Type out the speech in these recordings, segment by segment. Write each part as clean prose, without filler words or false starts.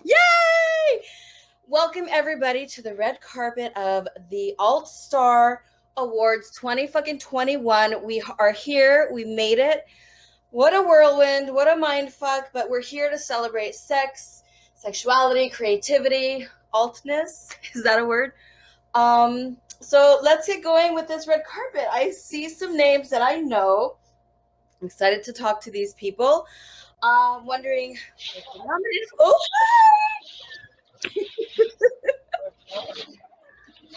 Yay! Welcome everybody to the red carpet of the Alt Star Awards 2021. We are here. We made it. What a whirlwind, what a mind fuck, but we're here to celebrate sex, sexuality, creativity, altness. Is that a word? So let's get going with this red carpet. I see some names that I know. I'm excited to talk to these people. Wondering if you're nominated. Oh,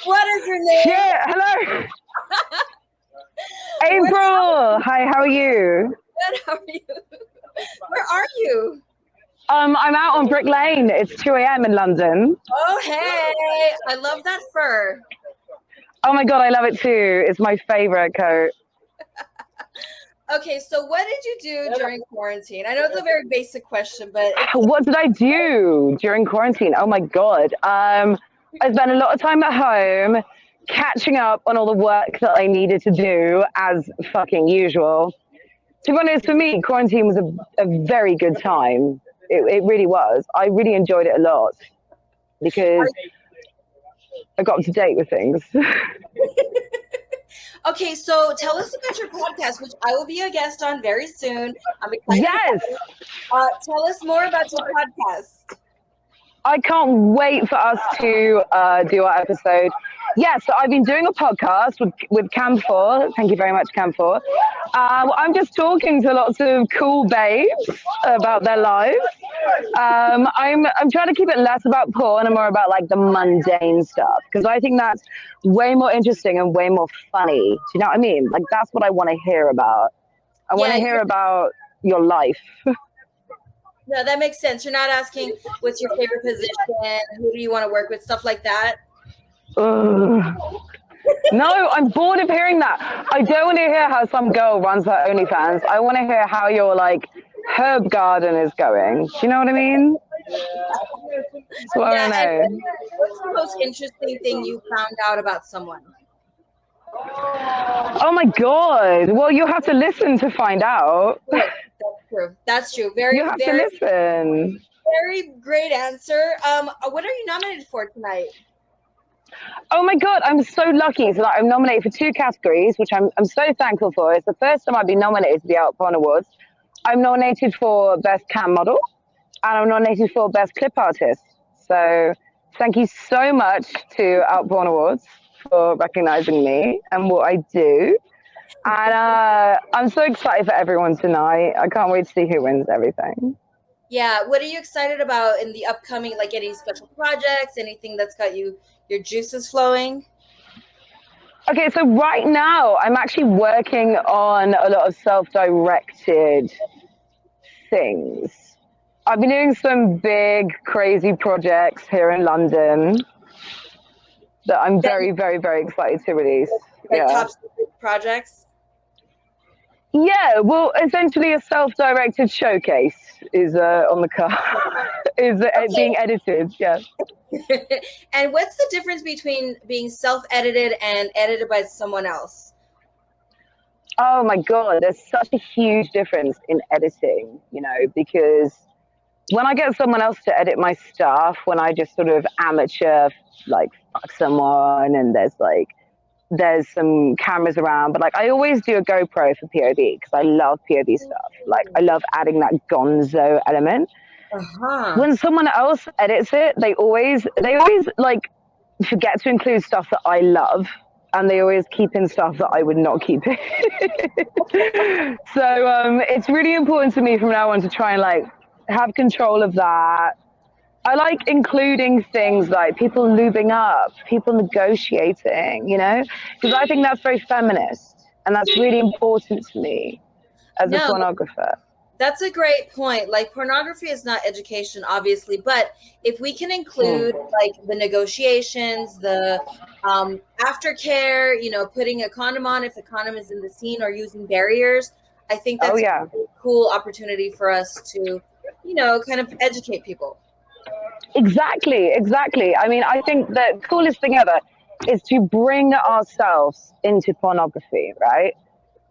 what is your name? Yeah, hello. April. Hi, how are you? Good, how are you? Where are you? I'm out on Brick Lane. It's 2 a.m. in London. Oh, hey. I love that fur. Oh my God, I love it too. It's my favorite coat. Okay, so what did you do during quarantine? I know it's a very basic question, but What did I do during quarantine? Oh my God. I spent a lot of time at home catching up on all the work that I needed to do as fucking usual. To be honest, for me, quarantine was a very good time. It really was. I really enjoyed it a lot because I got up to date with things. Okay, so tell us about your podcast, which I will be a guest on very soon. I'm excited. Yes. Tell us more about your podcast. I can't wait for us to do our episode. Yeah, so I've been doing a podcast with Cam4. Thank you very much, Cam4. I'm just talking to lots of cool babes about their lives. I'm trying to keep it less about porn and more about like the mundane stuff because I think that's way more interesting and way more funny. Do you know what I mean? Like that's what I want to hear about. I want to hear about your life. No, that makes sense. You're not asking what's your favorite position, who do you want to work with, stuff like that. No, I'm bored of hearing that. I don't want to hear how some girl runs her OnlyFans. I want to hear how your like herb garden is going. Do you know what I mean? That's what I know. What's the most interesting thing you found out about someone? Oh my God. Well, you have to listen to find out. That's true. That's true. You have to listen. Very great answer. What are you nominated for tonight? Oh my God, I'm so lucky. So I'm nominated for 2 categories, which I'm so thankful for. It's the first time I've been nominated to the Out Porn Awards. I'm nominated for Best Cam Model, and I'm nominated for Best Clip Artist. So thank you so much to Out Porn Awards for recognizing me and what I do. And I'm so excited for everyone tonight. I can't wait to see who wins everything. Yeah, what are you excited about in the upcoming, like any special projects, anything that's got your juices flowing? Okay, so right now I'm actually working on a lot of self-directed things. I've been doing some big, crazy projects here in London that I'm very, very, very excited to release. Like top secret projects? Yeah, well, essentially a self-directed showcase is on the car, being edited, yeah. And what's the difference between being self-edited and edited by someone else? Oh my God, there's such a huge difference in editing, you know, because when I get someone else to edit my stuff, when I just sort of amateur, like, fuck someone and there's some cameras around, but like I always do a GoPro for POV because I love POV stuff. Like I love adding that gonzo element. When someone else edits it, they always like forget to include stuff that I love, and they always keep in stuff that I would not keep in. So it's really important to me from now on to try and like have control of that. I like including things like people lubing up, people negotiating, you know, because I think that's very feminist and that's really important to me as a pornographer. That's a great point. Like pornography is not education, obviously, but if we can include like the negotiations, the aftercare, you know, putting a condom on if the condom is in the scene or using barriers, I think that's a cool opportunity for us to, you know, kind of educate people. Exactly. I mean, I think the coolest thing ever is to bring ourselves into pornography, right?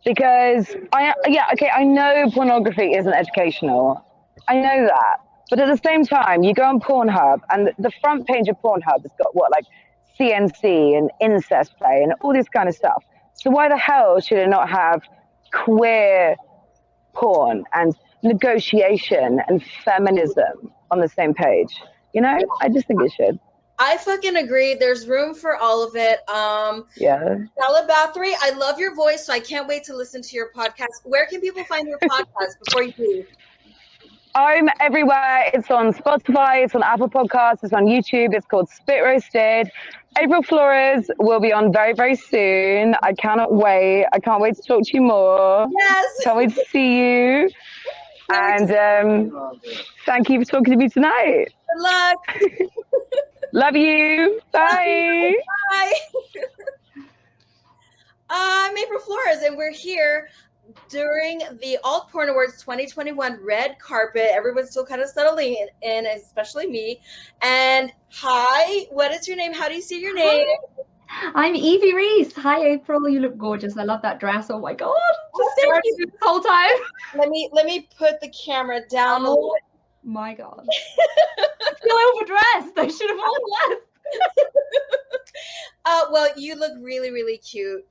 Because I know pornography isn't educational. I know that. But at the same time, you go on Pornhub, and the front page of Pornhub has got what, like CNC and incest play and all this kind of stuff. So why the hell should it not have queer porn and negotiation and feminism on the same page? You know, I just think it should. I fucking agree. There's room for all of it. Yeah. Stella Bathory, I love your voice, so I can't wait to listen to your podcast. Where can people find your podcast before you leave? I'm everywhere. It's on Spotify, it's on Apple Podcasts, it's on YouTube. It's called Spit Roasted. April Flores will be on very, very soon. I cannot wait. I can't wait to talk to you more. Yes. Can't wait to see you. And thank you for talking to me tonight. Good luck. Love you. Bye. Bye. I'm April Flores, and we're here during the Alt Porn Awards 2021 red carpet. Everyone's still kind of settling in, especially me. And hi, what is your name? How do you say your name? I'm Evie Reese. Hi, April. You look gorgeous. I love that dress. Oh my god! Just staring at you this whole time. Let me put the camera down a little bit. My god. I feel overdressed. I should have worn less. Well, you look really, really cute.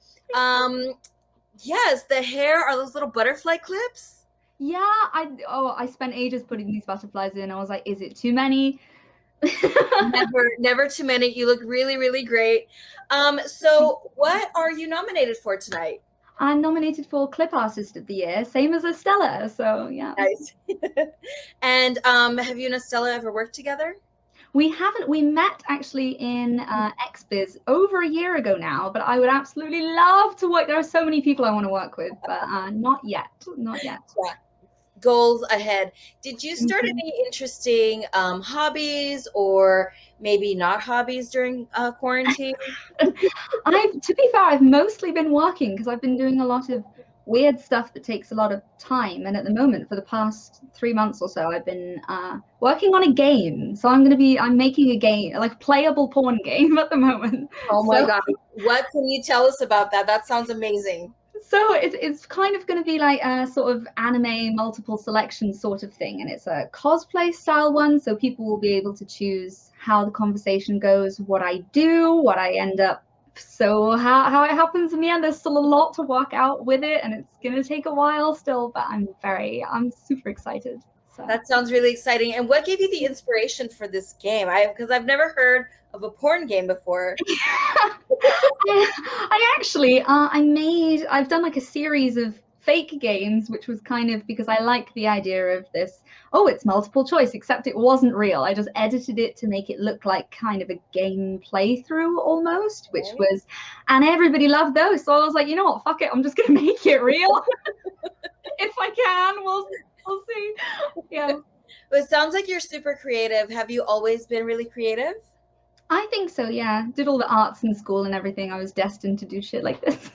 Yes, the hair are those little butterfly clips. Yeah, I spent ages putting these butterflies in. I was like, is it too many? Never too many. You look really, really great. So what are you nominated for tonight? I'm nominated for Clip Artist of the Year, same as Estella. So yeah. Nice. And have you and Estella ever worked together? We haven't. We met actually in XBiz over a year ago now, but I would absolutely love to work. There are so many people I want to work with, but not yet. Not yet. Yeah. Goals ahead. Did you start any interesting hobbies, or maybe not hobbies during quarantine? To be fair, I've mostly been working because I've been doing a lot of weird stuff that takes a lot of time. And at the moment, for the past 3 months or so, I've been working on a game. So I'm making a game, like a playable porn game at the moment. Oh my God. What can you tell us about that? That sounds amazing. So it's kind of going to be like a sort of anime multiple selection sort of thing. And it's a cosplay style one. So people will be able to choose how the conversation goes, what I do, what I end up. So how it happens in the end, there's still a lot to work out with it, and it's going to take a while still, but I'm super excited. So. That sounds really exciting. And what gave you the inspiration for this game? Because I've never heard of a porn game before. I've done like a series of fake games, which was kind of because I like the idea of this, it's multiple choice, except it wasn't real. I just edited it to make it look like kind of a game playthrough almost, which was, and everybody loved those. So I was like, you know what, fuck it, I'm just going to make it real. If I can, we'll see. Yeah. Well, it sounds like you're super creative. Have you always been really creative? I think so, yeah. Did all the arts in school and everything. I was destined to do shit like this.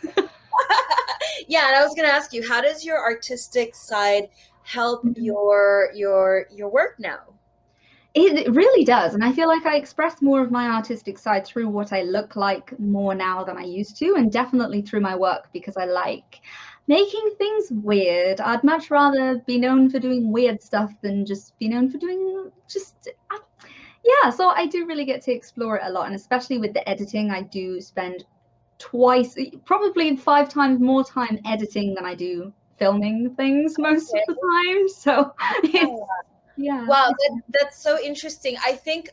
Yeah, and I was going to ask you, how does your artistic side help your work now? It really does. And I feel like I express more of my artistic side through what I look like more now than I used to, and definitely through my work, because I like making things weird. I'd much rather be known for doing weird stuff than just be known for doing so I do really get to explore it a lot. And especially with the editing, I do spend probably 5 times more time editing than I do filming things most of the time. So yeah. Wow, that's so interesting. I think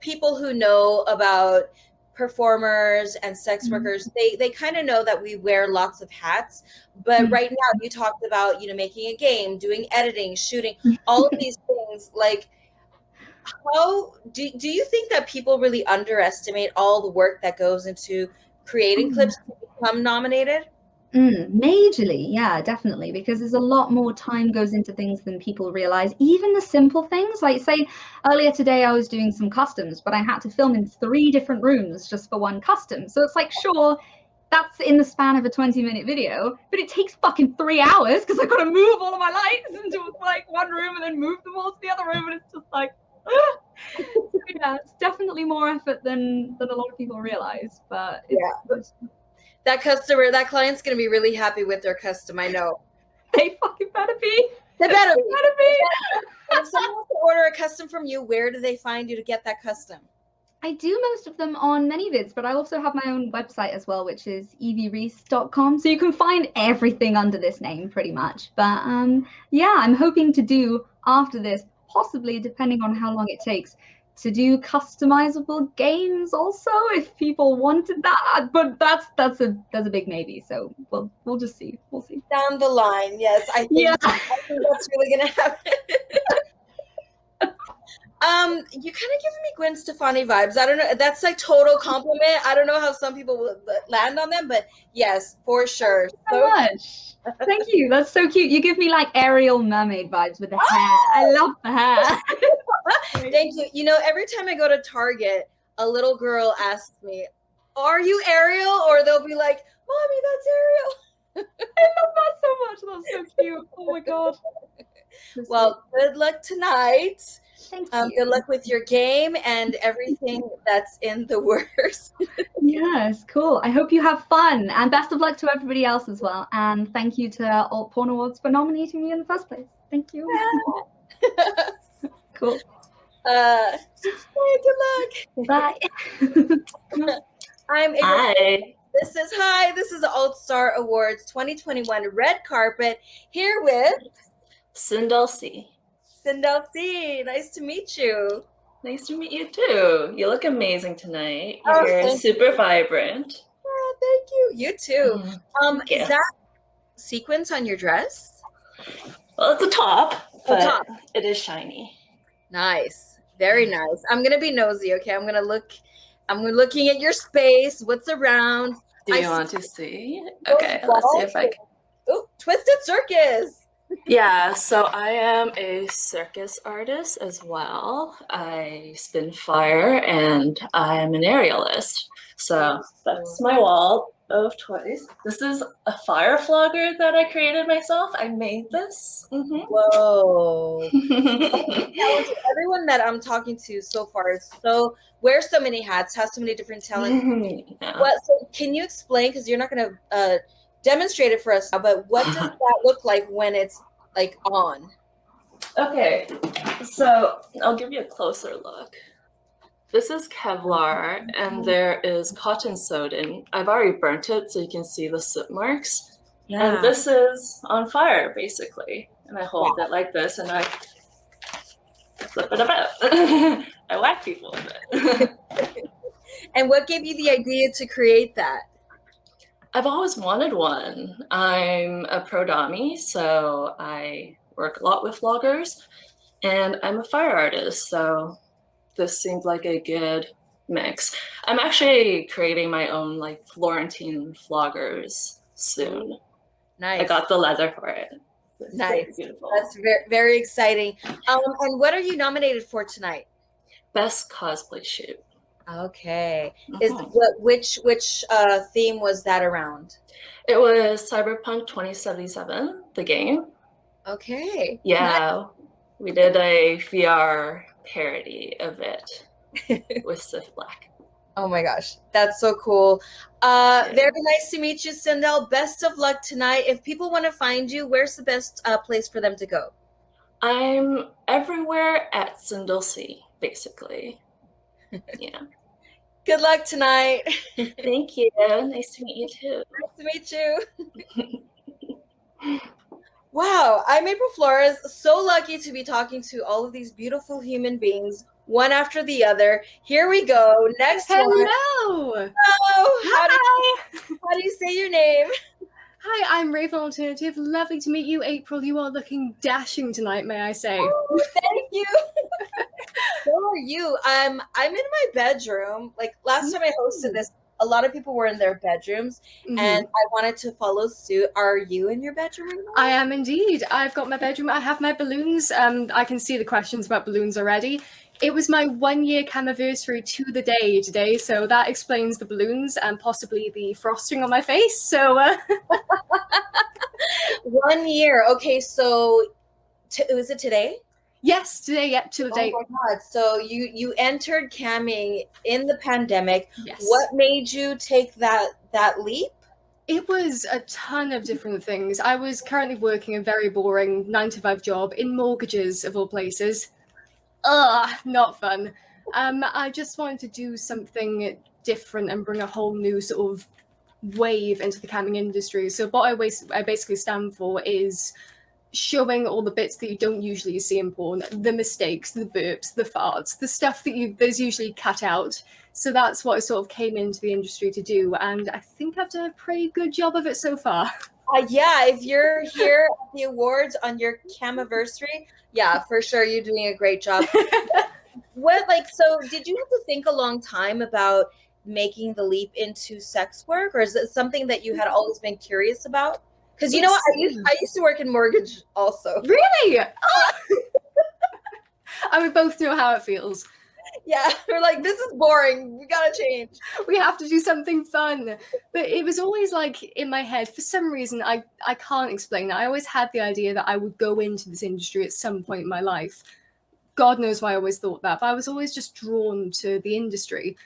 people who know about performers and sex workers, they kind of know that we wear lots of hats. But right now, you talked about, making a game, doing editing, shooting, all of these things. Like, how do you think that people really underestimate all the work that goes into creating clips to become nominated? Majorly, yeah, definitely, because there's a lot more time goes into things than people realize. Even the simple things, like say earlier today I was doing some customs, but I had to film in 3 different rooms just for one custom. So it's like, sure, that's in the span of a 20-minute video, but it takes fucking 3 hours because I've got to move all of my lights into like one room and then move them all to the other room, and it's just like yeah, it's definitely more effort than a lot of people realize. But that client's gonna be really happy with their custom. I know. They fucking better be. They better be. Gotta be. And if someone wants to order a custom from you, where do they find you to get that custom? I do most of them on ManyVids, but I also have my own website as well, which is eviereese.com. So you can find everything under this name pretty much. But yeah, I'm hoping to do after this, possibly depending on how long it takes, to do customizable games also if people wanted that. But that's a big maybe. So we'll just see. We'll see. Down the line, yes. I think that's really gonna happen. You kind of giving me Gwen Stefani vibes. I don't know. That's like total compliment. I don't know how some people will land on them, but yes, for sure. So much. Thank you. That's so cute. You give me like Ariel mermaid vibes with the hair. I love the hair. Thank you. You know, every time I go to Target, a little girl asks me, "Are you Ariel?" Or they'll be like, "Mommy, that's Ariel." I love that so much. That's so cute. Oh my god. Well, good luck tonight. Thank you. Good luck with your game and everything that's in the works. Yes, cool. I hope you have fun, and best of luck to everybody else as well. And thank you to Alt Porn Awards for nominating me in the first place. Thank you. Cool. Good luck. Bye. Hi. This is Alt Star Awards 2021 red carpet here with Sindel C. Sindel C. Nice to meet you. Nice to meet you too. You look amazing tonight. Oh, You're super vibrant. Oh, thank you. You too. Yeah. Is that sequins on your dress? Well, it's a top, but it is shiny. Nice. Very nice. I'm gonna be nosy, okay? I'm looking at your space. What's around? Do you want to see? Okay, let's see if I can. Oh, Twisted Circus. Yeah, so I am a circus artist as well. I spin fire and I am an aerialist. So that's my wall of toys. This is a fire flogger that I created myself. I made this. Whoa. Everyone that I'm talking to so far wears so many hats, has so many different talents. Yeah. So can you explain, because you're not going to demonstrate it for us now, but what does that look like when it's like on? Okay, so I'll give you a closer look. This is Kevlar, and there is cotton soda. I've already burnt it, so you can see the soot marks. Yeah. And this is on fire, basically. And I hold it like this, and I flip it about. I whack people with it. And what gave you the idea to create that? I've always wanted one. I'm a pro dommy, so I work a lot with vloggers, and I'm a fire artist, so this seemed like a good mix. I'm actually creating my own like Florentine floggers soon. Nice. I got the leather for it. It's nice. Beautiful. That's very, very exciting. And what are you nominated for tonight? Best cosplay shoot. Okay. Which theme was that around? It was Cyberpunk 2077, the game. Okay. Yeah. We did a VR parody of it with Sif Black. Oh my gosh, that's so cool. Very nice to meet you, Sindel. Best of luck tonight. If people want to find you, where's the best place for them to go? I'm everywhere at Sindel C, basically. Yeah. Good luck tonight. Thank you. Nice to meet you too. Nice to meet you. Wow, I'm April Flores. So lucky to be talking to all of these beautiful human beings, one after the other. Here we go. Next one. Hello. How do you say your name? Hi, I'm Raven Alternative. Lovely to meet you, April. You are looking dashing tonight, may I say. Oh, thank you. So are you. I'm in my bedroom. Like last time I hosted this, a lot of people were in their bedrooms, and I wanted to follow suit. Are you in your bedroom right now? I am indeed. I've got my bedroom. I have my balloons. I can see the questions about balloons already. It was my 1-year anniversary to the day today, so that explains the balloons and possibly the frosting on my face. So 1 year. Okay, so was it today? Yes, today, yeah, to the date. Oh my God. So you entered camming in the pandemic. Yes. What made you take that leap? It was a ton of different things. I was currently working a very boring 9 to 5 job in mortgages, of all places. Ugh, not fun. I just wanted to do something different and bring a whole new sort of wave into the camming industry. So what I basically stand for is showing all the bits that you don't usually see in porn, the mistakes, the burps, the farts, the stuff there's usually cut out. So that's what I sort of came into the industry to do, and I think I've done a pretty good job of it so far. Yeah, if you're here at the awards on your Camiversary, yeah, for sure, you're doing a great job. So did you have to think a long time about making the leap into sex work, or is it something that you had always been curious about? Because you know what, I used to work in mortgage also. Really? Oh! And we both know how it feels. Yeah, we're like, this is boring. We gotta change. We have to do something fun. But it was always like in my head, for some reason, I can't explain it. I always had the idea that I would go into this industry at some point in my life. God knows why I always thought that, but I was always just drawn to the industry.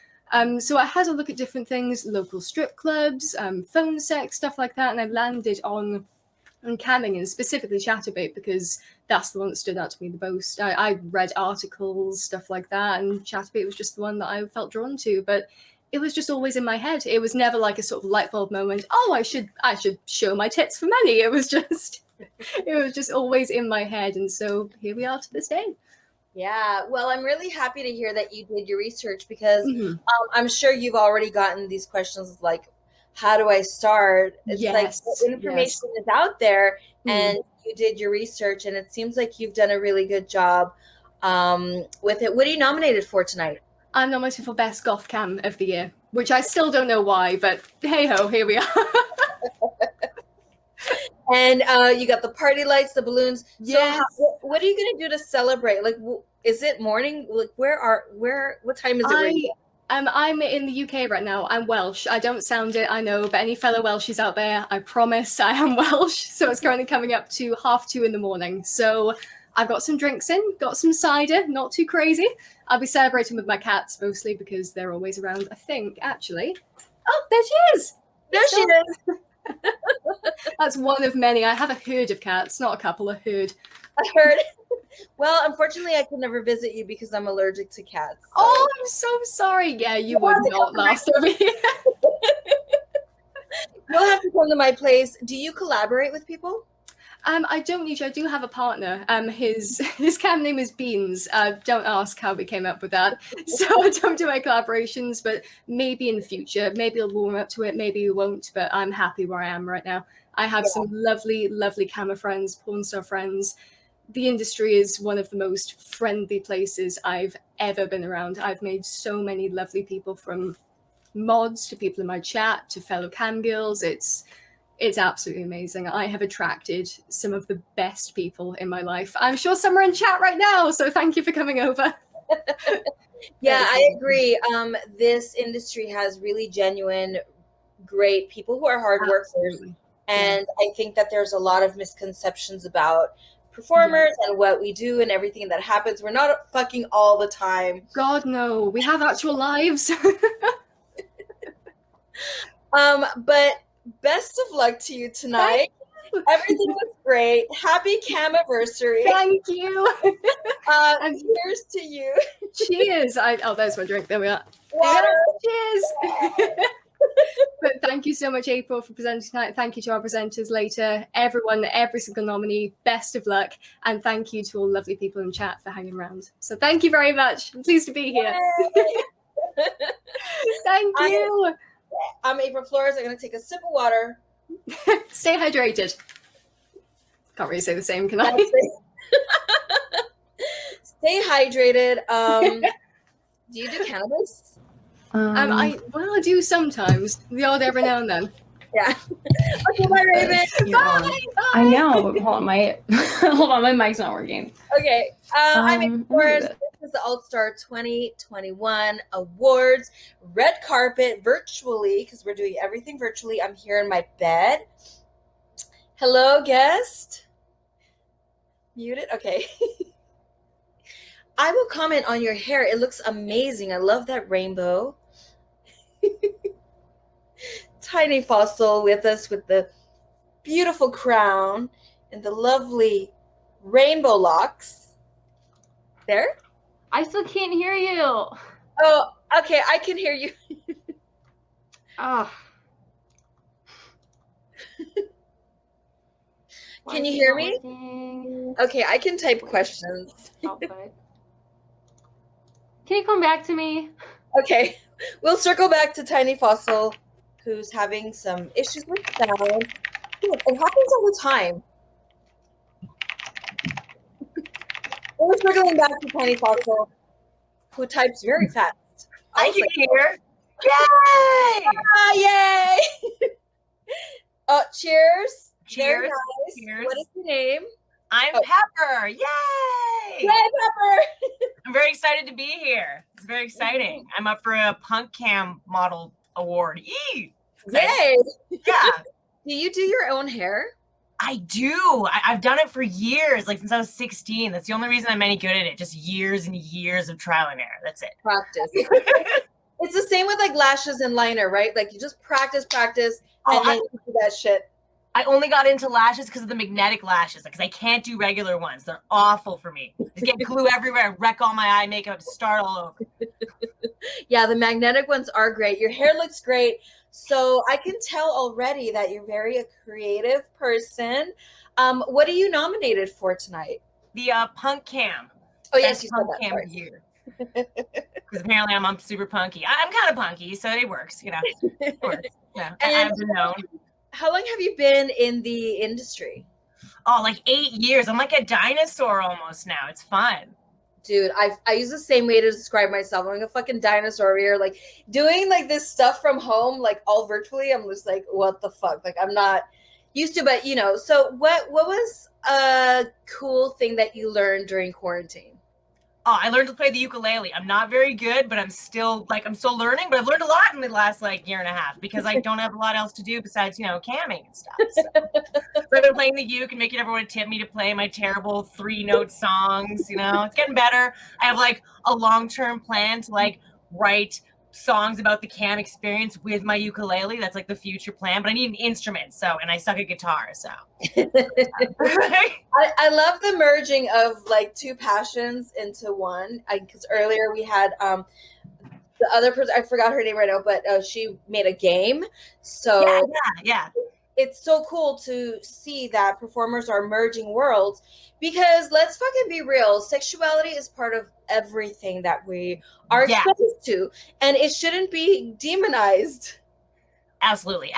So I had a look at different things, local strip clubs, phone sex, stuff like that, and I landed on camming and specifically Chatterbait because that's the one that stood out to me the most. I read articles, stuff like that, and Chatterbait was just the one that I felt drawn to, but it was just always in my head. It was never like a sort of light bulb moment, oh, I should show my tits for money. It was just always in my head, and so here we are to this day. Yeah, well, I'm really happy to hear that you did your research because I'm sure you've already gotten these questions like, how do I start? It's like the information is out there and you did your research, and it seems like you've done a really good job with it. What are you nominated for tonight? I'm nominated for Best Goth Cam of the Year, which I still don't know why, but hey ho, here we are. And you got the party lights, the balloons. Yes. So what are you going to do to celebrate? Like, is it morning? Like, what time is it? I'm in the UK right now. I'm Welsh. I don't sound it, I know, but any fellow Welshies out there, I promise I am Welsh. So it's currently coming up to 2:30 in the morning. So I've got some drinks in, got some cider, not too crazy. I'll be celebrating with my cats mostly because they're always around, I think, actually. Oh, there she is. There she is. That's one of many. I have a herd of cats, not a couple, a herd. A herd. Well, unfortunately, I can never visit you because I'm allergic to cats. So. Oh, I'm so sorry. Yeah, you would not last over here. You'll have to come to my place. Do you collaborate with people? I don't usually. I do have a partner. His cam name is Beans. Don't ask how we came up with that. So I don't do my collaborations, but maybe in the future, maybe I'll warm up to it, maybe we won't. But I'm happy where I am right now. I have some lovely, lovely camera friends, porn star friends. The industry is one of the most friendly places I've ever been around. I've made so many lovely people, from mods to people in my chat to fellow cam girls. It's absolutely amazing. I have attracted some of the best people in my life. I'm sure some are in chat right now, so thank you for coming over. Yeah, I agree. This industry has really genuine, great people who are hard workers. And I think that there's a lot of misconceptions about performers and what we do and everything that happens. We're not fucking all the time. God, no. We have actual lives. But best of luck to you tonight. Everything was great. Happy Camiversary. Thank you. And cheers to you. Cheers. There's my drink. There we are. Water. Cheers. But thank you so much, April, for presenting tonight. Thank you to our presenters later. Everyone, every single nominee, best of luck. And thank you to all lovely people in chat for hanging around. So thank you very much. I'm pleased to be here. Thank you. I'm April Flores. I'm going to take a sip of water. Stay hydrated. Can't really say the same, can I? Stay hydrated. Do you do cannabis? I do sometimes. The odd every now and then. Yeah. Okay, bye, Raven. Bye. I know. Hold on, my mic's not working. Okay. I'm April Flores. This is the Alt-Star 2021 Awards. Red carpet virtually, because we're doing everything virtually. I'm here in my bed. Hello, guest. Muted? Okay. I will comment on your hair. It looks amazing. I love that rainbow. Tiny Fossil with us with the beautiful crown and the lovely rainbow locks. There? I still can't hear you. Oh, okay, I can hear you. Oh. Can you hear me? Okay, I can type questions. Can you come back to me? Okay, we'll circle back to Tiny Fossil, who's having some issues with sound. It happens all the time. We're circling back to Tiny Fossil, who types very fast. I can hear. Yay! Ah, yay! Cheers. Very Cheers. nice. Cheers. What is your name? I'm Oh. Pepper. Yay! Yay, Pepper! I'm very excited to be here. It's very exciting. I'm up for a Punk Cam Model Award. Yay! Yay! Yeah, Do you do your own hair? I do. I've done it for years, like since I was 16. That's the only reason I'm any good at it. Just years and years of trial and error. That's it. Practice. It's the same with like lashes and liner, right? Like you just practice, and then you do that shit. I only got into lashes because of the magnetic lashes, because I can't do regular ones. They're awful for me. Just get glue everywhere, wreck all my eye makeup, start all over. Yeah, the magnetic ones are great. Your hair looks great. So I can tell already that you're very a creative person. What are you nominated for tonight? The Punk Cam. Oh, yes, Best you said Punk that. Cam Sorry. of the year. Because apparently I'm super punky. I'm kind of punky, so it works, you know. It works. Yeah, And I've been known. how long have you been in the industry? Oh, like 8 years. I'm like a dinosaur almost now. It's fun. Dude, I use the same way to describe myself. I'm like a fucking dinosaur over here, like doing like this stuff from home, like all virtually. I'm just like, what the fuck? Like I'm not used to, but you know. So what was a cool thing that you learned during quarantine? Oh, I learned to play the ukulele. I'm not very good, but I'm still learning, but I've learned a lot in the last like year and a half because I don't have a lot else to do besides, you know, camming and stuff. So I've been playing the uke and making everyone tip me to play my terrible 3-note songs, you know. It's getting better. I have like a long-term plan to like write songs about the cam experience with my ukulele. That's like the future plan, but I need an instrument, and I suck at guitar, so. I love the merging of like two passions into one. Because earlier we had the other person, I forgot her name right now, but she made a game. So yeah. it's so cool to see that performers are merging worlds, because let's fucking be real, sexuality is part of everything that we are exposed to, and it shouldn't be demonized. Absolutely.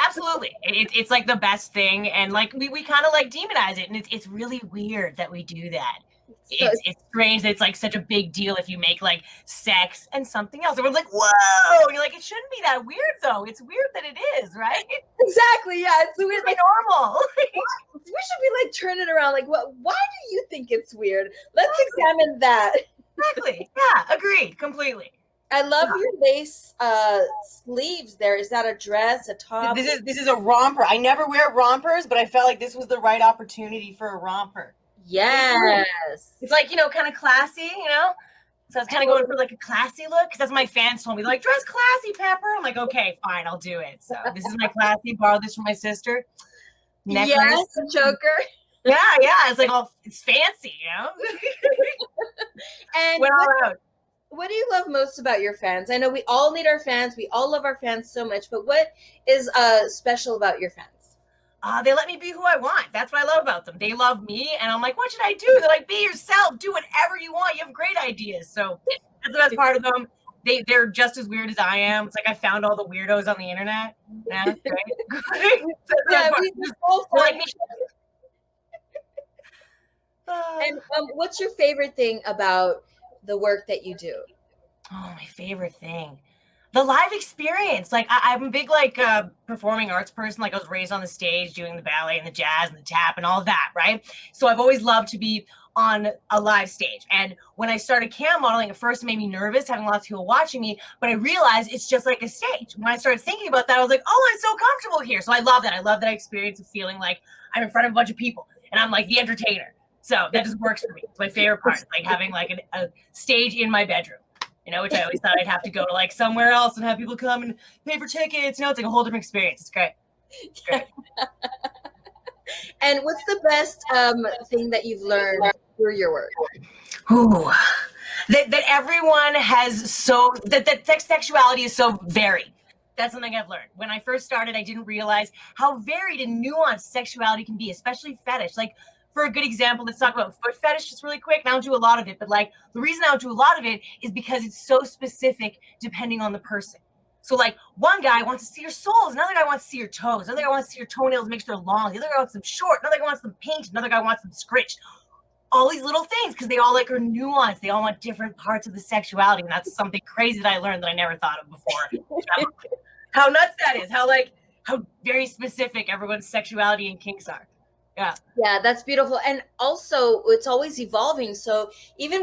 It's like the best thing, and like we kind of like demonize it, and it's really weird that we do that. It's strange that it's like such a big deal if you make like sex and something else. Everyone's like, whoa! And you're like, it shouldn't be that weird though. It's weird that it is, right? Exactly. Yeah, it's weird. Like normal. We should be like turn it around. Like, what? Why do you think it's weird? Let's examine that. Exactly. Yeah. Agreed. Completely. I love your lace sleeves. There, is that a dress, a top? This is a romper. I never wear rompers, but I felt like this was the right opportunity for a romper. Yes. It's like, you know, kind of classy, you know? So I was kind of going for like a classy look, because that's what my fans told me. They're like, dress classy, Pepper. I'm like, okay, fine, I'll do it. So this is my classy. Borrowed this from my sister. Necklace. Yes, the choker. Yeah. It's like it's fancy, you know? And went all out. what do you love most about your fans? I know we all need our fans. We all love our fans so much, but what is special about your fans? They let me be who I want. That's what I love about them. They love me, and I'm like, what should I do? They're like, be yourself. Do whatever you want. You have great ideas. So that's the best part of them. They're just as weird as I am. It's like I found all the weirdos on the internet. Yeah, right? Yeah, we all like find. me. And what's your favorite thing about the work that you do? Oh, my favorite thing. The live experience. Like I'm a big like performing arts person. Like I was raised on the stage doing the ballet and the jazz and the tap and all of that, right? So I've always loved to be on a live stage. And when I started cam modeling, at first it made me nervous having lots of people watching me, but I realized it's just like a stage. When I started thinking about that, I was like, oh, I'm so comfortable here. So I love that. I love that experience of feeling like I'm in front of a bunch of people and I'm like the entertainer. So that just works for me. It's my favorite part, like having like a stage in my bedroom. you know, which I always thought I'd have to go to like somewhere else and have people come and pay for tickets. You know, it's like a whole different experience. It's great. It's great. And what's the best thing that you've learned through your work? Ooh. That everyone has that sexuality is so varied. That's something I've learned. When I first started, I didn't realize how varied and nuanced sexuality can be, especially fetish. Like, for a good example, let's talk about foot fetish just really quick. And I don't do a lot of it, but like the reason I don't do a lot of it is because it's so specific depending on the person. So like one guy wants to see your soles, another guy wants to see your toes, another guy wants to see your toenails make sure they're long, the other guy wants them short, another guy wants them painted, another guy wants them scritched. All these little things because they all like are nuanced. They all want different parts of the sexuality, and that's something crazy that I learned that I never thought of before. How nuts that is! How very specific everyone's sexuality and kinks are. Yeah, that's beautiful. And also, it's always evolving. So even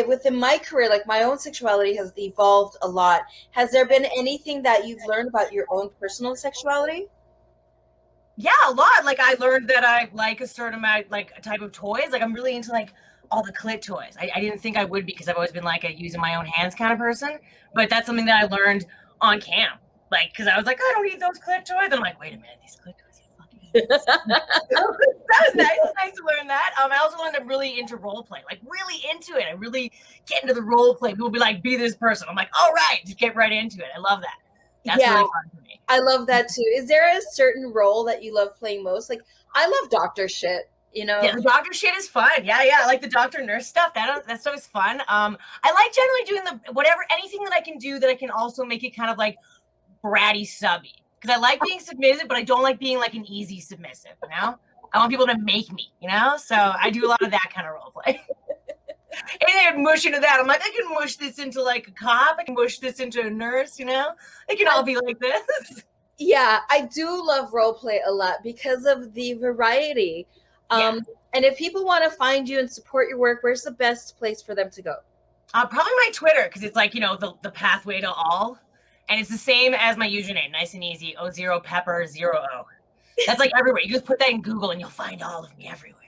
within my career, like my own sexuality has evolved a lot. Has there been anything that you've learned about your own personal sexuality? Yeah, a lot. Like I learned that I like a certain amount, like a type of toys. Like I'm really into like all the clit toys. I didn't think I would because I've always been like a using my own hands kind of person. But that's something that I learned on cam. Like, because I was like, I don't need those clit toys. And I'm like, wait a minute, these clit toys are fucking that was nice. It was nice to learn that. I also learned I'm really into role play, like really into it. I really get into the role play. People be like, be this person. I'm like, all right, just get right into it. I love that. That's really fun for me. I love that too. Is there a certain role that you love playing most? Like, I love doctor shit, you know? Yeah, the doctor shit is fun. Yeah. I like the doctor nurse stuff. That stuff is fun. I like generally doing anything that I can do that I can also make it kind of like bratty subby. Because I like being submissive, but I don't like being like an easy submissive, you know? I want people to make me, you know? So I do a lot of that kind of role play. Anything I'd mush into that. I'm like, I can mush this into like a cop. I can mush this into a nurse, you know? It can all be like this. Yeah, I do love role play a lot because of the variety. And if people want to find you and support your work, where's the best place for them to go? Probably my Twitter, because it's like, you know, the pathway to all. And it's the same as my username, nice and easy, O0Pepper0O. That's like everywhere. You just put that in Google and you'll find all of me everywhere.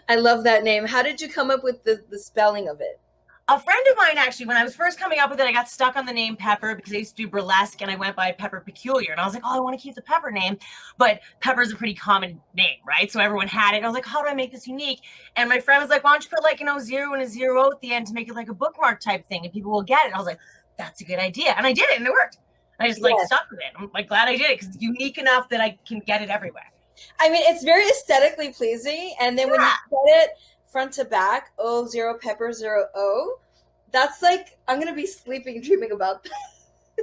I love that name. How did you come up with the spelling of it? A friend of mine, actually, when I was first coming up with it, I got stuck on the name Pepper because I used to do burlesque and I went by Pepper Peculiar. And I was like, oh, I want to keep the Pepper name. But Pepper is a pretty common name, right? So everyone had it. And I was like, how do I make this unique? And my friend was like, why don't you put like an O0 and a 0 at the end to make it like a bookmark type thing and people will get it. And I was like, that's a good idea. And I did it and it worked. I just like stuck with it. I'm like glad I did it because it's unique enough that I can get it everywhere. I mean, it's very aesthetically pleasing. And then when you get it front to back, O0Pepper0O, that's like, I'm going to be sleeping dreaming about that.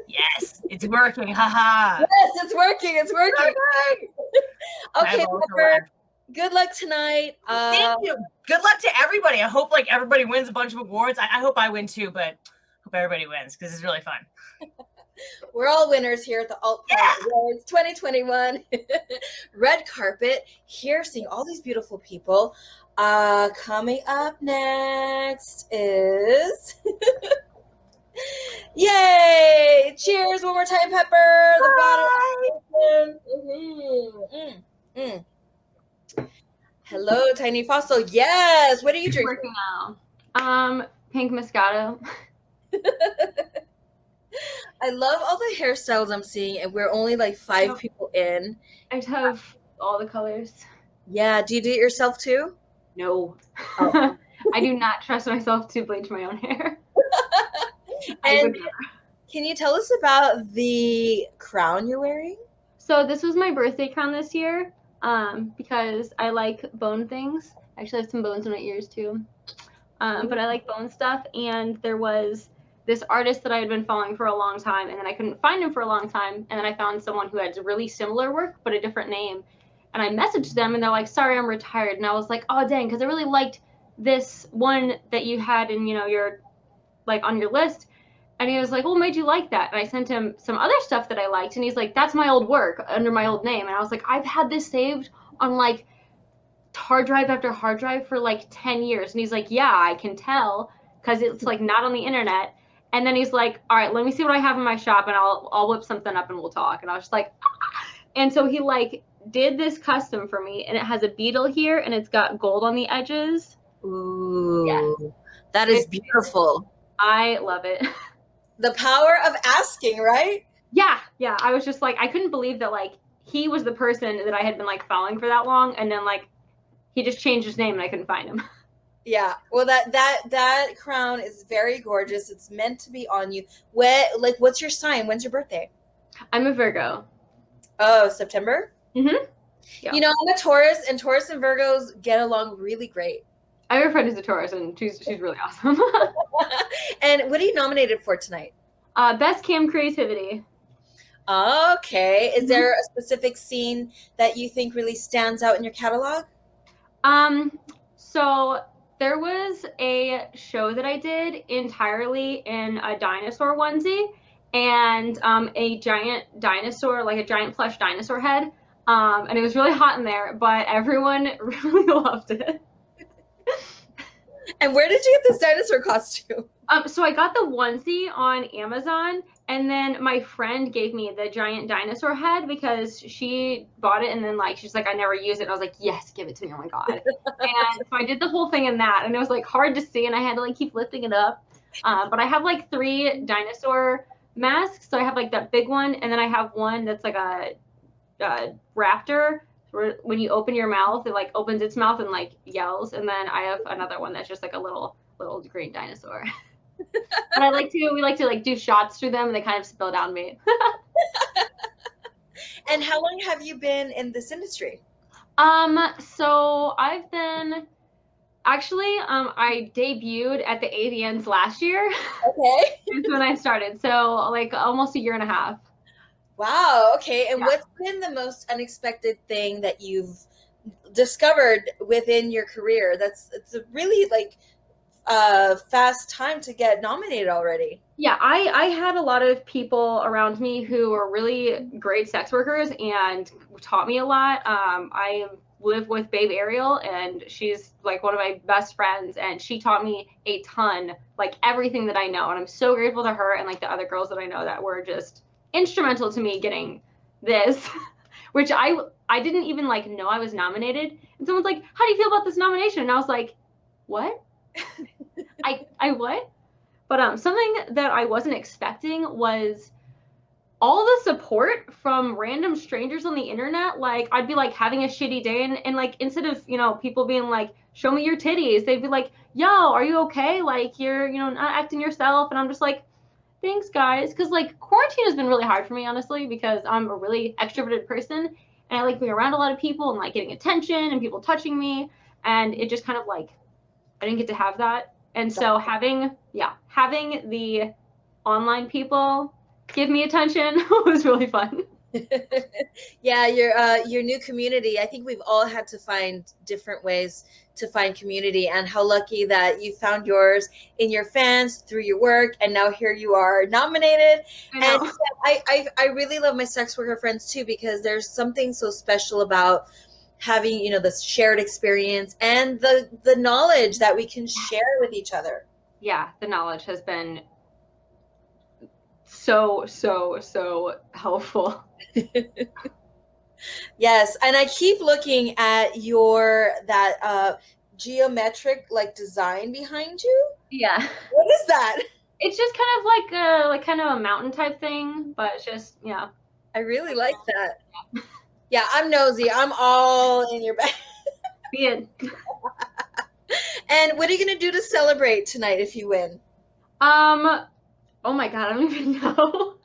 Yes, it's working. Haha. Yes, it's working. It's working. Okay, Pepper, good luck tonight. Thank you. Good luck to everybody. I hope like everybody wins a bunch of awards. I hope I win too, but hope everybody wins because it's really fun. We're all winners here at the Alt Awards 2021. Red carpet here, seeing all these beautiful people. Coming up next is yay! Cheers one more time, Pepper. The bottom. Hello, Tiny Fossil. Yes. What are you drinking now? Pink Moscato. I love all the hairstyles I'm seeing, and we're only like 5 people in. I have all the colors. Yeah. Do you do it yourself too? No. Oh. I do not trust myself to bleach my own hair. And can you tell us about the crown you're wearing? So this was my birthday crown this year because I like bone things. I actually have some bones in my ears too. But I like bone stuff. And there was this artist that I had been following for a long time, and then I couldn't find him for a long time. And then I found someone who had really similar work, but a different name. And I messaged them and they're like, sorry, I'm retired. And I was like, oh, dang, because I really liked this one that you had in, you know, your, like on your list. And he was like, well, what made you like that? And I sent him some other stuff that I liked. And he's like, that's my old work under my old name. And I was like, I've had this saved on like hard drive after hard drive for like 10 years. And he's like, yeah, I can tell because it's like not on the internet. And then he's like, all right, let me see what I have in my shop and I'll whip something up and we'll talk. And I was just like, ah. And so he like did this custom for me, and it has a beetle here and it's got gold on the edges. Ooh, yes. That is beautiful. I love it. The power of asking, right? Yeah. I was just like, I couldn't believe that like he was the person that I had been like following for that long, and then like he just changed his name and I couldn't find him. Yeah. Well, that crown is very gorgeous. It's meant to be on you. What's your sign? When's your birthday? I'm a Virgo. Oh, September? Mm-hmm. Yeah. You know, I'm a Taurus, and Taurus and Virgos get along really great. I have a friend who's a Taurus, and she's really awesome. And what are you nominated for tonight? Best cam creativity. Okay. Is there a specific scene that you think really stands out in your catalog? So there was a show that I did entirely in a dinosaur onesie and a giant dinosaur, like a giant plush dinosaur head. And it was really hot in there, but everyone really loved it. And where did you get this dinosaur costume? So I got the onesie on Amazon, and then my friend gave me the giant dinosaur head because she bought it, and then like she's like, I never use it. And I was like, yes, give it to me. Oh my god! And so I did the whole thing in that, and it was like hard to see, and I had to like keep lifting it up. But I have like 3 dinosaur masks. So I have like that big one, and then I have one that's like a raptor. Where when you open your mouth, it like opens its mouth and like yells, and then I have another one that's just like a little green dinosaur. But we like to like do shots through them, and they kind of spill down me. And how long have you been in this industry? So I've been actually I debuted at the AVNs last year. Okay. Is when I started. So like almost a year and a half. Wow. Okay. And Yeah. what's been the most unexpected thing that you've discovered within your career? It's a really like fast time to get nominated already. Yeah, I had a lot of people around me who were really great sex workers and taught me a lot. I live with Babe Ariel, and she's like one of my best friends, and she taught me a ton, like everything that I know. And I'm so grateful to her and like the other girls that I know that were just instrumental to me getting this, which I didn't even like know I was nominated. And someone's like, how do you feel about this nomination? And I was like, what? I what? But something that I wasn't expecting was all the support from random strangers on the internet. Like I'd be like having a shitty day, and like instead of, you know, people being like, show me your titties, they'd be like, yo, are you okay? Like you're, you know, not acting yourself. And I'm just like, thanks guys. Cause like quarantine has been really hard for me, honestly, because I'm a really extroverted person and I like being around a lot of people and like getting attention and people touching me. And it just kind of like, I didn't get to have that. And so having the online people give me attention was really fun. Yeah, your new community. I think we've all had to find different ways to find community, and how lucky that you found yours in your fans through your work, and now here you are nominated. I know. And I really love my sex worker friends too, because there's something so special about having, you know, this shared experience and the knowledge that we can share with each other. Yeah, the knowledge has been so helpful. Yes, and I keep looking at that geometric like design behind you. Yeah. What is that? It's just kind of like kind of a mountain type thing, but it's just, yeah. I really like that. Yeah, I'm nosy. I'm all in your back. Be it. And what are you gonna do to celebrate tonight if you win? Oh my god, I don't even know.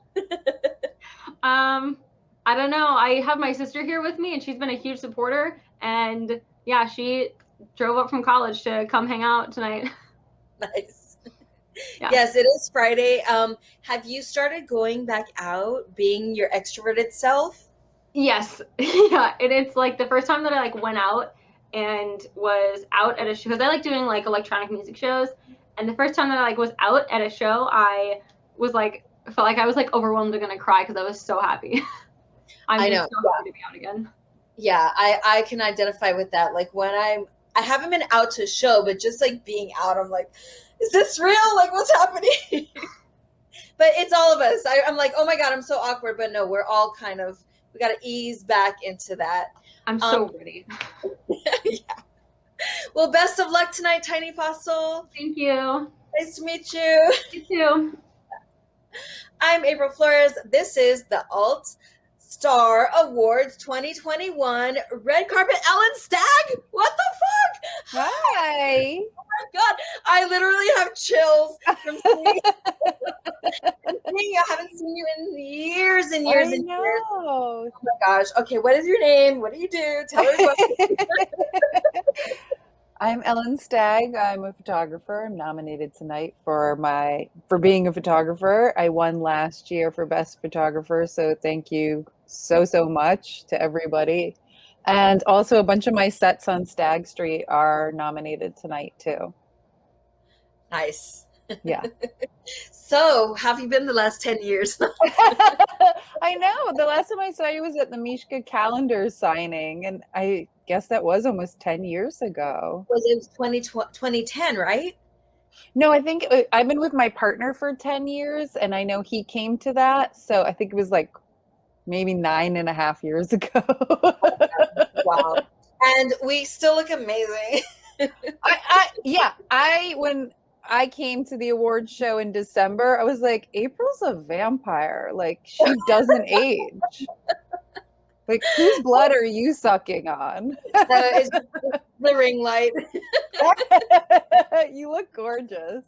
I don't know. I have my sister here with me, and she's been a huge supporter. And yeah, she drove up from college to come hang out tonight. Nice. Yeah. Yes, it is Friday. Have you started going back out, being your extroverted self? Yes. Yeah. And it's like the first time that I like went out and was out at a show, because I like doing like electronic music shows. And the first time that I like was out at a show, I was like, felt like I was like overwhelmed and gonna cry because I was so happy. I know. So happy to be out again. Yeah, I can identify with that. Like when I haven't been out to a show, but just like being out, I'm like, is this real? Like what's happening? But it's all of us. I'm like, oh my God, I'm so awkward. But no, we're all kind of, we got to ease back into that. I'm so ready. Yeah. Well, best of luck tonight, Tiny Fossil. Thank you. Nice to meet you. You too. I'm April Flores. This is the Alt Star Awards 2021 Red Carpet. Ellen Stagg? What the fuck? Hi. Oh my God. I literally have chills from seeing I haven't seen you in years and years and years. Oh my gosh. Okay, what is your name? What do you do? Tell everybody. I'm Ellen Stagg. I'm a photographer. I'm nominated tonight for being a photographer. I won last year for Best Photographer, so thank you so much to everybody. And also a bunch of my sets on Stagg Street are nominated tonight too. Nice. Yeah. So, how have you been the last 10 years? I know. The last time I saw you was at the Mishka calendar signing, and I guess that was almost 10 years ago. Was it 2010, right? No, I think I've been with my partner for 10 years, and I know he came to that. So I think it was like maybe 9.5 years ago. Wow. And we still look amazing. When I came to the awards show in December, I was like, April's a vampire. Like, she doesn't age. Like, whose blood are you sucking on? It's the ring light. You look gorgeous.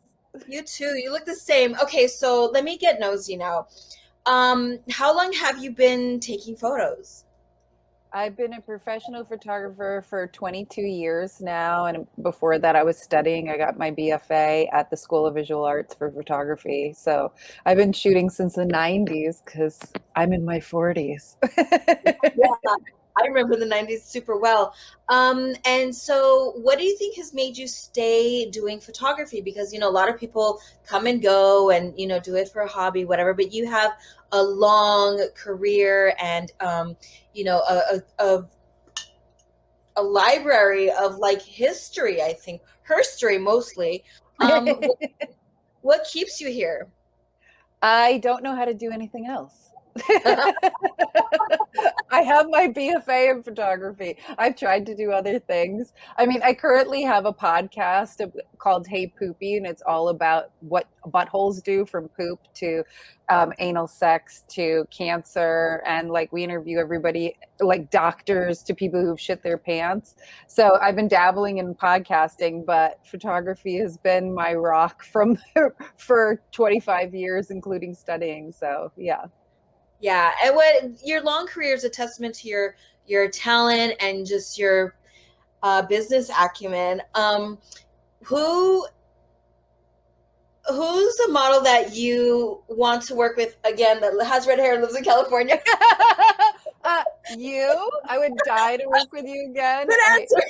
You too. You look the same. Okay, so let me get nosy now. How long have you been taking photos? I've been a professional photographer for 22 years now, and before that I was studying. I got my BFA at the School of Visual Arts for photography. So I've been shooting since the 90s because I'm in my 40s. Yeah, I remember the 90s super well. And so what do you think has made you stay doing photography? Because, you know, a lot of people come and go and, you know, do it for a hobby, whatever, but you have a long career and, you know, a library of like history, I think, herstory mostly. What keeps you here? I don't know how to do anything else. I have my BFA in photography. I've tried to do other things. I mean, I currently have a podcast called Hey Poopy, and it's all about what buttholes do, from poop to anal sex to cancer. And like, we interview everybody, like doctors to people who've shit their pants. So I've been dabbling in podcasting, but photography has been my rock for 25 years, including studying. So yeah. Yeah, and what your long career is a testament to your talent and just your business acumen. Who's a model that you want to work with again that has red hair and lives in California? You? I would die to work with you again. Good answer.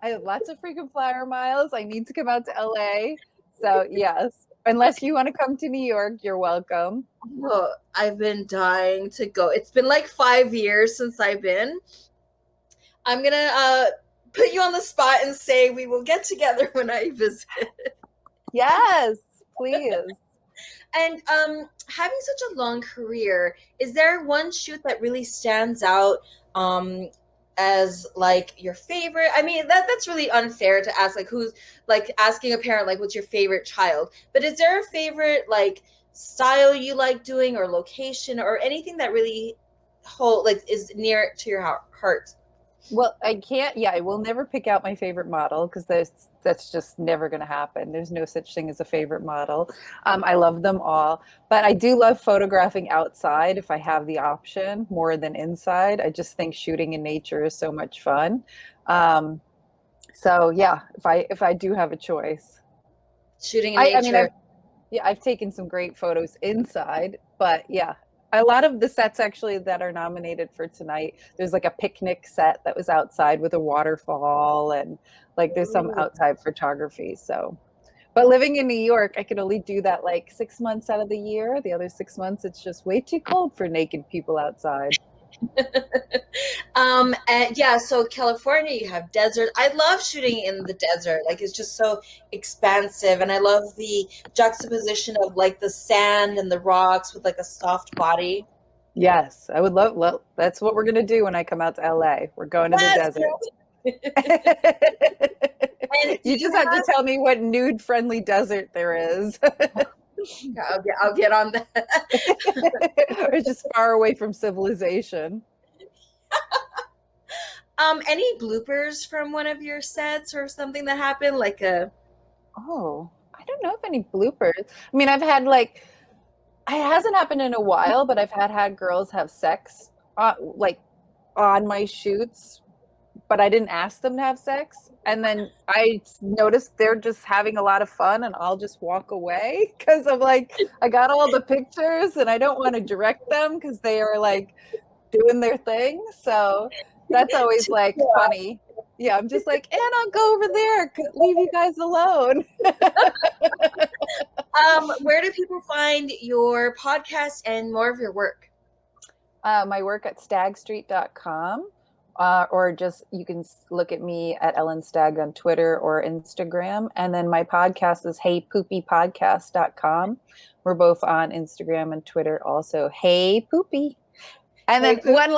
I have lots of frequent flyer miles. I need to come out to LA. So yes. Unless you want to come to New York, you're welcome. Oh, I've been dying to go. It's been like 5 years since I've been. I'm going to put you on the spot and say we will get together when I visit. Yes, please. And having such a long career, is there one shoot that really stands out as like your favorite? I mean, that's really unfair to ask, like, who's like asking a parent like what's your favorite child, but is there a favorite like style you like doing, or location, or anything that really is near to your heart? Well, I will never pick out my favorite model, because that's just never going to happen. There's no such thing as a favorite model. I love them all, but I do love photographing outside if I have the option more than inside. I just think shooting in nature is so much fun. So yeah, if I do have a choice, shooting in nature. I've taken some great photos inside, but yeah. A lot of the sets actually that are nominated for tonight, there's like a picnic set that was outside with a waterfall, and like there's some outside photography. So, but living in New York, I could only do that like 6 months out of the year. The other 6 months, it's just way too cold for naked people outside. And yeah, so California, you have desert. I love shooting in the desert. Like, it's just so expansive, and I love the juxtaposition of like the sand and the rocks with like a soft body. Yes, I would love. That's what we're gonna do when I come out to LA. We're going to the desert. You just have to tell me what nude friendly desert there is. I'll get on that. Or just far away from civilization. Any bloopers from one of your sets or something that happened? Like a Oh, I don't know if any bloopers. I mean, I've had like, it hasn't happened in a while, but I've had girls have sex like on my shoots, but I didn't ask them to have sex. And then I noticed they're just having a lot of fun and I'll just walk away because I'm like, I got all the pictures and I don't want to direct them because they are like doing their thing. So that's always like funny. Yeah, I'm just like, and I'll go over there, leave you guys alone. where do people find your podcast and more of your work? My work at stagstreet.com, or just you can look at me at Ellen Stagg on Twitter or Instagram. And then my podcast is heypoopypodcast.com. We're both on Instagram and Twitter also. Hey Poopy. And then one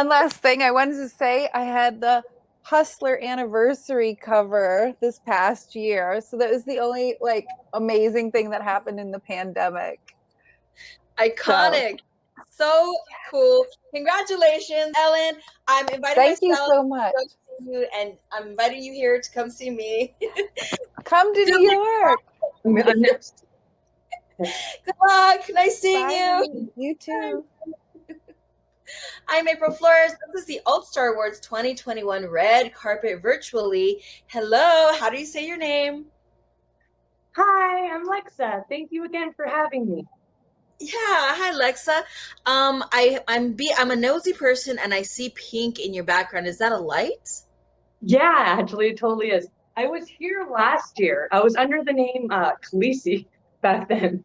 last thing I wanted to say, I had the Hustler anniversary cover this past year. So that was the only like amazing thing that happened in the pandemic. Iconic. So cool. Congratulations, Ellen. I'm inviting Thank you so much. And I'm inviting you here to come see me. Come to New York. I'm next. Good luck. Nice seeing you. You too. I'm April Flores. This is the Alt Star Awards 2021 red carpet virtually. Hello, how do you say your name? Hi, I'm Lexa. Thank you again for having me. Yeah, hi Lexa. I'm a nosy person and I see pink in your background. Is that a light? Yeah, actually, it totally is. I was here last year. I was under the name Khaleesi back then.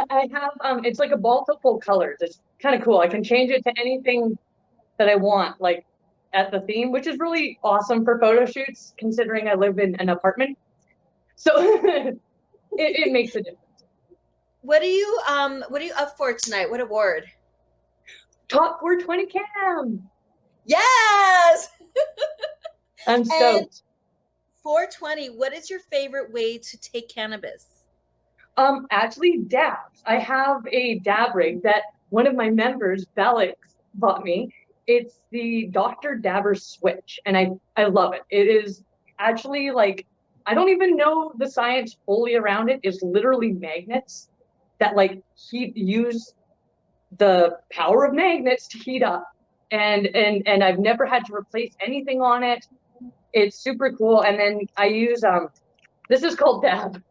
I have it's like a multiple colors. It's kind of cool. I can change it to anything that I want, like at the theme, which is really awesome for photo shoots, considering I live in an apartment. So it makes a difference. What are you up for tonight? What award? Top 420 Cam. Yes. I'm stoked. And 420, what is your favorite way to take cannabis? Actually dabs. I have a dab rig that one of my members, Balix, bought me. It's the Dr. Dabber Switch, and I love it. It is actually like, I don't even know the science fully around it. It's literally magnets that like use the power of magnets to heat up. And I've never had to replace anything on it. It's super cool. And then I use, this is called dab.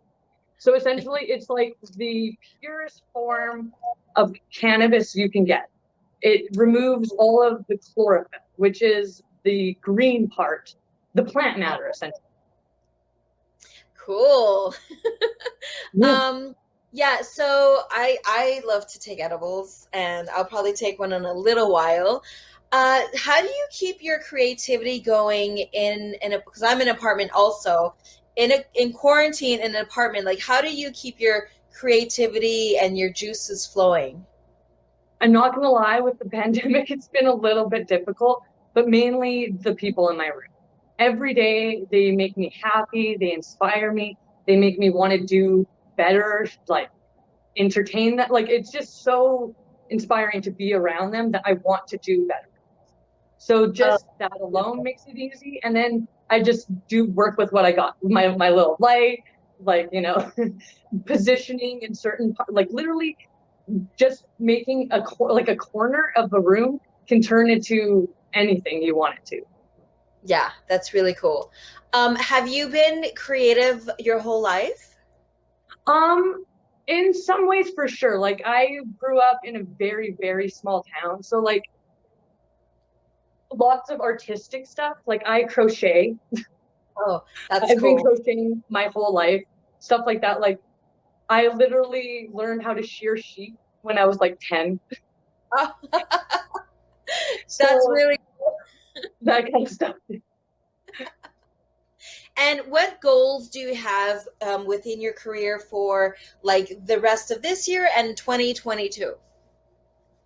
So essentially it's like the purest form of cannabis you can get. It removes all of the chlorophyll, which is the green part, the plant matter essentially. Cool. Yeah, so I love to take edibles and I'll probably take one in a little while. How do you keep your creativity going because I'm in an apartment also, in quarantine in an apartment, like how do you keep your creativity and your juices flowing? I'm not gonna lie, with the pandemic, it's been a little bit difficult, but mainly the people in my room. Every day they make me happy, they inspire me, they make me want to do better, like entertain that. Like it's just so inspiring to be around them that I want to do better. So just that alone makes it easy. And then I just do work with what I got, my little light, like, you know, positioning in certain like literally just making a corner of the room can turn into anything you want it to. Yeah, that's really cool. Have you been creative your whole life? In some ways, for sure. Like I grew up in a very, very small town. So like lots of artistic stuff. Like I crochet. Oh, that's I've cool. been crocheting my whole life. Stuff like that. Like I literally learned how to shear sheep when I was like 10. Oh. So, that's really cool. That kind of stuff. And what goals do you have within your career for like the rest of this year and 2022?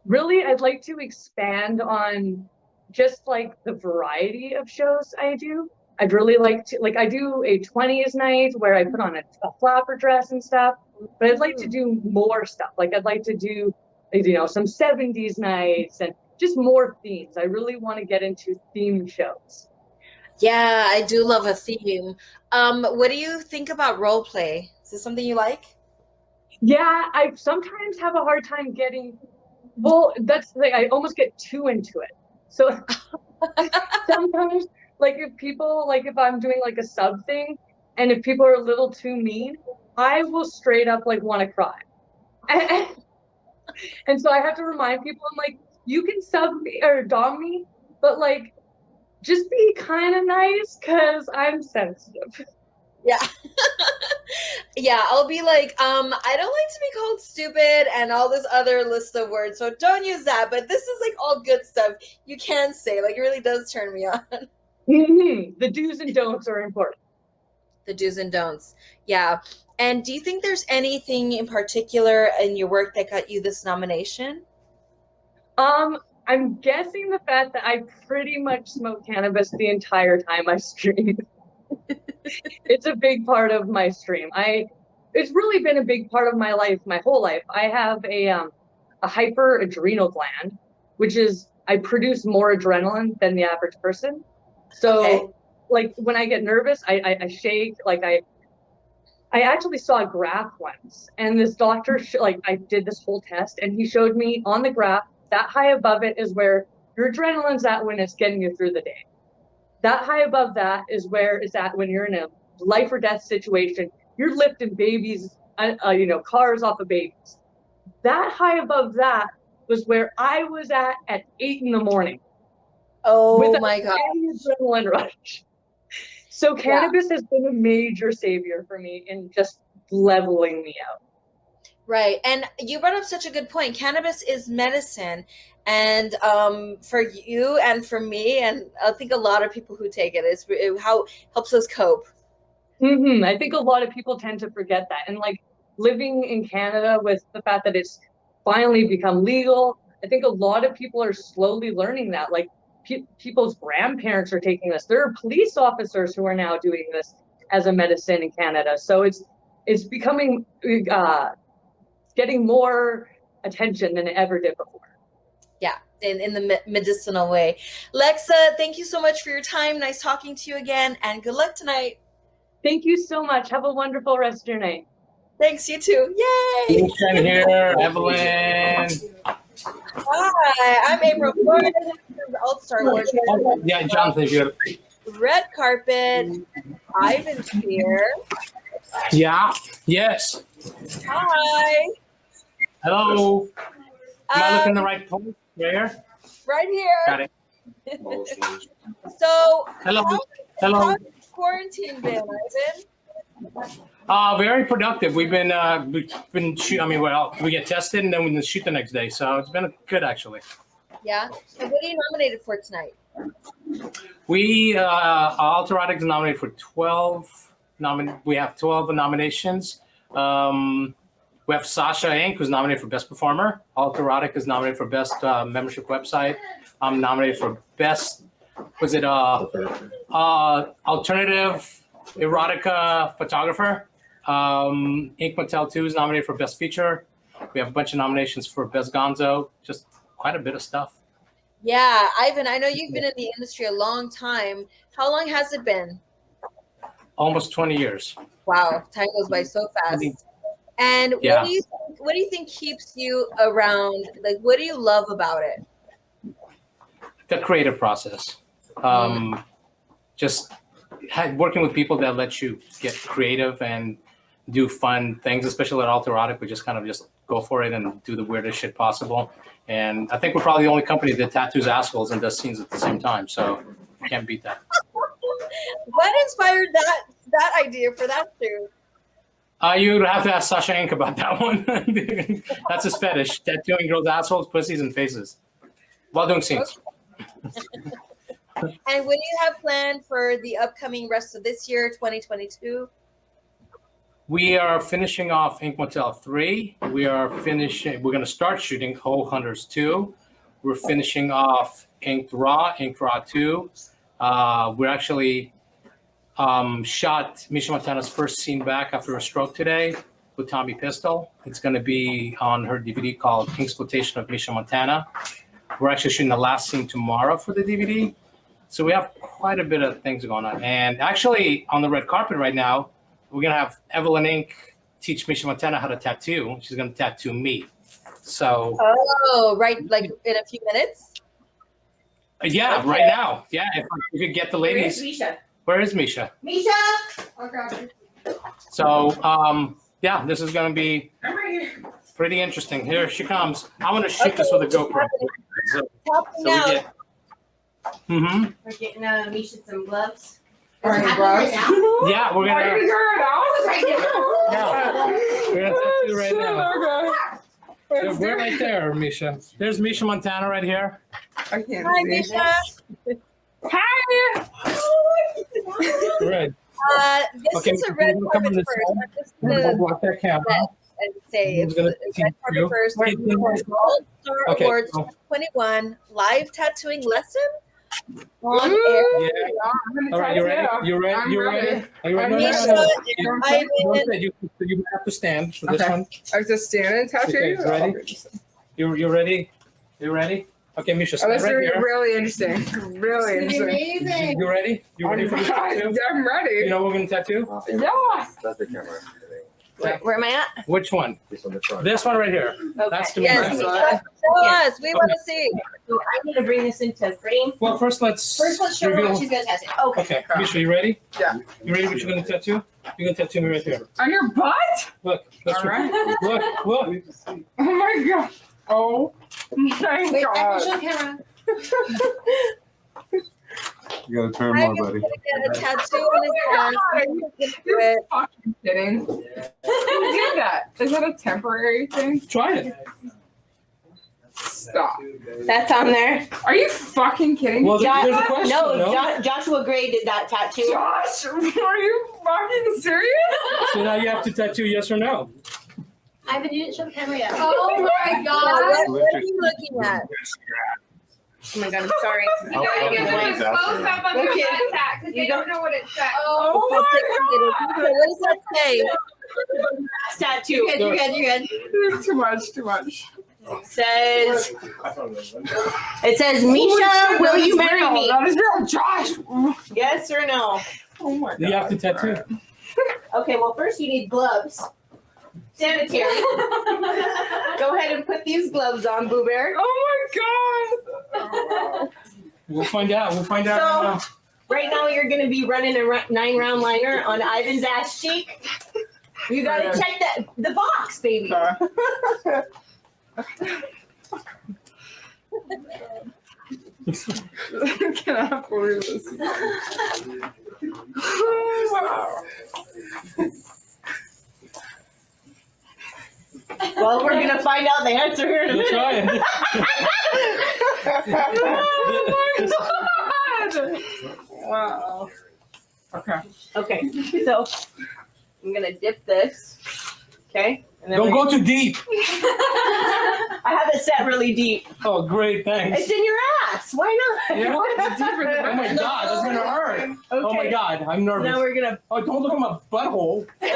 Really, I'd like to expand on just like the variety of shows I do. I'd really like to, like, I do a 20s night where I put on a flapper dress and stuff, but I'd like to do more stuff. Like, I'd like to do, you know, some 70s nights and just more themes. I really want to get into theme shows. Yeah, I do love a theme. What do you think about role play? Is this something you like? Yeah, I sometimes have a hard time getting, well, that's like, I almost get too into it. So sometimes, like, if I'm doing like a sub thing and if people are a little too mean, I will straight up like want to cry. And so I have to remind people, I'm like, you can sub me or dom me, but like, just be kind of nice because I'm sensitive. Yeah. Yeah, I'll be like, I don't like to be called stupid and all this other list of words, so don't use that. But this is like all good stuff you can say. Like, it really does turn me on. Mm-hmm. The do's and don'ts are important. The do's and don'ts. Yeah. And do you think there's anything in particular in your work that got you this nomination? I'm guessing the fact that I pretty much smoke cannabis the entire time I stream. It's a big part of my stream. It's really been a big part of my life, my whole life. I have a hyperadrenal gland, which is I produce more adrenaline than the average person. So Okay. like when I get nervous, I shake. Like I actually saw a graph once, and this doctor I did this whole test, and he showed me on the graph that high above it is where your adrenaline's at when it's getting you through the day. That high above that is where it's at when you're in a life or death situation. You're lifting babies, cars off of babies. That high above that was where I was at 8 a.m. Oh with my God. an adrenaline rush. So cannabis has been a major savior for me in just leveling me out. Right. And you brought up such a good point. Cannabis is medicine. And for you and for me, and I think a lot of people who take it, how it helps us cope. Mm-hmm. I think a lot of people tend to forget that. And like living in Canada with the fact that it's finally become legal, I think a lot of people are slowly learning that. Like people's grandparents are taking this. There are police officers who are now doing this as a medicine in Canada. So it's becoming getting more attention than it ever did before. Yeah, in the medicinal way. Lexa, thank you so much for your time. Nice talking to you again, and good luck tonight. Thank you so much. Have a wonderful rest of your night. Thanks, you too. Yay! Ethan here, Evelyn. Hi, I'm April Flores, All-Star Awards. Yeah, Jonathan here. Red carpet. Ivan's here. Yeah, yes. Hi. Hello. Am I looking in the right place? Where? Right here. Got it. So, Hello. how's quarantine been, Ivan? Very productive. We've been shoot. I mean, well, we get tested and then we shoot the next day. So it's been good actually. Yeah. And what are you nominated for tonight? We Alterotic is nominated for 12. We have 12 nominations. We have Sasha Inc., who's nominated for Best Performer. Alterotic is nominated for Best Membership Website. I'm nominated for Best, Alternative Erotica Photographer. Ink Mattel 2 is nominated for Best Feature. We have a bunch of nominations for Best Gonzo. Just quite a bit of stuff. Yeah, Ivan, I know you've been in the industry a long time. How long has it been? Almost 20 years. Wow, time goes by so fast. And Yeah. what do you think keeps you around? Like, what do you love about it? The creative process. Just working with people that let you get creative and do fun things, especially at Alterotic. We just kind of just go for it and do the weirdest shit possible. And I think we're probably the only company that tattoos assholes and does scenes at the same time. So can't beat that. What inspired that idea for that shoot? You would have to ask Sasha Inc. about that one. That's his fetish, tattooing girls' assholes, pussies, and faces while doing scenes. And what do you have planned for the upcoming rest of this year, 2022? We are finishing off Ink Motel 3. We're going to start shooting Hole Hunters 2. We're finishing off Inked Raw 2. We're actually shot Misha Montana's first scene back after a stroke today with Tommy Pistol. It's going to be on her DVD called Exploitation of Misha Montana. We're actually shooting the last scene tomorrow for the DVD. So we have quite a bit of things going on. And actually, on the red carpet right now, we're going to have Evelyn Inc. teach Misha Montana how to tattoo. She's going to tattoo me. So. Oh, right. Like in a few minutes? Yeah, Okay. right now. Yeah, if we could get the ladies. Where's Misha? Where is Misha? Misha! Okay. So, yeah, this is going to be pretty interesting. Here she comes. I'm going to shoot this with a GoPro. So we get. Mm-hmm. We're getting Misha some gloves. Yeah, we're gonna. Yeah. We're gonna tattoo right now. Yeah, we're right there, Misha. There's Misha Montana right here. I can't Hi, see. Misha. Hi. Right. This Okay, is a red we're carpet coming this first. side. I'm just We're gonna gonna block that camera. and say Who's it's gonna the red carpet you? first. Keep them- All Star Okay, Awards so- 2021 live tattooing lesson on air. Yeah. All right, you ready? You ready? You ready? Are you ready? Misha, You Ivan, you have to stand for this Okay. one. I have to stand and tattoo Okay, you? ready? Okay. You ready? You ready? Okay, Misha, Oh, stand this right is here. really interesting. Really interesting. Amazing. You ready? You ready for this tattoo? I'm ready. You know what we're gonna tattoo? Yeah. That's the camera. Where am I at? Which one? This on the front. This one right here. That's the yes, main Misha, one. show us. We want to see. So I need to bring this into frame. Well, first let's Show her reveal. what she's gonna tattoo. Okay. Okay, Misha, you ready? Yeah. You ready? What you're gonna tattoo? You're gonna tattoo me right here. On your butt? Look. That's All right. Look. Look. Oh my god. Oh my Wait, god. show the camera. You gotta turn I'm more, gonna buddy. get a tattoo on his hand. You're fucking kidding. Who did that? Is that a temporary thing? Try it. Stop. That's on there. Are you fucking kidding? Well, me? there's a question. No, Joshua Gray did that tattoo. Josh, are you fucking serious? So now you have to tattoo yes or no. Ivan, you didn't show the camera yet. Oh my Now, god. what are you looking at? Oh my god, I'm sorry. How funny is that? Close up on your contact because they don't know what it says. Oh my Okay, what does that say? Tattoo. You're good, you're good. god. Too much, too much. It says, Misha, will you marry me? That is real, Josh. Yes or no? Oh my god. You have to tattoo. Okay, well, first you need gloves. Sanitary. Go ahead and put these gloves on, Boo Bear. Oh my god. We'll find out. We'll find out So- right now. Right now, you're going to be running a 9-round liner on Ivan's ass cheek. You got to check the box, baby. I cannot believe this. Wow. Well, we're going to find out the answer here in a We'll minute. try it. Oh my god. Wow. Okay. Okay, so I'm going to dip this. Okay? And then Don't we're go too deep. I have it set really deep. Oh, great. Thanks. It's in your ass. Why not? Yeah? Oh my god, that's gonna hurt. Oh my Okay. god, I'm nervous. Now we're going to. Oh, don't look at my butthole. Well,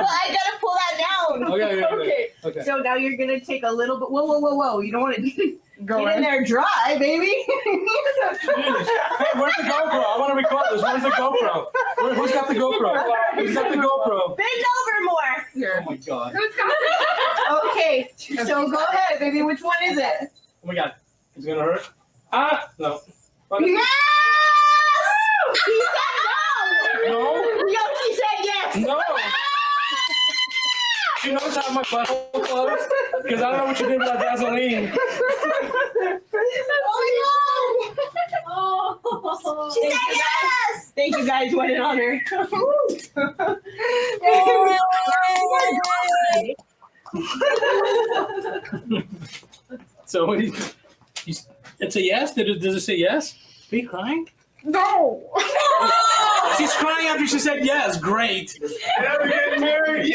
I got to pull that down. Okay. Okay. So now you're going to take a little bit. Whoa. You don't want to Go get in there dry, baby. Hey, where's the GoPro? I want to record this. Where's the GoPro? Who's got the GoPro? Who's got the GoPro? Bend over more. Oh my god. Okay, so go ahead, baby. Which one is it? Oh my god. It's gonna hurt. Ah, no. Yes! He said no. No? No, she said yes. No. She knows how my butthole closed because I don't know what you did with that Vaseline. Oh, she said yes. Thank you guys. What an honor. So what do you, it's a yes? Does it say yes? Are you crying? No. She's crying after she said yes. Great. Never getting married.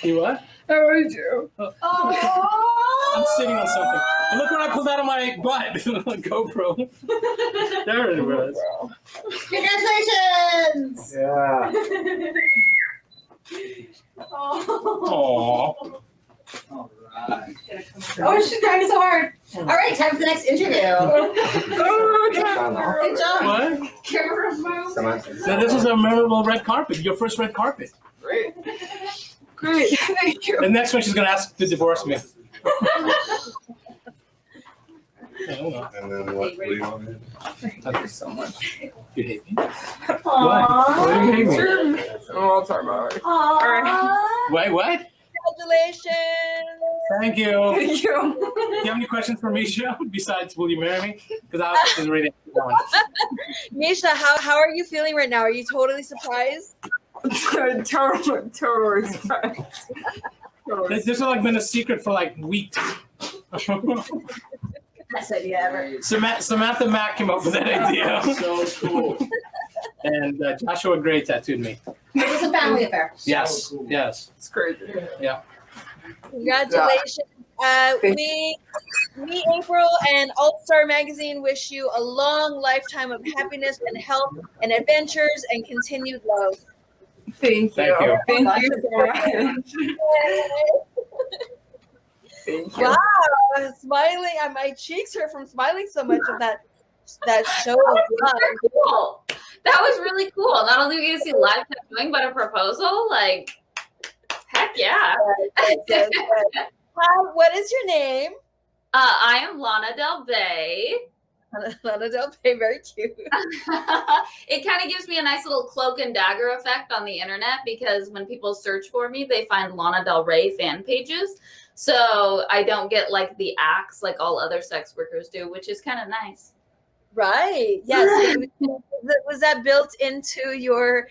You what? How would you? Oh. I'm sitting on something. And look what I pulled out of my butt. GoPro. There it was. Congratulations! Yeah. Aww. Oh, she's trying so hard. All right, time for the next interview. Good job. What? Camera move. So this is a memorable red carpet. Your first red carpet. Great. Great. Thank you. The next one, she's gonna ask to divorce me. And then what do you want to do? Thank you so much. You hate me? Aww. Why do you hate me? Oh, I'll talk about it. Aww. Wait, what? Congratulations. Thank you. Thank you. Do you have any questions for Misha besides will you marry me? Because I was ready to that one. Misha, how are you feeling right now? Are you totally surprised? Totally surprised. This has like been a secret for like weeks. Best idea ever. Samantha Mack came up with that idea. So cool. And Joshua Gray tattooed me. It was a family affair. Yes, yes. It's crazy. Yeah. Congratulations. Me, April, and All-Star Magazine wish you a long lifetime of happiness and health and adventures and continued love. Thank you. Thank you. Thank you so much. Thank you. Wow, smiling. My cheeks hurt from smiling so much of that show. Cool. That was really cool. Not only do we get to see live tattooing, but a proposal. Like, heck yeah. Yes. What is your name? I am Lana Del Bay. Lana Del Bay, very cute. It kind of gives me a nice little cloak and dagger effect on the internet because when people search for me, they find Lana Del Rey fan pages. So I don't get like the axe like all other sex workers do, which is kind of nice. Right. Yes. Was that built into your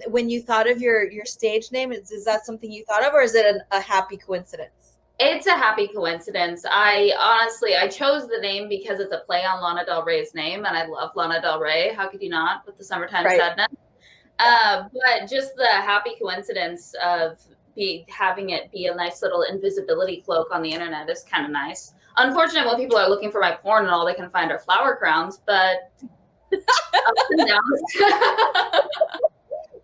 when you thought of your stage name? Is that something you thought of, or is it a happy coincidence? It's a happy coincidence. I chose the name because it's a play on Lana Del Rey's name, and I love Lana Del Rey. How could you not with the Summertime Sadness? But just the happy coincidence of having it be a nice little invisibility cloak on the internet is kind of nice. Unfortunate when people are looking for my porn and all they can find are flower crowns, but ups and downs.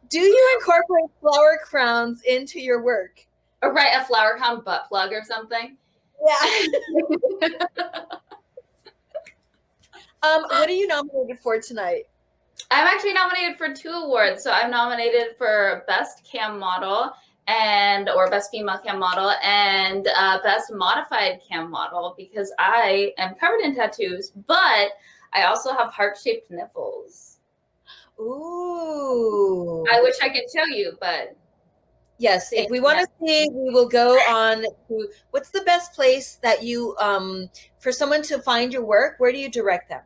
Do you incorporate flower crowns into your work? Or write a flower crown butt plug or something? Yeah. What are you nominated for tonight? I'm actually nominated for 2 awards. So I'm nominated for Best Cam Model or Best Female Cam Model and Best Modified Cam Model because I am covered in tattoos, but I also have heart-shaped nipples. Ooh. I wish I could show you, but... Yes, if we want to see, we will go on to what's the best place that you for someone to find your work? Where do you direct them?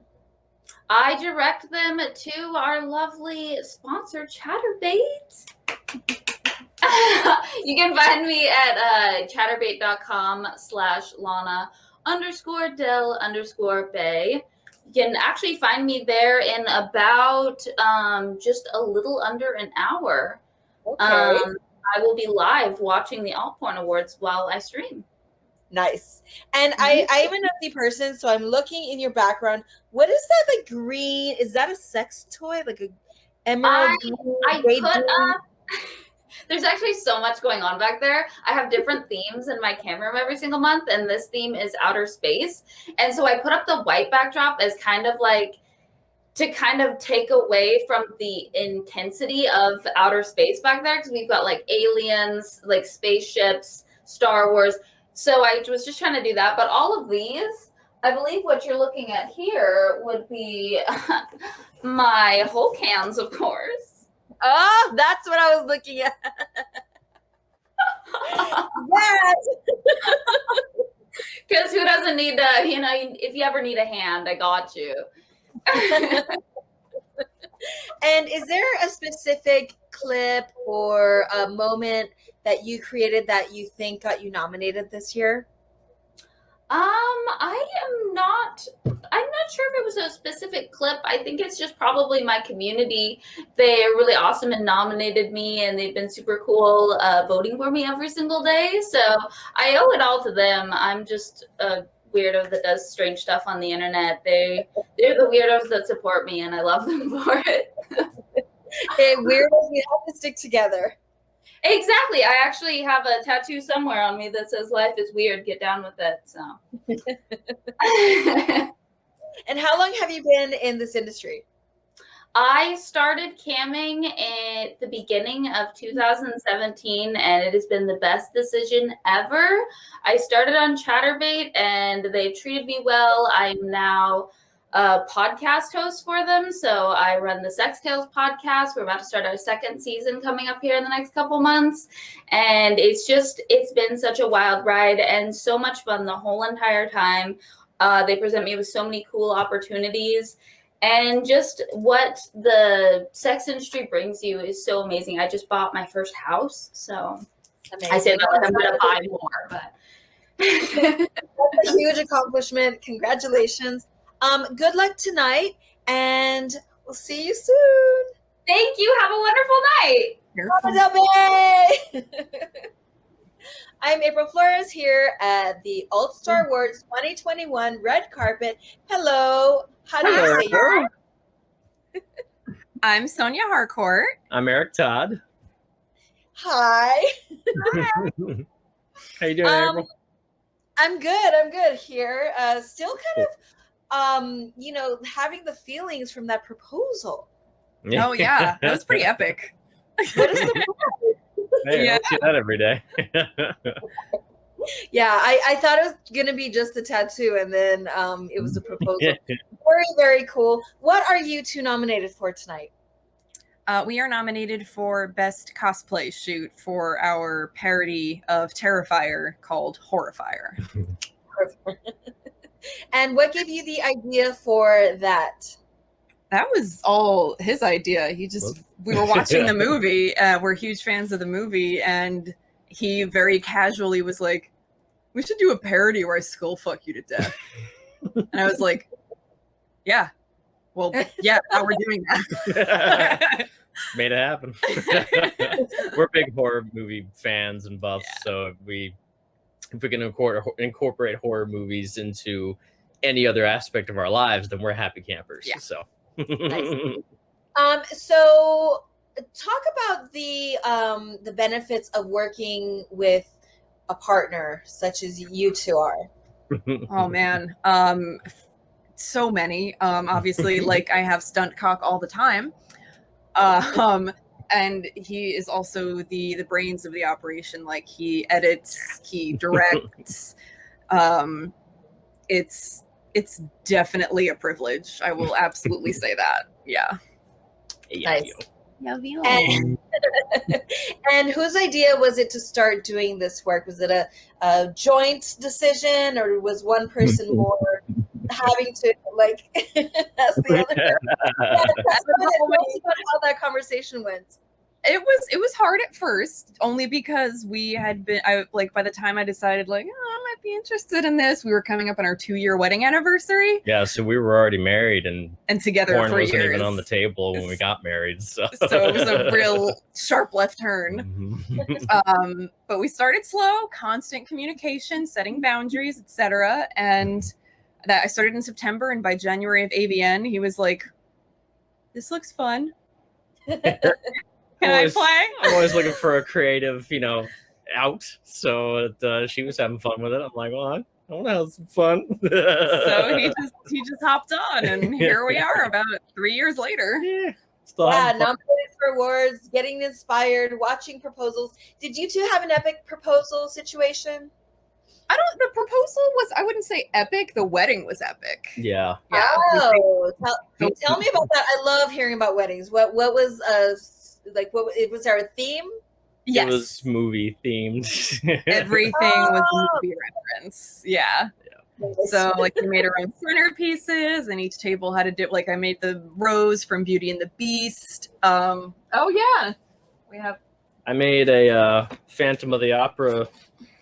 I direct them to our lovely sponsor, Chatterbait. You can find me at chatterbait.com/Lana_Del_Bay. You can actually find me there in about just a little under an hour. Okay. I will be live watching the Alt Porn Awards while I stream. Nice. And I am a nosy person, so I'm looking in your background. What is that, like green? Is that a sex toy? Like a emerald green? I put up... There's actually so much going on back there. I have different themes in my camera room every single month, and this theme is outer space. And so I put up the white backdrop as kind of like to kind of take away from the intensity of outer space back there, because we've got like aliens, like spaceships, Star Wars. So I was just trying to do that. But all of these, I believe what you're looking at here would be my whole cans, of course. Oh, that's what I was looking at. Yes. Because who doesn't need if you ever need a hand, I got you. And is there a specific clip or a moment that you created that you think got you nominated this year? I'm not not sure if it was a specific clip. I think it's just probably my community. They're really awesome and nominated me, and they've been super cool voting for me every single day. So I owe it all to them. I'm just a weirdo that does strange stuff on the internet. They're the weirdos that support me, and I love them for it. Hey, weirdos, we have to stick together. Exactly. I actually have a tattoo somewhere on me that says "Life is weird. Get down with it." So. And how long have you been in this industry? I started camming at the beginning of 2017, and it has been the best decision ever. I started on Chatterbait, and they've treated me well. I'm now a podcast host for them, so I run the Sex Tales podcast. We're about to start our second season coming up here in the next couple months, and it's been such a wild ride and so much fun the whole entire time. They present me with so many cool opportunities. And just what the sex industry brings you is so amazing. I just bought my first house, so amazing. I say that like I'm going to buy more, but that's a huge accomplishment. Congratulations. Good luck tonight, and we'll see you soon. Thank you. Have a wonderful night. I'm April Flores here at the Alt Star Awards 2021 red carpet. Hello. How do you say your name? I'm Sonia Harcourt. I'm Eric Todd. Hi. How you doing, April? I'm good here. Still kind of, having the feelings from that proposal. Oh yeah, that was pretty epic. What is the Hey, I see that every day. Yeah, I thought it was gonna be just the tattoo, and then it was a proposal. Very, very cool. What are you two nominated for tonight? We are nominated for Best Cosplay Shoot for our parody of Terrifier called Horrifier. And what gave you the idea for that? That was all his idea. We were watching the movie. We're huge fans of the movie, and he very casually was like, "We should do a parody where I skull fuck you to death." And I was like, "Yeah, well, yeah, now we're doing that." Made it happen. We're big horror movie fans and buffs, so if we can incorporate horror movies into any other aspect of our lives, then we're happy campers. Yeah. So. Nice. So talk about the benefits of working with a partner such as you two are. Oh man, so many. Obviously, like I have stunt cock all the time, and he is also the brains of the operation. Like he edits, he directs. It's definitely a privilege. I will absolutely say that. Yeah. Nice. And, and whose idea was it to start doing this work? Was it a joint decision, or was one person more having to ask the other? Tell us about how that conversation went. It was hard at first, only because we had been. By the time I decided, I might be interested in this, we were coming up on our 2-year wedding anniversary. Yeah, so we were already married and together porn for wasn't years. even on the table when we got married. So it was a real sharp left turn. But we started slow, constant communication, setting boundaries, etc. And that I started in September, and by January of AVN, he was like, "This looks fun." Can I play? I'm always looking for a creative, out. So she was having fun with it. I'm like, well, I want to have some fun. So he just hopped on, and here we are about 3 years later. Yeah, nominated for awards, getting inspired, watching proposals. Did you two have an epic proposal situation? The proposal was, I wouldn't say epic. The wedding was epic. Yeah. Oh, tell me about that. I love hearing about weddings. What was was there a theme? Yes. It was movie themed. Everything was movie reference. Yeah. So we made our own centerpieces, and each table had a I made the rose from Beauty and the Beast. Oh yeah. I made a Phantom of the Opera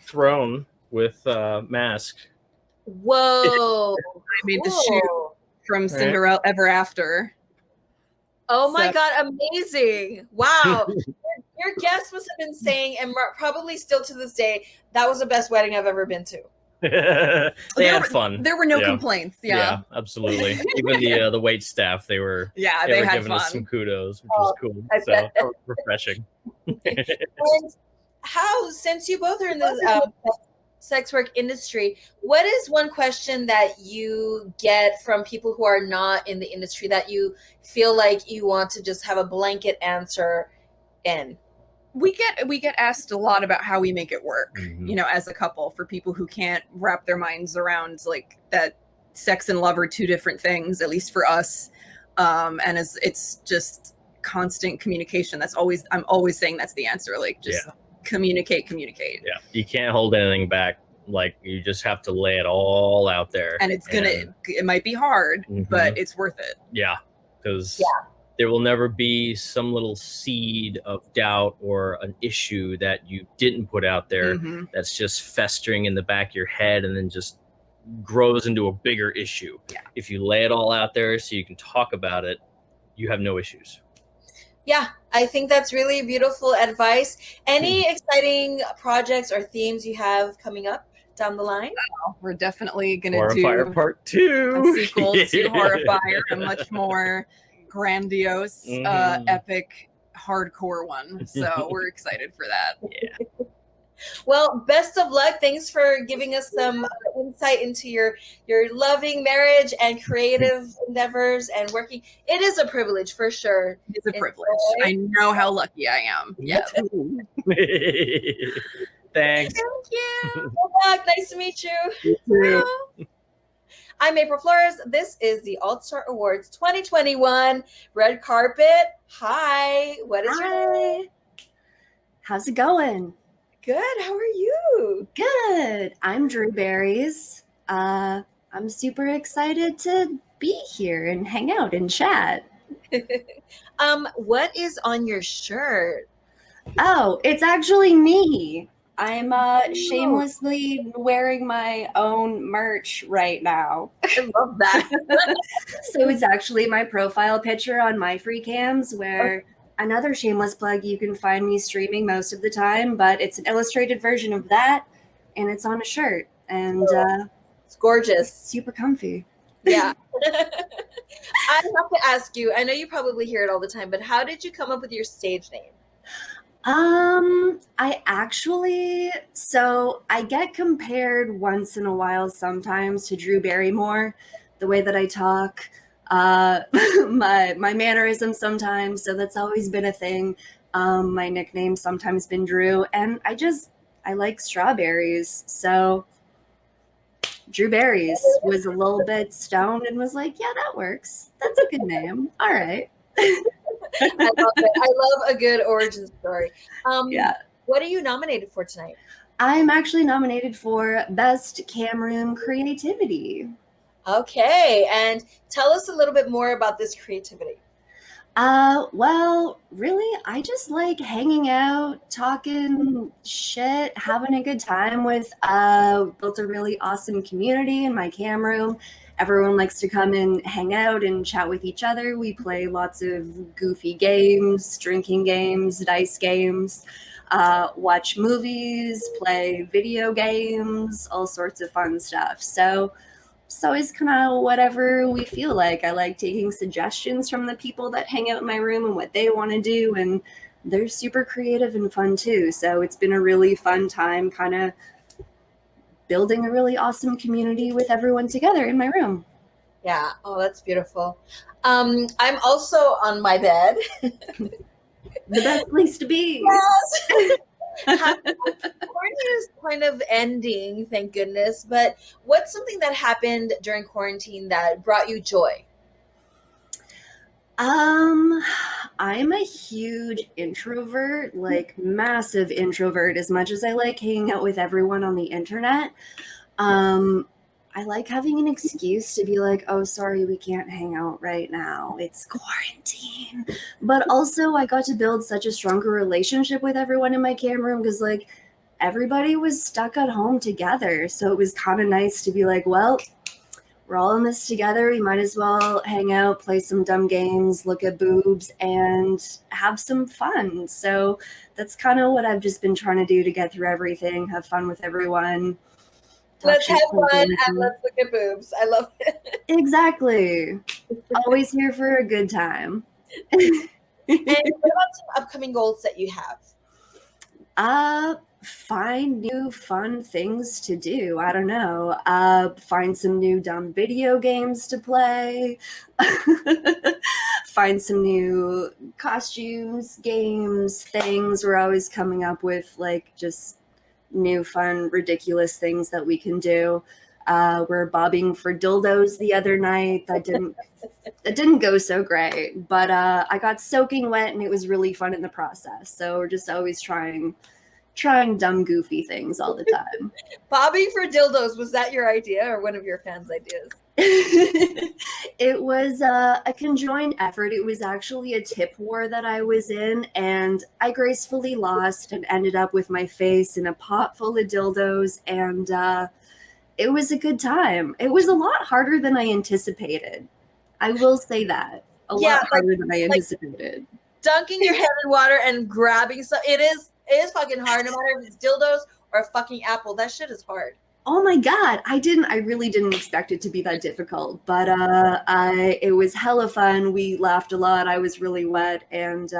throne with mask. Whoa. I made the shoe. from Cinderella Ever After. Oh my So- God, amazing. Wow. Your guest must have been saying, and probably still to this day, that was the best wedding I've ever been to. They had fun. There were no complaints. Yeah. Absolutely. Even the wait staff, they were they they were had giving us fun. some kudos, which was cool. I So bet. refreshing. And how, since you both are in the sex work industry, what is one question that you get from people who are not in the industry that you feel like you want to just have a blanket answer in? We get asked a lot about how we make it work, you know, as a couple, for people who can't wrap their minds around like that sex and love are two different things, at least for us. And it's just constant communication. I'm always saying that's the answer. Like just communicate. Yeah. You can't hold anything back. Like you just have to lay it all out there. And it might be hard, but it's worth it. Yeah. Because there will never be some little seed of doubt or an issue that you didn't put out there that's just festering in the back of your head and then just grows into a bigger issue. Yeah. If you lay it all out there so you can talk about it, you have no issues. Yeah, I think that's really beautiful advice. Any exciting projects or themes you have coming up down the line? We're definitely going to Horrifier do Part 2. a sequel to Horrifier, a much more grandiose, epic, hardcore one. So we're excited for that. Yeah. Well, best of luck. Thanks for giving us some insight into your loving marriage and creative endeavors and working. It is a privilege for sure. It's a privilege. I know how lucky I am. Yeah. Thanks. Thank you. Good luck. Nice to meet you. You too. I'm April Flores. This is the Alt-Star Awards 2021 red carpet. Hi. What is your name? How's it going? Good. How are you? Good. I'm Drew Berries. I'm super excited to be here and hang out and chat. What is on your shirt? Oh, it's actually me. I'm shamelessly wearing my own merch right now. I love that. So it's actually my profile picture on My Free Cams, where another shameless plug, you can find me streaming most of the time, but it's an illustrated version of that, and it's on a shirt, and it's gorgeous. Super comfy. Yeah. I have to ask you, I know you probably hear it all the time, but how did you come up with your stage name? I get compared once in a while sometimes to Drew Barrymore, the way that I talk, my mannerisms sometimes, so that's always been a thing. My nickname's sometimes been Drew, and I like strawberries, so Drew Berries was a little bit stoned and was like, yeah, that works. That's a good name. All right. I love it. I love a good origin story. Yeah. What are you nominated for tonight? I'm actually nominated for Best Cam Room Creativity. Okay, and tell us a little bit more about this creativity. Well, really, I just like hanging out, talking shit, having a good time with built a really awesome community in my cam room. Everyone likes to come and hang out and chat with each other. We play lots of goofy games, drinking games, dice games, watch movies, play video games, all sorts of fun stuff. So it's always kind of whatever we feel like. I like taking suggestions from the people that hang out in my room and what they want to do, and they're super creative and fun too. So it's been a really fun time kind of building a really awesome community with everyone together in my room. Yeah. Oh, that's beautiful. I'm also on my bed. The best place to be. Yes. Quarantine is kind of ending, thank goodness. But what's something that happened during quarantine that brought you joy? I'm a huge introvert, like massive introvert, as much as I like hanging out with everyone on the internet. I like having an excuse to be like, oh, sorry, we can't hang out right now. It's quarantine. But also I got to build such a stronger relationship with everyone in my cam room because like everybody was stuck at home together. So it was kind of nice to be like, well, we're all in this together. We might as well hang out, play some dumb games, look at boobs, and have some fun. So that's kind of what I've just been trying to do to get through everything, have fun with everyone. Let's have fun and let's look at boobs. I love it. Exactly. Always here for a good time. And what about some upcoming goals that you have? Find new fun things to do. I don't know. Find some new dumb video games to play. Find some new costumes, games, things. We're always coming up with like just new fun, ridiculous things that we can do. We're bobbing for dildos the other night. That didn't go so great, but I got soaking wet and it was really fun in the process. So we're just always trying dumb, goofy things all the time. Bobbing for dildos, was that your idea or one of your fans' ideas? It was a conjoined effort. It was actually a tip war that I was in, and I gracefully lost and ended up with my face in a pot full of dildos, and it was a good time. It was a lot harder than I anticipated. I will say that. A lot harder than I anticipated. Dunking your head in water and grabbing stuff. It is fucking hard, no matter if it's dildos or a fucking apple. That shit is hard. Oh my God. I really didn't expect it to be that difficult, but it was hella fun. We laughed a lot. I was really wet, and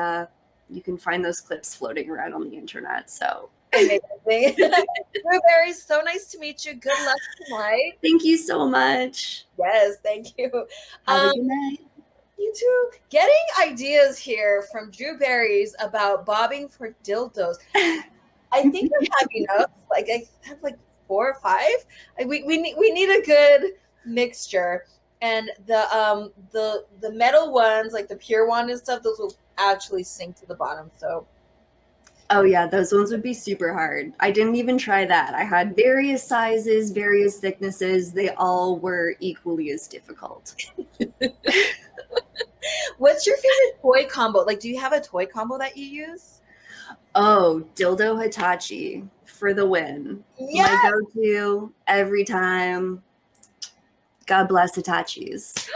you can find those clips floating around on the internet. So Blueberries, so nice to meet you. Good luck tonight. Thank you so much. Yes, thank you. Have a good night. You too. Getting ideas here from Drew Berries about bobbing for dildos. I think I have enough. Like I have like 4 or 5. We need a good mixture. And the metal ones, like the pure one and stuff, those will actually sink to the bottom. So oh yeah, those ones would be super hard. I didn't even try that. I had various sizes, various thicknesses. They all were equally as difficult. What's your favorite toy combo? Like, do you have a toy combo that you use? Oh, dildo Hitachi for the win. Yes! My go-to every time. God bless Hitachis.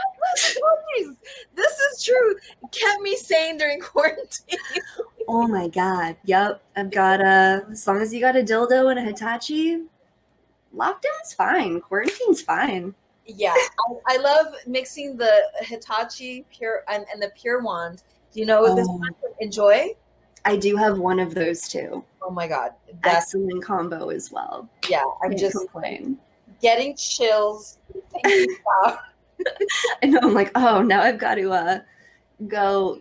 This is true. It kept me sane during quarantine. Oh my God. Yep. I've got as long as you got a dildo and a Hitachi, lockdown's fine. Quarantine's fine. Yeah. I love mixing the Hitachi pure and the pure wand. Do you know what this one would enjoy? I do have one of those too. Oh my God. Excellent combo as well. Yeah. I'm Can't just complain. getting chills. Thinking about. I know. I'm like, oh, now I've got to go,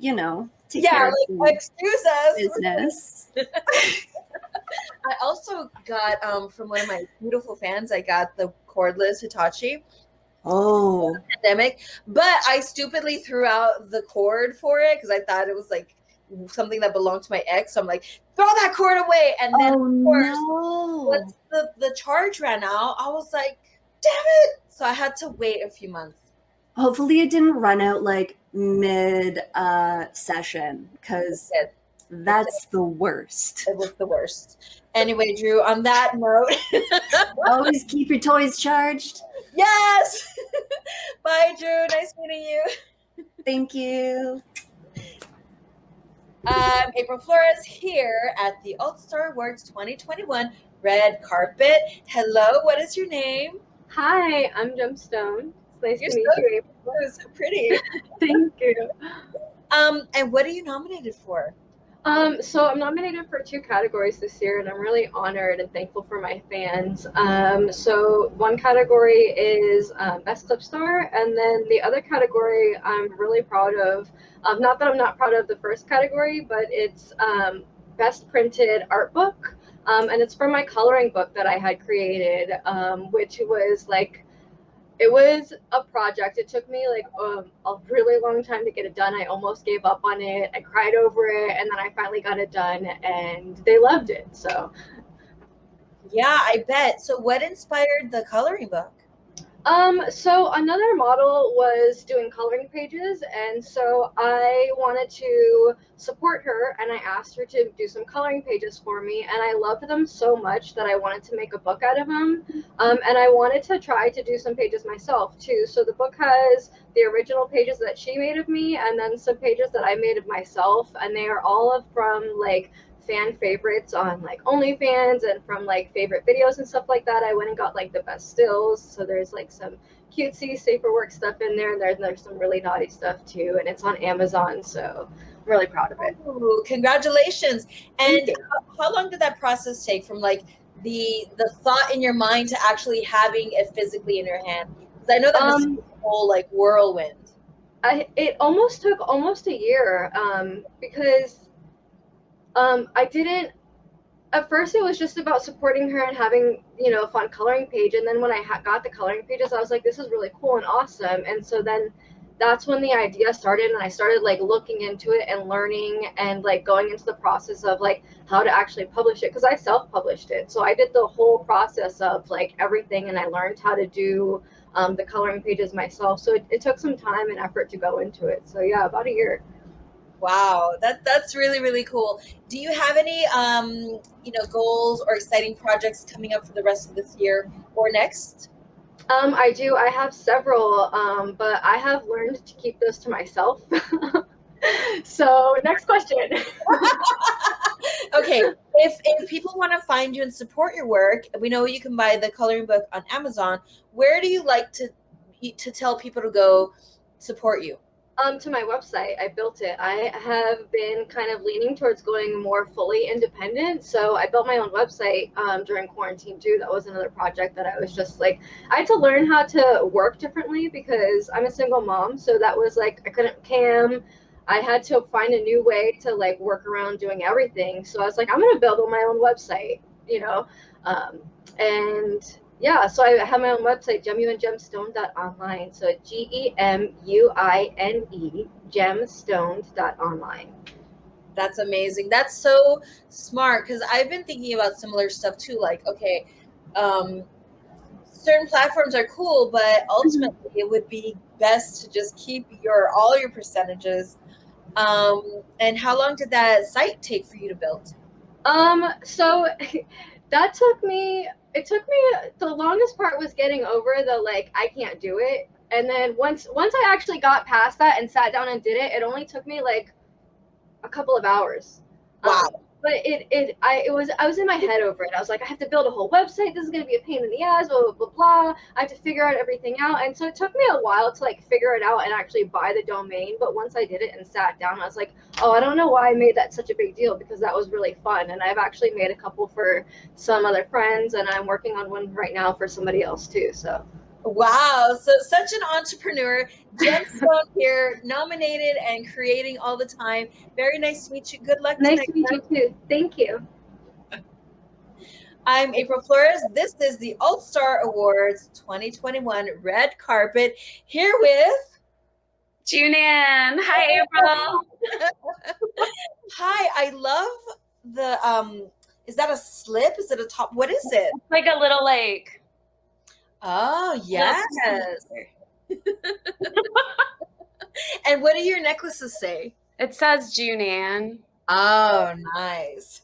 take care of some excuse us. business. I also got from one of my beautiful fans, I got the cordless Hitachi. Oh. Pandemic, but I stupidly threw out the cord for it because I thought it was like something that belonged to my ex. So I'm like, throw that cord away. And then of course, once the charge ran out, I was like, damn it. So I had to wait a few months. Hopefully it didn't run out like mid session, because that's the worst. It was the worst. Anyway, Drew, on that note, always keep your toys charged. Yes. Bye, Drew. Nice meeting you. Thank you. April Flores here at the Alt Star Awards 2021 red carpet. Hello, what is your name? Hi, I'm Jumpstone. It's nice You're to meet so you, April. You're so pretty. Thank you. And what are you nominated for? So I'm nominated for 2 categories this year, and I'm really honored and thankful for my fans. So one category is Best Clip Star, and then the other category I'm really proud of. Not that I'm not proud of the first category, but it's Best Printed Art Book, and it's for my coloring book that I had created, which was like, it was a project. It took me like a really long time to get it done. I almost gave up on it. I cried over it, and then I finally got it done, and they loved it. So yeah, I bet. So what inspired the coloring book? So another model was doing coloring pages, and so I wanted to support her, and I asked her to do some coloring pages for me, and I loved them so much that I wanted to make a book out of them, and I wanted to try to do some pages myself too. So the book has the original pages that she made of me, and then some pages that I made of myself, and they are all from like fan favorites on like OnlyFans and from like favorite videos and stuff like that. I went and got like the best stills, so there's like some cutesy safer work stuff in there, and there's some really naughty stuff too, and it's on Amazon, so I'm really proud of it. Ooh, congratulations. And how long did that process take from like the thought in your mind to actually having it physically in your hand? Because I know that was a whole like whirlwind. It almost took almost a year, because I didn't, at first it was just about supporting her and having, you know, a fun coloring page. And then when I got the coloring pages, I was like, this is really cool and awesome. And so then that's when the idea started, and I started like looking into it and learning and like going into the process of like how to actually publish it, because I self-published it. So I did the whole process of like everything, and I learned how to do the coloring pages myself. So it took some time and effort to go into it. So yeah, about a year. Wow, that's really, really cool. Do you have any you know, goals or exciting projects coming up for the rest of this year or next? I do. I have several, but I have learned to keep those to myself. So next question. Okay, if people want to find you and support your work, we know you can buy the coloring book on Amazon. Where do you like to tell people to go support you? To my website. I built it. I have been kind of leaning towards going more fully independent. So I built my own website during quarantine too. That was another project that I was just like, I had to learn how to work differently because I'm a single mom. So that was like, I couldn't cam. I had to find a new way to like work around doing everything. So I was like, I'm going to build my own website, you know? And yeah, so I have my own website, gemuinegemstone.online. So GEMUINE gemstone.online. That's amazing. That's so smart, because I've been thinking about similar stuff too. Like, okay, certain platforms are cool, but ultimately it would be best to just keep all your percentages. And how long did that site take for you to build? So that took me. It took me, the longest part was getting over the like, I can't do it. And then once I actually got past that and sat down and did it, it only took me like a couple of hours. Wow. But I was in my head over it. I was like, I have to build a whole website. This is going to be a pain in the ass, blah, blah, blah, blah. I have to figure out everything out. And so it took me a while to like figure it out and actually buy the domain. But once I did it and sat down, I was like, oh, I don't know why I made that such a big deal, because that was really fun. And I've actually made a couple for some other friends, and I'm working on one right now for somebody else too. So. Wow, so such an entrepreneur. Gemstone here, nominated and creating all the time. Very nice to meet you. Good luck. Nice to meet you too. Thank you. I'm April Flores. This is the Alt Star Awards 2021 red carpet, here with Junan. Hi, April. Hi, I love the is that a slip? Is it a top? What is it? It's like a little like. Oh, yes. And what do your necklaces say? It says Junan. Oh, nice.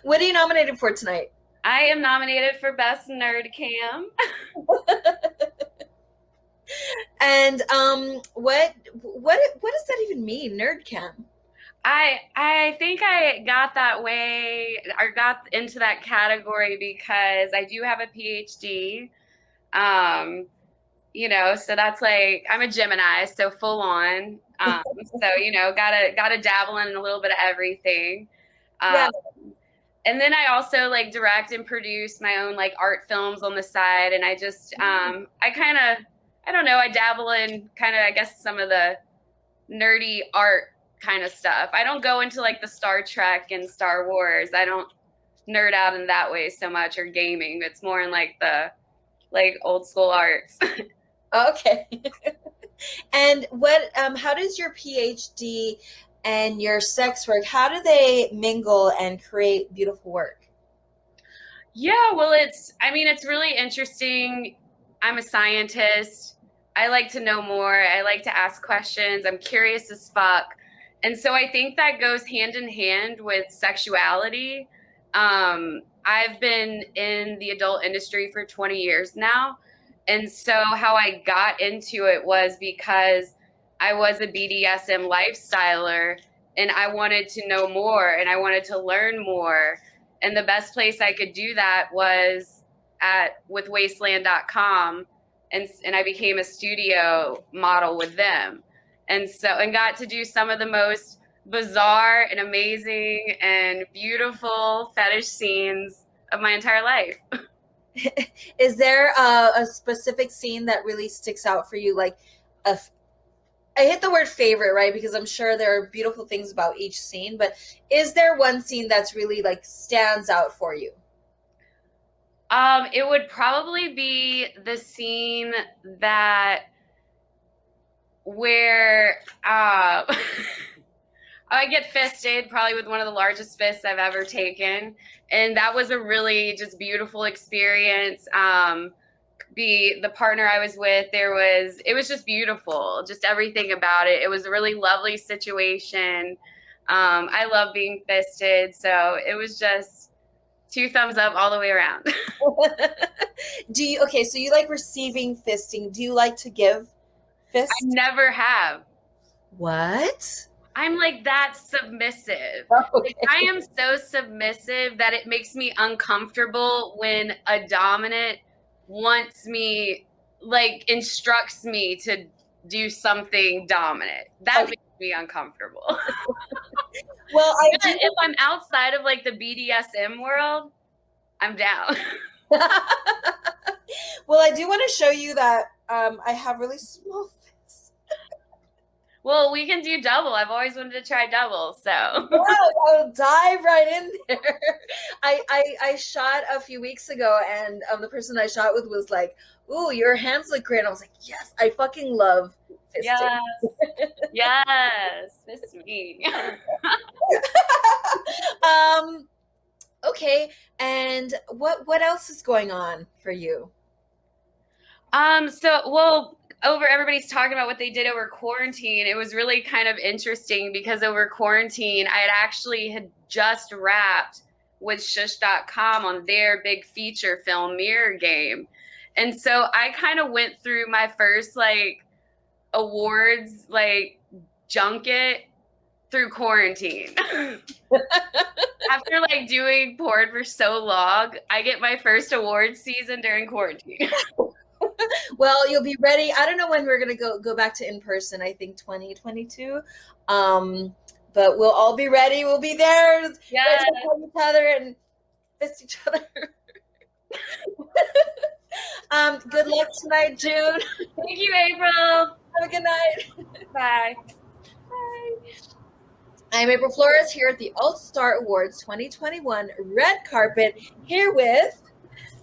What are you nominated for tonight? I am nominated for Best Nerd Cam. And what does that even mean, Nerd Cam? I think I got that way or got into that category because I do have a PhD. You know, so that's like, I'm a Gemini, so full on. So, you know, gotta dabble in a little bit of everything. Yeah. And then I also like direct and produce my own like art films on the side. And I just, I don't know, I dabble in kind of, I guess, some of the nerdy art kind of stuff. I don't go into like the Star Trek and Star Wars. I don't nerd out in that way so much, or gaming. It's more in like the like old school arts. Okay. And how does your PhD and your sex work, how do they mingle and create beautiful work? Yeah, well, it's really interesting. I'm a scientist. I like to know more. I like to ask questions. I'm curious as fuck. And so I think that goes hand in hand with sexuality. I've been in the adult industry for 20 years now. And so how I got into it was because I was a BDSM lifestyler and I wanted to know more and I wanted to learn more. And the best place I could do that was with wasteland.com. And I became a studio model with them. And got to do some of the most bizarre and amazing and beautiful fetish scenes of my entire life. Is there a specific scene that really sticks out for you? Like, I hit the word favorite, right? Because I'm sure there are beautiful things about each scene, but is there one scene that's really like stands out for you? It would probably be the scene where I get fisted, probably with one of the largest fists I've ever taken. And that was a really just beautiful experience. The partner I was with, it was just beautiful, just everything about it. It was a really lovely situation. I love being fisted. So it was just 2 thumbs up all the way around. So you like receiving fisting. Do you like to give fists? I never have. What? I'm like that submissive. Okay. I am so submissive that it makes me uncomfortable when a dominant wants me, like instructs me to do something dominant. That makes me uncomfortable. Well, if I'm outside of like the BDSM world, I'm down. Well, I do want to show you that I have really small fists. Well, we can do double. I've always wanted to try double, so. I'll dive right in there. I shot a few weeks ago, and the person I shot with was like, "Ooh, your hands look great." And I was like, "Yes, I fucking love fisting." Yes, fist me. Okay, and what else is going on for you? Everybody's talking about what they did over quarantine. It was really kind of interesting because over quarantine, I had just wrapped with Shush.com on their big feature film Mirror Game. And so I kind of went through my first like awards, like junket through quarantine. After like doing porn for so long, I get my first award season during quarantine. Well, you'll be ready. I don't know when we're gonna go back to in person. I think 2022. But we'll all be ready. We'll be there. Yeah. Ready to hug each other and fist each other. Good luck tonight, June. Thank you, April. Have a good night. Bye. Bye. I'm April Flores here at the Alt Star Awards 2021 red carpet here with.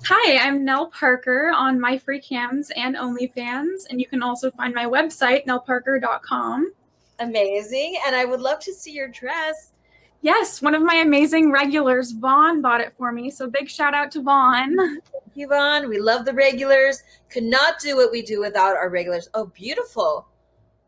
Hi, I'm Nell Parker on MyFreeCams and OnlyFans, and you can also find my website, nellparker.com. Amazing, and I would love to see your dress. Yes, one of my amazing regulars, Vaughn, bought it for me, so big shout out to Vaughn. Thank you, Vaughn. We love the regulars. Could not do what we do without our regulars. Oh, beautiful.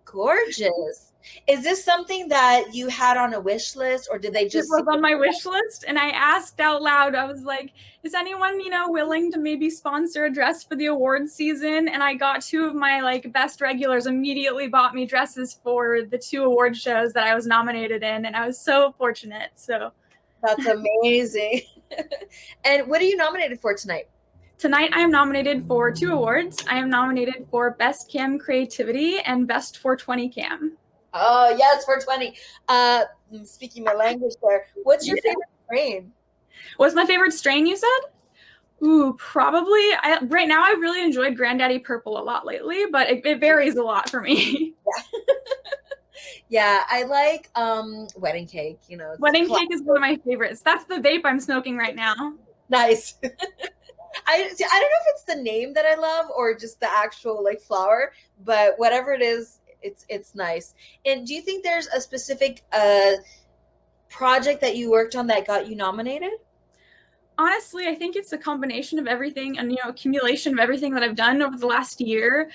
Gorgeous. Is this something that you had on a wish list, or did they just? It was on my wish list, and I asked out loud. I was like, "Is anyone, willing to maybe sponsor a dress for the awards season?" And I got 2 of my like best regulars immediately bought me dresses for the 2 award shows that I was nominated in, and I was so fortunate. So that's amazing. And what are you nominated for tonight? Tonight, I am nominated for 2 awards. I am nominated for Best Cam Creativity and Best 420 Cam. Oh, yes, 420. Speaking my language there. What's your favorite strain? What's my favorite strain, you said? Ooh, probably. Right now, I really enjoyed Granddaddy Purple a lot lately, but it varies a lot for me. Yeah, I like Wedding Cake. Wedding Cake is one of my favorites. That's the vape I'm smoking right now. Nice. I don't know if it's the name that I love or just the actual like flower, but whatever it is, it's nice. And do you think there's a specific project that you worked on that got you nominated? Honestly, I think it's a combination of everything and, accumulation of everything that I've done over the last year.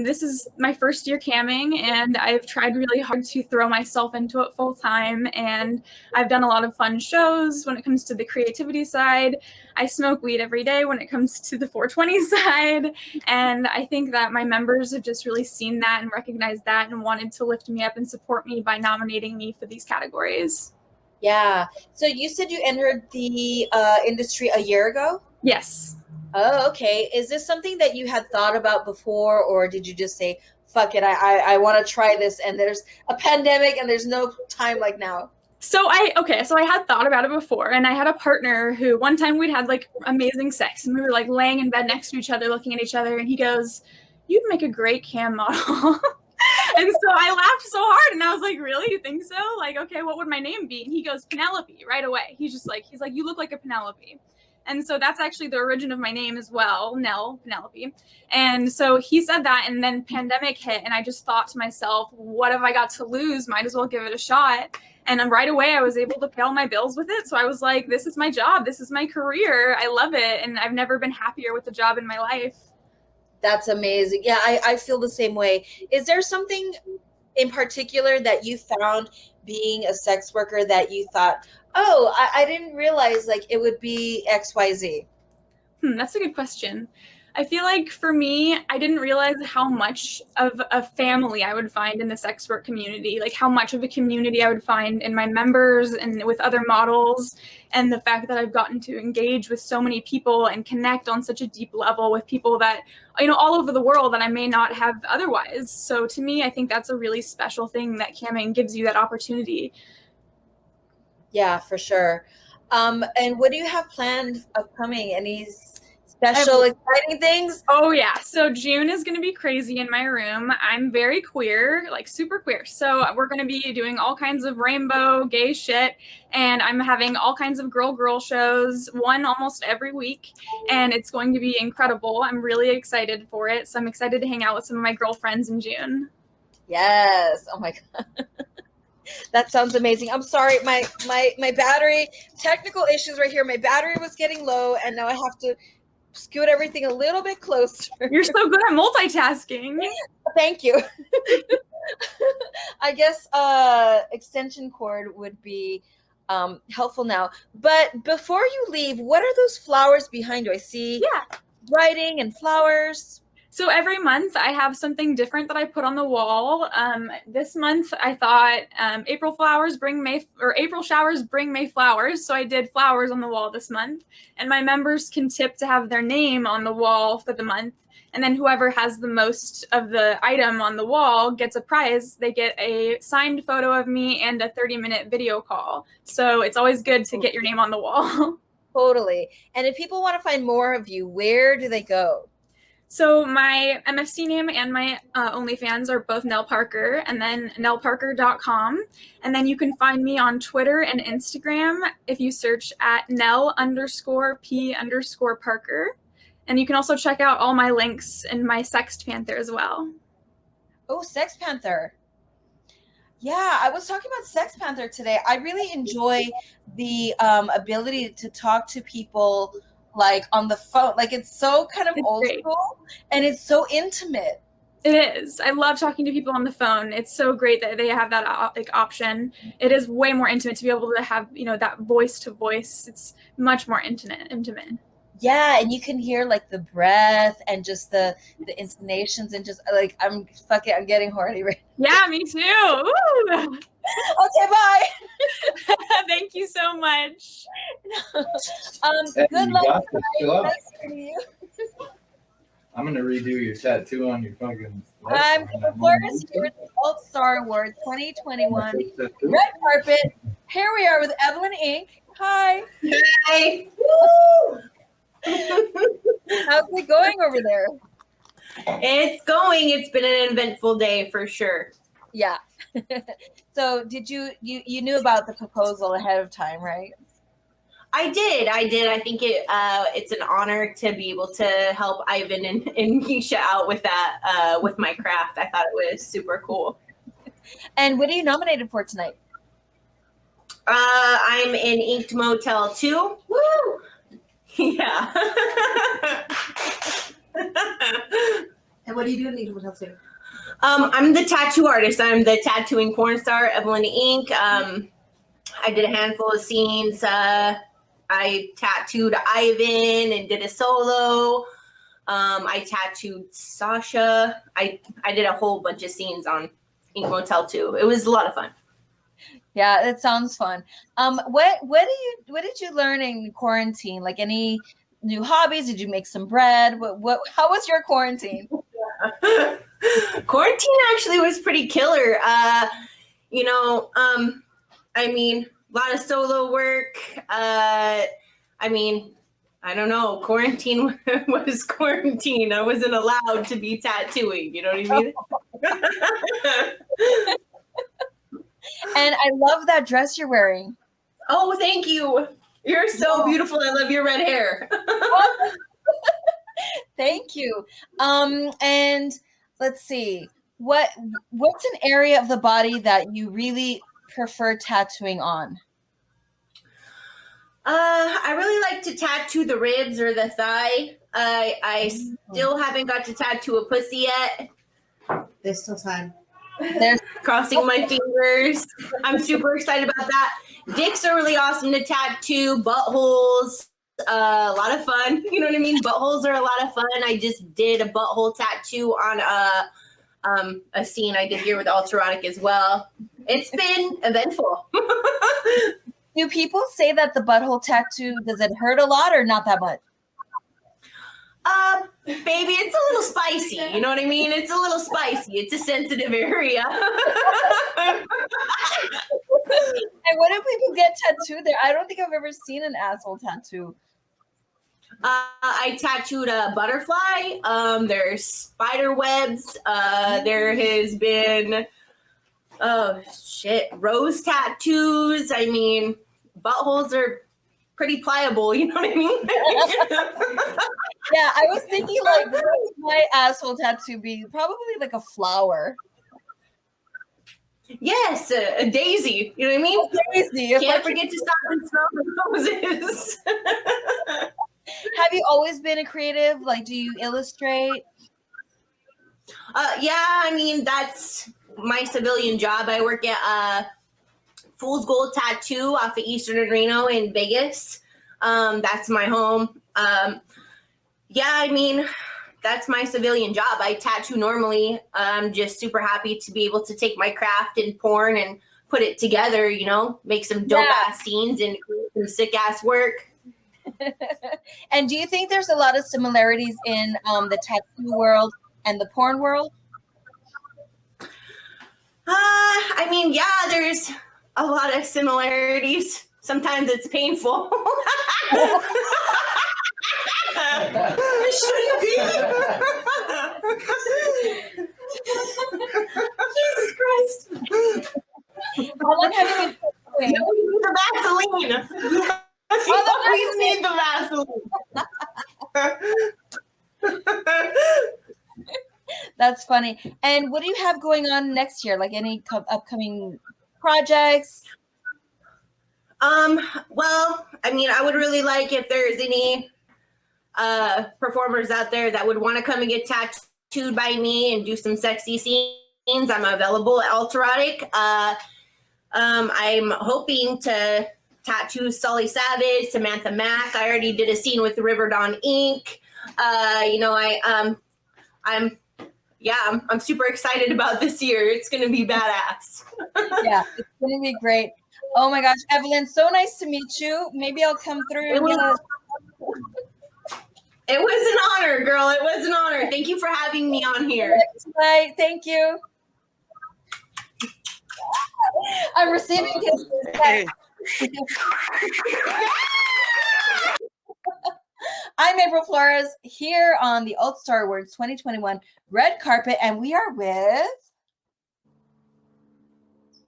This is my first year camming, and I've tried really hard to throw myself into it full time. And I've done a lot of fun shows when it comes to the creativity side. I smoke weed every day when it comes to the 420 side. And I think that my members have just really seen that and recognized that and wanted to lift me up and support me by nominating me for these categories. Yeah. So you said you entered the industry a year ago? Yes. Oh, okay. Is this something that you had thought about before, or did you just say, fuck it, I want to try this, and there's a pandemic and there's no time like now? So I had thought about it before, and I had a partner who one time we'd had like amazing sex, and we were like laying in bed next to each other, looking at each other, and he goes, "You'd make a great cam model." And so I laughed so hard, and I was like, "Really? You think so? Like, okay, what would my name be?" And he goes, "Penelope," right away. He's like, "You look like a Penelope." And so that's actually the origin of my name as well, Nell, Penelope. And so he said that, and then pandemic hit, and I just thought to myself, what have I got to lose? Might as well give it a shot. And then right away, I was able to pay all my bills with it. So I was like, this is my job. This is my career. I love it. And I've never been happier with the job in my life. That's amazing. Yeah, I feel the same way. Is there something in particular that you found being a sex worker that you thought, oh, I didn't realize like it would be XYZ? That's a good question. I feel like for me, I didn't realize how much of a family I would find in the sex work community, like how much of a community I would find in my members and with other models, and the fact that I've gotten to engage with so many people and connect on such a deep level with people that, all over the world that I may not have otherwise. So to me, I think that's a really special thing that camming gives you that opportunity. Yeah, for sure. And what do you have planned upcoming? Any special exciting things? Oh yeah, so June is going to be crazy in my room. I'm very queer, like super queer. So we're going to be doing all kinds of rainbow gay shit, and I'm having all kinds of girl shows, one almost every week, and it's going to be incredible. I'm really excited for it. So I'm excited to hang out with some of my girlfriends in June. Yes. Oh my God. That sounds amazing. I'm sorry, my battery, technical issues right here. My battery was getting low, and now I have to scoot everything a little bit closer. You're so good at multitasking. Thank you. I guess extension cord would be helpful now. But before you leave, what are those flowers behind you? I see writing and flowers. So every month I have something different that I put on the wall. This month I thought April showers bring May flowers. So I did flowers on the wall this month, and my members can tip to have their name on the wall for the month. And then whoever has the most of the item on the wall gets a prize. They get a signed photo of me and a 30-minute video call. So it's always good to get your name on the wall. Totally. And if people want to find more of you, where do they go? So my MFC name and my OnlyFans are both Nell Parker, and then nellparker.com. And then you can find me on Twitter and Instagram if you search at Nell_P_Parker. And you can also check out all my links in my Sex Panther as well. Oh, Sex Panther. Yeah, I was talking about Sex Panther today. I really enjoy the ability to talk to people like on the phone. Like it's so kind of old school, and it's so intimate. It is. I love talking to people on the phone. It's so great that they have that option. It is way more intimate to be able to have, that voice to voice. It's much more intimate. Yeah, and you can hear like the breath and just the intonations, and just like I'm getting horny right now. Yeah, me too. Ooh. Okay, bye. Thank you so much. Good luck. Nice meeting you. I'm gonna redo your tattoo on your fucking. The floor is here at the Alt Star Awards 2021 red carpet. Here we are with Evelyn Inc. Hi. Hi. Woo! How's it going over there? It's going. It's been an eventful day for sure. Yeah. So did you knew about the proposal ahead of time, right? I did. I think it's an honor to be able to help Ivan and Keisha out with that, with my craft. I thought it was super cool. And what are you nominated for tonight? I'm in Inked Motel 2. Woo! Yeah. And what do you do in Equal Tattoo? I'm the tattoo artist. I'm the tattooing porn star, Evelyn Inc. I did a handful of scenes. I tattooed Ivan and did a solo. I tattooed Sasha. I did a whole bunch of scenes on Ink Motel 2. It was a lot of fun. Yeah, it sounds fun. What did you learn in quarantine? Like any new hobbies? Did you make some bread? How was your quarantine? Quarantine actually was pretty killer. I mean, a lot of solo work. I don't know. Quarantine was quarantine. I wasn't allowed to be tattooing. You know what I mean? And I love that dress you're wearing. Oh, thank you. You're so beautiful. I love your red hair. Thank you. And let's see. What's an area of the body that you really prefer tattooing on? I really like to tattoo the ribs or the thigh. I still haven't got to tattoo a pussy yet. There's still time. There's crossing my fingers. I'm super excited about that. Dicks are really awesome to tattoo. Buttholes, a lot of fun. You know what I mean? Buttholes are a lot of fun. I just did a butthole tattoo on a scene I did here with Alterotic as well. It's been eventful. Do people say that the butthole tattoo, does it hurt a lot or not that much? Baby, it's a little spicy. You know what I mean? It's a little spicy. It's a sensitive area. And what do people get tattooed there? I don't think I've ever seen an asshole tattoo. I tattooed a butterfly. There's spider webs. There has been, rose tattoos. I mean, buttholes are pretty pliable. You know what I mean? Yeah, I was thinking like, what would my asshole tattoo be? Probably like a flower. Yes, a daisy. You know what I mean? A daisy. Can't forget to stop and smell the roses. Have you always been a creative? Like, do you illustrate? Yeah, I mean, that's my civilian job. I work at Fool's Gold Tattoo off of Eastern and Reno in Vegas. That's my home. Yeah, I mean, that's my civilian job. I tattoo normally. I'm just super happy to be able to take my craft and porn and put it together, you know, make some dope ass scenes and some sick ass work. And do you think there's a lot of similarities in the tattoo world and the porn world? I mean, yeah, there's a lot of similarities. Sometimes it's painful. It shouldn't be. Jesus Christ. How long have you been tattooing? No, we need the Vaseline. You always need the Vaseline. That's funny. And what do you have going on next year? Like any upcoming projects? Well, I mean, I would really like if there's any performers out there that would want to come and get tattooed by me and do some sexy scenes. I'm available at Alterotic. I'm hoping to tattoo Sully Savage, Samantha Mack. I already did a scene with River Dawn Inc. I'm super excited about this year. It's gonna be badass. Yeah, it's gonna be great. Oh my gosh, Evelyn, so nice to meet you. Maybe I'll come through. It was an honor, girl. It was an honor. Thank you for having me on here. Bye. Thank you. I'm receiving kisses. Hey. I'm April Flores here on the Alt Star Awards 2021 red carpet, and we are with.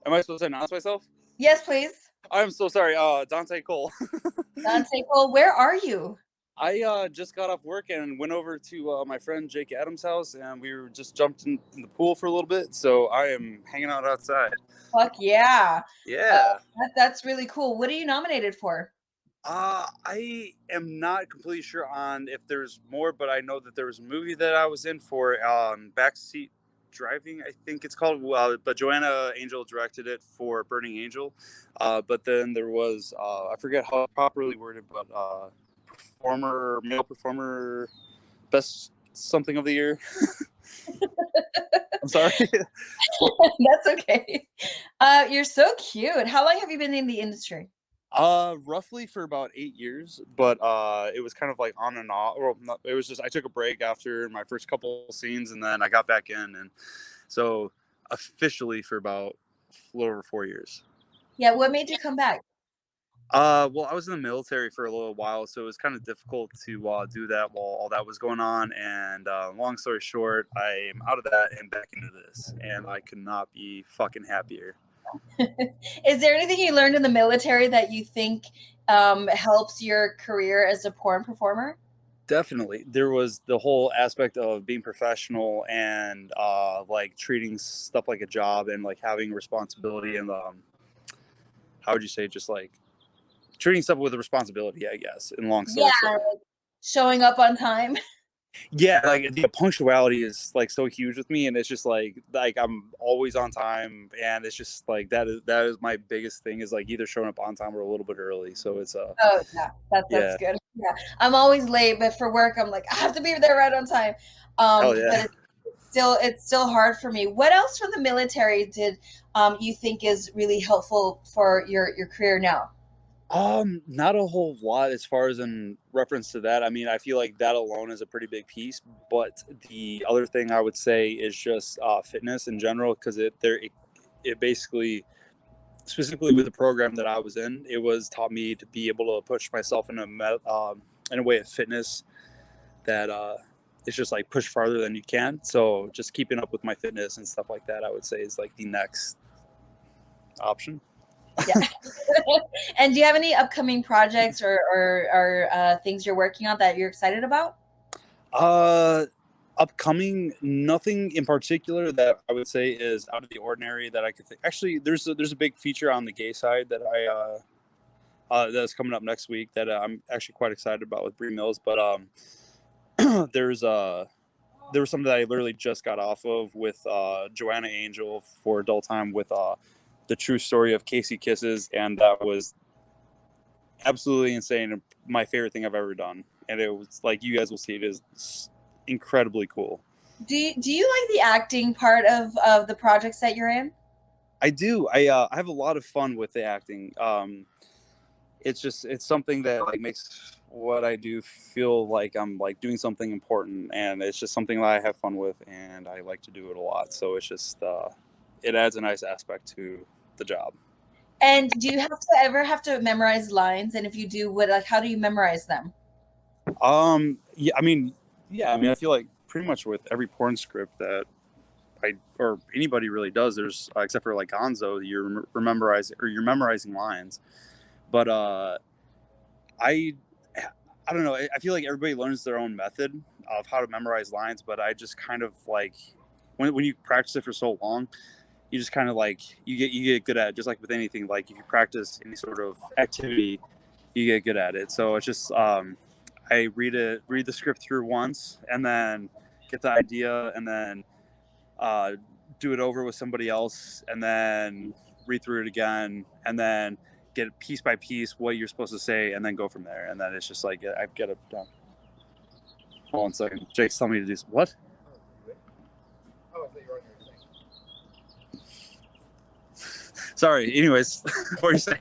Am I supposed to announce myself? Yes, please. I'm so sorry. Dante Cole. Dante Cole, where are you? I just got off work and went over to my friend Jake Adams' house, and we were just jumped in the pool for a little bit. So I am hanging out outside. Fuck yeah. Yeah. That's really cool. What are you nominated for? I am not completely sure on if there's more, but I know that there was a movie that I was in for Backseat Driving, I think it's called. But Joanna Angel directed it for Burning Angel. But then there was I forget how properly worded, but male performer, best something of the year. I'm sorry. That's okay. You're so cute. How long have you been in the industry? Roughly for about 8 years, but it was kind of like on and off. Well, it was just I took a break after my first couple scenes, and then I got back in, and so officially for about a little over 4 years. Yeah, what made you come back? Well, I was in the military for a little while, so it was kind of difficult to do that while all that was going on. And long story short, I am out of that and back into this, and I could not be fucking happier. Is there anything you learned in the military that you think helps your career as a porn performer? Definitely. There was the whole aspect of being professional and like treating stuff like a job and like having responsibility and how would you say, just like treating stuff with a responsibility, I guess, in long story short. Like showing up on time. Yeah, like the punctuality is like so huge with me, and it's just like I'm always on time, and it's just like that is my biggest thing, is like either showing up on time or a little bit early. So it's Oh yeah, that's good. Yeah, I'm always late, but for work, I'm like I have to be there right on time. Oh yeah. But it's still hard for me. What else from the military did you think is really helpful for your career now? Not a whole lot as far as in reference to that. I mean, I feel like that alone is a pretty big piece, but the other thing I would say is just fitness in general, because it basically, specifically with the program that I was in, it was taught me to be able to push myself in a way of fitness that it's just like push farther than you can. So just keeping up with my fitness and stuff like that, I would say, is like the next option. Yeah. And do you have any upcoming projects or things you're working on that you're excited about? Upcoming, nothing in particular that I would say is out of the ordinary that I could think. Actually, there's a big feature on the gay side that that's coming up next week that I'm actually quite excited about with Bree Mills. But there was something that I literally just got off of with Joanna Angel for Adult Time with the true story of Casey Kisses, and that was absolutely insane and my favorite thing I've ever done. And it was like, you guys will see, it is incredibly cool. Do you like the acting part of the projects that you're in? I do. I have a lot of fun with the acting. It's something that like makes what I do feel like I'm like doing something important, and it's just something that I have fun with, and I like to do it a lot. So it's just it adds a nice aspect to the job. And do you ever have to memorize lines? And if you do, how do you memorize them? Yeah, I mean, I feel like pretty much with every porn script that or anybody really does, there's except for like Gonzo, you're memorizing lines. But I don't know. I feel like everybody learns their own method of how to memorize lines, but I just kind of like when you practice it for so long, you just kind of like you get good at it. Just like with anything, like if you practice any sort of activity, you get good at it. So it's just I read the script through once, and then get the idea, and then do it over with somebody else, and then read through it again, and then get it piece by piece what you're supposed to say, and then go from there. And then it's just like I get it done. Hold on a second. Jake's telling me to do what? Sorry. Anyways, what are you saying?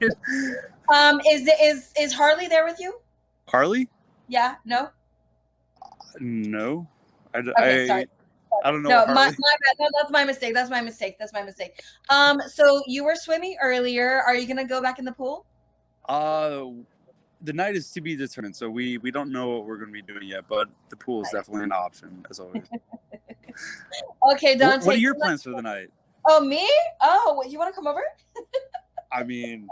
Is Harley there with you? Harley? Yeah. No. No. Okay, sorry. I don't know. No, my bad. No, that's my mistake. That's my mistake. So you were swimming earlier. Are you gonna go back in the pool? The night is to be determined. So we don't know what we're gonna be doing yet, but the pool is definitely an option as always. Okay, Dante. What are your plans for the night? Oh, me? Oh, you want to come over? I mean,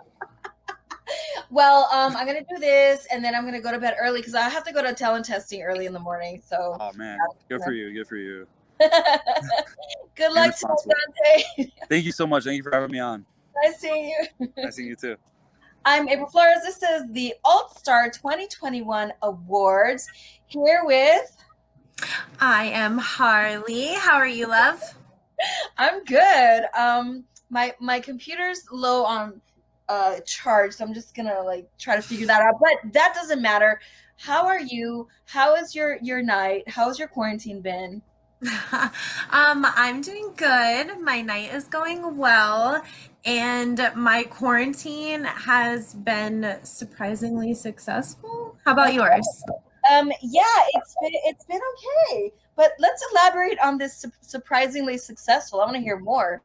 well, I'm gonna do this, and then I'm gonna go to bed early because I have to go to talent testing early in the morning. So. Oh man, good for you. Good for you. Good luck to you, Dante. Thank you so much. Thank you for having me on. Nice seeing you. Nice seeing you too. I'm April Flores. This is the Alt Star 2021 Awards. Here with. I am Harley. How are you, love? I'm good. My computer's low on charge, so I'm just gonna like try to figure that out. But that doesn't matter. How are you? How is your night? How's your quarantine been? I'm doing good. My night is going well, and my quarantine has been surprisingly successful. How about yours? Yeah, it's been okay. But let's elaborate on this surprisingly successful. I want to hear more.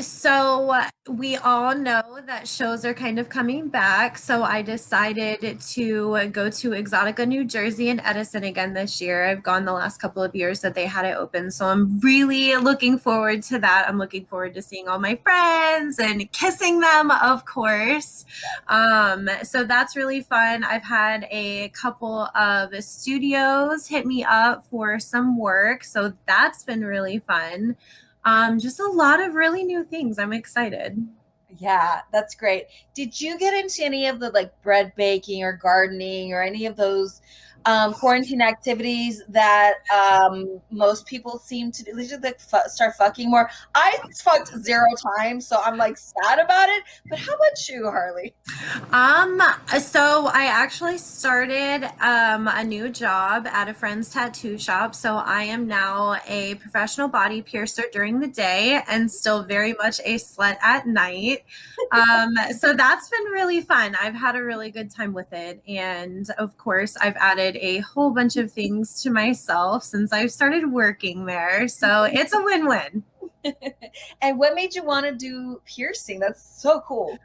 So we all know that shows are kind of coming back. So I decided to go to Exotica, New Jersey and Edison again this year. I've gone the last couple of years that they had it open. So I'm really looking forward to that. I'm looking forward to seeing all my friends and kissing them, of course. So that's really fun. I've had a couple of studios hit me up for some work. So that's been really fun. Just a lot of really new things. I'm excited. Yeah, that's great. Did you get into any of the like bread baking or gardening or any of those quarantine activities that most people seem to do? They just like start fucking more. I fucked 0 times, so I'm like sad about it. But how about you, Harley? So I actually started a new job at a friend's tattoo shop. So I am now a professional body piercer during the day and still very much a slut at night. So that's been really fun. I've had a really good time with it. And of course, I've added a whole bunch of things to myself since I've started working there. So it's a win-win. And what made you want to do piercing? That's so cool.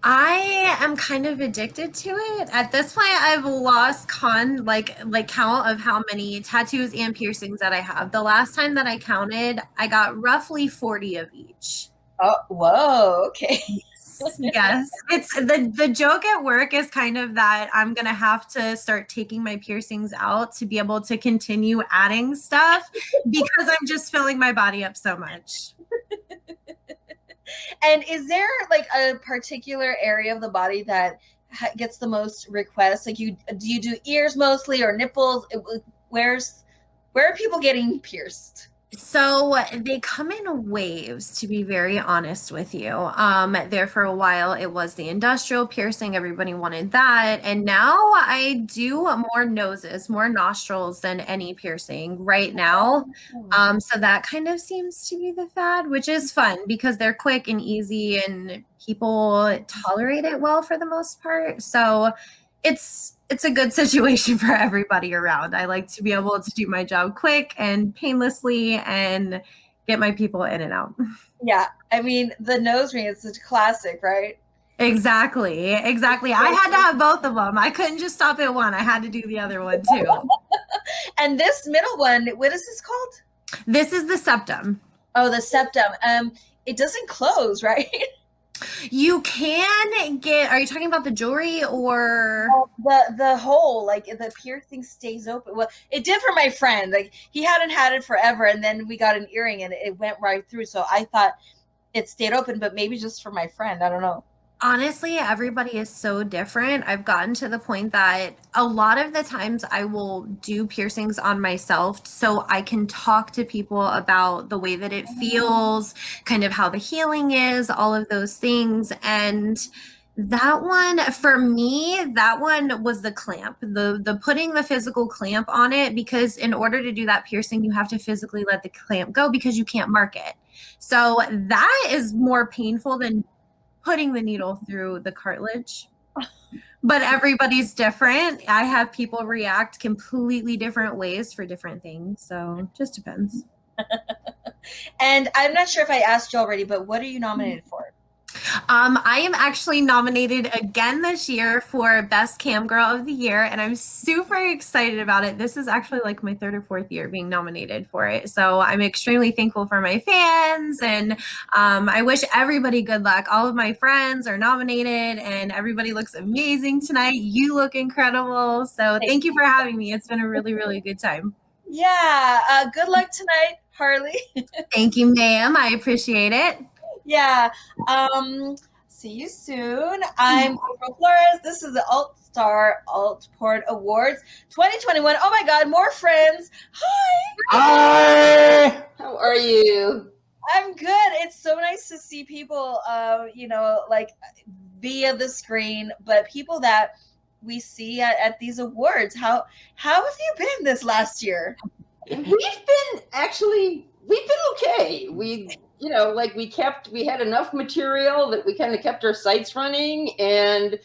I am kind of addicted to it. At this point, I've lost count of how many tattoos and piercings that I have. The last time that I counted, I got roughly 40 of each. Oh, whoa, okay. Yes. It's the joke at work is kind of that I'm gonna have to start taking my piercings out to be able to continue adding stuff because I'm just filling my body up so much. And is there like a particular area of the body that gets the most requests? Like do you do ears mostly or nipples? Where are people getting pierced? So they come in waves, to be very honest with you. There for a while, it was the industrial piercing. Everybody wanted that. And now I do more noses, more nostrils than any piercing right now. So that kind of seems to be the fad, which is fun because they're quick and easy and people tolerate it well for the most part. So it's a good situation for everybody around. I like to be able to do my job quick and painlessly and get my people in and out. Yeah, I mean, the nose ring is a classic, right? Exactly. I had to have both of them. I couldn't just stop at one. I had to do the other one too. And this middle one, what is this called? This is the septum. Oh, the septum. It doesn't close, right? You can get, are you talking about the jewelry or the hole, like the piercing stays open? Well, it did for my friend. Like he hadn't had it forever, and then we got an earring and it went right through. So I thought it stayed open, but maybe just for my friend. I don't know. Honestly, everybody is so different. I've gotten to the point that a lot of the times I will do piercings on myself so I can talk to people about the way that it feels, kind of how the healing is, all of those things. And that one, for me, that one was the clamp, the putting the physical clamp on it, because in order to do that piercing, you have to physically let the clamp go because you can't mark it. So that is more painful than putting the needle through the cartilage. But everybody's different. I have people react completely different ways for different things. So it just depends. And I'm not sure if I asked you already, but what are you nominated for? I am actually nominated again this year for Best Cam Girl of the Year, and I'm super excited about it. This is actually like my 3rd or 4th year being nominated for it. So I'm extremely thankful for my fans, and I wish everybody good luck. All of my friends are nominated, and everybody looks amazing tonight. You look incredible. So thank you for having me. It's been a really, really good time. Yeah. Good luck tonight, Harley. Thank you, ma'am. I appreciate it. Yeah. See you soon. I'm April Flores. This is the Alt Star Alt Port Awards 2021. Oh my God, more friends. Hi. Hi. How are you? I'm good. It's so nice to see people, like via the screen, but people that we see at these awards. How have you been this last year? We've been okay. We had enough material that we kind of kept our sites running, and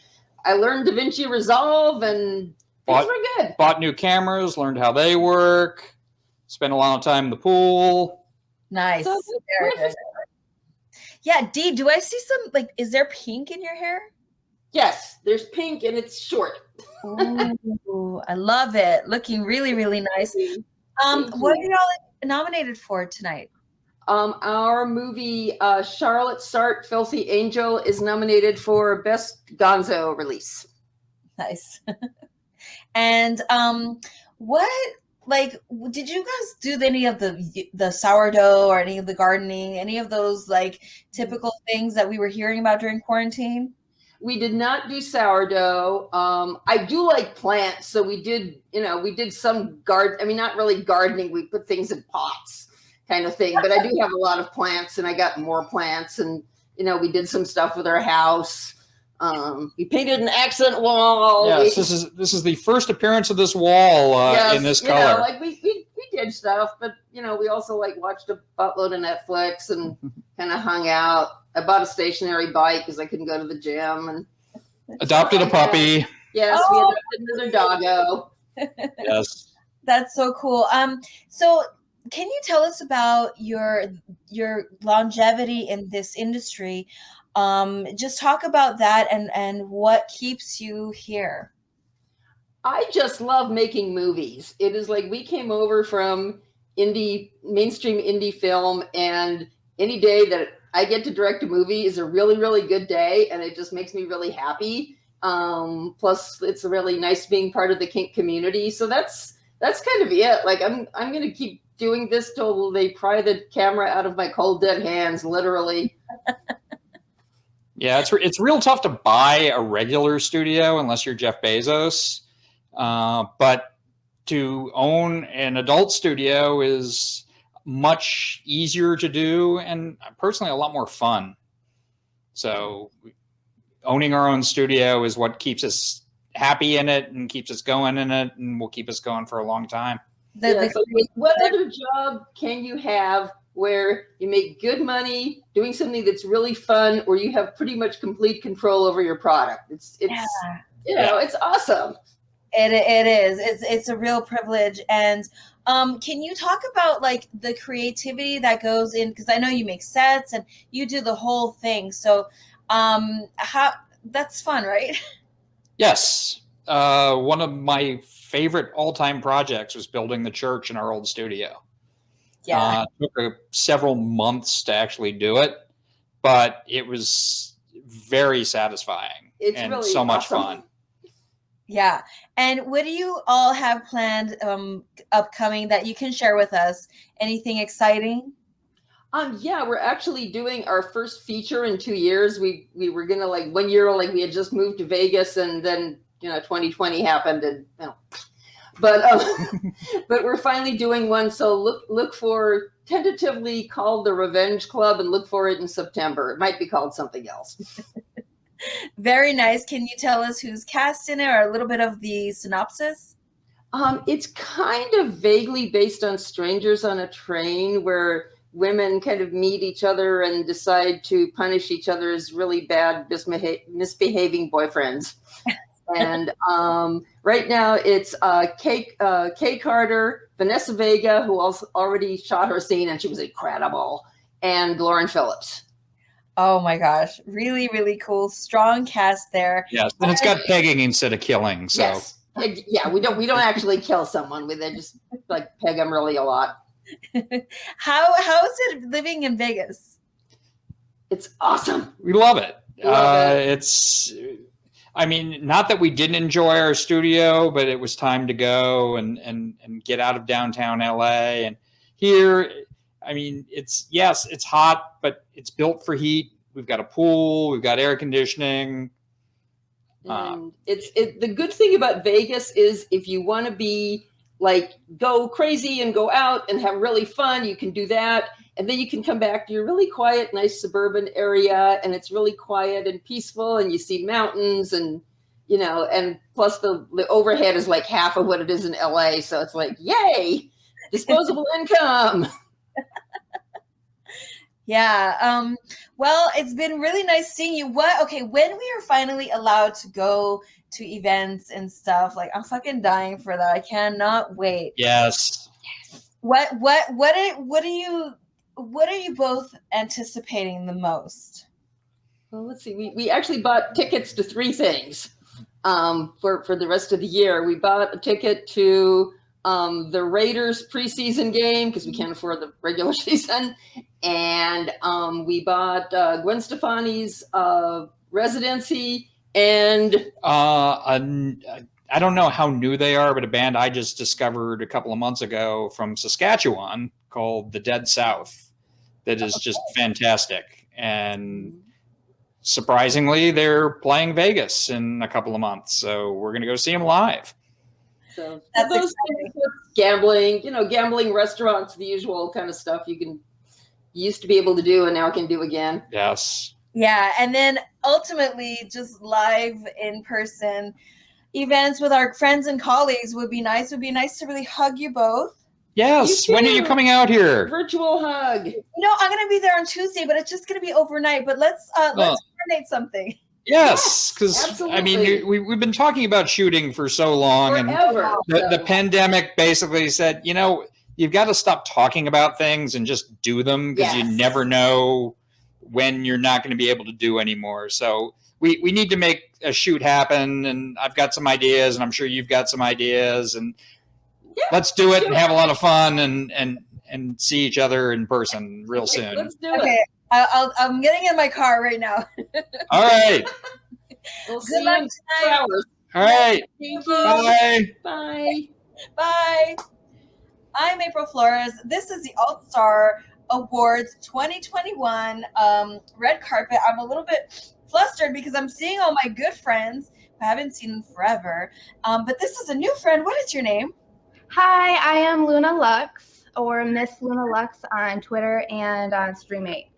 I learned DaVinci Resolve, and things were good. Bought new cameras, learned how they work, spent a lot of time in the pool. Nice. Very good. Yeah, Dee, do I see some, is there pink in your hair? Yes, there's pink and it's short. Ooh, I love it. Looking really, really nice. What are y'all nominated for tonight? Our movie, Charlotte Sart, Filthy Angel, is nominated for Best Gonzo Release. Nice. And did you guys do any of the sourdough or any of the gardening, any of those typical things that we were hearing about during quarantine? We did not do sourdough. I do like plants, so we did some not really gardening. We put things in pots kind of thing, but I do have a lot of plants, and I got more plants, and we did some stuff with our house. We painted an accent wall. Yes, this is the first appearance of this wall in this color. We did stuff, but we also watched a buttload of Netflix and kind of hung out. I bought a stationary bike because I couldn't go to the gym, and adopted a puppy. Yes, we adopted another doggo. Yes, that's so cool. So can you tell us about your longevity in this industry? Just talk about that and what keeps you here. I just love making movies. It is we came over from mainstream indie film, and any day that I get to direct a movie is a really, really good day, and it just makes me really happy. Plus, it's really nice being part of the kink community. So that's kind of it. I'm going to keep doing this till they pry the camera out of my cold, dead hands, literally. Yeah, it's real tough to buy a regular studio unless you're Jeff Bezos. But to own an adult studio is much easier to do, and personally a lot more fun. So owning our own studio is what keeps us happy in it and keeps us going in it, and will keep us going for a long time. What other job can you have where you make good money doing something that's really fun, or you have pretty much complete control over your product? It's awesome. It is. It's a real privilege. And can you talk about the creativity that goes in? Because I know you make sets and you do the whole thing. So that's fun, right? Yes. One of my favorite all-time projects was building the church in our old studio. Yeah. It took several months to actually do it, but it was very satisfying. It's and really so much awesome. fun. Yeah. And what do you all have planned upcoming that you can share with us? Anything exciting? Yeah, we're actually doing our first feature in 2 years. We were gonna 1 year, we had just moved to Vegas, and then 2020 happened, and but we're finally doing one. So look for, tentatively called the Revenge Club, and look for it in September. It might be called something else. Very nice. Can you tell us who's cast in it, or a little bit of the synopsis? It's kind of vaguely based on Strangers on a Train, where women kind of meet each other and decide to punish each other's really bad misbehaving boyfriends. And right now it's Kay Carter, Vanessa Vega, who also already shot her scene and she was incredible, and Lauren Phillips. Oh my gosh. Really, really cool. Strong cast there. Yes. And it's got pegging instead of killing. So Yes. Yeah, we don't actually kill someone. We just peg them really a lot. How is it living in Vegas? It's awesome. we love it. It's, not that we didn't enjoy our studio, but it was time to go and get out of downtown LA. And here, it's hot, but it's built for heat. we've got a pool, we've got air conditioning. And the good thing about Vegas is if you want to be like go crazy and go out and have really fun, you can do that. And then you can come back to your really quiet, nice suburban area, and it's really quiet and peaceful, and you see mountains, and you know, and plus the overhead is like half of what it is in LA. So it's like, yay, disposable income. Yeah. Well, it's been really nice seeing you. When we are finally allowed to go to events and stuff, like I'm fucking dying for that. I cannot wait. Yes. What are you both anticipating the most? Well, let's see. We actually bought tickets to 3 things for the rest of the year. We bought a ticket to the Raiders preseason game because we can't afford the regular season. And we bought Gwen Stefani's residency and I don't know how new they are, but a band I just discovered a couple of months ago from Saskatchewan called The Dead South that is just fantastic. And surprisingly, they're playing Vegas in a couple of months. So we're going to go see them live. So those things with gambling, gambling restaurants, the usual kind of stuff you used to be able to do and now can do again. Yes. Yeah. And then ultimately just live in person events with our friends and colleagues would be nice. It would be nice to really hug you both. Yes. When are you coming out here? Virtual hug. I'm going to be there on Tuesday, but it's just going to be overnight. But let's coordinate something. Yes, because I mean, we've been talking about shooting for so long, Forever. and the pandemic basically said, you've got to stop talking about things and just do them because you never know when you're not going to be able to do anymore. So we need to make a shoot happen, and I've got some ideas, and I'm sure you've got some ideas, and let's do it and have a lot of fun and see each other in person real soon. Let's do Okay. it. I'm getting in my car right now. All right. We'll Good see luck you in 2 tonight. hours. All right. Thank you. Bye. Bye. Bye. I'm April Flores. This is the Alt Star Awards 2021 red carpet. I'm a little bit flustered because I'm seeing all my good friends who I haven't seen in forever. But this is a new friend. What is your name? Hi, I am Luna Lux, or Miss Luna Lux on Twitter and on Stream8.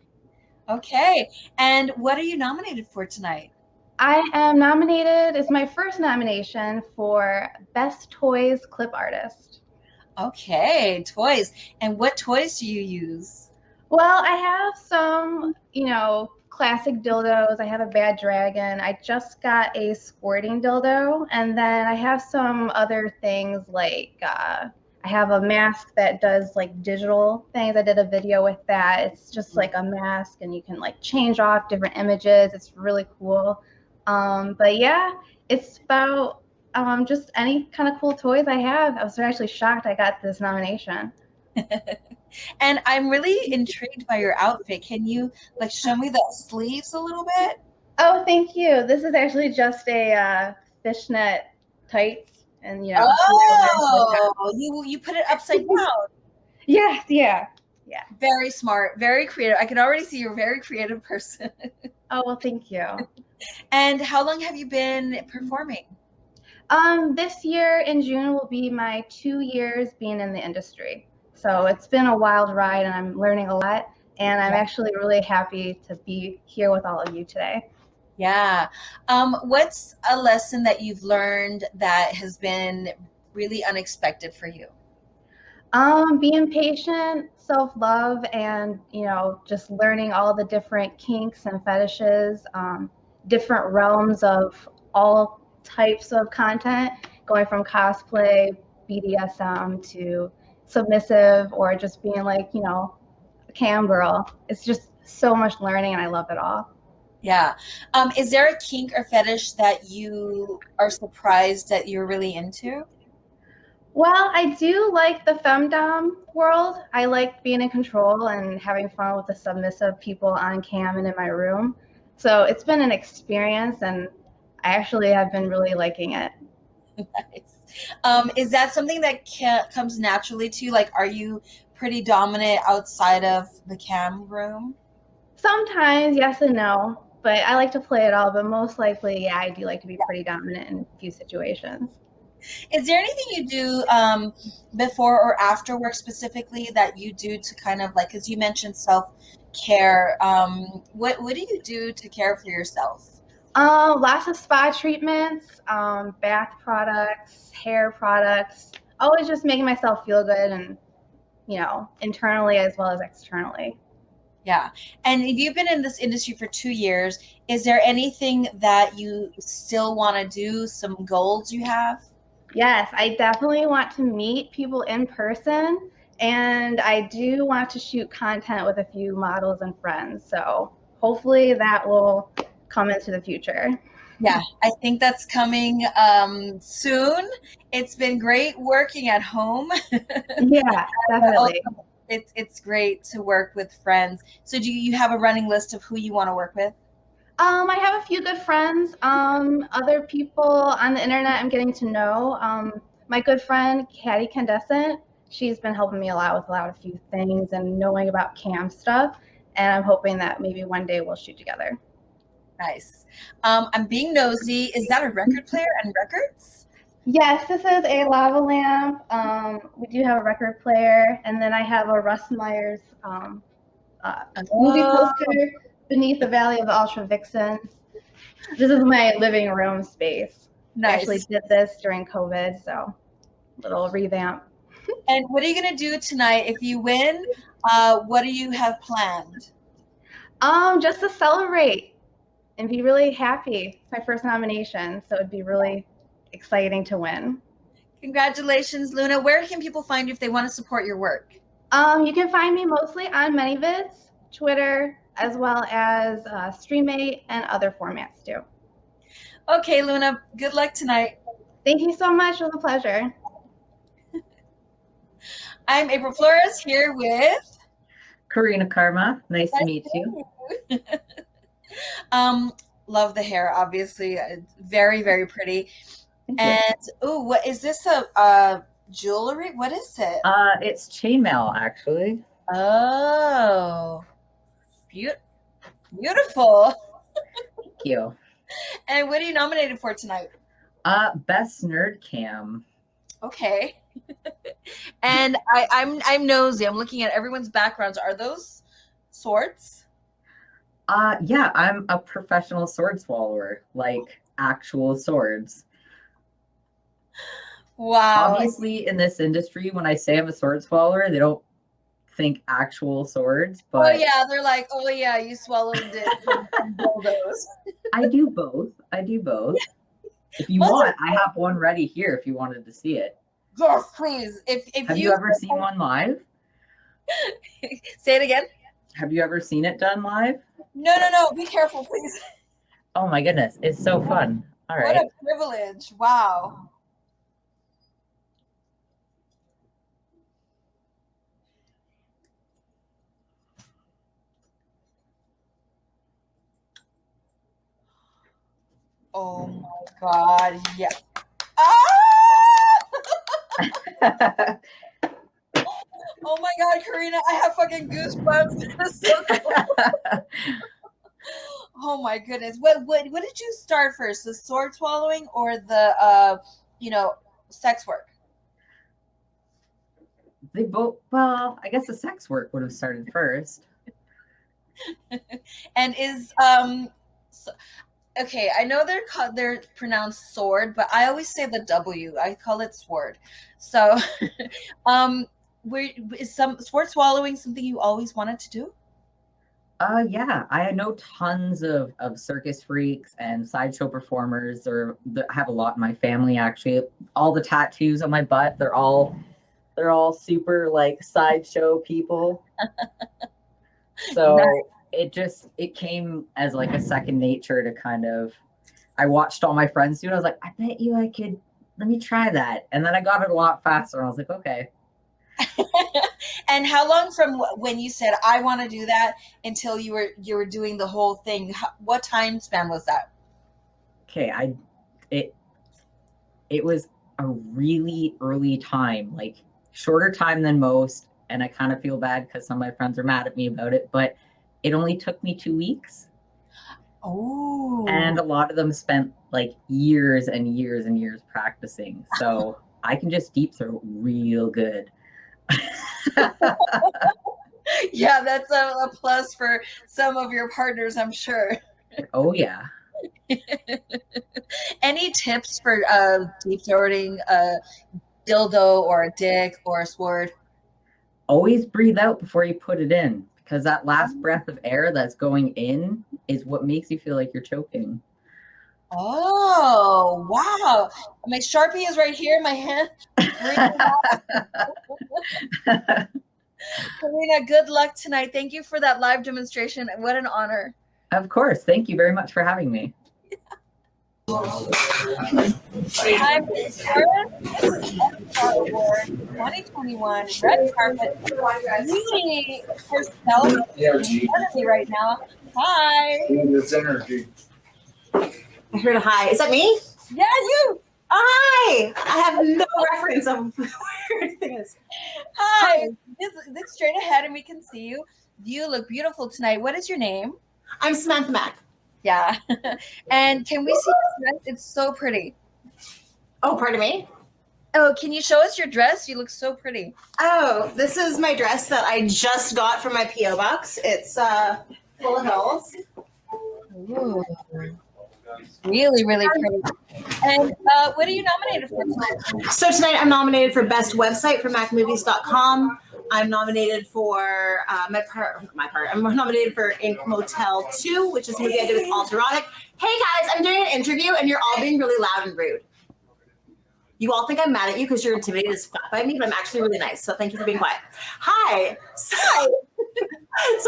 Okay. And what are you nominated for tonight? I am nominated, it's my first nomination for Best Toys Clip Artist. Okay, toys. And what toys do you use? Well, I have some, classic dildos. I have a Bad Dragon. I just got a squirting dildo. And then I have some other things like I have a mask that does like digital things. I did a video with that. It's just like a mask and you can like change off different images. It's really cool. But yeah, it's about just any kind of cool toys I have. I was actually shocked I got this nomination. And I'm really intrigued by your outfit. Can you show me the sleeves a little bit? Oh, thank you. This is actually just a fishnet tights, and you put it upside down. Yeah. Very smart, very creative. I can already see you're a very creative person. Oh, well, thank you. And how long have you been performing? This year in June will be my 2 years being in the industry. So it's been a wild ride and I'm learning a lot. And I'm actually really happy to be here with all of you today. Yeah. What's a lesson that you've learned that has been really unexpected for you? Being patient, self-love, and, just learning all the different kinks and fetishes, different realms of all types of content, going from cosplay, BDSM to submissive, or just being like, a cam girl. It's just so much learning and I love it all. Yeah. Is there a kink or fetish that you are surprised that you're really into? Well, I do like the femdom world. I like being in control and having fun with the submissive people on cam and in my room. So it's been an experience and I actually have been really liking it. Nice. Is that something that comes naturally to you? Like, are you pretty dominant outside of the cam room? Sometimes, yes and no. But I like to play it all. But most likely, yeah, I do like to be pretty dominant in a few situations. Is there anything you do before or after work specifically that you do to kind of like, because you mentioned self-care, what do you do to care for yourself? Lots of spa treatments, bath products, hair products. Always just making myself feel good and, internally as well as externally. Yeah. And you've been in this industry for 2 years. Is there anything that you still want to do, some goals you have? Yes, I definitely want to meet people in person, and I do want to shoot content with a few models and friends. So hopefully that will come into the future. Yeah, I think that's coming soon. It's been great working at home. Yeah, definitely. It's great to work with friends. So do you have a running list of who you want to work with? I have a few good friends. Other people on the internet I'm getting to know. My good friend, Caddy Candescent, she's been helping me a lot with a few things and knowing about cam stuff. And I'm hoping that maybe one day we'll shoot together. Nice. I'm being nosy. Is that a record player and records? Yes, this is a lava lamp. We do have a record player. And then I have a Russ Myers movie poster. Beneath the Valley of the Ultra Vixens. This is my living room space. Nice. I actually did this during COVID, so little revamp. And what are you gonna do tonight if you win? What do you have planned? Just to celebrate and be really happy. It's my first nomination, so it'd be really exciting to win. Congratulations, Luna. Where can people find you if they want to support your work? You can find me mostly on ManyVids, Twitter, as well as Streamate and other formats too. Okay, Luna, good luck tonight. Thank you so much. It was a pleasure. I'm April Flores here with Karina Karma. Nice to meet you. Love the hair, obviously. It's very, very pretty. And oh, what is this? A jewelry? What is it? It's chainmail, actually. Oh. Beautiful. Thank you. And what are you nominated for tonight? Best Nerd Cam. Okay. And I'm nosy. I'm looking at everyone's backgrounds. Are those swords? Yeah, I'm a professional sword swallower, like actual swords. Wow. Obviously, in this industry, when I say I'm a sword swallower, they don't think actual swords, but oh yeah, they're like, oh yeah, you swallowed it and those. I do both. If you want, I have one ready here if you wanted to see it. Yes, please. If have you ever seen one live? Say it again. Have you ever seen it done live? No. Be careful, please. Oh my goodness, it's so fun. All right. What a privilege. Wow. Oh my God, yeah. Ah! Oh my God, Karina, I have fucking goosebumps. This is so cool. Oh my goodness. What did you start first? The sword swallowing or the sex work? They both, well, I guess the sex work would have started first. And is okay, I know they're pronounced sword, but I always say the W. I call it sword. So is some sword swallowing something you always wanted to do? Yeah, I know tons of circus freaks and sideshow performers. I have a lot in my family, actually. All the tattoos on my butt, they're all super like sideshow people. So it came as like a second nature to kind of, I watched all my friends do it. I was like, I bet you I could, let me try that. And then I got it a lot faster. And I was like, okay. And how long from when you said I want to do that until you were doing the whole thing? What time span was that? Okay, it was a really early time, like shorter time than most, and I kind of feel bad because some of my friends are mad at me about it, but it only took me 2 weeks. Oh. And a lot of them spent like years and years and years practicing. So I can just deep throat real good. Yeah, that's a plus for some of your partners, I'm sure. Oh, yeah. Any tips for deep throating a dildo or a dick or a sword? Always breathe out before you put it in, because that last breath of air that's going in is what makes you feel like you're choking. Oh, wow. My Sharpie is right here in my hand. Karina, good luck tonight. Thank you for that live demonstration. What an honor. Of course. Thank you very much for having me. I'm Sarah Award 2021 Red Carpet meeting herself right now. Hi. This energy. I heard a hi. Is that me? Yeah, you. Hi. I have no reference of where everything is. Hi. Look straight ahead and we can see you. You look beautiful tonight. What is your name? I'm Samantha Mack. Yeah. And can we see your dress? It's so pretty. Oh, pardon me? Oh, can you show us your dress? You look so pretty. Oh, this is my dress that I just got from my P.O. box. It's full of holes. Ooh. Really, really pretty. And what are you nominated for tonight? So tonight I'm nominated for Best Website for MacMovies.com. I'm nominated for my part. I'm nominated for Ink Motel 2, which is a movie I did with Alterotic. Hey guys, I'm doing an interview and you're all being really loud and rude. You all think I'm mad at you because you're intimidated as fuck by me, but I'm actually really nice. So thank you for being quiet. Hi. So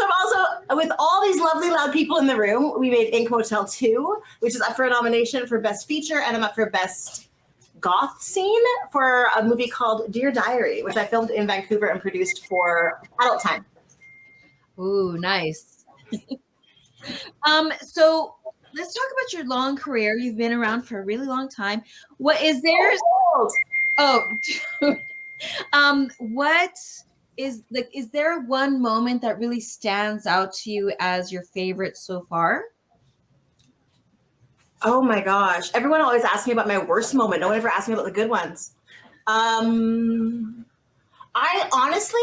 I'm also, with all these lovely loud people in the room, we made Ink Motel 2, which is up for a nomination for Best Feature, and I'm up for Best Goth Scene for a movie called Dear Diary, which I filmed in Vancouver and produced for Adult Time. Ooh, nice. So let's talk about your long career. You've been around for a really long time. What is there? Oh, what is there one moment that really stands out to you as your favorite so far? Oh my gosh. Everyone always asks me about my worst moment. No one ever asked me about the good ones. I honestly,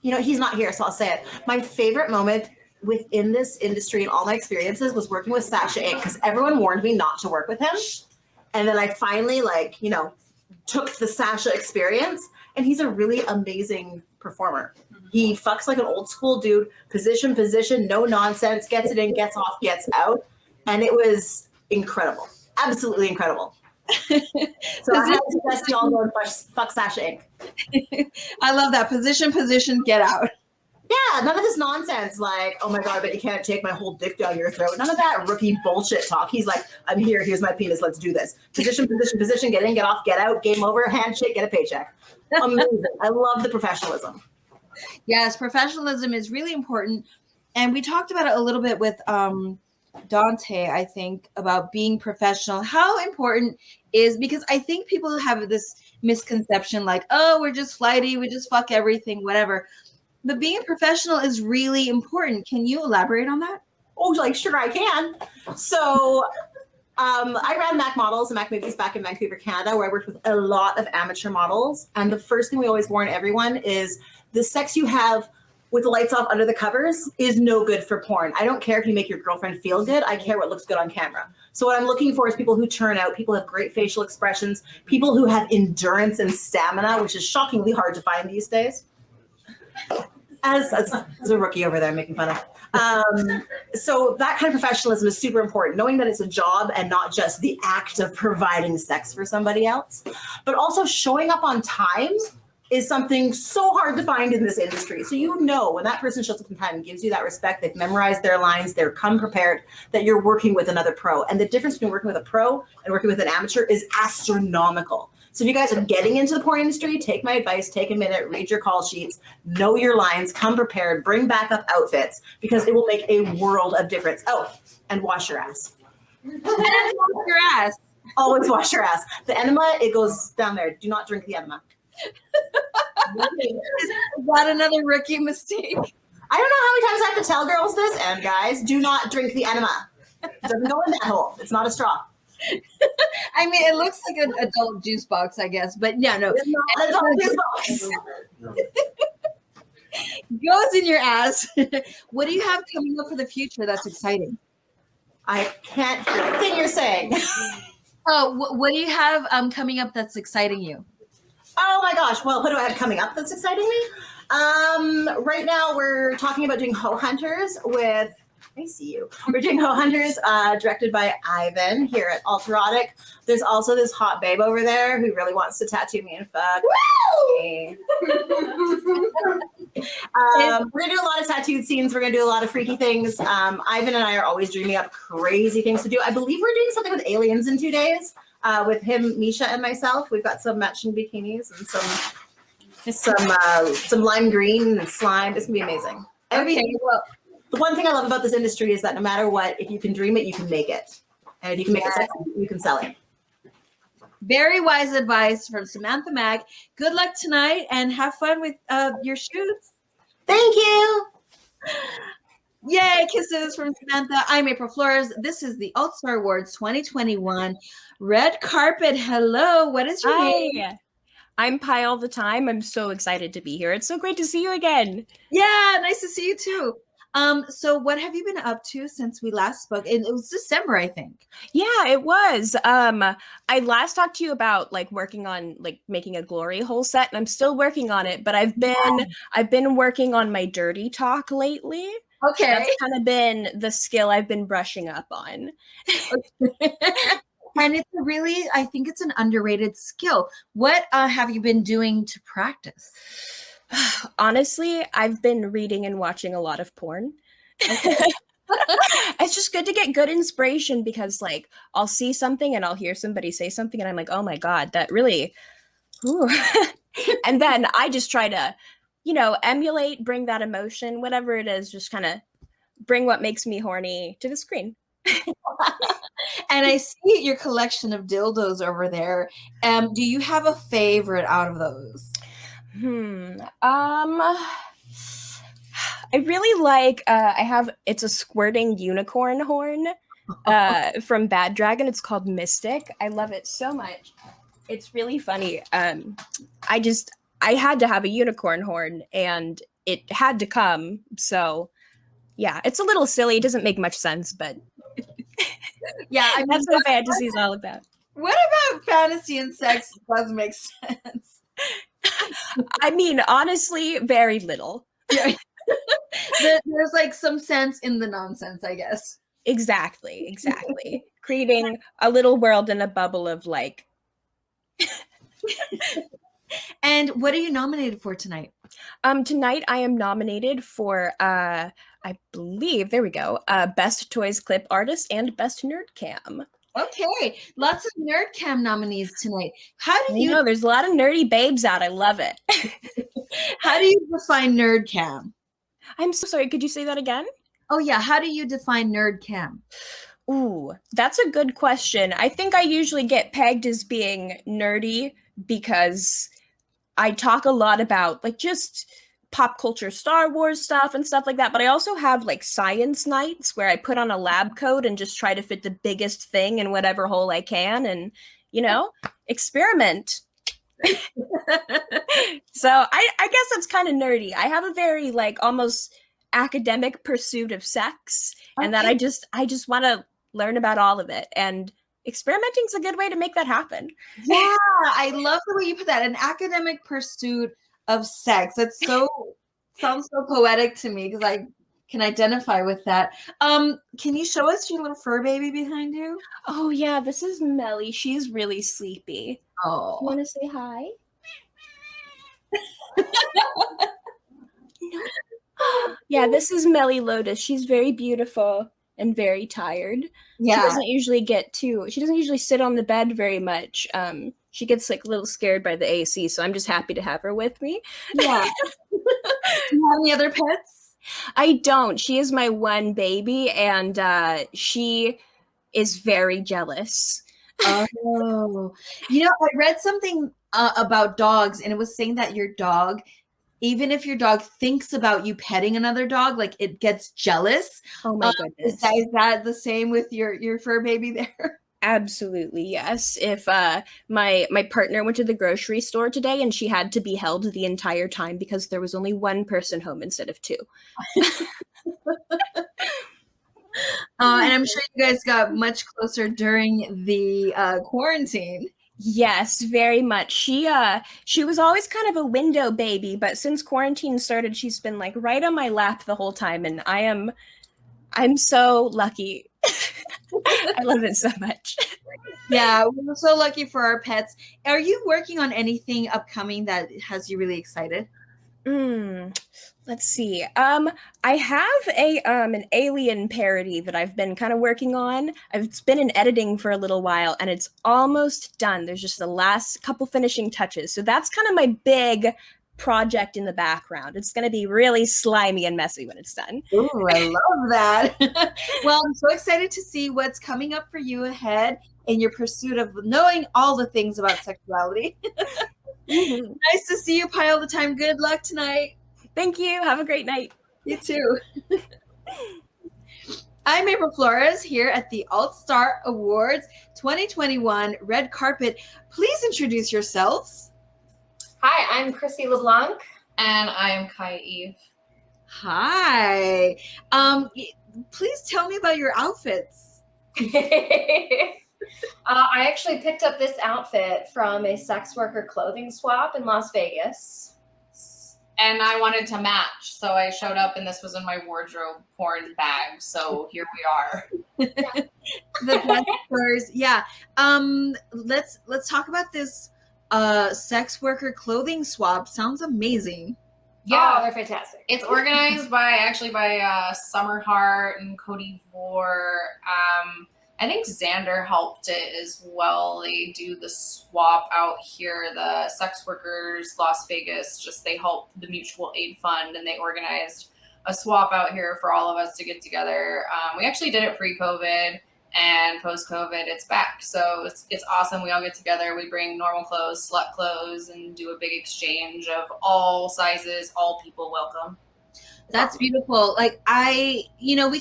he's not here, so I'll say it. My favorite moment within this industry and all my experiences was working with Sasha Inc. because everyone warned me not to work with him. And then I finally took the Sasha experience, and he's a really amazing performer. He fucks like an old school dude, position, no nonsense, gets it in, gets off, gets out. And it was incredible. Absolutely incredible. So I have to suggest you all go and fuck Sasha Inc. I love that. Position, get out. Yeah, none of this nonsense like, oh my God, but you can't take my whole dick down your throat. None of that rookie bullshit talk. He's like, I'm here, here's my penis, let's do this. Position, get in, get off, get out, game over, handshake, get a paycheck. Amazing. I love the professionalism. Yes, professionalism is really important. And we talked about it a little bit with Dante, I think, about being professional. How important is, because I think people have this misconception like, oh, we're just flighty, we just fuck everything, whatever. But being professional is really important. Can you elaborate on that? Oh, sure I can. So I ran Mac Models and Mac Movies back in Vancouver, Canada, where I worked with a lot of amateur models. And the first thing we always warn everyone is the sex you have with the lights off under the covers is no good for porn. I don't care if you make your girlfriend feel good. I care what looks good on camera. So what I'm looking for is people who turn out, people who have great facial expressions, people who have endurance and stamina, which is shockingly hard to find these days. As a rookie over there making fun of. So that kind of professionalism is super important, knowing that it's a job and not just the act of providing sex for somebody else, but also showing up on time is something so hard to find in this industry. So when that person shows up on time and gives you that respect, they've memorized their lines, they're come prepared, that you're working with another pro. And the difference between working with a pro and working with an amateur is astronomical. So if you guys are getting into the porn industry, take my advice, take a minute, read your call sheets, know your lines, come prepared, bring backup outfits, because it will make a world of difference. Oh, and wash your ass. And wash your ass. Always wash your ass. The enema, it goes down there. Do not drink the enema. Is that another rookie mistake? I don't know how many times I have to tell girls this, and guys, do not drink the enema. It doesn't go in that hole. It's not a straw. I mean, it looks like an adult juice box, I guess, but yeah, no. It's not an adult juice box. Goes in your ass. What do you have coming up for the future that's exciting? I can't hear anything you're saying. Oh, what do you have coming up that's exciting you? Oh my gosh. Well, what do I have coming up that's exciting me? Right now we're talking about doing Hoe Hunters with, I see you. We're doing Hoe Hunters directed by Ivan here at Alterotic. There's also this hot babe over there who really wants to tattoo me and fuck. Woo! We're gonna do a lot of tattooed scenes. We're gonna do a lot of freaky things. Ivan and I are always dreaming up crazy things to do. I believe we're doing something with aliens in 2 days. With him, Misha, and myself. We've got some matching bikinis and some lime green and slime. It's gonna be amazing. Everything. Well, the one thing I love about this industry is that no matter what, if you can dream it, you can make it, and if you can make it sexy, you can sell it. Very wise advice from Samantha Mack. Good luck tonight and have fun with your shoots. Thank you. Yay, kisses from Samantha. I'm April Flores. This is the Alt Star Awards 2021 Red Carpet. Hello, what is your name? I'm Pi all the time. I'm so excited to be here. It's so great to see you again. Yeah, nice to see you too. So what have you been up to since we last spoke? It was December, I think. Yeah, it was. I last talked to you about like working on like making a glory hole set, and I'm still working on it, but I've been working on my dirty talk lately. Okay. That's kind of been the skill I've been brushing up on. And it's I think it's an underrated skill. What have you been doing to practice? Honestly, I've been reading and watching a lot of porn. It's just good to get good inspiration because like I'll see something and I'll hear somebody say something and I'm like, oh my God, that really, ooh. And then I just try to, emulate, bring that emotion, whatever it is, just kind of bring what makes me horny to the screen. And I see your collection of dildos over there. Do you have a favorite out of those? I really like it's a squirting unicorn horn from Bad Dragon. It's called Mystic. I love it so much. It's really funny. I had to have a unicorn horn and it had to come. So yeah, it's a little silly. It doesn't make much sense, but yeah, I mean, that's what fantasy is all about. What about fantasy and sex does make sense? I mean, honestly, very little. Yeah. There's like some sense in the nonsense, I guess. Exactly. Creating a little world in a bubble of like. And what are you nominated for tonight? Tonight I am nominated for I believe, there we go, Best Toys Clip Artist and Best Nerd Cam. Okay, lots of Nerd Cam nominees tonight. How do you know? There's a lot of nerdy babes out. I love it. How do you define Nerd Cam? I'm so sorry. Could you say that again? Oh yeah. How do you define Nerd Cam? Ooh, that's a good question. I think I usually get pegged as being nerdy because I talk a lot about like just pop culture Star Wars stuff and stuff like that, but I also have like science nights where I put on a lab coat and just try to fit the biggest thing in whatever hole I can and experiment. So I guess that's kind of nerdy. I have a very like almost academic pursuit of sex and that I just want to learn about all of it, and experimenting is a good way to make that happen. Yeah, I love the way you put that, an academic pursuit of sex. That's sounds so poetic to me because I can identify with that. Can you show us your little fur baby behind you? Oh yeah, this is Melly. She's really sleepy. Oh, you want to say hi? No. Yeah, this is Melly Lotus. She's very beautiful and very tired. Yeah. She doesn't usually sit on the bed very much. She gets like a little scared by the AC, so I'm just happy to have her with me. Yeah. Do you have any other pets? I don't. She is my one baby, and she is very jealous. Oh, I read something about dogs, and it was saying that your dog even if your dog thinks about you petting another dog, like it gets jealous. Oh my goodness. Is that the same with your fur baby there? Absolutely, yes. If my partner went to the grocery store today and she had to be held the entire time because there was only one person home instead of two. And I'm sure you guys got much closer during the quarantine. Yes, very much. She was always kind of a window baby, but since quarantine started, she's been like right on my lap the whole time, and I'm so lucky. I love it so much. Yeah, we're so lucky for our pets. Are you working on anything upcoming that has you really excited? Let's see. I have an Alien parody that I've been kind of working on. It's been in editing for a little while, and it's almost done. There's just the last couple finishing touches. So that's kind of my big project in the background. It's going to be really slimy and messy when it's done. Ooh, I love that. Well, I'm so excited to see what's coming up for you ahead in your pursuit of knowing all the things about sexuality. Nice to see you, Pi, all the time. Good luck tonight. Thank you. Have a great night. You too. I'm April Flores here at the Alt Star Awards 2021 Red Carpet. Please introduce yourselves. Hi, I'm Chrissy LeBlanc. And I'm Kai Eve. Hi. Please tell me about your outfits. I actually picked up this outfit from a sex worker clothing swap in Las Vegas. And I wanted to match, so I showed up and this was in my wardrobe porn bag. So here we are. The best stars. Yeah. Let's talk about this sex worker clothing swap. Sounds amazing. Yeah, they're fantastic. It's organized by Summer Heart and Cody Vore. I think Xander helped it as well. They do the swap out here, the sex workers, Las Vegas, they helped the mutual aid fund, and they organized a swap out here for all of us to get together. We actually did it pre-COVID, and post-COVID, it's back. So it's awesome. We all get together. We bring normal clothes, slut clothes, and do a big exchange of all sizes, all people welcome. That's beautiful. Like we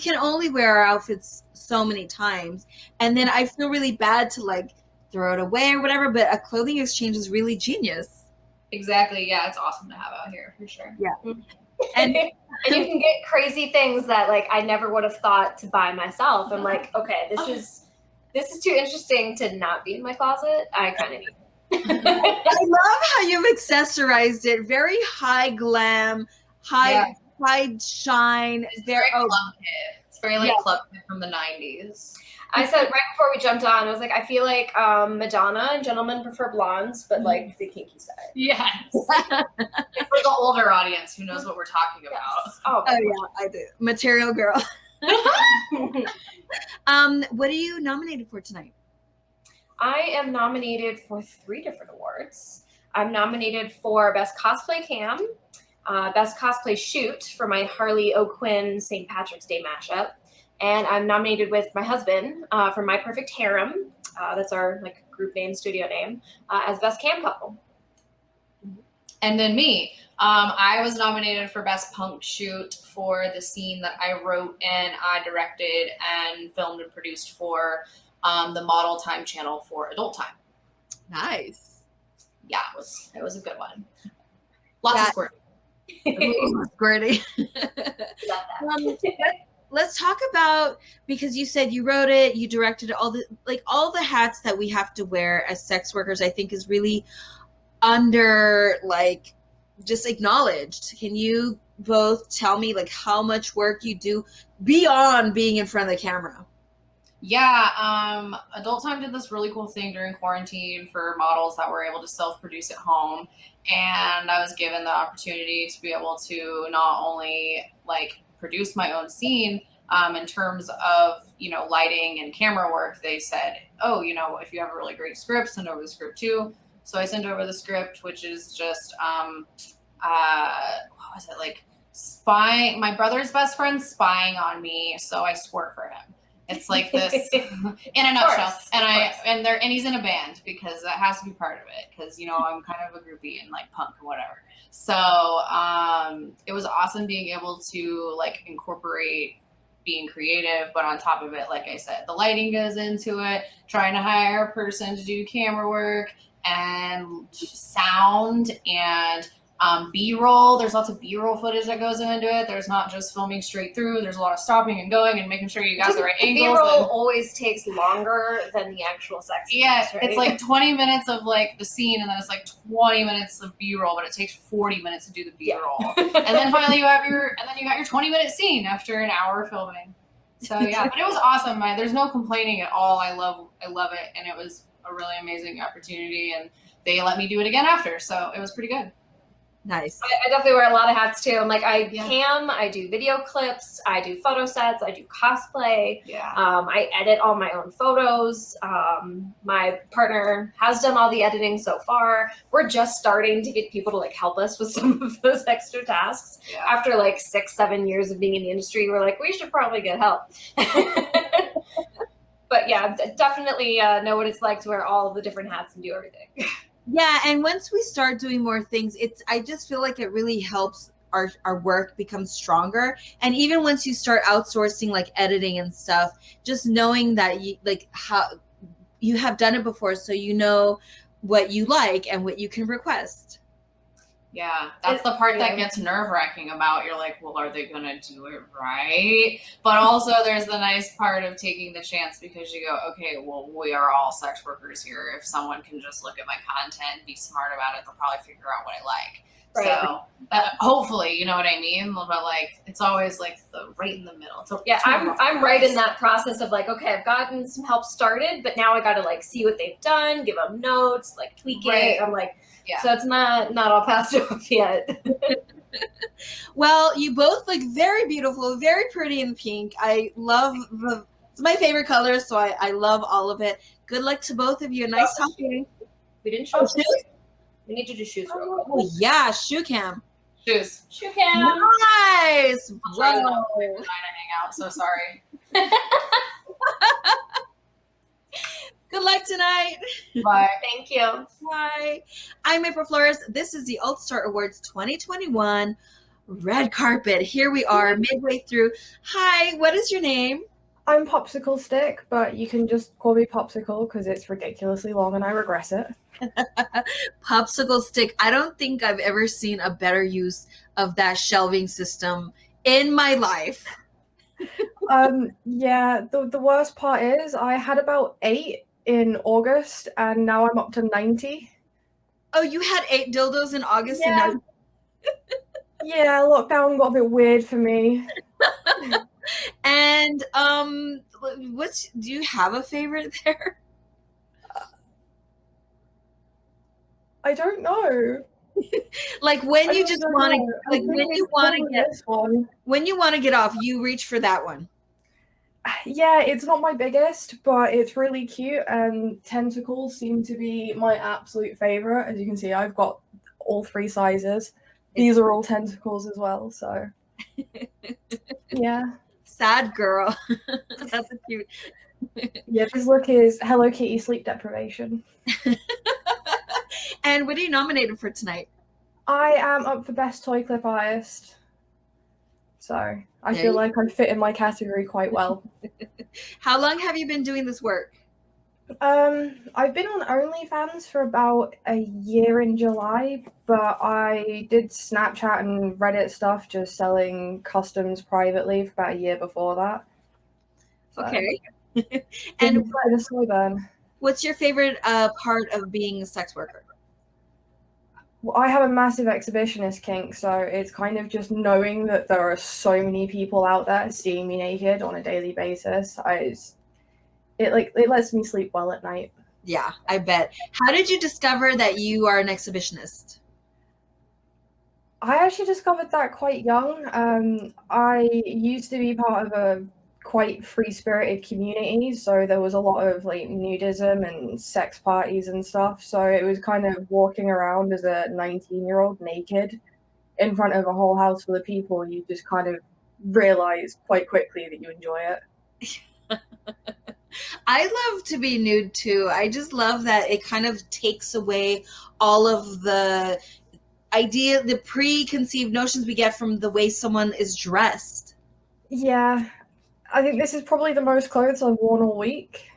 can only wear our outfits so many times, and then I feel really bad to like throw it away or whatever, but a clothing exchange is really genius. Exactly. Yeah, it's awesome to have out here for sure. Yeah. And you can get crazy things that like I never would have thought to buy myself. I'm like, okay, this is too interesting to not be in my closet. I kind of need it. I love how you've accessorized it. Very high glam, high shine. It's very club kit. It's very club kit from the 90s. I said right before we jumped on, I was like, I feel like Madonna and Gentlemen Prefer Blondes, but like the kinky side. Yes. For the older audience who knows what we're talking about. Oh yeah, I do. Material Girl. What are you nominated for tonight? I am nominated for 3 different awards. I'm nominated for Best Cosplay Cam, Best Cosplay Shoot for my Harley O'Quinn St. Patrick's Day mashup. And I'm nominated with my husband for My Perfect Harem. That's our group name, studio name, as Best Cam Couple. And then me. I was nominated for Best Punk Shoot for the scene that I wrote and I directed and filmed and produced for the Model Time channel for Adult Time. Nice. Yeah, it was a good one. Lots of squirting. Squirting. Let's talk about, because you said you wrote it, you directed it, all the hats that we have to wear as sex workers, I think is really under just acknowledged. Can you both tell me how much work you do beyond being in front of the camera? Yeah, Adult Time did this really cool thing during quarantine for models that were able to self-produce at home. And I was given the opportunity to be able to not only produce my own scene in terms of, lighting and camera work. They said, oh, if you have a really great script, send over the script too. So I sent over the script, which is just, what was it? Spying, my brother's best friend spying on me. So I squirt for him. It's like this in a nutshell. And he's in a band because that has to be part of it. Because I'm kind of a groupie and like punk or whatever. So it was awesome being able to like incorporate being creative, but on top of it, like I said, the lighting goes into it. Trying to hire a person to do camera work and sound and B-roll. There's lots of B-roll footage that goes into it. There's not just filming straight through. There's a lot of stopping and going and making sure you got the right angles. B-roll and- always takes longer than the actual sex scenes, Yeah, right? it's like 20 minutes of like the scene, and then it's like 20 minutes of B-roll, but it takes 40 minutes to do the B-roll. And then finally you got your 20-minute scene after an hour filming. So yeah, but it was awesome. There's no complaining at all. I love it, and it was a really amazing opportunity, and they let me do it again after, so it was pretty good. Nice. I definitely wear a lot of hats too. I'm like, I do video clips, I do photo sets, I do cosplay. Yeah. I edit all my own photos. My partner has done all the editing so far. We're just starting to get people to like help us with some of those extra tasks. Yeah. After like 6-7 years of being in the industry, we're like, we should probably get help. But yeah, definitely know what it's like to wear all of the different hats and do everything. Yeah, and once we start doing more things, I just feel like it really helps our work become stronger. And even once you start outsourcing like editing and stuff, just knowing that you like how you have done it before, so you know what you like and what you can request. Yeah, that's the part that gets nerve-wracking about. You're like, well, are they going to do it right? But also there's the nice part of taking the chance because you go, okay, well, we are all sex workers here. If someone can just look at my content, be smart about it, they'll probably figure out what I like. Right. So hopefully, you know what I mean? But like, it's always like the right in the middle. I'm right in that process of like, okay, I've gotten some help started, but now I got to like see what they've done, give them notes, like tweak it. I'm like, so it's not all passed off yet. Well, you both look very beautiful, very pretty in pink. I love it's my favorite color, so I love all of it. Good luck to both of you. Nice talking. We didn't show shoes. We need to do shoes real quick. Oh yeah, shoe cam. Shoes. Shoe cam. Nice. Trying Wow. to hang out, so sorry. Good luck tonight. Bye. Thank you. Bye. I'm April Flores. This is the Alt Star Awards 2021 red carpet. Here we are midway through. Hi, what is your name? I'm Popsicle Stick, but you can just call me Popsicle because it's ridiculously long and I regret it. Popsicle Stick. I don't think I've ever seen a better use of that shelving system in my life. Yeah, the worst part is I had about 8 in August and now I'm up to 90. Oh, you had 8 dildos in August? Yeah. And Yeah, lockdown got a bit weird for me. And do you have a favorite there? I don't know. Like when I you don't just know. want to, I like think when it's you want to probably get this one. when you want to get off, you reach for that one. Yeah, it's not my biggest, but it's really cute, and tentacles seem to be my absolute favorite. As you can see, I've got all 3 sizes. These are all tentacles as well, so yeah. Sad girl. That's a cute. Yeah, this look is Hello Kitty sleep deprivation. And what are you nominated for tonight? I am up for Best Toy Clip Artist. So I There feel you like I fit in my category quite well. How long have you been doing this work? I've been on OnlyFans for about a year in July, but I did Snapchat and Reddit stuff just selling customs privately for about a year before that. Okay. And And a slow burn. what's your favorite part of being a sex worker? Well, I have a massive exhibitionist kink, so it's kind of just knowing that there are so many people out there seeing me naked on a daily basis. It lets me sleep well at night. Yeah, I bet. How did you discover that you are an exhibitionist? I actually discovered that quite young. I used to be part of a quite free-spirited community, so there was a lot of like nudism and sex parties and stuff. So it was kind of walking around as a 19-year-old naked in front of a whole house full of people. You just kind of realize quite quickly that you enjoy it. I love to be nude too. I just love that it kind of takes away all of the the preconceived notions we get from the way someone is dressed. Yeah, I think this is probably the most clothes I've worn all week.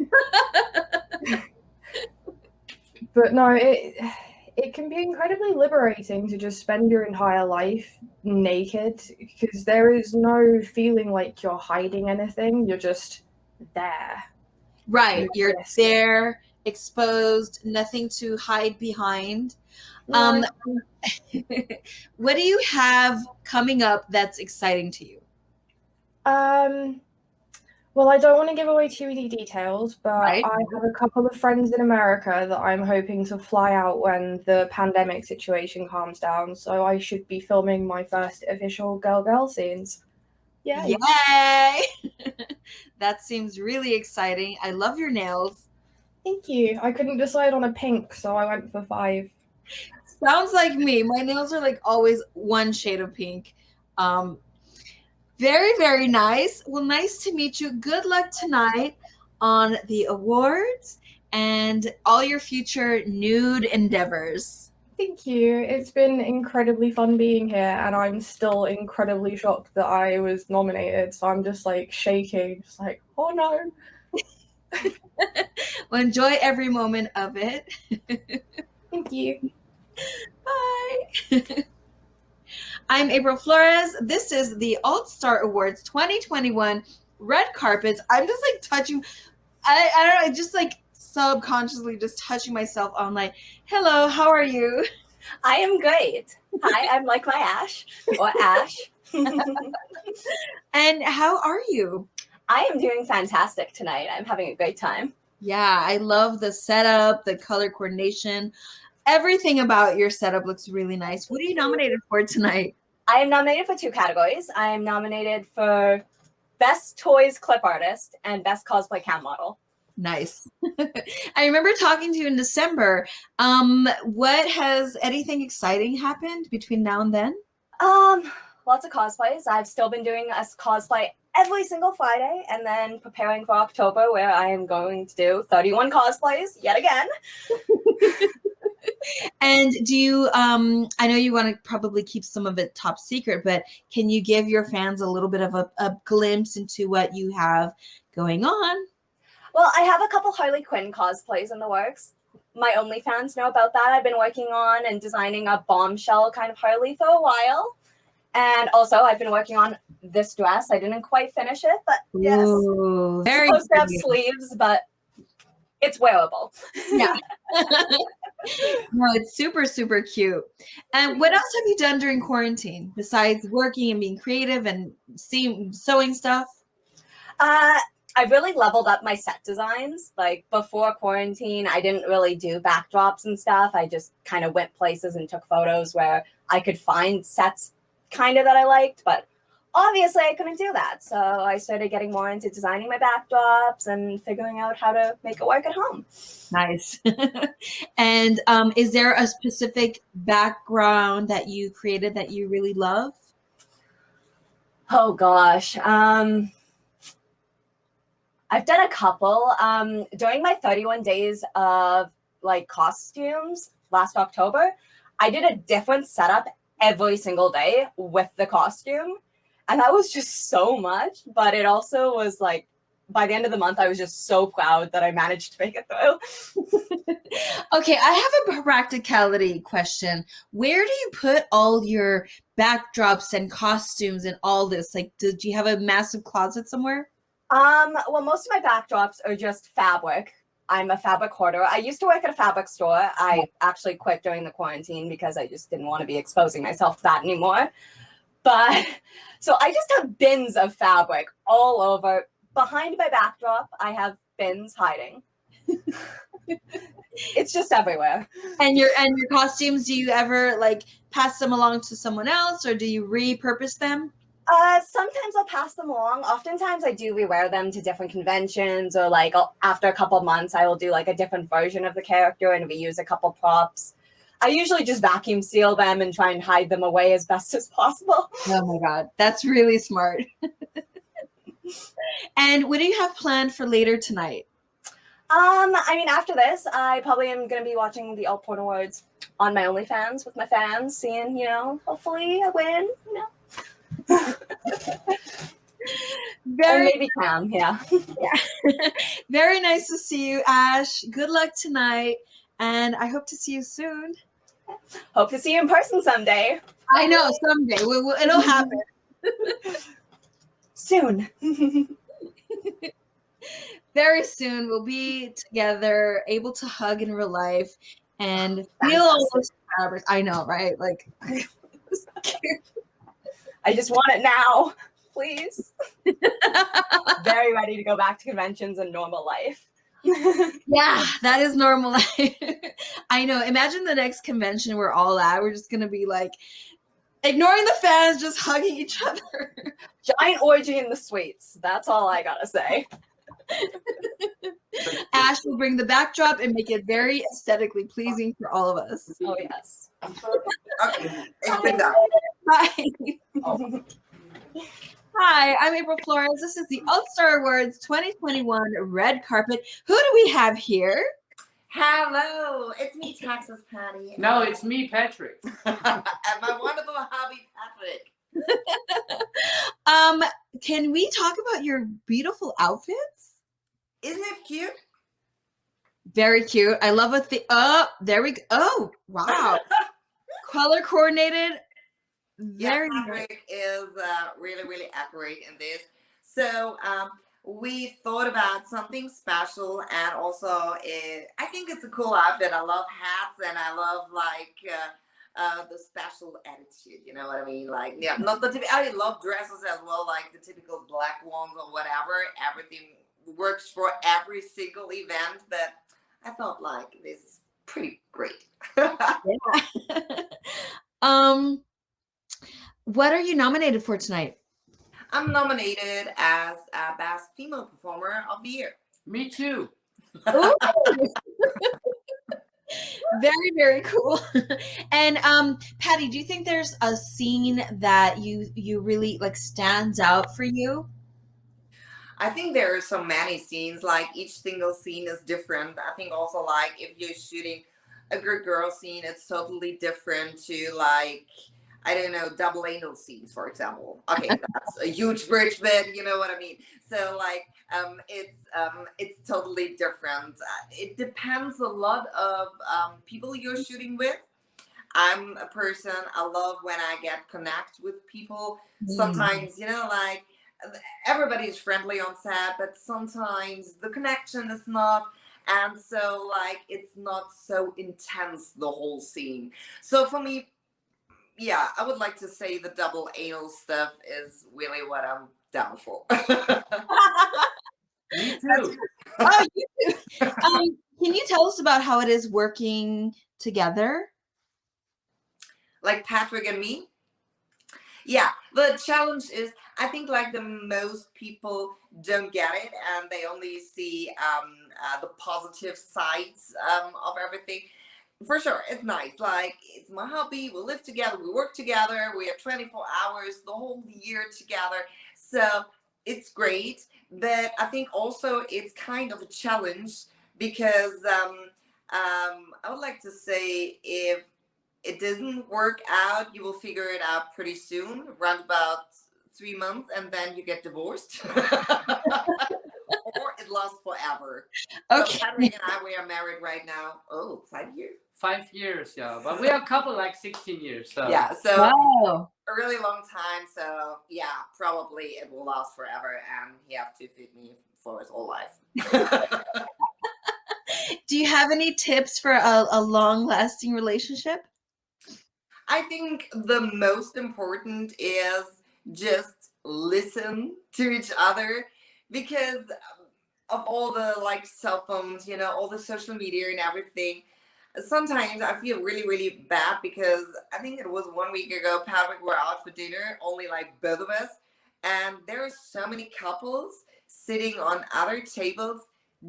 But no, it can be incredibly liberating to just spend your entire life naked, because there is no feeling like you're hiding anything. You're just there. Right. You're there, exposed, nothing to hide behind. No. What do you have coming up that's exciting to you? Well, I don't want to give away too many details, but Right. I have a couple of friends in America that I'm hoping to fly out when the pandemic situation calms down. So I should be filming my first official girl scenes. Yay! Yay! That seems really exciting. I love your nails. Thank you. I couldn't decide on a pink, so I went for 5. Sounds like me. My nails are like always one shade of pink. Very, very nice. Well, nice to meet you. Good luck tonight on the awards and all your future nude endeavors. Thank you. It's been incredibly fun being here, and I'm still incredibly shocked that I was nominated. So I'm just like shaking, just like, oh no. Well, enjoy every moment of it. Thank you. Bye. I'm April Flores. This is the Alt Star Awards 2021 red carpets. I'm just like touching, I don't know, just like subconsciously just touching myself on like, hello, how are you? I am great. Hi, I'm like my Ash or Ash. And how are you? I am doing fantastic tonight. I'm having a great time. Yeah, I love the setup, the color coordination. Everything about your setup looks really nice. What are you nominated for tonight? I am nominated for 2 categories. I am nominated for Best Toys Clip Artist and Best Cosplay Cam Model. Nice. I remember talking to you in December. What has anything exciting happened between now and then? Lots of cosplays. I've still been doing a cosplay every single Friday, and then preparing for October, where I am going to do 31 cosplays yet again. And do you, I know you want to probably keep some of it top secret, but can you give your fans a little bit of a glimpse into what you have going on? Well, I have a couple Harley Quinn cosplays in the works. My OnlyFans know about that. I've been working on and designing a bombshell kind of Harley for a while. And also, I've been working on this dress. I didn't quite finish it, but yes. Ooh, very supposed to have pretty. sleeves, but it's wearable. Yeah. No, it's super, super cute. And what else have you done during quarantine besides working and being creative and sewing stuff? I've really leveled up my set designs. Like before quarantine, I didn't really do backdrops and stuff. I just kind of went places and took photos where I could find sets kind of that I liked, but obviously I couldn't do that. So I started getting more into designing my backdrops and figuring out how to make it work at home. Nice. And is there a specific background that you created that you really love? Oh gosh. I've done a couple. During my 31 days of like costumes last October, I did a different setup every single day with the costume. And that was just so much, but it also was like, by the end of the month, I was just so proud that I managed to make it through. Okay, I have a practicality question. Where do you put all your backdrops and costumes and all this? Like, did you have a massive closet somewhere? Well, most of my backdrops are just fabric. I'm a fabric hoarder. I used to work at a fabric store. I actually quit during the quarantine because I just didn't want to be exposing myself to that anymore. But so I just have bins of fabric all over. Behind my backdrop, I have bins hiding. It's just everywhere. And your costumes, do you ever like pass them along to someone else or do you repurpose them? Sometimes I'll pass them along. Oftentimes I do rewear them to different conventions, or like after a couple months, I will do like a different version of the character and reuse a couple props. I usually just vacuum seal them and try and hide them away as best as possible. Oh my God, that's really smart. And what do you have planned for later tonight? I mean, after this, I probably am going to be watching the Alt Porn Awards on my OnlyFans with my fans, seeing, you know, hopefully I win, you know. Very, or maybe Cam, yeah. very nice to see you, Ash. Good luck tonight, and I hope to see you soon. Hope to see you in person someday. I know, someday. It'll happen. Soon. Very soon, we'll be together, able to hug in real life, and feel all those fabrics. I know, right? Like, I just want it now, please. Very ready to go back to conventions and normal life. Yeah, that is normal life. I know. Imagine the next convention we're all at. We're just gonna be like ignoring the fans, just hugging each other. Giant orgy in the suites. That's all I gotta say. Ash will bring the backdrop and make it very aesthetically pleasing for all of us. Oh yes. Hi. Hi, I'm April Flores. This is the All-Star Awards 2021 red carpet. Who do we have here? Hello, it's me, Texas Patty. No, it's me, Patrick. And my wonderful hubby, Patrick. Can we talk about your beautiful outfits? Isn't it cute? Very cute. I love what there we go. Oh, wow. Color coordinated. Very yeah, Patrick is really, really accurate in this. So we thought about something special, and also I think it's a cool outfit. I love hats, and I love like the special attitude. You know what I mean? Like, yeah, not the typical. I love dresses as well, like the typical black ones or whatever. Everything works for every single event, but I felt like this is pretty great. What are you nominated for tonight? I'm nominated as Best Female Performer of the Year. Me too. Very, very cool. And Patty, do you think there's a scene that you really like stands out for you? I think there are so many scenes, like each single scene is different. I think also like if you're shooting a good girl scene, it's totally different to like, I don't know, double anal scenes, for example. Okay, that's a huge bridge, but you know what I mean. So like, it's totally different. It depends a lot of people you're shooting with. I'm a person, I love when I get connect with people. Sometimes, you know, like everybody's friendly on set, but sometimes the connection is not. And so like, it's not so intense, the whole scene. So for me, yeah, I would like to say the double anal stuff is really what I'm down for. Me too. Oh, you too. Can you tell us about how it is working together? Like Patrick and me? Yeah, the challenge is, I think like the most people don't get it, and they only see the positive sides of everything. For sure, it's nice. Like, it's my hobby. We live together. We work together. We have 24 hours the whole year together. So it's great. But I think also it's kind of a challenge because I would like to say if it doesn't work out, you will figure it out pretty soon, around about 3 months, and then you get divorced. Or it lasts forever. Okay. So Patrick and I, we are married right now. Oh, 5 years? 5 years, yeah. But we are a couple like 16 years. So Yeah, so Wow. a really long time. So yeah, probably it will last forever, and he have to feed me for his whole life. Do you have any tips for a long-lasting relationship? I think the most important is just listen to each other, because of all the like cell phones, you know, all the social media and everything. Sometimes I feel really, really bad because I think it was 1 week ago, Patrick were out for dinner, only like both of us. And there are so many couples sitting on other tables,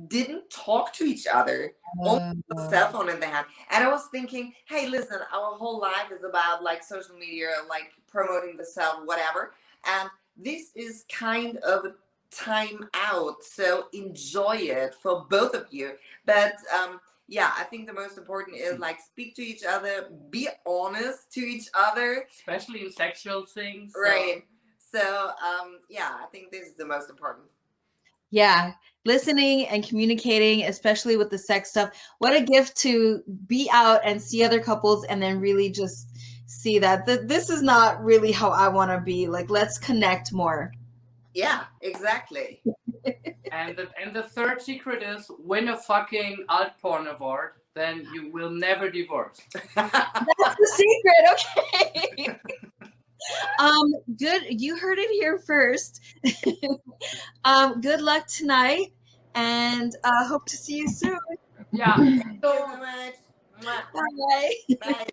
didn't talk to each other, only the cell phone in their hand. And I was thinking, hey, listen, our whole life is about like social media, like promoting the self, whatever. And this is kind of a time out. So enjoy it for both of you. But yeah, I think the most important is like speak to each other, be honest to each other, especially in sexual things. right? So yeah, I think this is the most important. Yeah, listening and communicating, especially with the sex stuff. What a gift to be out and see other couples and then really just see that this is not really how I want to be. Like, let's connect more. Yeah, exactly. And the third secret is win a fucking alt porn award, then you will never divorce. That's the secret. Okay. Good. You heard it here first. Good luck tonight, and hope to see you soon. Yeah. Thank you so much. Bye. Bye.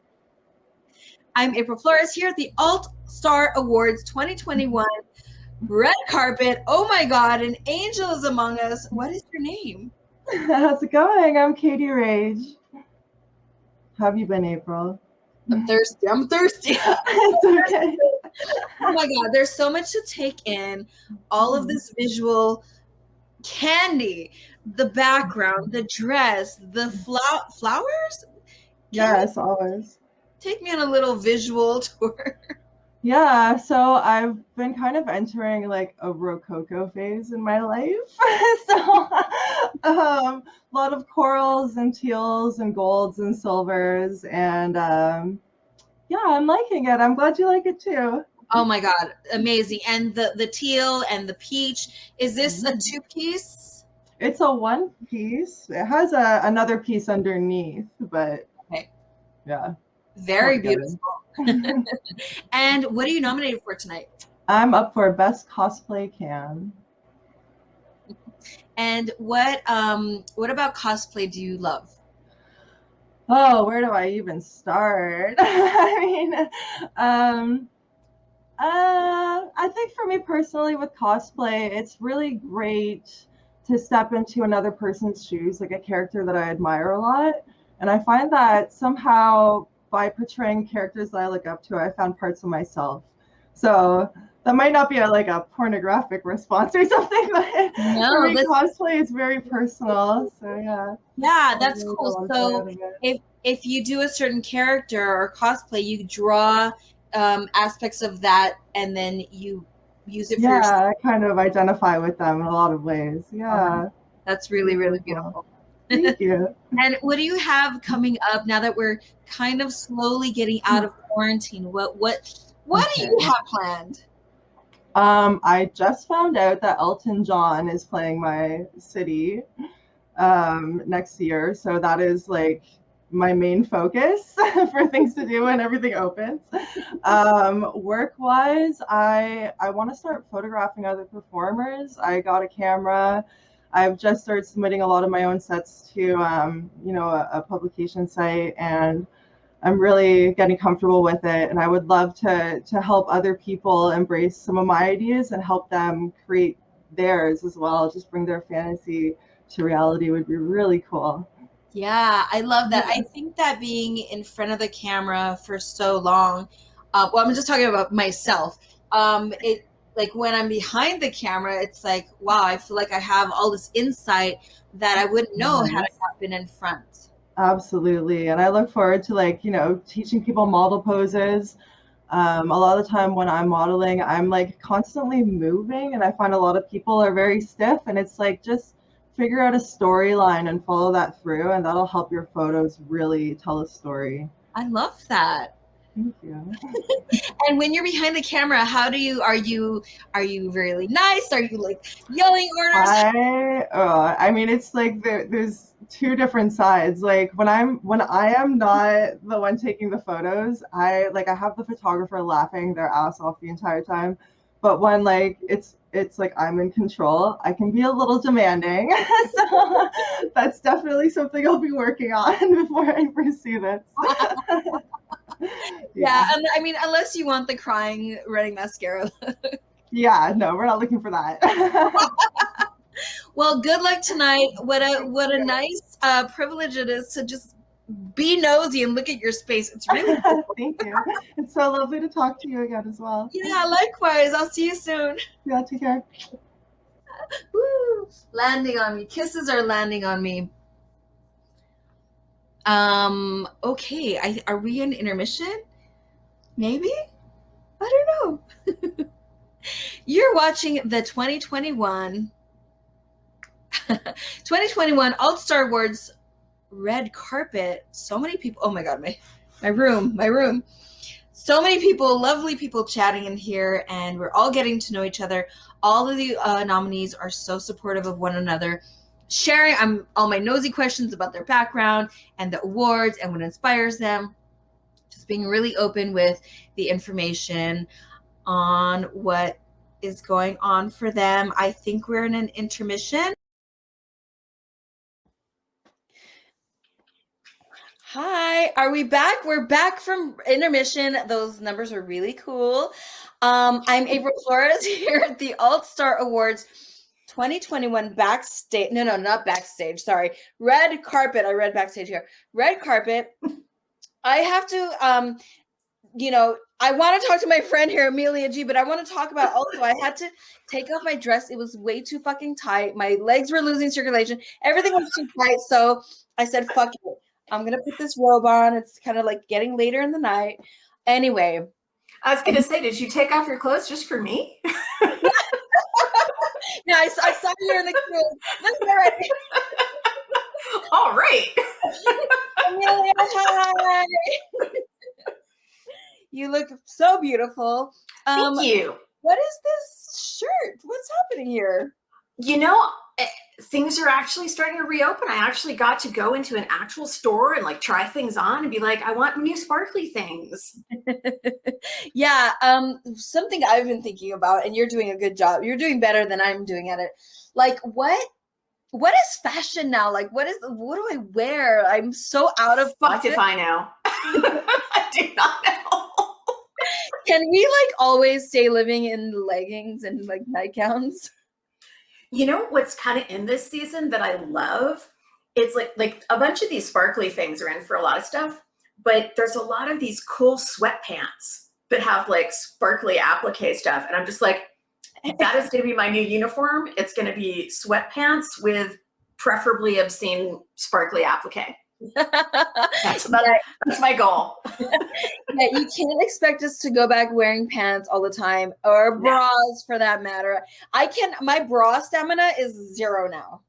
I'm April Flores here at the Alt Star Awards 2021 red carpet. Oh my God, an angel is among us. What is your name? How's it going? I'm Katie Rage. How have you been, April? I'm thirsty. It's okay. Oh my God, there's so much to take in. All of this visual candy, the background, the dress, the flowers. Yes, always. Take me on a little visual tour. Yeah, so I've been kind of entering like a Rococo phase in my life. So a lot of corals and teals and golds and silvers, and yeah, I'm liking it. I'm glad you like it too. Oh my God, amazing. And the teal and the peach, is this a two-piece? It's a one piece. It has another piece underneath, but okay. Yeah. Very beautiful. And what are you nominated for tonight? I'm up for Best Cosplay Cam. And what about cosplay do you love? Oh, where do I even start? I mean, I think for me personally with cosplay, it's really great to step into another person's shoes, like a character that I admire a lot. And I find that somehow by portraying characters that I look up to, I found parts of myself. So that might not be a pornographic response or something, but for me, cosplay is very personal. So yeah. Yeah, that's cool. So if you do a certain character or cosplay, you draw aspects of that and then you use it for yourself. I kind of identify with them in a lot of ways. Yeah. That's really, really beautiful. Thank you. And what do you have coming up now that we're kind of slowly getting out of quarantine? What do you have planned? I just found out that Elton John is playing my city next year. So that is like my main focus for things to do when everything opens. Work-wise, I want to start photographing other performers. I got a camera. I've just started submitting a lot of my own sets to, a publication site, and I'm really getting comfortable with it. And I would love to help other people embrace some of my ideas and help them create theirs as well. Just bring their fantasy to reality would be really cool. Yeah, I love that. I think that being in front of the camera for so long, I'm just talking about myself. Like when I'm behind the camera, it's like, wow, I feel like I have all this insight that I wouldn't know had I not been in front. Absolutely. And I look forward to teaching people model poses. A lot of the time when I'm modeling, I'm like constantly moving, and I find a lot of people are very stiff, and it's like, just figure out a storyline and follow that through, and that'll help your photos really tell a story. I love that. Thank you. And when you're behind the camera, are you really nice? Are you like yelling orders? I mean, it's like there's two different sides. Like when I am not the one taking the photos, I have the photographer laughing their ass off the entire time. But when it's like I'm in control, I can be a little demanding. So that's definitely something I'll be working on before I pursue this. Yeah, and I mean, unless you want the crying running mascara. Yeah, no, we're not looking for that. Well, good luck tonight. What a nice privilege it is to just be nosy and look at your space. It's really cool. Thank you. It's so lovely to talk to you again as well. Yeah, likewise. I'll see you soon. Yeah, take care. Woo! Landing on me. Kisses are landing on me. Okay. Are we in intermission? Maybe? I don't know. You're watching the 2021 Alt Star Awards red carpet. So many people. Oh my God, my room. So many people, lovely people chatting in here, and we're all getting to know each other. All of the nominees are so supportive of one another, sharing all my nosy questions about their background and the awards and what inspires them. Just being really open with the information on what is going on for them. I think we're in an intermission. Hi, are we back? We're back from intermission. Those numbers were really cool. I'm April Flores here at the Alt Star Awards 2021 backstage. No, not backstage. Sorry. Red carpet. I read backstage here. Red carpet. I have to, I want to talk to my friend here, Amelia G, but I want to talk about also, I had to take off my dress. It was way too fucking tight. My legs were losing circulation. Everything was too tight. So I said, fuck it. I'm going to put this robe on. It's kind of like getting later in the night. Anyway. I was going to say, did you take off your clothes just for me? Yeah, I saw you in the clothes. All right. Amelia, hi. You look so beautiful. Thank you. What is this shirt? What's happening here? Things are actually starting to reopen. I actually got to go into an actual store and like try things on and be like, I want new sparkly things. Yeah, something I've been thinking about, and you're doing a good job. You're doing better than I'm doing at it. Like, what is fashion now? Like, what do I wear? I'm so out of fuck if I know. I do not know. Can we like always stay living in leggings and like nightgowns? You know what's kind of in this season that I love? It's like a bunch of these sparkly things are in for a lot of stuff, but there's a lot of these cool sweatpants that have like sparkly applique stuff. And I'm just like, that is going to be my new uniform. It's going to be sweatpants with preferably obscene sparkly applique. That's my goal. Yeah, you can't expect us to go back wearing pants all the time, or bras for that matter. My bra stamina is 0 now.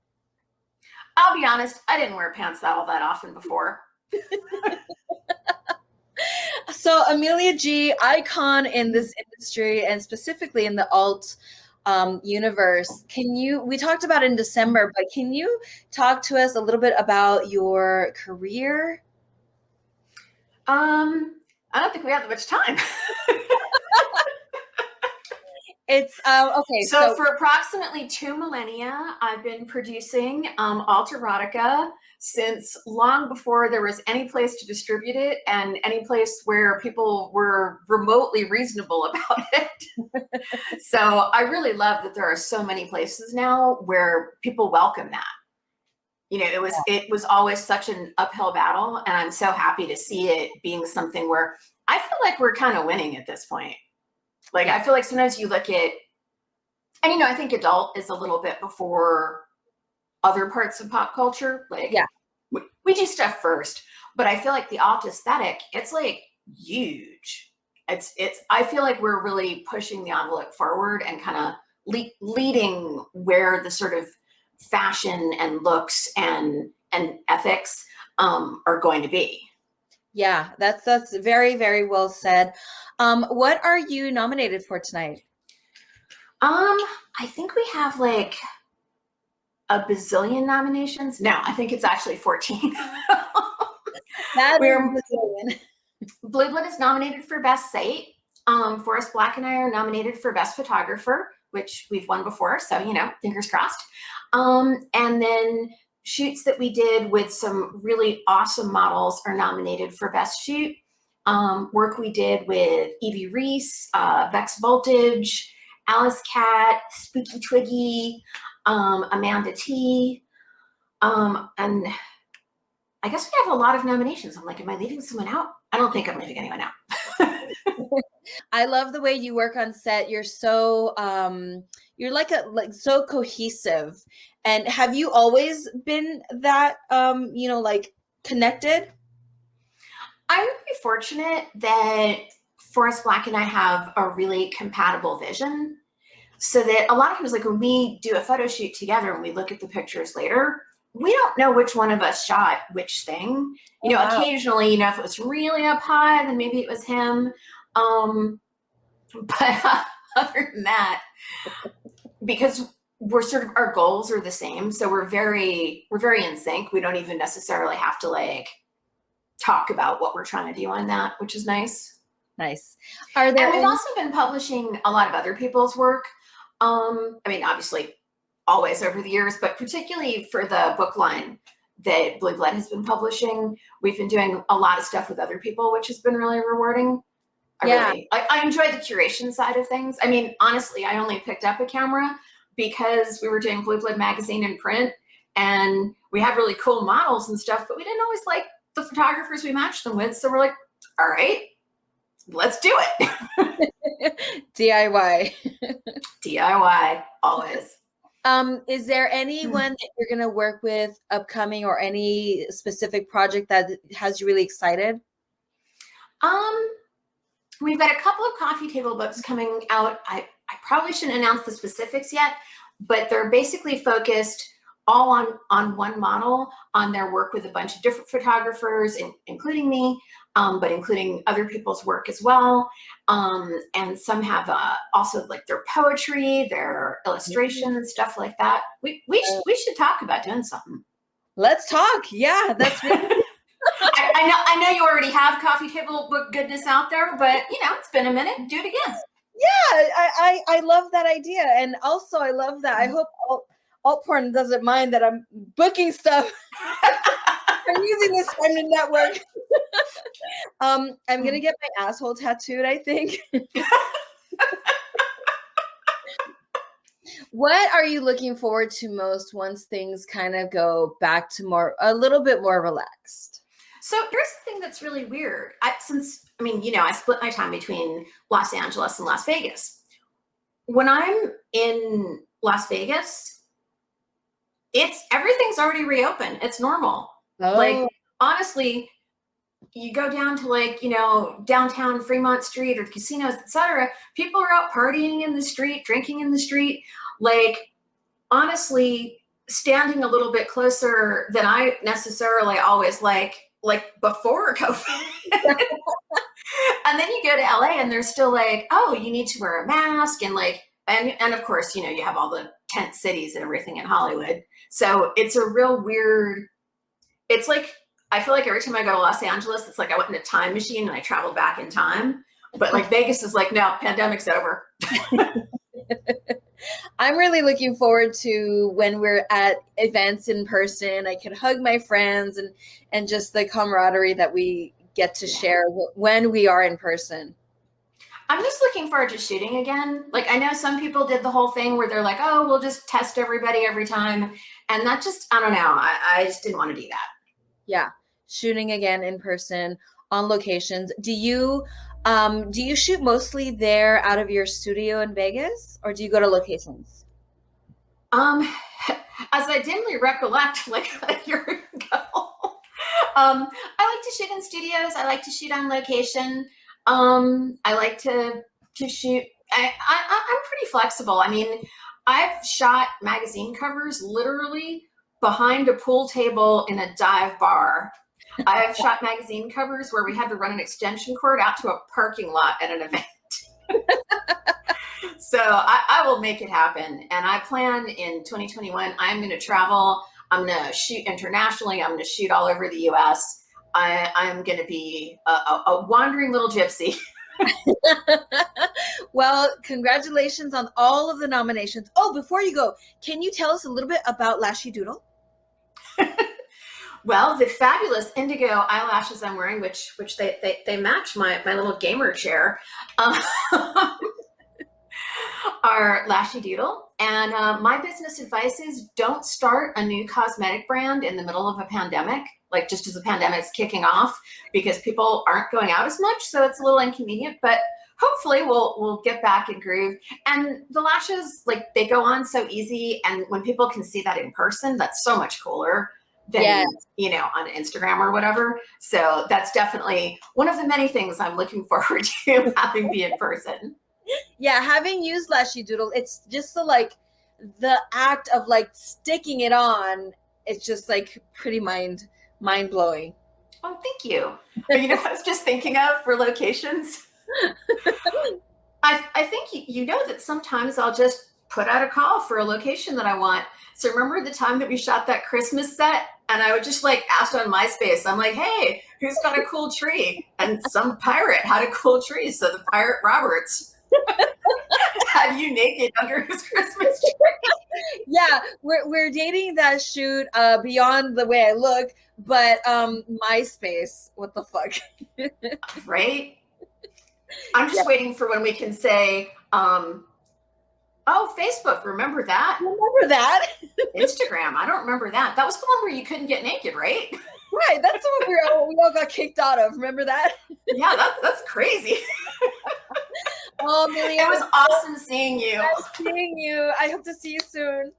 I'll be honest, I didn't wear pants all that often before. So Amelia G, icon in this industry and specifically in the alt universe. We talked about it in December, but can you talk to us a little bit about your career? I don't think we have that much time. It's okay. So for approximately 2 millennia, I've been producing alt erotica since long before there was any place to distribute it and any place where people were remotely reasonable about it. So I really love that there are so many places now where people welcome that. It was always such an uphill battle, and I'm so happy to see it being something where I feel like we're kind of winning at this point. Like, I feel like sometimes you look at, and I think adult is a little bit before other parts of pop culture. Like, we do stuff first, but I feel like the alt aesthetic, it's like huge. I feel like we're really pushing the envelope forward and kind of leading where the sort of fashion and looks and ethics are going to be. Yeah, that's very, very well said. What are you nominated for tonight? I think we have like a bazillion nominations. No, I think it's actually 14. Blue Blood is nominated for Best Site. Forrest Black and I are nominated for Best Photographer, which we've won before, so fingers crossed. And then shoots that we did with some really awesome models are nominated for Best Shoot. Work we did with Evie Reese, Vex Voltage, Alice Cat, Spooky Twiggy, Amanda T. And I guess we have a lot of nominations. I'm like, am I leaving someone out? I don't think I'm leaving anyone out. I love the way you work on set. You're so you're like so cohesive. And have you always been that like connected? I'm really fortunate that Forrest Black and I have a really compatible vision, so that a lot of times, like when we do a photo shoot together and we look at the pictures later, we don't know which one of us shot which thing. You know, occasionally, you know, if it was really up high, then maybe it was him. But other than that, because we're sort of, our goals are the same, so we're very in sync. We don't even necessarily have to like talk about what we're trying to do on that, which is nice. Nice. Are there? And we've also been publishing a lot of other people's work. I mean, obviously, always over the years, but particularly for the book line that Blue Blood has been publishing, we've been doing a lot of stuff with other people, which has been really rewarding. I enjoy the curation side of things. I mean, honestly, I only picked up a camera because we were doing Blue Blood magazine in print, and we had really cool models and stuff, but we didn't always like the photographers we matched them with. So we're like, all right, let's do it. DIY. DIY, always. Is there anyone that you're going to work with upcoming, or any specific project that has you really excited? We've got a couple of coffee table books coming out. I probably shouldn't announce the specifics yet, but they're basically focused all on one model, on their work with a bunch of different photographers, including me, but including other people's work as well. And some have also like their poetry, their illustration and stuff like that. We should talk about doing something. Let's talk. Yeah, that's really I know you already have coffee table book goodness out there, but you know, it's been a minute. Do it again. Yeah, I love that idea. And also I love that. I hope alt porn doesn't mind that I'm booking stuff. I'm using this time to network. I'm gonna get my asshole tattooed, I think. What are you looking forward to most once things kind of go back to a little bit more relaxed? So here's the thing that's really weird. I split my time between Los Angeles and Las Vegas. When I'm in Las Vegas, everything's already reopened. It's normal. Like, honestly, you go down to like, you know, downtown Fremont Street or the casinos, etc. People are out partying in the street, drinking in the street. Like, honestly, standing a little bit closer than I necessarily always like before COVID. And then you go to LA and they're still like, oh, you need to wear a mask, and like, and of course, you know, you have all the tent cities and everything in Hollywood. So it's a real weird, it's like, I feel like every time I go to Los Angeles, it's like I went in a time machine and I traveled back in time. But like Vegas is like, no, pandemic's over. I'm really looking forward to when we're at events in person. I can hug my friends and just the camaraderie that we get to share when we are in person. I'm just looking forward to shooting again. Like, I know some people did the whole thing where they're like, oh, we'll just test everybody every time. And that just, I don't know. I just didn't want to do that. Yeah. Shooting again in person on locations. Do you shoot mostly there out of your studio in Vegas, or do you go to locations? As I dimly recollect, like a year ago, I like to shoot in studios. I like to shoot on location. I like to shoot. I'm pretty flexible. I mean, I've shot magazine covers literally behind a pool table in a dive bar. I've shot magazine covers where we had to run an extension cord out to a parking lot at an event. So I will make it happen. And I plan in 2021, I'm going to travel. I'm going to shoot internationally. I'm going to shoot all over the US. I'm going to be a wandering little gypsy. Well, congratulations on all of the nominations. Oh, before you go, can you tell us a little bit about Lashy Doodle? Well, the fabulous indigo eyelashes I'm wearing, which they match my little gamer chair, are Lashy Doodle. And my business advice is don't start a new cosmetic brand in the middle of a pandemic, like just as the pandemic's kicking off, because people aren't going out as much. So it's a little inconvenient. But hopefully we'll get back in groove. And the lashes, like, they go on so easy, and when people can see that in person, that's so much cooler than on Instagram or whatever. So that's definitely one of the many things I'm looking forward to having be in person. Yeah, having used Lashy Doodle, it's just the act of like sticking it on, it's just like pretty mind blowing. Oh, thank you. You know what I was just thinking of for locations? I think you know that sometimes I'll just put out a call for a location that I want. So remember the time that we shot that Christmas set, and I would just like ask on MySpace, I'm like, hey, who's got a cool tree? And some pirate had a cool tree. So the pirate Roberts had you naked under his Christmas tree. Yeah, we're dating that shoot beyond the way I look, but MySpace, what the fuck? Right? I'm just waiting for when we can say, oh, Facebook, remember that? Remember that? Instagram, I don't remember that. That was the one where you couldn't get naked, right? Right, that's what we all got kicked out of. Remember that? Yeah, that's crazy. Oh, Amelia, it was awesome seeing you. Nice seeing you. I hope to see you soon.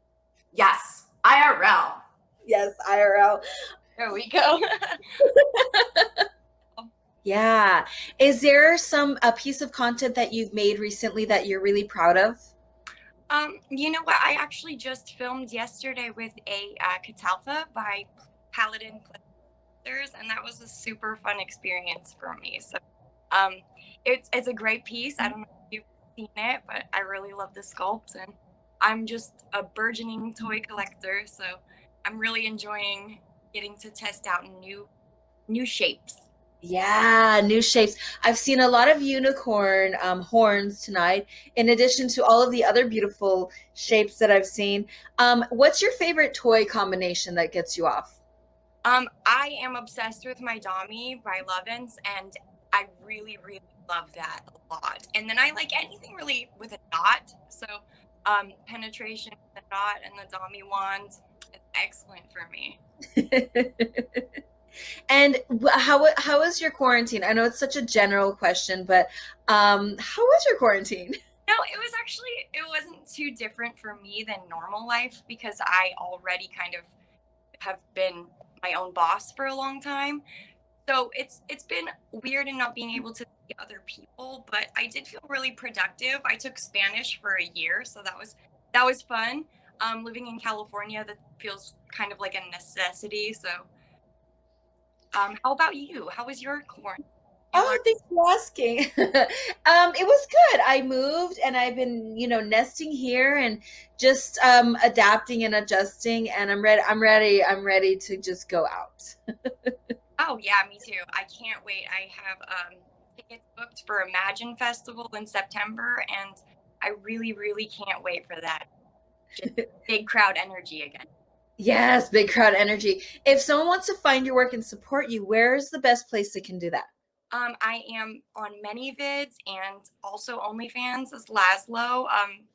Yes, IRL. Yes, IRL. There we go. Yeah. Is there a piece of content that you've made recently that you're really proud of? You know what? I actually just filmed yesterday with a Catalpa by Paladin Clippers, and that was a super fun experience for me. So it's a great piece. I don't know if you've seen it, but I really love the sculpts, and I'm just a burgeoning toy collector, so I'm really enjoying getting to test out new shapes. Yeah, new shapes. I've seen a lot of unicorn horns tonight, in addition to all of the other beautiful shapes that I've seen. What's your favorite toy combination that gets you off? I am obsessed with my Dami by Lovins, and I really, really love that a lot. And then I like anything really with a knot. So penetration with the knot and the Dami wand is excellent for me. And how was your quarantine? I know it's such a general question, but how was your quarantine? No, it wasn't too different for me than normal life, because I already kind of have been my own boss for a long time. So it's been weird in not being able to see other people, but I did feel really productive. I took Spanish for a year, so that was fun. Living in California, that feels kind of like a necessity. So how about you? How was your quarantine? Oh, thanks for asking. It was good. I moved and I've been, nesting here and just adapting and adjusting, and I'm ready to just go out. Oh yeah, me too. I can't wait. I have tickets booked for Imagine Festival in September, and I really, really can't wait for that. Just big crowd energy again. Yes, big crowd energy. If someone wants to find your work and support you, where's the best place they can do that? I am on ManyVids and also OnlyFans as Laszlo.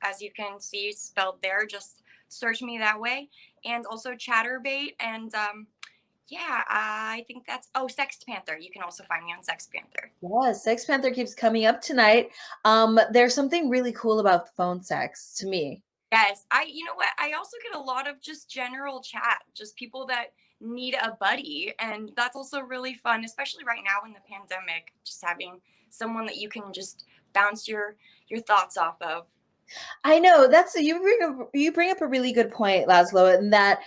As you can see spelled there, just search me that way. And also Chatterbait, and I think that's Sex Panther. You can also find me on Sex Panther. Yes, Sex Panther keeps coming up tonight. There's something really cool about the phone sex to me. Yes, you know what? I also get a lot of just general chat, just people that need a buddy, and that's also really fun, especially right now in the pandemic, just having someone that you can just bounce your thoughts off of. I know you bring up a really good point, Laszlo, in that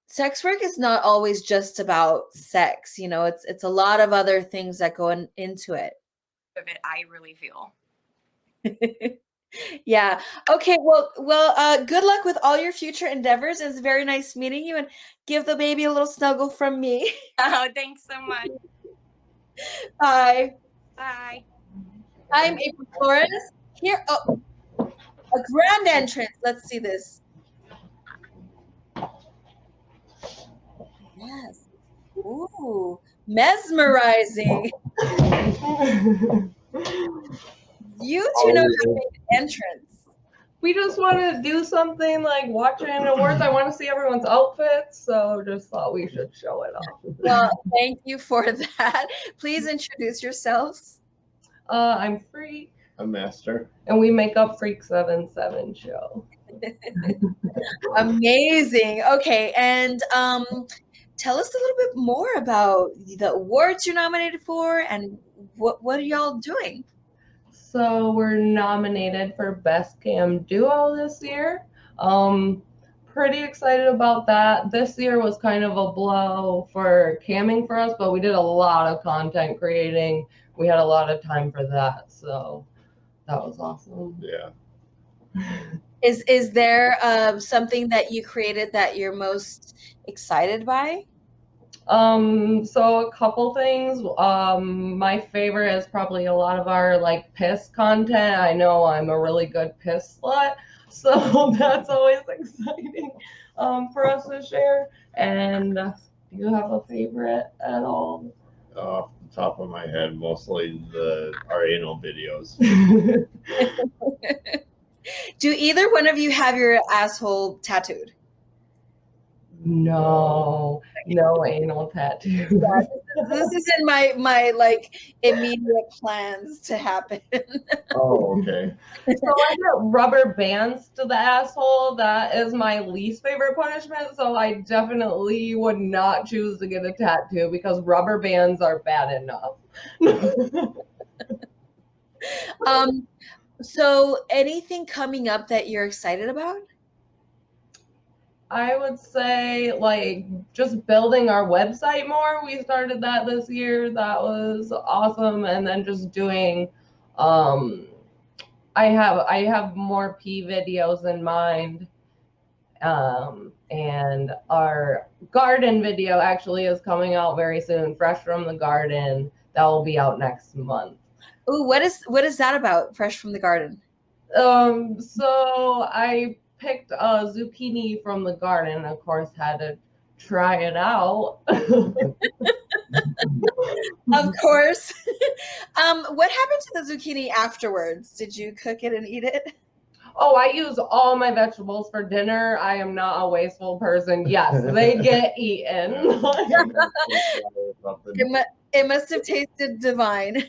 sex work is not always just about sex. It's a lot of other things that go into it. Of it, I really feel. Yeah. Okay. Well. Good luck with all your future endeavors. It's very nice meeting you, and give the baby a little snuggle from me. Oh, thanks so much. Bye. Bye. I'm April Flores. Here. Oh, a grand entrance. Let's see this. Yes. Ooh, mesmerizing. You two know how to make an entrance. We just want to do something like watching awards. I want to see everyone's outfits, so just thought we should show it off. Well, thank you for that. Please introduce yourselves. I'm Freak, A master. and we make up Freak 77 show. Amazing. Okay, and tell us a little bit more about the awards you're nominated for and what are y'all doing? So we're nominated for Best Cam Duo this year. Pretty excited about that. This year was kind of a blow for camming for us, but we did a lot of content creating. We had a lot of time for that, so that was awesome. Yeah. Is there something that you created that you're most excited by? So a couple things. My favorite is probably a lot of our like piss content. I know I'm a really good piss slut, so that's always exciting for us to share. And do you have a favorite at all? Off the top of my head, mostly our anal videos. Do either one of you have your asshole tattooed? No anal tattoo. Yeah, this is in my like immediate plans to happen. Oh, okay. So I get rubber bands to the asshole. That is my least favorite punishment. So I definitely would not choose to get a tattoo because rubber bands are bad enough. So anything coming up that you're excited about? I would say like just building our website more. We started that this year. That was awesome. And then just doing I have more P videos in mind. And our garden video actually is coming out very soon, Fresh from the Garden. That will be out next month. Ooh, what is that about? Fresh from the garden. So I picked a zucchini from the garden, of course, had to try it out. Of course. What happened to the zucchini afterwards? Did you cook it and eat it? Oh, I use all my vegetables for dinner. I am not a wasteful person. Yes, they get eaten. It must have tasted divine.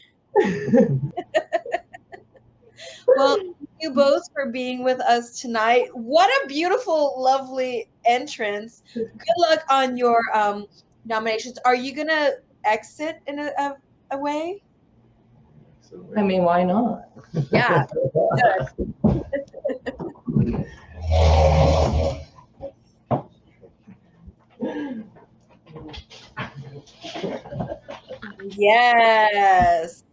Well, thank you both for being with us tonight. What a beautiful, lovely entrance. Good luck on your nominations. Are you gonna exit in a way? I mean, why not? Yeah. Yes.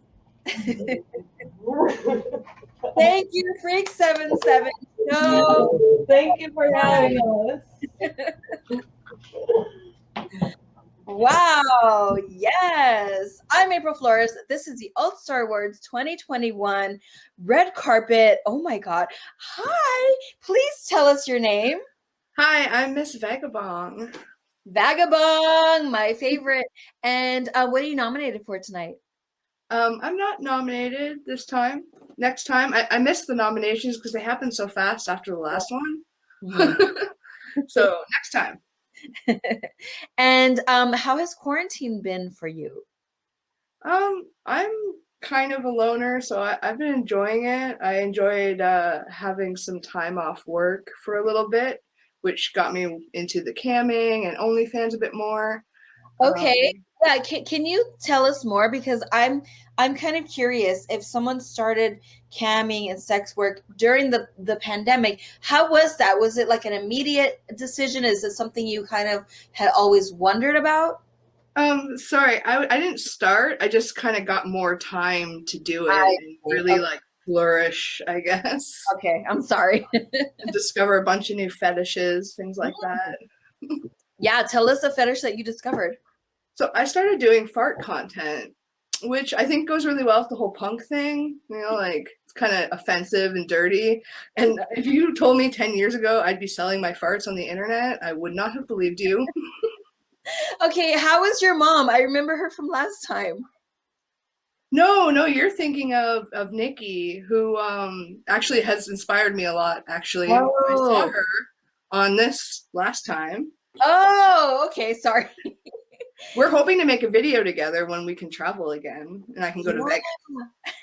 Thank you, Freak 77 Show. Thank you for having us. Wow. Yes. I'm April Flores. This is the Alt Star Awards 2021 red carpet. Oh my God. Hi. Please tell us your name. Hi, I'm Miss Vagabond. Vagabond, my favorite. And what are you nominated for tonight? I'm not nominated this time. Next time, I missed the nominations because they happened so fast after the last one. So next time. And how has quarantine been for you? I'm kind of a loner, so I've been enjoying it. I enjoyed having some time off work for a little bit, which got me into the camming and OnlyFans a bit more. Okay. Yeah, can you tell us more? Because I'm kind of curious if someone started camming and sex work during the pandemic, how was that? Was it like an immediate decision? Is it something you kind of had always wondered about? Sorry, I didn't start. I just kind of got more time to do it and really like flourish, I guess. Okay, I'm sorry. And discover a bunch of new fetishes, things like that. Yeah, tell us a fetish that you discovered. So I started doing fart content, which I think goes really well with the whole punk thing. You know, like it's kind of offensive and dirty. And if you told me 10 years ago I'd be selling my farts on the internet, I would not have believed you. Okay, how is your mom? I remember her from last time. No, you're thinking of Nikki, who actually has inspired me a lot, actually. I saw her on this last time. Oh, okay, sorry. We're hoping to make a video together when we can travel again and I can go to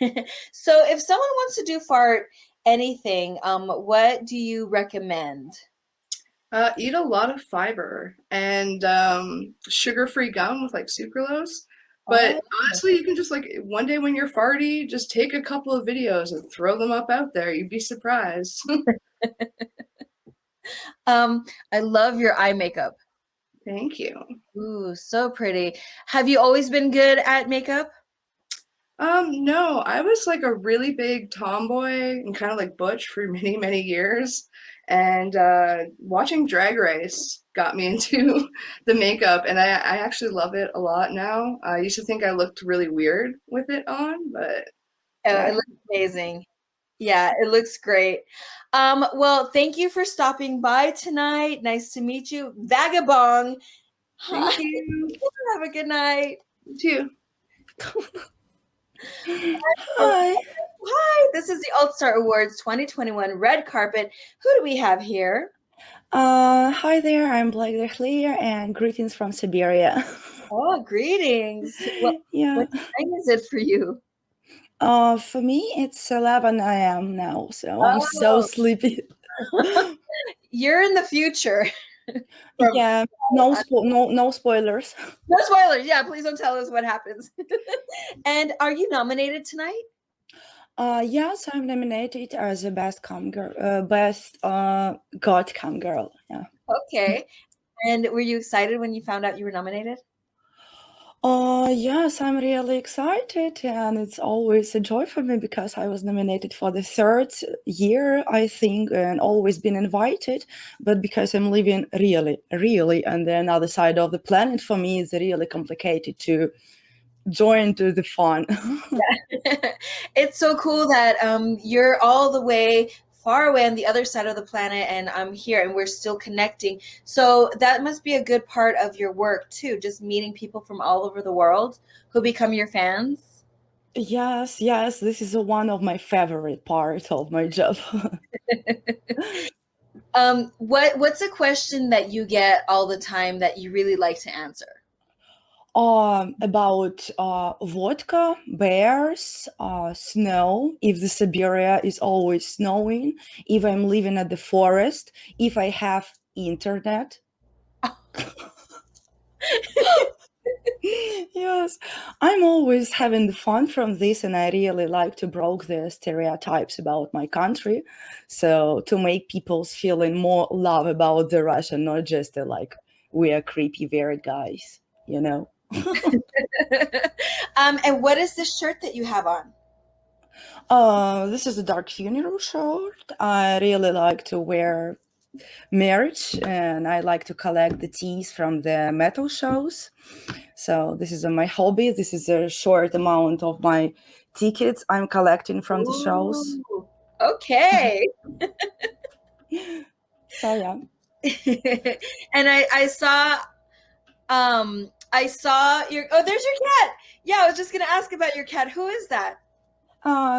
Vegas. So if someone wants to do fart anything, what do you recommend? Eat a lot of fiber and sugar-free gum with like sucralose. But honestly, you can just like one day when you're farty, just take a couple of videos and throw them up out there. You'd be surprised. I love your eye makeup. Thank you. Ooh, so pretty. Have you always been good at makeup? No, I was like a really big tomboy and kind of like butch for many, many years. And watching Drag Race got me into the makeup, and I actually love it a lot now. I used to think I looked really weird with it on, but It looks amazing. Yeah, it looks great. Well, thank you for stopping by tonight. Nice to meet you. Vagabond. Thank you. Have a good night. You too. Hi. Hi. This is the Alt Star Awards 2021 red carpet. Who do we have here? Hi there, I'm Black Dahlia, and greetings from Siberia. Oh, greetings. Yeah. What time is it for you? For me, it's 11 a.m. now, so I'm so Oh. sleepy. You're in the future. Yeah, no spoilers. No spoilers. Yeah, please don't tell us what happens. And are you nominated tonight? Yes, I'm nominated as the best best god cam girl. Yeah. Okay. And were you excited when you found out you were nominated? Yes, I'm really excited, and it's always a joy for me because I was nominated for the third year, I think, and always been invited. But because I'm living really on the other side of the planet, for me, it's really complicated to join to the fun. It's so cool that you're all the way far away on the other side of the planet and I'm here and we're still connecting. So that must be a good part of your work too, just meeting people from all over the world who become your fans. Yes, this is one of my favorite parts of my job. What's a question that you get all the time that you really like to answer? About vodka, bears, snow, if the Siberia is always snowing, if I'm living at the forest, if I have internet. Yes, I'm always having the fun from this, and I really like to break the stereotypes about my country. So to make people feeling more love about the Russia, not just like we are creepy, weird guys, you know. And what is this shirt that you have on? This is a dark funeral shirt. I really like to wear merch, and I like to collect the tees from the metal shows. So this is my hobby. This is a short amount of my tickets I'm collecting from the shows. Okay. So yeah. And I saw your, oh, there's your cat. Yeah, I was just gonna ask about your cat. Who is that?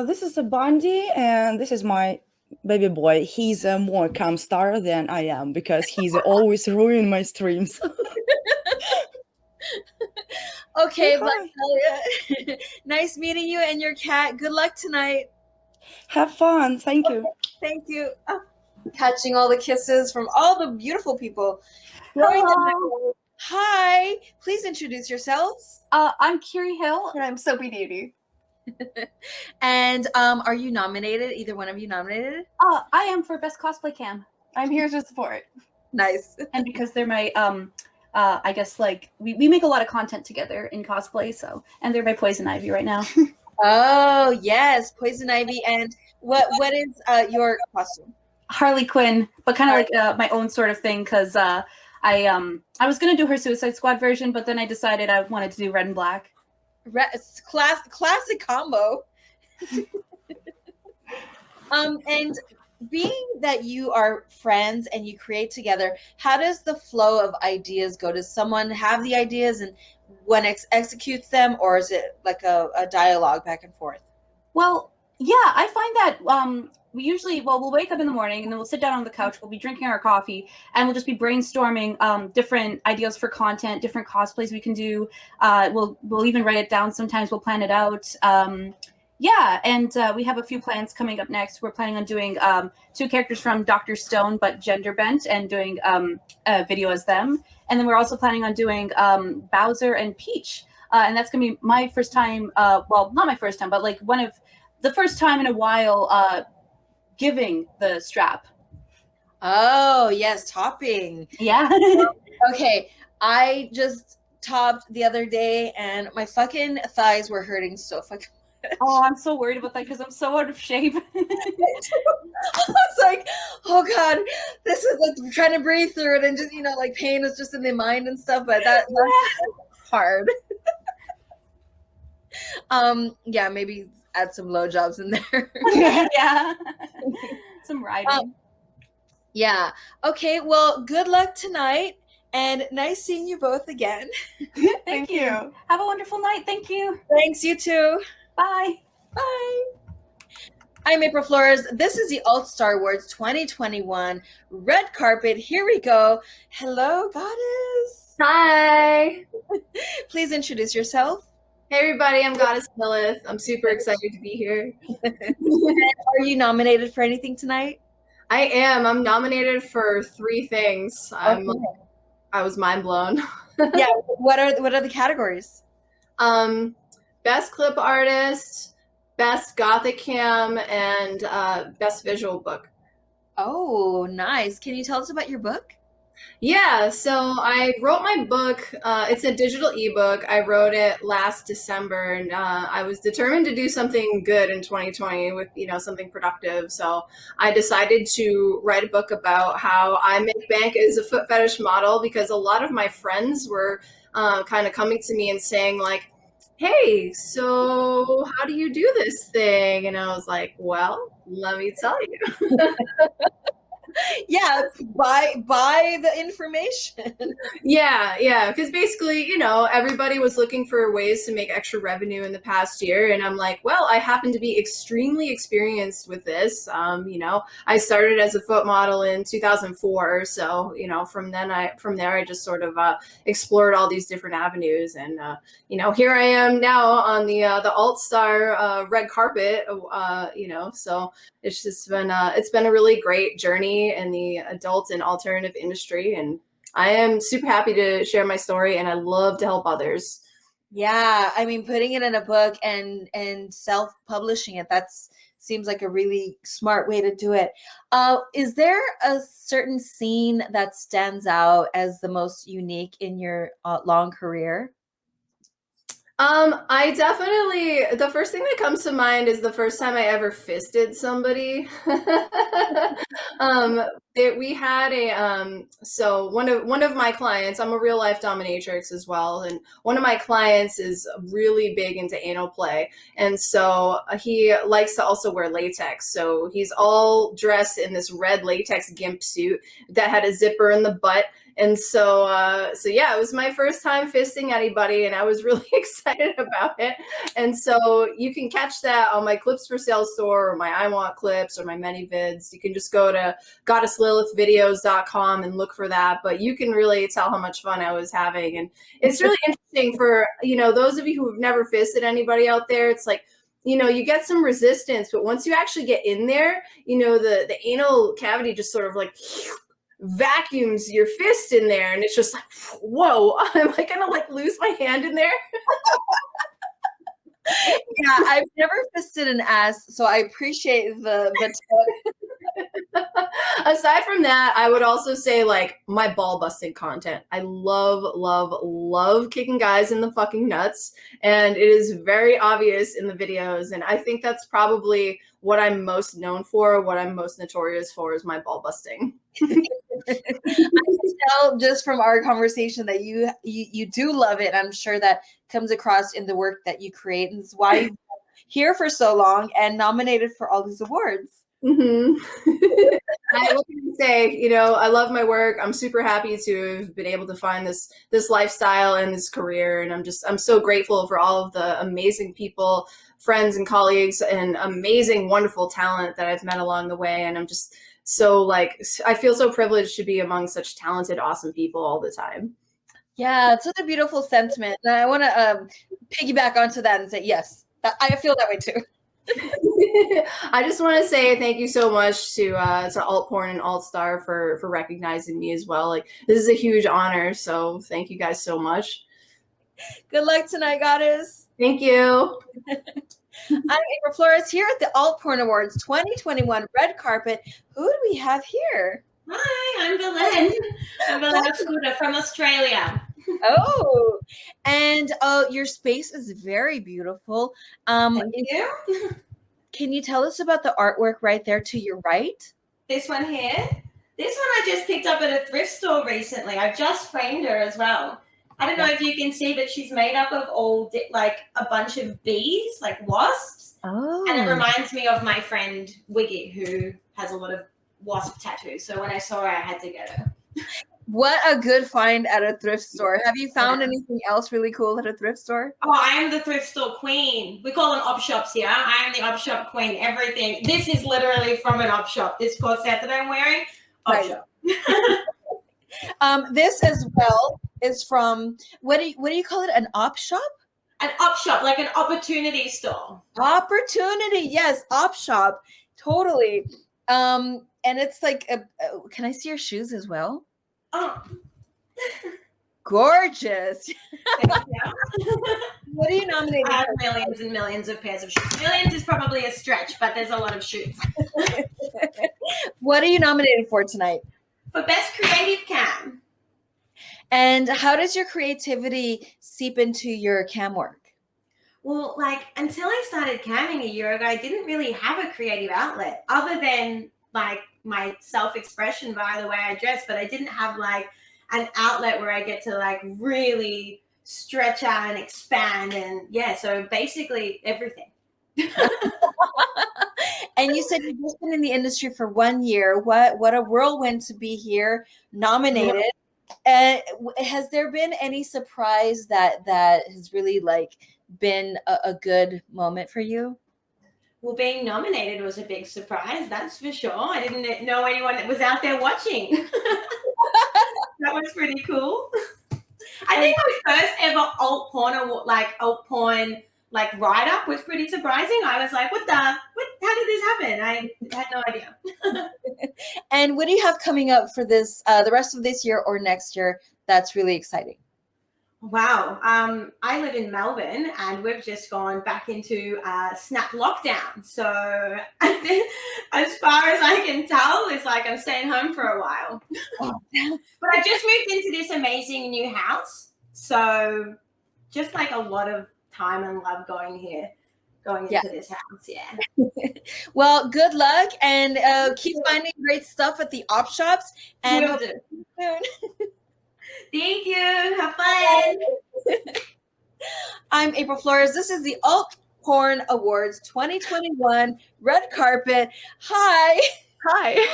This is a Bundy, and this is my baby boy. He's a more calm star than I am because he's always ruining my streams. Okay, Hi. Black, nice meeting you and your cat. Good luck tonight. Have fun. Thank you. Thank you. Oh, catching all the kisses from all the beautiful people. Throwing them down. Hi, please introduce yourselves. I'm Kiri Hill, and I'm Soapy Beauty. And are you nominated? Either one of you nominated? I am for Best Cosplay Cam. I'm here to support. Nice. And because they're my, I guess like we make a lot of content together in cosplay, so and they're my Poison Ivy right now. Oh yes, Poison Ivy. And what is your costume? Harley Quinn, but kind of like my own sort of thing because I was gonna do her Suicide Squad version, but then I decided I wanted to do red and black. Classic combo. And being that you are friends and you create together, how does the flow of ideas go? Does someone have the ideas and one executes them, or is it like a dialogue back and forth? Well, yeah, I find that we usually, well, we'll wake up in the morning and then we'll sit down on the couch. We'll be drinking our coffee and we'll just be brainstorming different ideas for content, different cosplays we can do. We'll even write it down. Sometimes we'll plan it out. Yeah, and we have a few plans coming up next. We're planning on doing 2 characters from Dr. Stone, but gender bent, and doing a video as them. And then we're also planning on doing Bowser and Peach. And that's going to be my first time, well, not my first time, but like one of the first time in a while giving the strap. Oh, yes, topping. Yeah. Okay, I just topped the other day and my fucking thighs were hurting so fucking much. Oh, I'm so worried about that because I'm so out of shape. It's like, oh God, this is like trying to breathe through it and just, like pain is just in the mind and stuff, but that's hard. Yeah, maybe add some low jobs in there. Yeah. Some riding. Yeah. Okay, well, good luck tonight and nice seeing you both again. Thank you. Have a wonderful night. Thank you. Thanks, you too. Bye. Bye. I'm April Flores. This is the Alt Star Awards 2021 red carpet. Here we go. Hello, Goddess. Hi. Please introduce yourself. Hey everybody, I'm Goddess Lilith. I'm super excited to be here. Are you nominated for anything tonight? I am. I'm nominated for 3 things. I was mind blown. Yeah. What are the categories? Best clip artist, best gothic cam, and best visual book. Oh, nice. Can you tell us about your book? Yeah, so I wrote my book. It's a digital ebook. I wrote it last December, and I was determined to do something good in 2020 with, something productive. So I decided to write a book about how I make bank as a foot fetish model, because a lot of my friends were kind of coming to me and saying like, hey, so how do you do this thing? And I was like, well, let me tell you. Yeah, buy the information. Yeah, because basically, everybody was looking for ways to make extra revenue in the past year, and I'm like, well, I happen to be extremely experienced with this. I started as a foot model in 2004, so from there I just sort of explored all these different avenues, and here I am now on the Alt Star red carpet. So it's been a really great journey in the adult and alternative industry, and I am super happy to share my story, and I love to help others. Yeah, I mean, putting it in a book and self-publishing it, seems like a really smart way to do it. Is there a certain scene that stands out as the most unique in your long career? I definitely, the first thing that comes to mind is the first time I ever fisted somebody. We had so one of my clients, I'm a real life dominatrix as well, and one of my clients is really big into anal play, and so he likes to also wear latex. So he's all dressed in this red latex gimp suit that had a zipper in the butt. And so yeah, it was my first time fisting anybody, and I was really excited about it. And so you can catch that on my Clips for Sale store, or my I Want Clips, or my ManyVids. You can just go to goddesslilithvideos.com and look for that. But you can really tell how much fun I was having. And it's really interesting for, those of you who have never fisted anybody out there. It's like, you get some resistance, but once you actually get in there, the anal cavity just sort of like vacuums your fist in there, and it's just like, whoa, am I gonna lose my hand in there? Yeah, I've never fisted an ass, so I appreciate the tip. Aside from that, I would also say my ball busting content. I love kicking guys in the fucking nuts, and it is very obvious in the videos, and I think that's probably what I'm most known for, what I'm most notorious for, is my ball busting. I can tell just from our conversation that you do love it. I'm sure that comes across in the work that you create, and it's why you've been here for so long and nominated for all these awards. Mm-hmm. What can I say? You know, I love my work. I'm super happy to have been able to find this lifestyle and this career, and I'm so grateful for all of the amazing people, friends and colleagues, and amazing, wonderful talent that I've met along the way. And I'm just so like, I feel so privileged to be among such talented, awesome people all the time. Yeah, it's such a beautiful sentiment. And I want to piggyback onto that and say, yes, I feel that way too. I just want to say thank you so much to Altporn and Altstar for recognizing me as well. Like, this is a huge honor, so thank you guys so much. Good luck tonight, Goddess. Thank you. I'm April Flores here at the Altporn Awards 2021 red carpet. Who do we have here? Hi, I'm Belen. I'm Belen Okuda from Australia. Oh, and your space is very beautiful. Thank you. Can you tell us about the artwork right there to your right? This one here. This one I just picked up at a thrift store recently. I just framed her as well. I don't know if you can see, but she's made up of all like a bunch of bees, like wasps. Oh. And it reminds me of my friend Wiggy, who has a lot of wasp tattoos. So when I saw her, I had to get her. What a good find at a thrift store. Have you found anything else really cool at a thrift store? Oh, I am the thrift store queen. We call them op shops here. I am the op shop queen. Everything. This is literally from an op shop. This corset that I'm wearing, op shop. This as well is from, what do you call it? An op shop? An op shop, like an opportunity store. Opportunity, yes, op shop, totally. And it's like, can I see your shoes as well? Oh, gorgeous. What are you nominated I have for? millions and millions of pairs of shoes. Millions is probably a stretch, but there's a lot of shoes. What are you nominated for tonight? For Best Creative Cam. And how does your creativity seep into your cam work? Well, like until I started camming a year ago, I didn't really have a creative outlet other than like my self-expression via the way I dress, but I didn't have like an outlet where I get to like really stretch out and expand. And yeah, so basically everything. And you said you've just been in the industry for 1 year. What a whirlwind to be here, nominated. Has there been any surprise that has really like been a good moment for you? Well, being nominated was a big surprise, that's for sure. I didn't know anyone that was out there watching. That was pretty cool. I think my first ever alt porn like write-up was pretty surprising. I was like, how did this happen? I had no idea. And what do you have coming up for this, the rest of this year or next year that's really exciting? Wow. I live in Melbourne and we've just gone back into snap lockdown. So as far as I can tell, it's like I'm staying home for a while. But I just moved into this amazing new house. So just like a lot of time and love going into this house. Yeah. Well, good luck and keep finding great stuff at the op shops. And Will do. Soon. Thank you. Have fun. I'm April Flores. This is the Alt Porn Awards 2021 red carpet. Hi. Hi.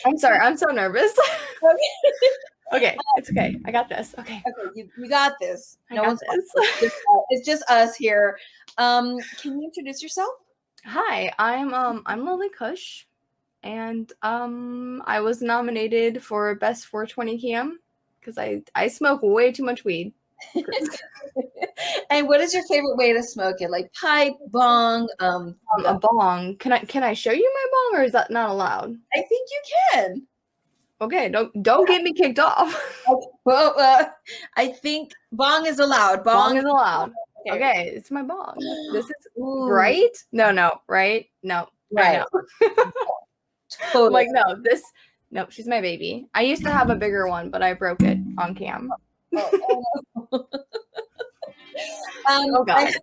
I'm sorry. I'm so nervous. Okay, it's okay. I got this. Okay. Okay, you got this. I got this. It's just us here. Can you introduce yourself? Hi, I'm Lily Kush, and I was nominated for Best 420 Cam because I smoke way too much weed. And what is your favorite way to smoke it? Like pipe, bong, a bong. Can I show you my bong, or is that not allowed? I think you can. Okay, don't get me kicked off. Well, I think bong is allowed. Bong is allowed. Okay, it's my bong. This is right? No, right? No, right. Totally. Like no, she's my baby. I used to have a bigger one, but I broke it on cam. Oh God.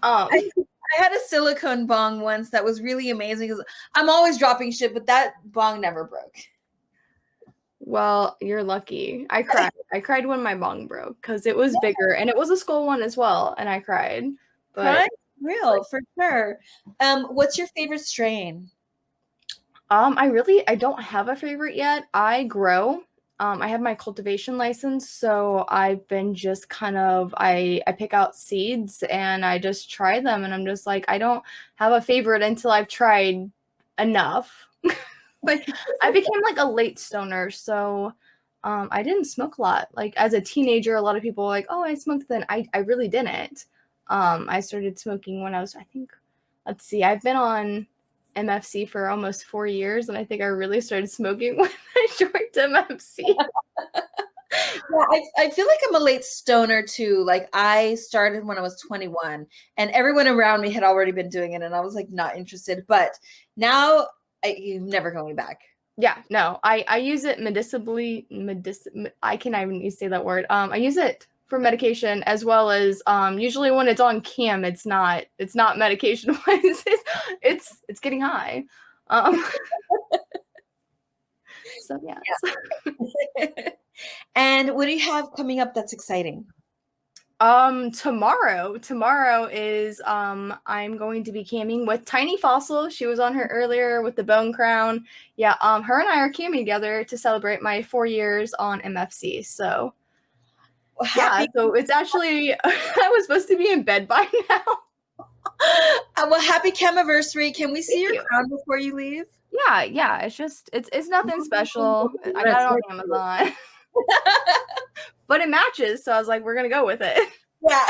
I had a silicone bong once that was really amazing because I'm always dropping shit, but that bong never broke. Well, you're lucky. I cried. I cried when my bong broke because it was bigger and it was a skull one as well, and I cried. But right? Real for sure. What's your favorite strain? I don't have a favorite yet. I grow. I have my cultivation license, so I've been just kind of I pick out seeds and I just try them, and I'm just like, I don't have a favorite until I've tried enough. Like I became like a late stoner, so I didn't smoke a lot. Like as a teenager, a lot of people were like, oh, I smoked then. I really didn't. I started smoking when I was, I think, let's see, I've been on MFC for almost 4 years, and I think I really started smoking when I joined MFC. Yeah, I feel like I'm a late stoner too. Like I started when I was 21 and everyone around me had already been doing it and I was like not interested. But now you're never going back. Yeah, no, I use it medicinally. I can't even say that word. I use it for medication as well as usually when it's on cam, it's not medication wise. It's getting high. So yeah. And what do you have coming up that's exciting? Tomorrow is I'm going to be camming with Tiny Fossil. She was on her earlier with the bone crown. Yeah, her and I are camming together to celebrate my 4 years on MFC. So yeah, so it's actually I was supposed to be in bed by now. Well, happy camiversary. Can we see your crown before you leave? Yeah, it's nothing special. I got it on Amazon. But it matches, so I was like, we're gonna go with it. Yeah.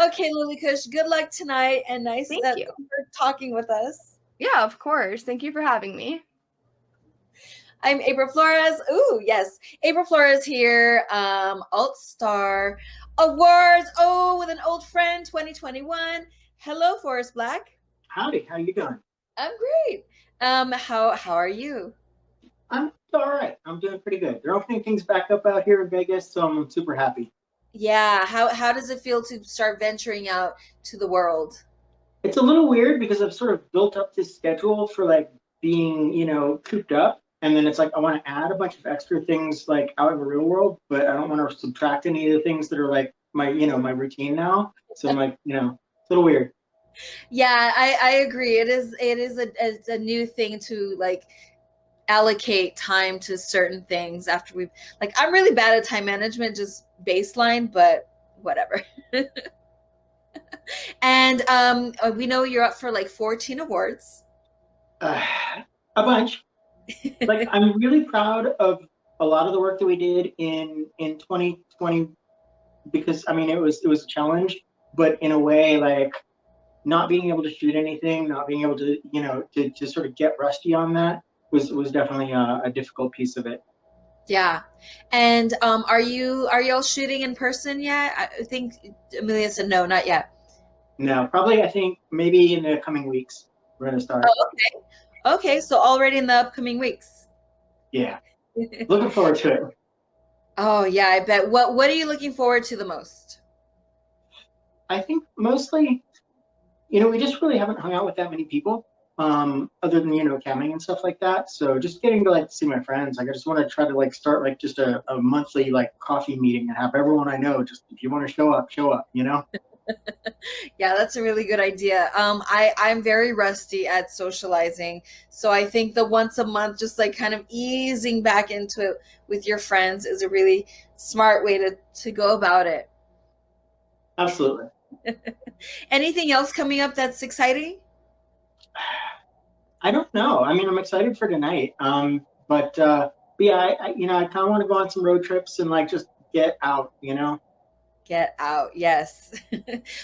Okay, Lily Kush, good luck tonight and nice Thank you for talking with us. Yeah, of course. Thank you for having me. I'm April Flores. Ooh, yes. April Flores here. Alt Star Awards. Oh, with an old friend, 2021. Hello, Forrest Black. Howdy, how you doing? I'm great. How are you? I'm all right. I'm doing pretty good. They're opening things back up out here in Vegas, so I'm super happy. Yeah. How does it feel to start venturing out to the world? It's a little weird because I've sort of built up this schedule for like being, cooped up. And then it's like I want to add a bunch of extra things like out in the real world, but I don't want to subtract any of the things that are like my routine now. So I'm like, it's a little weird. Yeah, I agree. It's a new thing to like allocate time to certain things after we've like I'm really bad at time management, just baseline, but whatever. And we know you're up for like 14 awards. A bunch. Like I'm really proud of a lot of the work that we did in 2020 because I mean it was a challenge, but in a way like not being able to shoot anything, not being able to to sort of get rusty on that was definitely a difficult piece of it. Yeah. And are you all shooting in person yet? I think Amelia said no, not yet. No, probably I think maybe in the coming weeks we're gonna start. Oh, okay. Okay, so already in the upcoming weeks. Yeah. Looking forward to it. Oh yeah, I bet. What are you looking forward to the most? I think mostly, we just really haven't hung out with that many people. Other than camming and stuff like that, so just getting to like see my friends. Like I just want to try to like start like just a monthly like coffee meeting and have everyone I know just if you want to show up. Yeah, that's a really good idea. I'm very rusty at socializing, so I think the once a month just like kind of easing back into it with your friends is a really smart way to go about it. Absolutely. Anything else coming up that's exciting? I don't know. I mean, I'm excited for tonight. But yeah, I kind of want to go on some road trips and like just get out. Get out, yes.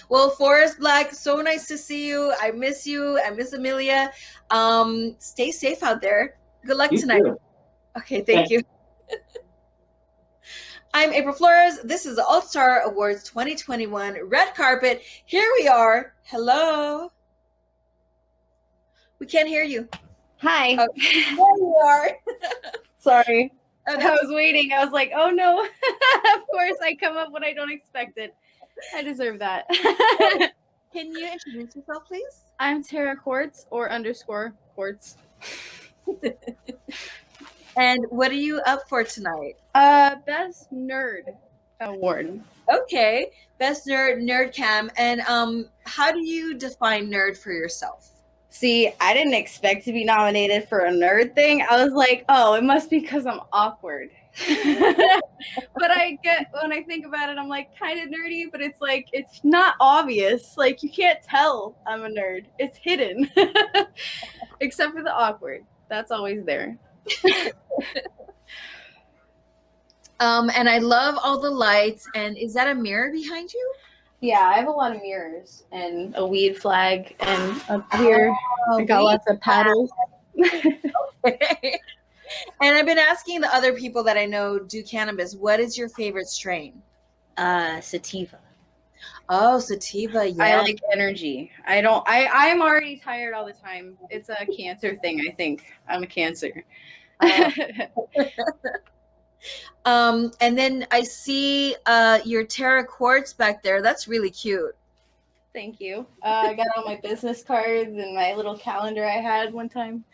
Well, Forrest Black, so nice to see you. I miss you. I miss Amelia. Stay safe out there. Good luck tonight. Too. Okay, thank you. I'm April Flores. This is the Alt Star Awards 2021 Red Carpet. Here we are. Hello. We can't hear you. Hi. Oh, there you are. Sorry. Oh, I was waiting. I was like, oh no. Of course, I come up when I don't expect it. I deserve that. Can you introduce yourself, please? I'm Tara Quartz or _ Quartz. And what are you up for tonight? Best Nerd Award. Okay. Best Nerd Cam. And how do you define nerd for yourself? See, I didn't expect to be nominated for a nerd thing. I was like, oh, it must be because I'm awkward. But I get, when I think about it, I'm like kind of nerdy, but it's like, it's not obvious. Like, you can't tell I'm a nerd. It's hidden. Except for the awkward. That's always there. And I love all the lights. And is that a mirror behind you? Yeah, I have a lot of mirrors and a weed flag, and up here I got lots of paddles. Okay. And I've been asking the other people that I know do cannabis, what is your favorite strain? Sativa. Oh, sativa, yeah. I like energy. I'm already tired all the time. It's a cancer thing, I think. I'm a cancer. And then I see your Terra quartz back there. That's really cute. Thank you. I got all my business cards and my little calendar I had one time.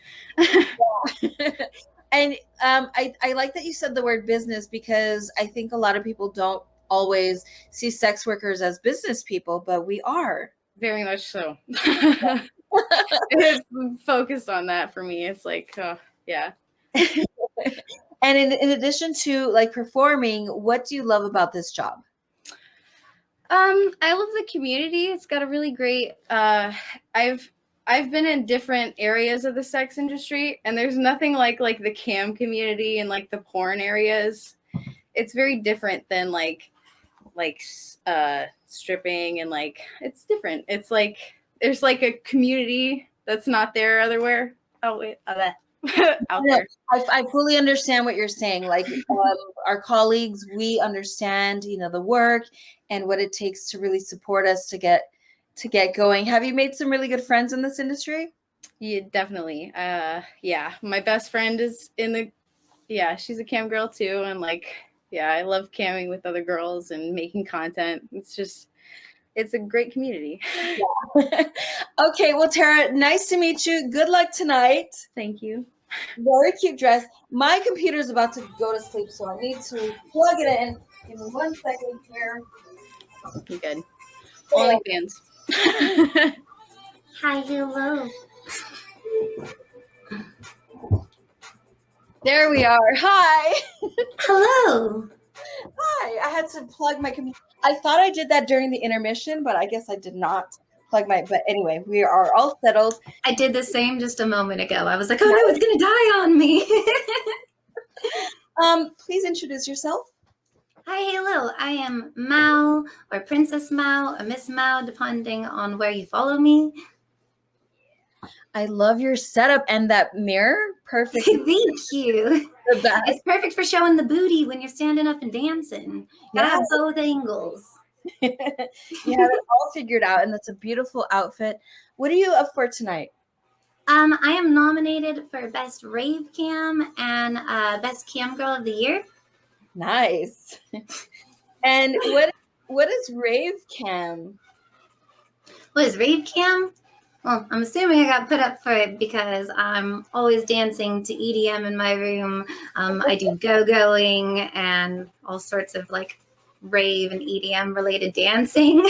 And I like that you said the word business, because I think a lot of people don't always see sex workers as business people, but we are. Very much so. It's focused on that for me. It's like, yeah. And in addition to like performing, what do you love about this job? I love the community. It's got a really great I've been in different areas of the sex industry, and there's nothing like the cam community and like the porn areas. It's very different than like stripping, and like it's different. It's like there's like a community that's not there otherwhere. Oh wait, out there. I fully understand what you're saying. Like our colleagues, we understand, the work and what it takes to really support us to get going. Have you made some really good friends in this industry? Yeah, definitely. Yeah, my best friend is she's a cam girl too, and I love camming with other girls and making content. It's a great community. Yeah. Okay, well, Tara, nice to meet you. Good luck tonight. Thank you. Very cute dress. My computer's about to go to sleep, so I need to plug it in. Give me 1 second here. You're good. Only fans. Hi, hello. There we are. Hi. Hello. Hi. I had to plug my computer. I thought I did that during the intermission, but I guess I did not plug but anyway, we are all settled. I did the same just a moment ago. I was like, oh no, it's gonna die on me. Please introduce yourself. Hi, hello. I am Mao, or Princess Mao, or Miss Mao, depending on where you follow me. I love your setup and that mirror. Perfect. Thank you. It's perfect for showing the booty when you're standing up and dancing. Gotta have both angles. You have it all figured out, and that's a beautiful outfit. What are you up for tonight? I am nominated for Best Rave Cam and Best Cam Girl of the Year. Nice. And what is Rave Cam? What is Rave Cam? Well, I'm assuming I got put up for it because I'm always dancing to EDM in my room. I do go-going and all sorts of rave and EDM related dancing.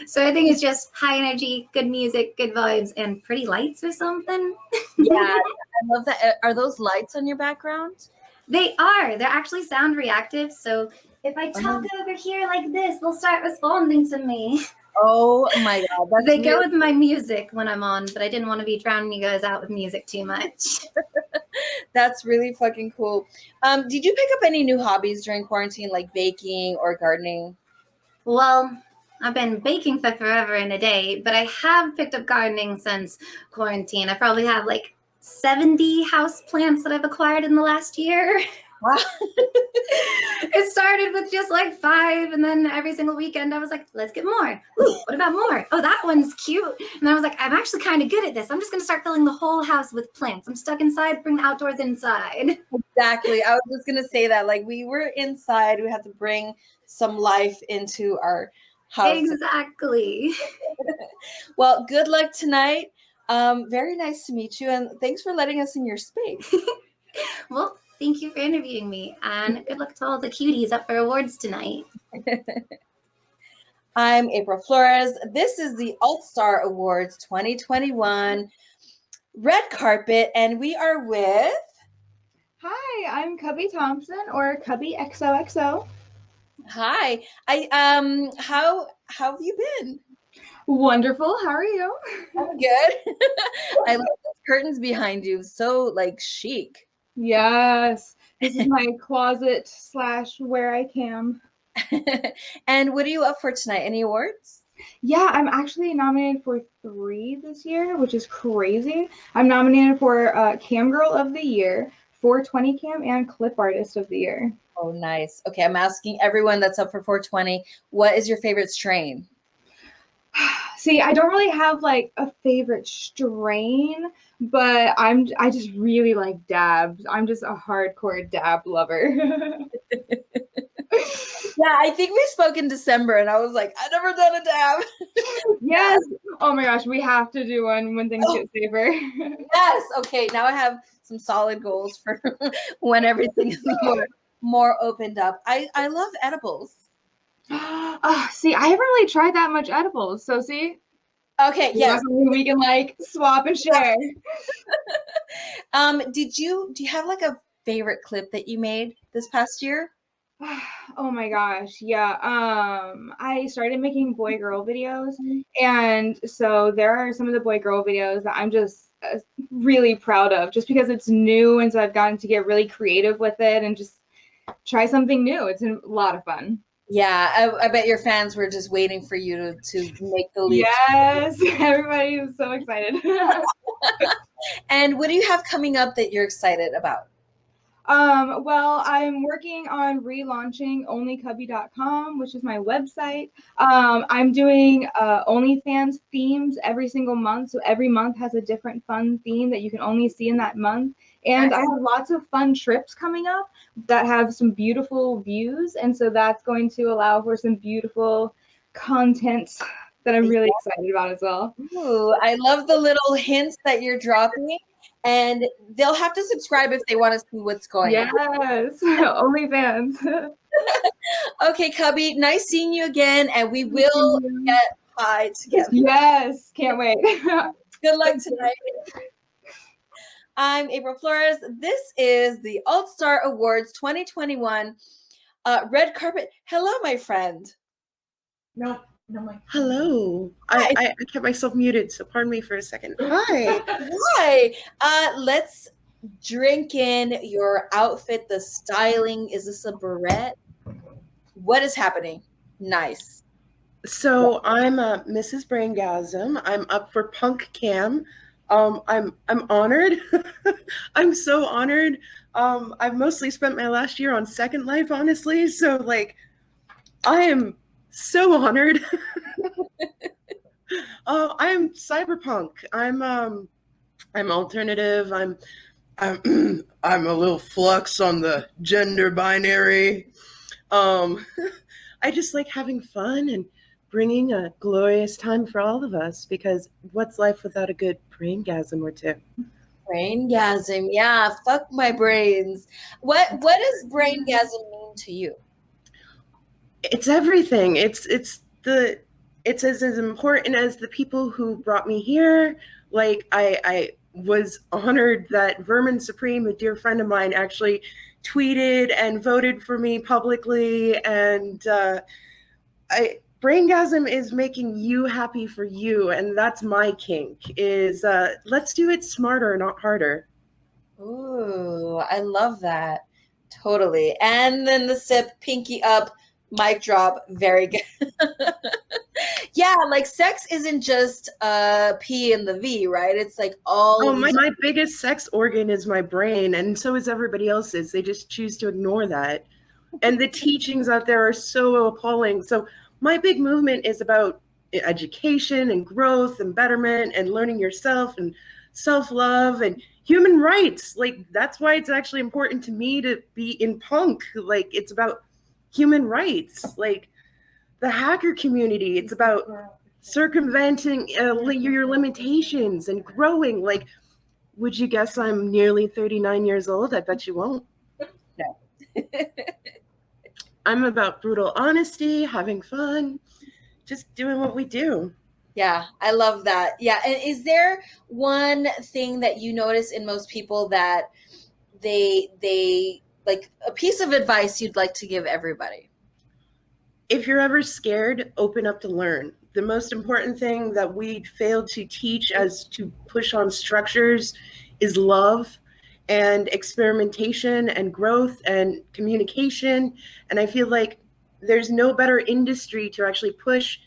So I think it's just high energy, good music, good vibes, and pretty lights or something. Yeah, I love that. Are those lights on your background? They are. They're actually sound reactive. So if I talk over here like this, they'll start responding to me. Oh my God. They go with my music when I'm on, but I didn't want to be drowning you guys out with music too much. That's really fucking cool. Did you pick up any new hobbies during quarantine, like baking or gardening? Well, I've been baking for forever and a day, but I have picked up gardening since quarantine. I probably have 70 house plants that I've acquired in the last year. Wow. It started with just 5, and then every single weekend I was like, let's get more. Ooh, what about more? Oh, that one's cute. And I was like, I'm actually kind of good at this. I'm just going to start filling the whole house with plants. I'm stuck inside, bring the outdoors inside. Exactly. I was just going to say that. We were inside. We had to bring some life into our house. Exactly. Well, good luck tonight. Very nice to meet you. And thanks for letting us in your space. Well, thank you for interviewing me, and good luck to all the cuties up for awards tonight. I'm April Flores. This is the Alt Star Awards 2021 red carpet, and we are with. Hi, I'm Cubby Thompson, or Cubby XOXO. Hi. How have you been? Wonderful. How are you? I'm good. I love the curtains behind you. So like chic. Yes. This is my closet / where I cam. And what are you up for tonight? Any awards? Yeah, I'm actually nominated for 3 this year, which is crazy. I'm nominated for Cam Girl of the Year, 420 Cam, and Clip Artist of the Year. Oh, nice. Okay, I'm asking everyone that's up for 420, what is your favorite strain? See, I don't really have like a favorite strain, but I just really like dabs. I'm just a hardcore dab lover. Yeah, I think we spoke in December and I was like, I've never done a dab. Yes. Oh my gosh, we have to do one when things get safer. Yes. Okay, now I have some solid goals for when everything is more opened up. I love edibles. See, I haven't really tried that much edibles. So see? Okay, yes. We can like swap and share. Do you have like a favorite clip that you made this past year? Oh my gosh, yeah. I started making boy-girl videos, and so there are some of the boy-girl videos that I'm just really proud of, just because it's new, and so I've gotten to get really creative with it and just try something new. It's a lot of fun. Yeah, I bet your fans were just waiting for you to make the leap. Yes, everybody is so excited. And what do you have coming up that you're excited about? Well, I'm working on relaunching onlycubby.com, which is my website. I'm doing OnlyFans themes every single month. So every month has a different fun theme that you can only see in that month. And I have lots of fun trips coming up that have some beautiful views. And so that's going to allow for some beautiful content that I'm really excited about as well. Ooh, I love the little hints that you're dropping. And they'll have to subscribe if they want to see what's going on. Yes, OnlyFans. Okay, Cubby, nice seeing you again, and we will get high together. Yes, can't wait. Good luck tonight. I'm April Flores. This is the Alt Star Awards 2021 red carpet. Hello, my friend. No, hello. I kept myself muted, so pardon me for a second. Hi. Hi. Let's drink in your outfit, the styling. Is this a barrette? What is happening? Nice. So I'm Mrs. Braingasm. I'm up for Punk Cam. I'm honored. I'm so honored. I've mostly spent my last year on Second Life, honestly. So like, I am so honored. I'm cyberpunk. I'm alternative. I'm a little flux on the gender binary. I just like having fun and bringing a glorious time for all of us, because what's life without a good braingasm or two? Braingasm, yeah. Fuck my brains. What does braingasm mean to you? It's everything. It's as important as the people who brought me here. Like I was honored that Vermin Supreme, a dear friend of mine, actually tweeted and voted for me publicly, and braingasm is making you happy for you, and that's my kink. Is let's do it smarter, not harder. Ooh, I love that. Totally. And then the sip, pinky up, mic drop, very good. Yeah, like sex isn't just P and the V, right? It's like all. Oh, my biggest sex organ is my brain, and so is everybody else's. They just choose to ignore that. And the teachings out there are so appalling. So my big movement is about education and growth and betterment and learning yourself and self-love and human rights. Like, that's why it's actually important to me to be in punk. Like, it's about human rights. Like, the hacker community, it's about circumventing your limitations and growing. Like, would you guess I'm nearly 39 years old? I bet you won't. No. I'm about brutal honesty, having fun, just doing what we do. Yeah, I love that. Yeah. And is there one thing that you notice in most people that they like, a piece of advice you'd like to give everybody? If you're ever scared, open up to learn. The most important thing that we failed to teach as to push on structures is love and experimentation and growth and communication. And I feel like there's no better industry to actually push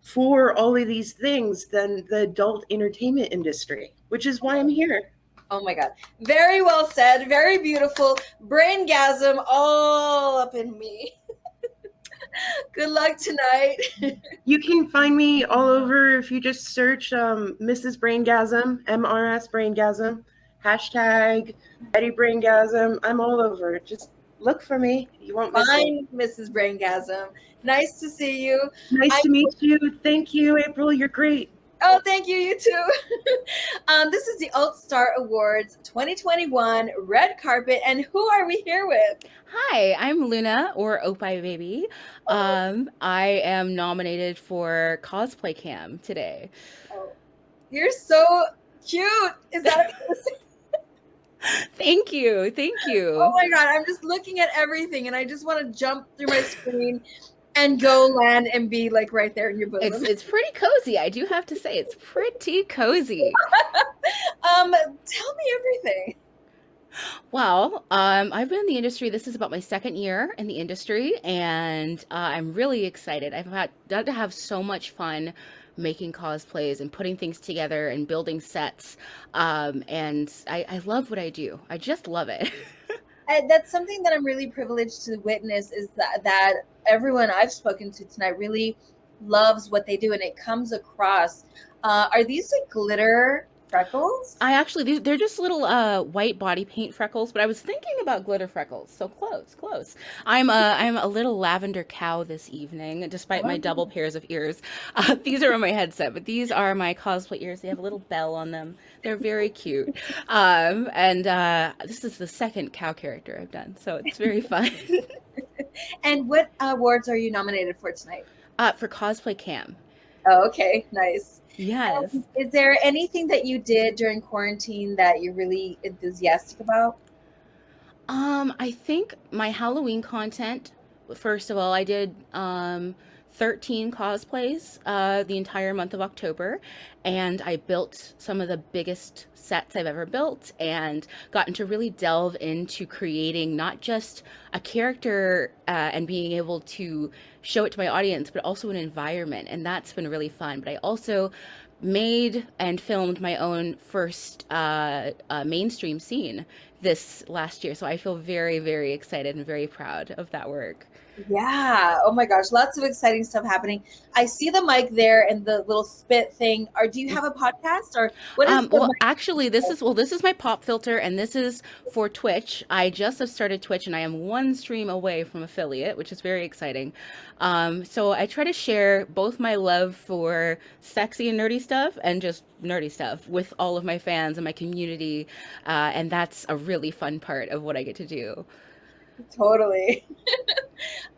for all of these things than the adult entertainment industry, which is why I'm here. Oh my God. Very well said. Very beautiful. Braingasm all up in me. Good luck tonight. You can find me all over if you just search Mrs. Braingasm, MRS Braingasm, hashtag Betty Braingasm. I'm all over. Just look for me. You won't miss me. Find Mrs. Braingasm. Nice to see you. Nice to meet you. Thank you, April. You're great. Oh, thank you. You too. This is the Alt Star Awards 2021 red carpet, and who are we here with? Hi, I'm Luna, or Opie Baby. I am nominated for Cosplay Cam today. You're so cute. Is that? Thank you. Thank you. Oh my God, I'm just looking at everything, and I just want to jump through my screen and go land and be like right there in your bosom. It's pretty cozy. I do have to say, it's pretty cozy. Tell me everything. Well, I've been in the industry. This is about my second year in the industry, and I'm really excited. I've got to have so much fun making cosplays and putting things together and building sets. And I love what I do. I just love it. And that's something that I'm really privileged to witness, is that everyone I've spoken to tonight really loves what they do, and it comes across. Are these like glitter freckles? They're just little white body paint freckles, but I was thinking about glitter freckles. So close. I'm a little lavender cow this evening, despite my double pairs of ears. These are on my headset, but these are my cosplay ears. They have a little bell on them. They're very cute. And this is the second cow character I've done, so it's very fun. And what awards are you nominated for tonight? For Cosplay Cam. Oh, okay, nice. Yes. Is there anything that you did during quarantine that you're really enthusiastic about? I think my Halloween content, first of all, I did 13 cosplays the entire month of October, and I built some of the biggest sets I've ever built and gotten to really delve into creating not just a character and being able to show it to my audience, but also an environment, and that's been really fun. But I also made and filmed my own first mainstream scene this last year, so I feel very, very excited and very proud of that work. Yeah. Oh my gosh, lots of exciting stuff happening. I see the mic there and the little spit thing. Do you have a podcast, or what is? Well, actually, this is my pop filter, and this is for Twitch. I just have started Twitch, and I am one stream away from affiliate, which is very exciting. So I try to share both my love for sexy and nerdy stuff and just nerdy stuff with all of my fans and my community, and that's a really fun part of what I get to do. Totally.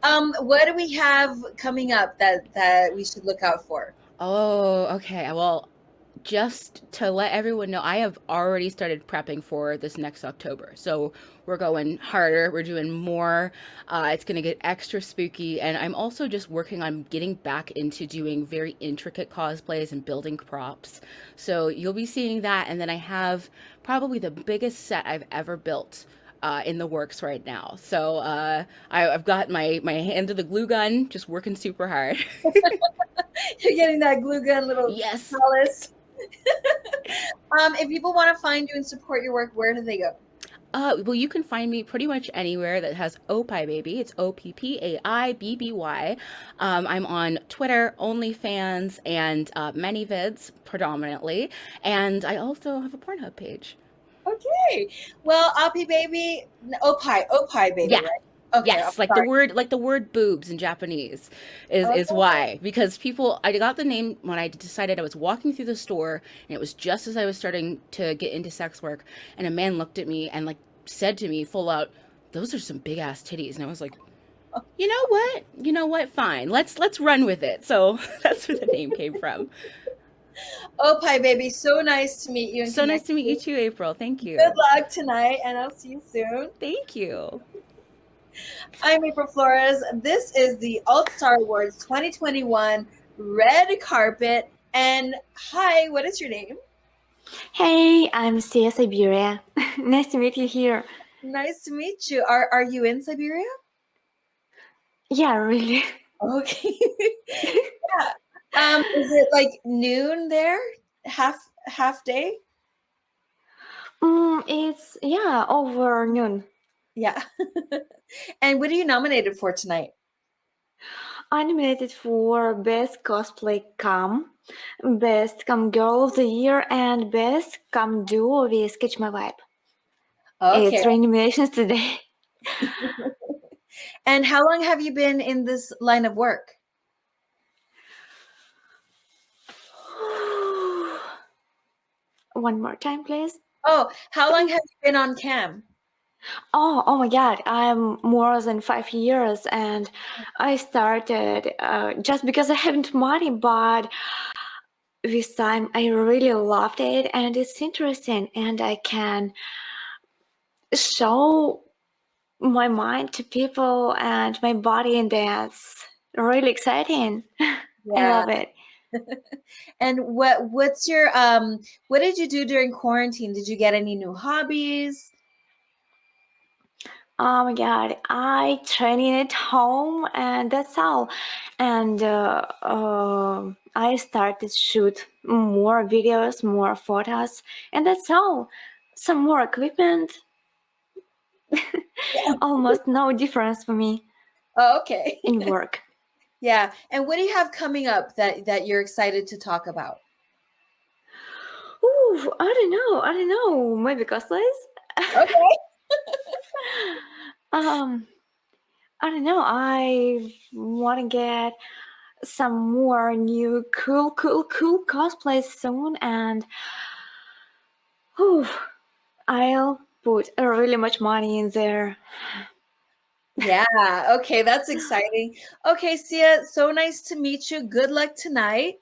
What do we have coming up that we should look out for? Oh, okay. Well, just to let everyone know, I have already started prepping for this next October. So we're going harder. We're doing more. It's going to get extra spooky. And I'm also just working on getting back into doing very intricate cosplays and building props. So you'll be seeing that. And then I have probably the biggest set I've ever built in the works right now. So I've got my hand to the glue gun, just working super hard. You're getting that glue gun little yes. Palace. If people want to find you and support your work, where do they go? Well, you can find me pretty much anywhere that has Opie Baby. It's OPPAIBBY. I'm on Twitter, OnlyFans, and ManyVids predominantly. And I also have a Pornhub page. Okay. Well, Opie Baby, Opie Baby, Yeah. right? Okay, Yes, I'm like the word boobs in Japanese is why, because I got the name when I decided. I was walking through the store, and it was just as I was starting to get into sex work, and a man looked at me and like said to me full out, "Those are some big ass titties," and I was like, You know what? You know what? Fine. Let's run with it. So that's where the name came from. Oh, Pie Baby, so nice to meet you. And So nice connect to meet with you too, April. Thank you. Good luck tonight, and I'll see you soon. Thank you. I'm April Flores. This is the Alt Star Awards 2021 red carpet. And hi, what is your name? Hey, I'm Sia Siberia. Nice to meet you here. Nice to meet you. Are you in Siberia? Yeah, really. Okay. Yeah. Is it like noon there? Half day? It's over noon. Yeah. And what are you nominated for tonight? I'm nominated for Best Cosplay Cam, Best Cam Girl of the Year, and Best Cam Duo with Catch My Vibe. Okay. It's 3 nominations today. And how long have you been in this line of work? One more time, please. Oh, how long have you been on cam? Oh my God! I'm more than 5 years, and I started just because I haven't money, but with time I really loved it, and it's interesting, and I can show my mind to people and my body in dance. Really exciting. I love it. And what's your what did you do during quarantine? Did you get any new hobbies? Oh my God, I training at home, and that's all. And I started shoot more videos, more photos, and that's all. Some more equipment. Almost no difference for me. Oh, okay. In work. Yeah. And what do you have coming up that you're excited to talk about? Ooh, I don't know. Maybe cosplays. Okay. I don't know. I want to get some more new cool cosplays soon, and I'll put really much money in there. Yeah. Okay. That's exciting. Okay, Sia, so nice to meet you. Good luck tonight.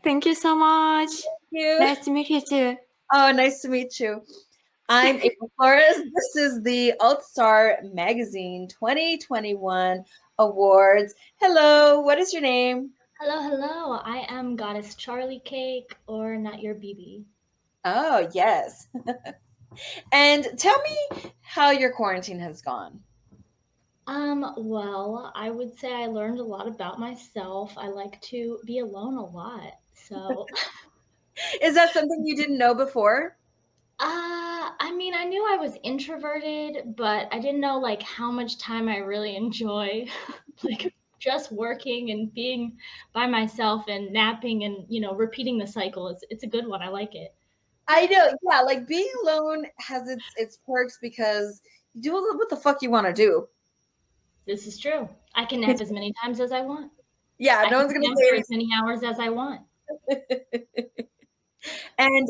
Thank you so much. Thank you. Nice to meet you too. Oh, nice to meet you. I'm April Flores. This is the Alt Star Magazine 2021 Awards. Hello, what is your name? Hello. I am Goddess Charlie Cake, or Not Your BB. Oh, yes. And tell me how your quarantine has gone. Well, I would say I learned a lot about myself. I like to be alone a lot. So, Is that something you didn't know before? I mean, I knew I was introverted, but I didn't know like how much time I really enjoy like just working and being by myself and napping and, repeating the cycle. It's a good one. I like it. I know, yeah, like being alone has its perks because you do what the fuck you want to do. This is true. I can nap as many times as I want. Yeah, I no one's can gonna jump say for as many hours as I want. And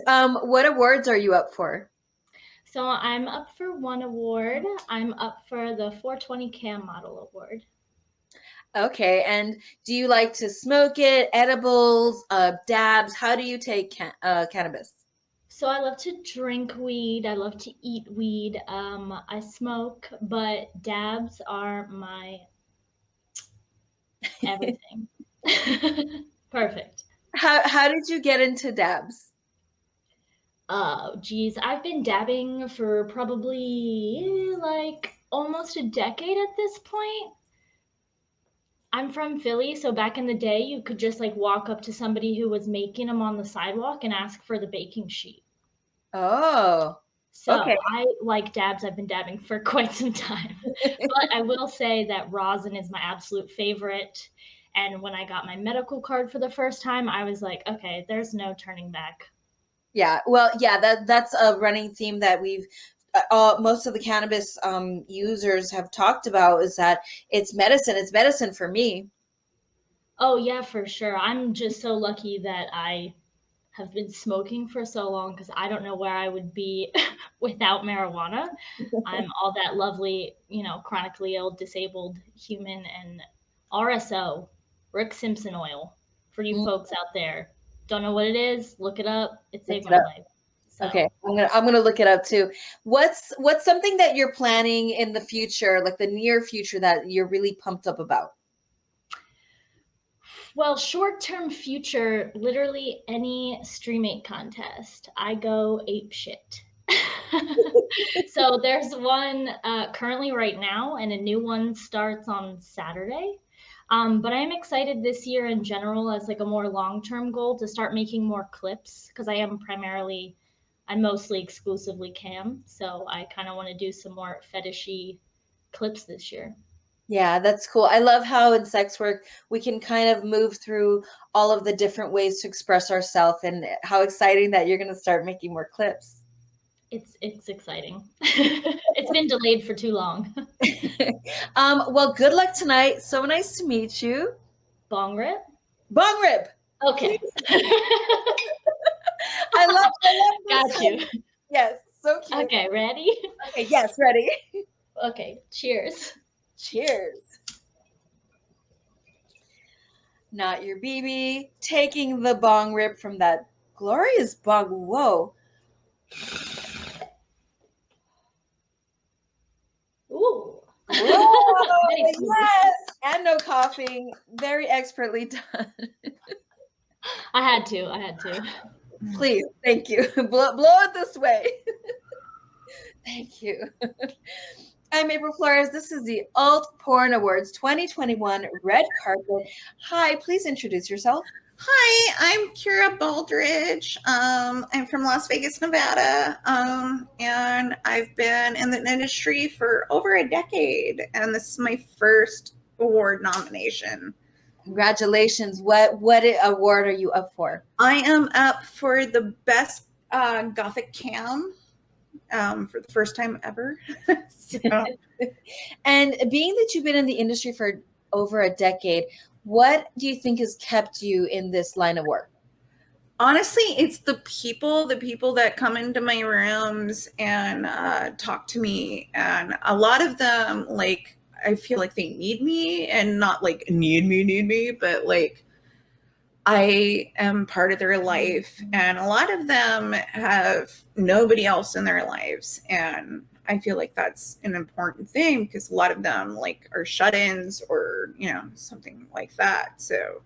what awards are you up for? So I'm up for one award. I'm up for the 420 Cam Model Award. Okay, and do you like to smoke it, edibles, dabs? How do you take cannabis? So I love to drink weed. I love to eat weed. I smoke, but dabs are my everything. Perfect. How did you get into dabs? Oh, geez. I've been dabbing for probably like almost a decade at this point. I'm from Philly, so back in the day, you could just like walk up to somebody who was making them on the sidewalk and ask for the baking sheet. Oh, So okay. I like dabs. I've been dabbing for quite some time. But I will say that rosin is my absolute favorite. And when I got my medical card for the first time, I was like, okay, there's no turning back. Yeah, well, yeah, that's a running theme that we've most of the cannabis users have talked about is that it's medicine. It's medicine for me. Oh, yeah, for sure. I'm just so lucky that I have been smoking for so long because I don't know where I would be without marijuana. I'm all that lovely, chronically ill, disabled human, and RSO, Rick Simpson oil, for you folks out there. Don't know what it is? Look it up. It saved my life. So. Okay, I'm gonna look it up too. What's something that you're planning in the future, like the near future, that you're really pumped up about? Well, short-term future, literally any Streamate contest, I go ape shit. So there's one currently right now, and a new one starts on Saturday. But I'm excited this year in general as like a more long-term goal to start making more clips, because I'm mostly exclusively cam. So I kind of want to do some more fetishy clips this year. Yeah, that's cool. I love how in sex work we can kind of move through all of the different ways to express ourselves, and how exciting that you're going to start making more clips. It's exciting. It's been delayed for too long. Well, good luck tonight. So nice to meet you. Bong rip? Bong rip. Okay. I love Got you. Yes, so cute. Okay, ready? Okay, yes, ready. Okay, cheers. Cheers. Not your BB, taking the bong rip from that glorious bong. Whoa. Ooh. Whoa, yes. And no coughing. Very expertly done. I had to. Please, thank you. Blow it this way. Thank you. I'm April Flores. This is the Alt Porn Awards 2021 Red Carpet. Hi, please introduce yourself. Hi, I'm Kira Baldridge. I'm from Las Vegas, Nevada, and I've been in the industry for over a decade, and this is my first award nomination. Congratulations. What award are you up for? I am up for the best Gothic cam for the first time ever. So. And being that you've been in the industry for over a decade, what do you think has kept you in this line of work? Honestly, it's the people that come into my rooms and talk to me. And a lot of them, like, I feel like they need me, and not like need me, but like I am part of their life. And a lot of them have nobody else in their lives. And I feel like that's an important thing, because a lot of them like are shut-ins or, something like that. So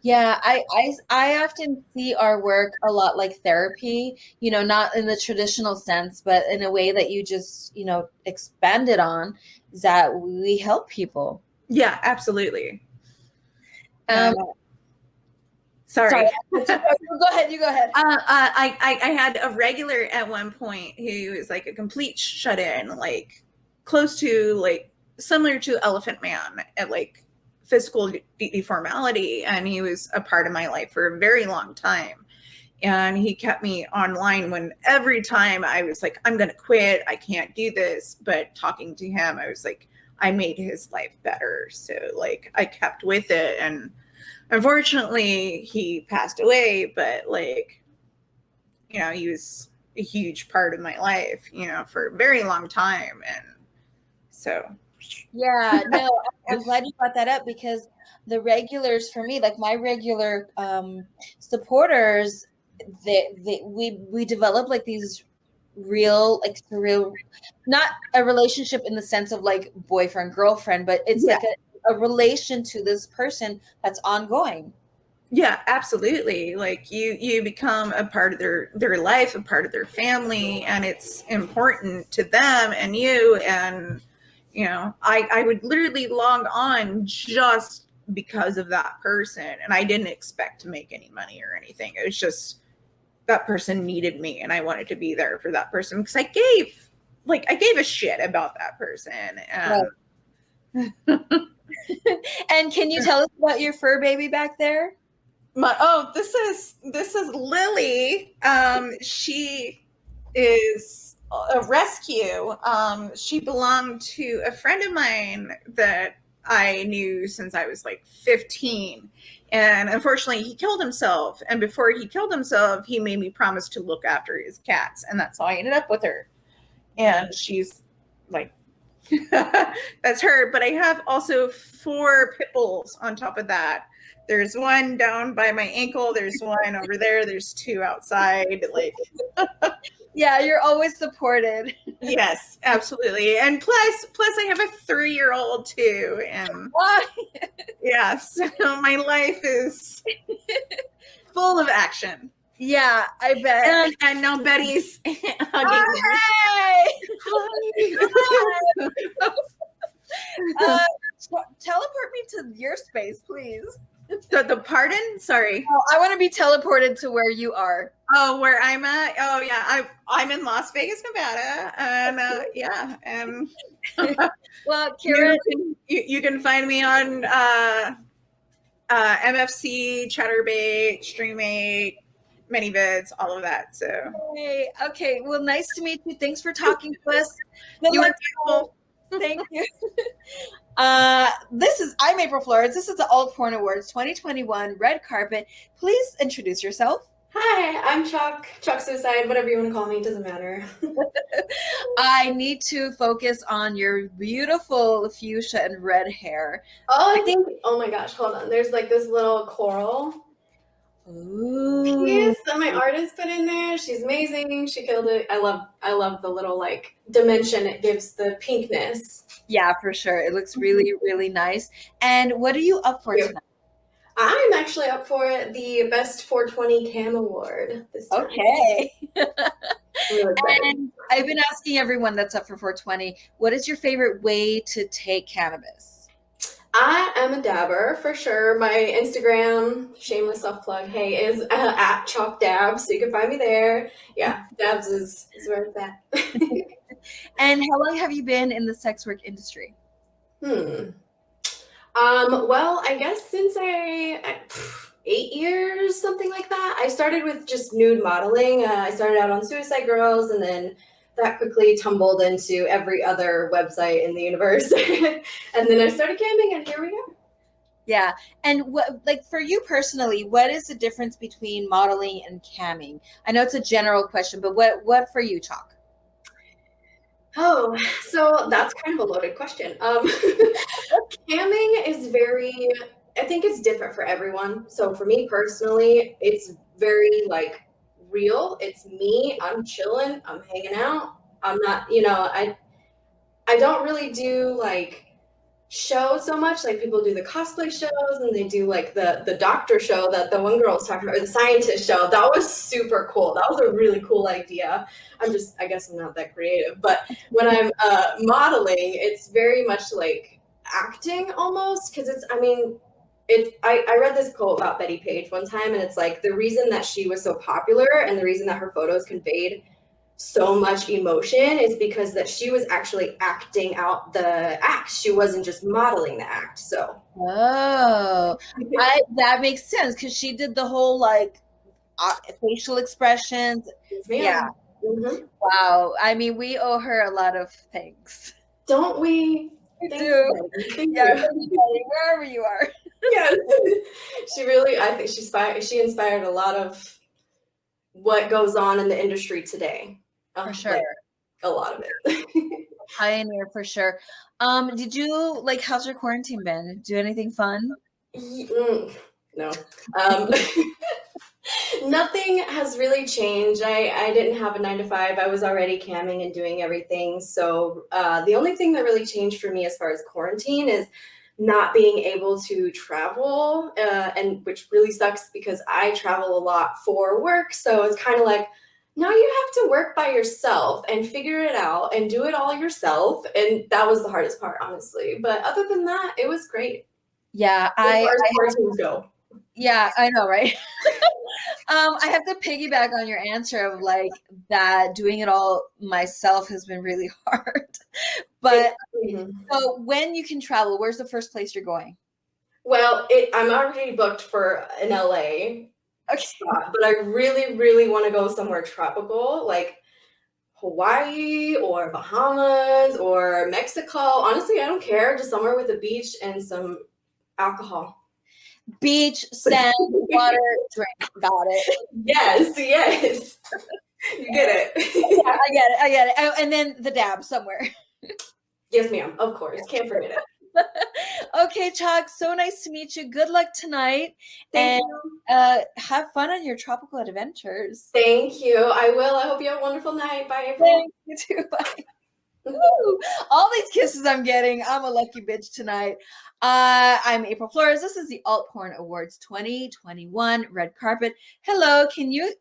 yeah, I often see our work a lot like therapy, not in the traditional sense, but in a way that you just, expanded on, is that we help people. Yeah, absolutely. Sorry. You go ahead. I had a regular at one point who was like a complete shut-in, like close to like similar to Elephant Man at like physical deformality, and he was a part of my life for a very long time. And he kept me online when every time I was like, I'm gonna quit, I can't do this. But talking to him, I was like, I made his life better. So like I kept with it, and unfortunately he passed away, but like, he was a huge part of my life, for a very long time. And so. Yeah, no, I'm glad you brought that up, because the regulars for me, like my regular supporters, we develop like these real, like surreal, not a relationship in the sense of like boyfriend, girlfriend, but it's like a relation to this person that's ongoing. Yeah, absolutely. Like you become a part of their life, a part of their family, and it's important to them and you. And I would literally log on just because of that person, and I didn't expect to make any money or anything. It was just that person needed me, and I wanted to be there for that person, because I gave a shit about that person. And And can you tell us about your fur baby back there? This is Lily. She is a rescue. She belonged to a friend of mine that I knew since I was like 15. And unfortunately, he killed himself. And before he killed himself, he made me promise to look after his cats. And that's how I ended up with her. And she's like, that's her. But I have also 4 pit bulls on top of that. There's one down by my ankle. There's one over there. There's 2 outside. Like, yeah, you're always supported. Yes, absolutely. And plus I have a 3-year-old too. And yeah, so my life is full of action. Yeah, I bet. And now Betty's hugging Hi! Teleport me to your space, please. The pardon? Sorry. Oh, I want to be teleported to where you are. Oh, where I'm at? Oh, yeah. I'm in Las Vegas, Nevada. And yeah. And well, Kira, you can find me on MFC, Chatterbait, Stream8, ManyVids, all of that. So okay. Well, nice to meet you. Thanks for talking to us. You are beautiful. Thank you. I'm April Flores. This is the Alt Porn Awards 2021 red carpet. Please introduce yourself. Hi, I'm Chuck. Chuck Suicide, whatever you want to call me, it doesn't matter. I need to focus on your beautiful fuchsia and red hair. Oh, I think, oh my gosh, hold on. There's like this little coral. Ooh. Yes, that my artist put in there. She's amazing. She killed it. I love the little like dimension it gives the pinkness. Yeah, for sure. It looks really, really nice. And what are you up for tonight? I'm actually up for the Best 420 Cam Award this time. Okay. Really excited. And I've been asking everyone that's up for 420, what is your favorite way to take cannabis? I am a dabber for sure. My Instagram, shameless self-plug, hey, is at ChalkDabs, so you can find me there. Yeah, dabs is where it's at. And how long have you been in the sex work industry? Well, I guess since 8 years, something like that. I started with just nude modeling. I started out on Suicide Girls, and then that quickly tumbled into every other website in the universe. And then I started camming, and here we go. Yeah. And what, like for you personally, what is the difference between modeling and camming? I know it's a general question, but what for you, Chalk? Oh, so that's kind of a loaded question. Camming is I think it's different for everyone. So for me personally, it's very like real. It's me. I'm chilling. I'm hanging out. I'm not, I don't really do like shows so much. Like people do the cosplay shows and they do like the doctor show that the one girl was talking about, or the scientist show. That was super cool. That was a really cool idea. I guess I'm not that creative, but when I'm modeling, it's very much like acting almost. Cause I read this quote about Betty Page one time, and it's like the reason that she was so popular and the reason that her photos conveyed so much emotion is because that she was actually acting out the act. She wasn't just modeling the act. So that makes sense because she did the whole like facial expressions. Yeah. Mm-hmm. Wow. I mean, we owe her a lot of things. Don't we? Thank you. Yeah, wherever you are. Yes. I think she inspired a lot of what goes on in the industry today. For sure. Like, a lot of it. Pioneer for sure. Did you how's your quarantine been? Do anything fun? No. Nothing has really changed. I didn't have a 9-to-5. I was already camming and doing everything. So the only thing that really changed for me as far as quarantine is not being able to travel, and which really sucks because I travel a lot for work. So it's kind of like, now you have to work by yourself and figure it out and do it all yourself. And that was the hardest part, honestly. But other than that, it was great. Yeah, go. Yeah, I know, right? I have to piggyback on your answer of that doing it all myself has been really hard. But so when you can travel, where's the first place you're going? Well, I'm already booked for an LA. Okay. But I really, really want to go somewhere tropical, like Hawaii or Bahamas or Mexico. Honestly, I don't care. Just somewhere with a beach and some alcohol. Beach, sand, water, drink. Got it. Yes, yes. You get it. Yeah, I get it. Oh, and then the dab somewhere. Yes, ma'am. Of course. Can't forget it. Okay, Chuck. So nice to meet you. Good luck tonight. Thank and have fun on your tropical adventures. Thank you. I will. I hope you have a wonderful night. Bye, everyone. You too. Bye. Woo! All these kisses I'm getting. I'm a lucky bitch tonight. I'm April Flores. This is the Alt Porn Awards 2021 red carpet. Hello. Can you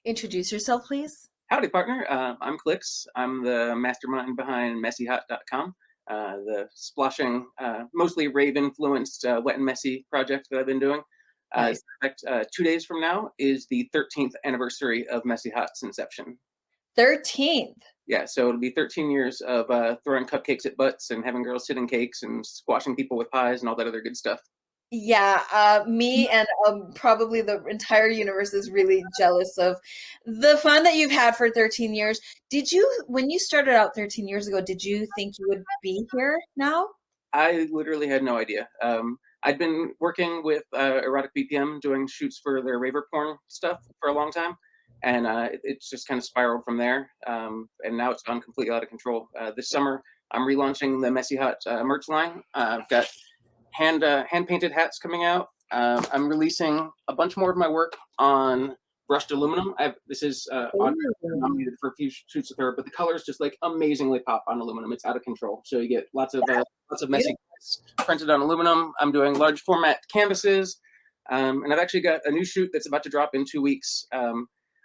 introduce yourself, please? Howdy, partner. I'm Clicks. I'm the mastermind behind MessyHot.com, the splashing, mostly rave-influenced wet and messy project that I've been doing. Nice. In fact, 2 days from now is the 13th anniversary of Messy Hot's inception. 13th. Yeah, so it'll be 13 years of throwing cupcakes at butts and having girls sit in cakes and squashing people with pies and all that other good stuff. Yeah, me and probably the entire universe is really jealous of the fun that you've had for 13 years. Did you, when you started out 13 years ago, did you think you would be here now? I literally had no idea. I'd been working with Erotic BPM doing shoots for their raver porn stuff for a long time. And it's just kind of spiraled from there. And now it's gone completely out of control. This summer, I'm relaunching the Messy Hot merch line. I've got hand-painted hats coming out. I'm releasing a bunch more of my work on brushed aluminum. This is nominated for a few shoots with her, but the colors just like amazingly pop on aluminum. It's out of control. So you get lots of messy printed on aluminum. I'm doing large format canvases. And I've actually got a new shoot that's about to drop in 2 weeks.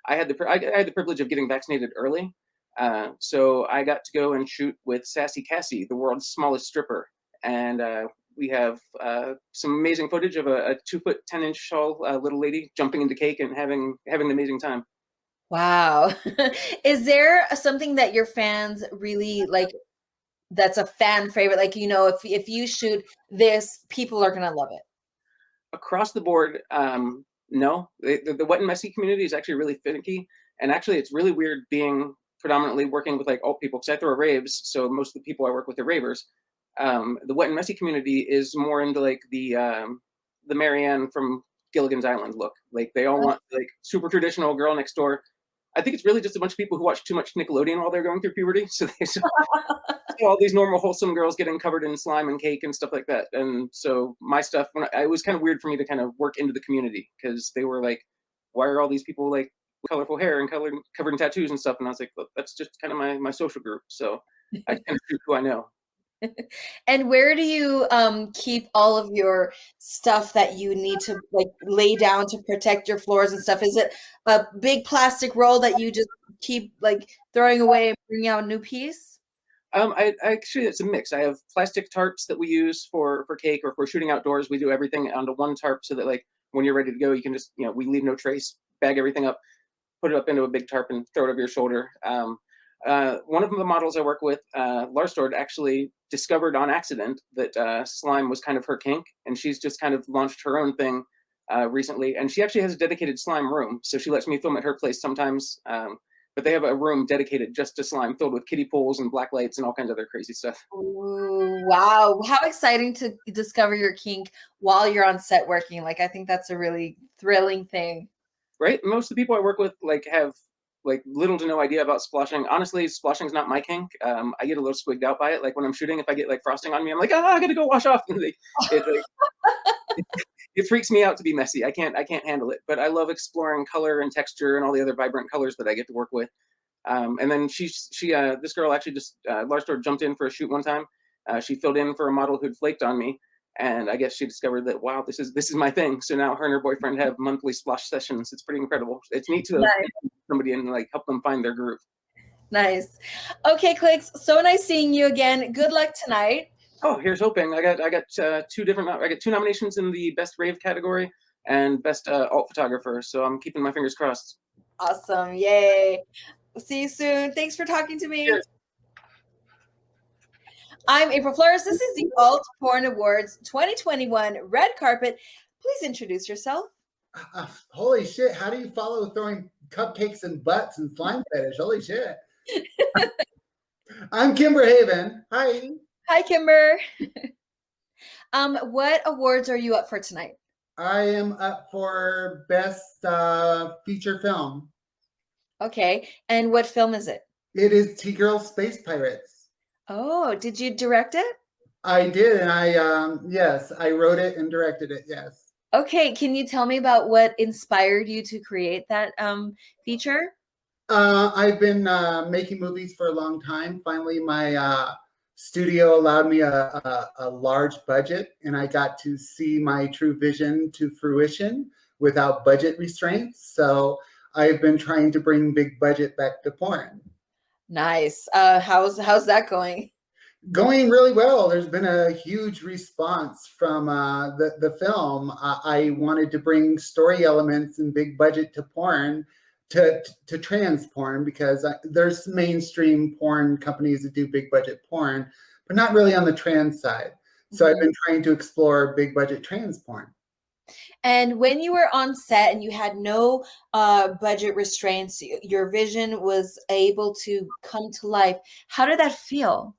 I had the privilege of getting vaccinated early, so I got to go and shoot with Sassy Cassie, the world's smallest stripper, and we have some amazing footage of a 2 foot 10 inch tall little lady jumping into cake and having an amazing time. Wow. Is there something that your fans really like? That's a fan favorite. Like, you know, if you shoot this, people are gonna love it. Across the board. No, the wet and messy community is actually really finicky, and actually it's really weird being predominantly working with like alt people because I throw raves, so most of the people I work with are ravers. The wet and messy community is more into like the Marianne from Gilligan's Island look. Like they all want like super traditional girl next door. I think it's really just a bunch of people who watch too much Nickelodeon while they're going through puberty. So they saw all these normal, wholesome girls getting covered in slime and cake and stuff like that. And so my stuff, it was kind of weird for me to kind of work into the community because they were like, why are all these people like with colorful hair and covered in tattoos and stuff? And I was like, well, that's just kind of my social group. So I kind of shoot who I know. And where do you keep all of your stuff that you need to like lay down to protect your floors and stuff? Is it a big plastic roll that you just keep like throwing away and bringing out a new piece? I actually, it's a mix. I have plastic tarps that we use for cake, or if we're shooting outdoors, we do everything onto one tarp so that like when you're ready to go, you can just, we leave no trace, bag everything up, put it up into a big tarp and throw it over your shoulder. One of the models I work with, Larstord, actually discovered on accident that slime was kind of her kink, and she's just kind of launched her own thing recently. And she actually has a dedicated slime room, so she lets me film at her place sometimes. But they have a room dedicated just to slime, filled with kiddie pools and black lights and all kinds of other crazy stuff. Ooh, wow. How exciting to discover your kink while you're on set working. Like, I think that's a really thrilling thing. Right? Most of the people I work with like have like little to no idea about splashing. Honestly, splashing's not my kink. I get a little squigged out by it. Like when I'm shooting, if I get like frosting on me, I'm like, I gotta go wash off. It freaks me out to be messy. I can't handle it. But I love exploring color and texture and all the other vibrant colors that I get to work with. And then this girl actually just Larstord jumped in for a shoot one time. She filled in for a model who'd flaked on me, and I guess she discovered that, wow, this is my thing. So now her and her boyfriend have monthly splash sessions. It's pretty incredible. It's neat to somebody and like help them find their groove. Nice. Okay, Clicks. So nice seeing you again. Good luck tonight. Oh, here's hoping. I got two nominations in the best rave category and best alt photographer. So I'm keeping my fingers crossed. Awesome. Yay. We'll see you soon. Thanks for talking to me. Cheers. I'm April Flores. This is the Alt Porn Awards 2021 red carpet. Please introduce yourself. Holy shit. How do you follow throwing cupcakes and butts and slime fetish. Holy shit. I'm Kimber Haven. Hi. Hi, Kimber. What awards are you up for tonight? I am up for Best Feature Film. Okay. And what film is it? It is T-Girl Space Pirates. Oh, did you direct it? I did, and yes, I wrote it and directed it, yes. Okay. Can you tell me about what inspired you to create that feature? I've been making movies for a long time. Finally, my studio allowed me a large budget, and I got to see my true vision to fruition without budget restraints. So I've been trying to bring big budget back to porn. Nice. How's that going? Going really well. There's been a huge response from the film. I wanted to bring story elements and big budget to porn, to trans porn, because there's mainstream porn companies that do big budget porn, but not really on the trans side. So I've been trying to explore big budget trans porn. And when you were on set and you had no budget restraints, your vision was able to come to life. How did that feel?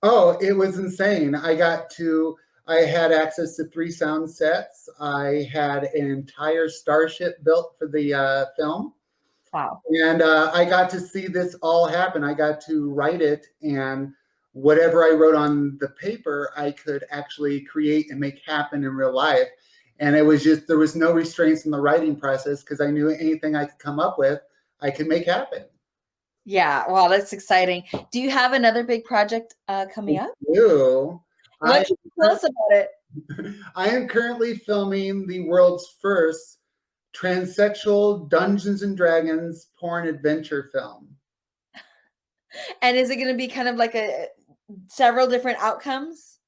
Oh, it was insane. I had access to 3 sound sets. I had an entire starship built for the film. Wow. And I got to see this all happen. I got to write it, and whatever I wrote on the paper, I could actually create and make happen in real life. And it was just, there was no restraints in the writing process, because I knew anything I could come up with, I could make happen. Yeah, wow, that's exciting. Do you have another big project coming up? What can you tell us about it? I am currently filming the world's first transsexual Dungeons and Dragons porn adventure film. And is it going to be kind of like several different outcomes?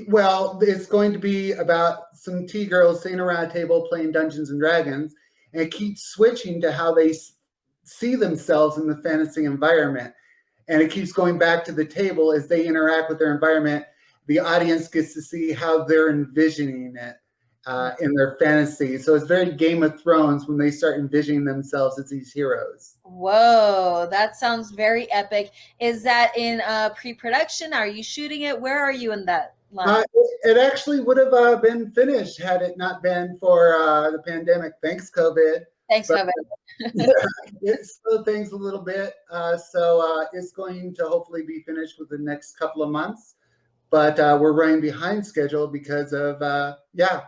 Well, it's going to be about some T-girls sitting around a table playing Dungeons and Dragons, and it keeps switching to how they see themselves in the fantasy environment. And it keeps going back to the table as they interact with their environment. The audience gets to see how they're envisioning it in their fantasy. So it's very Game of Thrones when they start envisioning themselves as these heroes. Whoa, that sounds very epic. Is that in pre-production? Are you shooting it? Where are you in that line? It actually would have been finished had it not been for the pandemic. Thanks, COVID. Thanks, COVID. It slowed things a little bit. So it's going to hopefully be finished within the next couple of months. But we're running behind schedule because of,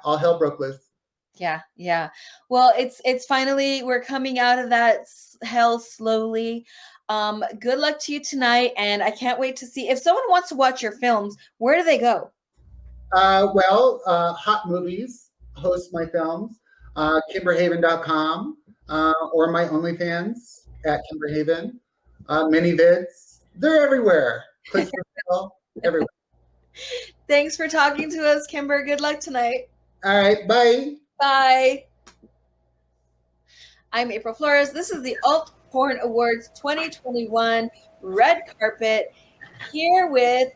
all hell broke loose. Yeah. Well, it's finally, we're coming out of that hell slowly. Good luck to you tonight. And I can't wait to see, if someone wants to watch your films, where do they go? Hot Movies hosts my films, kimberhaven.com, or my OnlyFans at kimberhaven, ManyVids. They're everywhere. Click everywhere. Thanks for talking to us, Kimber. Good luck tonight. All right. Bye. Bye. I'm April Flores. This is the Alt Porn Awards 2021 red carpet, here with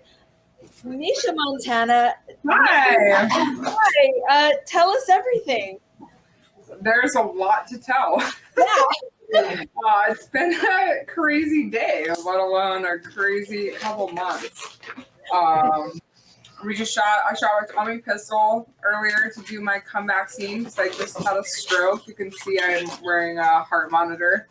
Misha Montana. Hi. Hi. Tell us everything. There's a lot to tell. Yeah. It's been a crazy day, let alone a crazy couple months. I shot with Tommy Pistol earlier to do my comeback scene because I just had a stroke. You can see I'm wearing a heart monitor.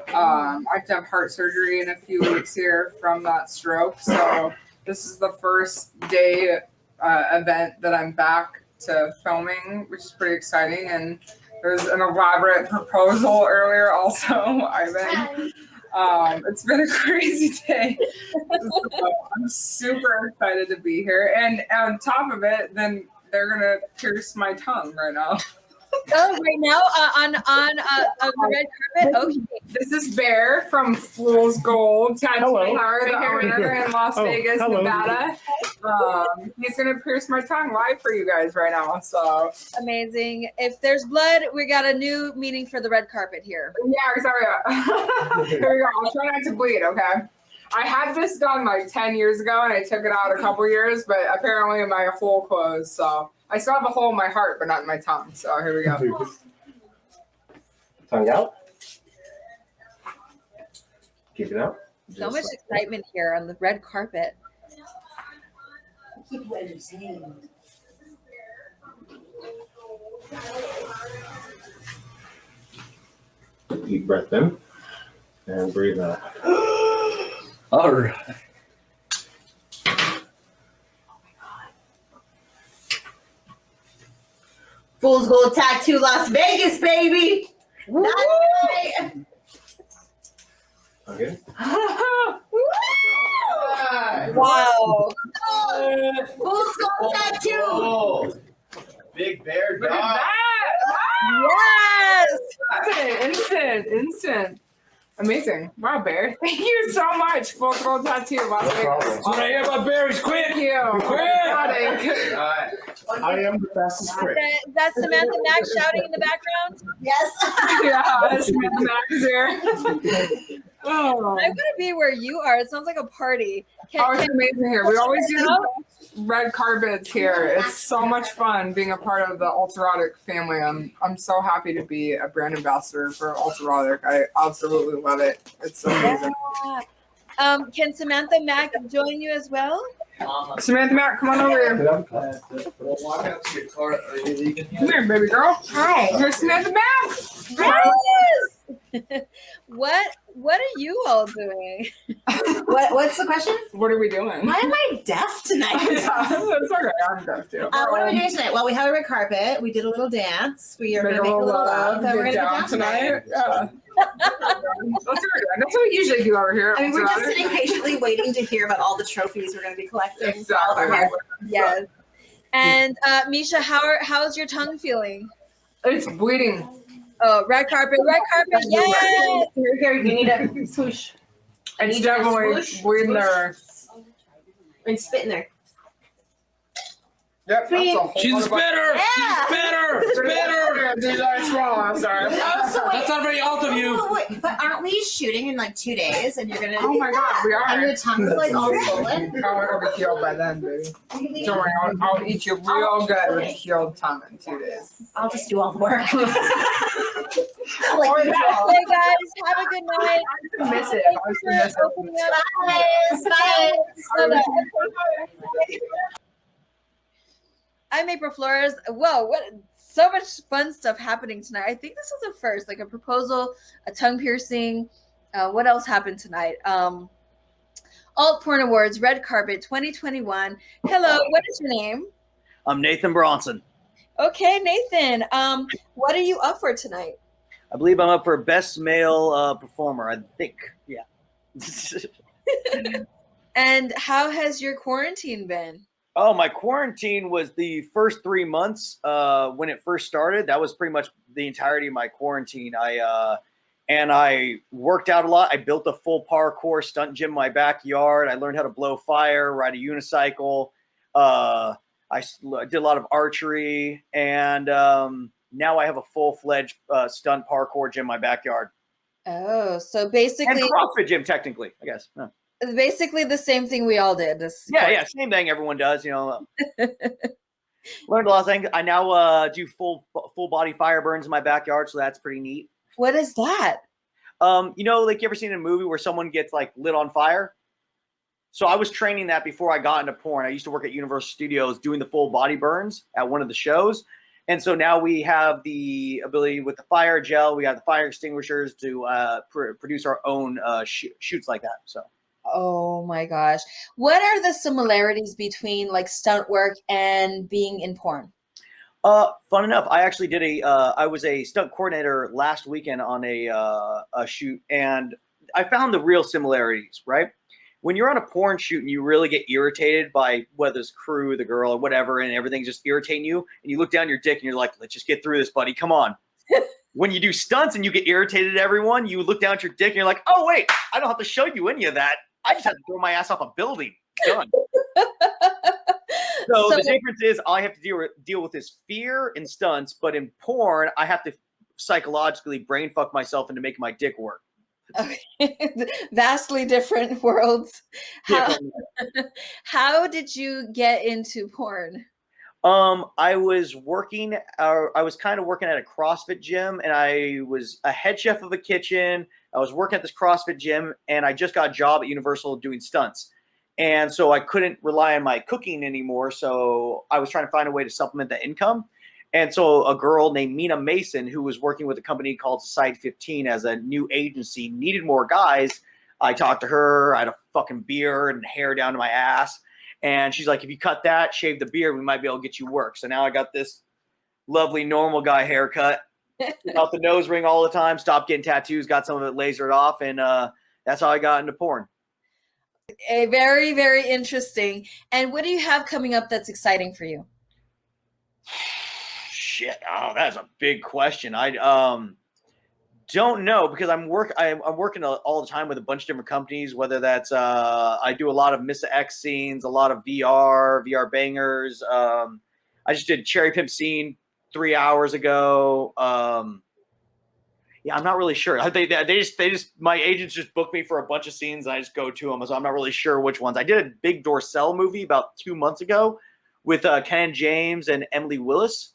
I have to have heart surgery in a few weeks here from that stroke. So this is the first day event that I'm back to filming, which is pretty exciting. And there's an elaborate proposal earlier also, Ivan. It's been a crazy day. So I'm super excited to be here. And on top of it, then they're going to pierce my tongue right now. Oh, right now on the red carpet? Okay. This is Bear from Fool's Gold Tattoo Power, the owner in Las Vegas, Nevada. He's going to pierce my tongue live for you guys right now. So amazing. If there's blood, we got a new meaning for the red carpet here. Yeah, sorry. Here we go. I'll try not to bleed, okay? I had this done like 10 years ago and I took it out a couple years, but apparently my hole closed. So I still have a hole in my heart, but not in my tongue. So here we go. Tongue out. Keep it up. So much excitement here on the red carpet. Keep you entertained. Deep breath in and breathe out. All right. Fool's Gold Tattoo Las Vegas, baby. Okay. Wow. Fool's Gold Tattoo. Oh, big bear Look at dog. that! Yes. Instant. Amazing. Wow, Bear. Thank you so much. Full Gold Tattoo. Las Vegas. That's what I hear about berries. Quick. Thank you. Quick. Alright. I am the fastest quick. Is that Samantha Mack shouting in the background? Yes. Yeah, Samantha Mack is here. Oh. I'm gonna be where you are. It sounds like a party. Oh, it's amazing here. We always do Hello? red carpets here. It's so much fun being a part of the Ultrarotic family. I'm so happy to be a brand ambassador for Ultrarotic. I absolutely love it. It's amazing. Yeah. Can Samantha Mack join you as well? Samantha Mack, come on over here. Walk out to your car. Are you leaving? Come here, baby girl. Hi. Here's Samantha Mack. Yes. What are you all doing? What's the question? What are we doing? Why am I deaf tonight? That's okay. I'm deaf too. What are we doing tonight? Well, we have a red carpet. We did a little dance. We are going to Make make a little love. And we're going Get to down get down tonight. Yeah. That's what we usually do over here. I mean, we're just Ultrarotic. sitting patiently waiting to hear about all the trophies we're going to be collecting. Exactly. Yes. And Misha, how's your tongue feeling? It's bleeding. Oh, red carpet, yes. Here, you need a swoosh. It's need definitely a swoosh, bleeding swoosh. there. And spit in there. Yep, that's a whole She's lot of- better. Yeah. She's better. It's better. Dude, that's wrong. I'm sorry. Oh, so wait. That's not very alt of you. Wait, but aren't we shooting in like 2 days? And you're gonna. Oh my God, we are. And your tongue's like all swollen. I'll be healed by then, baby. Don't worry, I'll eat you real good with a healed tongue in 2 days. I'll just do all the work. Hey guys, have a good night. I miss it. I used to miss it. Opening up. Bye. I'm April Flores. Whoa, what so much fun stuff happening tonight. I think this was a first, like a proposal, a tongue piercing. What else happened tonight? Alt Porn Awards, Red Carpet 2021. Hello, what is your name? I'm Nathan Bronson. Okay, Nathan. What are you up for tonight? I believe I'm up for Best Male Performer. I think, yeah. And how has your quarantine been? Oh, my quarantine was the first 3 months when it first started. That was pretty much the entirety of my quarantine. I worked out a lot. I built a full parkour stunt gym in my backyard. I learned how to blow fire, ride a unicycle. I did a lot of archery, and now I have a full-fledged stunt parkour gym in my backyard. Oh, so basically, And CrossFit gym, technically, I guess. Yeah. basically the same thing we all did. This Yeah, same thing everyone does, Learned a lot of things. I now do full body fire burns in my backyard, so that's pretty neat. What is that? Like you ever seen a movie where someone gets like lit on fire? So I was training that before I got into porn. I used to work at Universal Studios doing the full body burns at one of the shows. And so now we have the ability with the fire gel, we have the fire extinguishers to produce our own shoots like that. So. Oh my gosh. What are the similarities between like stunt work and being in porn? Fun enough, I actually did I was a stunt coordinator last weekend on a shoot, and I found the real similarities, right? When you're on a porn shoot and you really get irritated by whether it's crew, the girl, or whatever, and everything's just irritating you, and you look down your dick and you're like, let's just get through this, buddy. Come on. When you do stunts and you get irritated at everyone, you look down at your dick and you're like, oh, wait, I don't have to show you any of that. I just have to throw my ass off a building. Done. So the difference is I have to deal with this fear in stunts, but in porn, I have to psychologically brain fuck myself into making my dick work. Okay. Vastly different worlds. How did you get into porn? I was kind of working at a CrossFit gym, and I was a head chef of a kitchen, I was working at this CrossFit gym, and I just got a job at Universal doing stunts. And so I couldn't rely on my cooking anymore. So I was trying to find a way to supplement the income. And so a girl named Mina Mason, who was working with a company called Side 15 as a new agency, needed more guys. I talked to her. I had a fucking beard and hair down to my ass. And she's like, if you cut that, shave the beard, we might be able to get you work. So now I got this lovely normal guy haircut. Out the nose ring all the time, stopped getting tattoos, got some of it lasered off, and that's how I got into porn. Very, very interesting. And what do you have coming up that's exciting for you? Shit, oh, that's a big question. I don't know, because I'm working all the time with a bunch of different companies, whether that's I do a lot of Missa X scenes, a lot of VR bangers. I just did Cherry Pimp scene 3 hours ago. Yeah, I'm not really sure. They just my agents just booked me for a bunch of scenes, and I just go to them. So I'm not really sure which ones. I did a Big Dorsell movie about 2 months ago with Ken James and Emily Willis.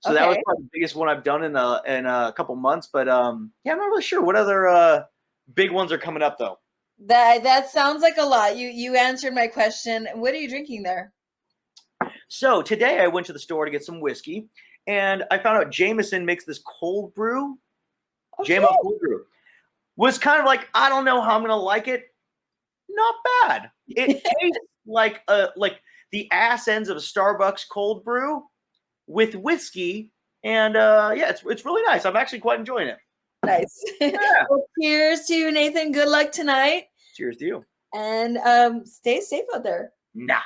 So that was probably the biggest one I've done in a couple months. But yeah, I'm not really sure what other big ones are coming up though. That sounds like a lot. You answered my question. What are you drinking there? So today I went to the store to get some whiskey, and I found out Jameson makes this cold brew. JMO cold brew was kind of like, I don't know how I'm gonna like it. Not bad. It tastes like the ass ends of a Starbucks cold brew with whiskey, and yeah, it's really nice. I'm actually quite enjoying it. Nice. Yeah. Well, cheers to you, Nathan. Good luck tonight. Cheers to you. And stay safe out there. Nah.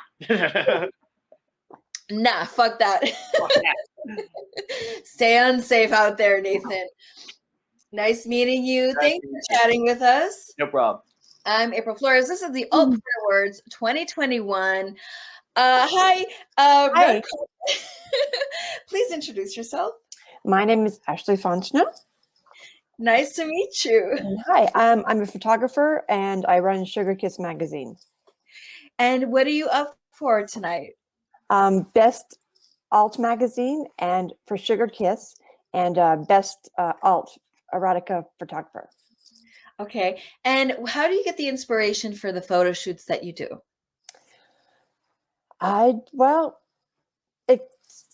Nah, fuck that. Stay unsafe out there, Nathan. Nice meeting you. Thanks for chatting with us. No problem. I'm April Flores. This is the Alt Prayer Awards 2021. Hi. Hi. Please introduce yourself. My name is Ashley Fonchna. Nice to meet you. Hi, I'm a photographer, and I run Sugar Kiss magazine. And what are you up for tonight? Best alt magazine, and for Sugar Kiss, and best alt erotica photographer. Okay. And how do you get the inspiration for the photo shoots that you do? Well, it's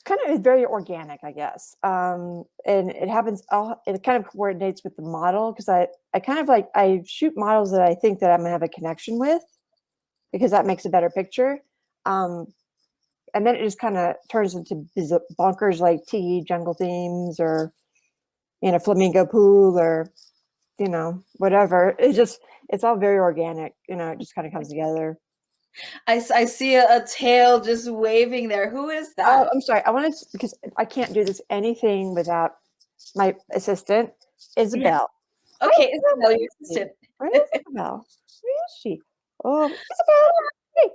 kind of very organic, I guess. And it happens, it kind of coordinates with the model, because I kind of like, I shoot models that I think that I'm gonna have a connection with, because that makes a better picture. And then it just kind of turns into bonkers like tea, jungle themes, or, flamingo pool, or, whatever. It's all very organic, it just kind of comes together. I see a tail just waving there. Who is that? Oh, I'm sorry. I wanted to, because I can't do anything without my assistant, Isabel. Yeah. Okay, Isabel, your assistant. Where is Isabel? Where is she? Oh, Isabel. Hey.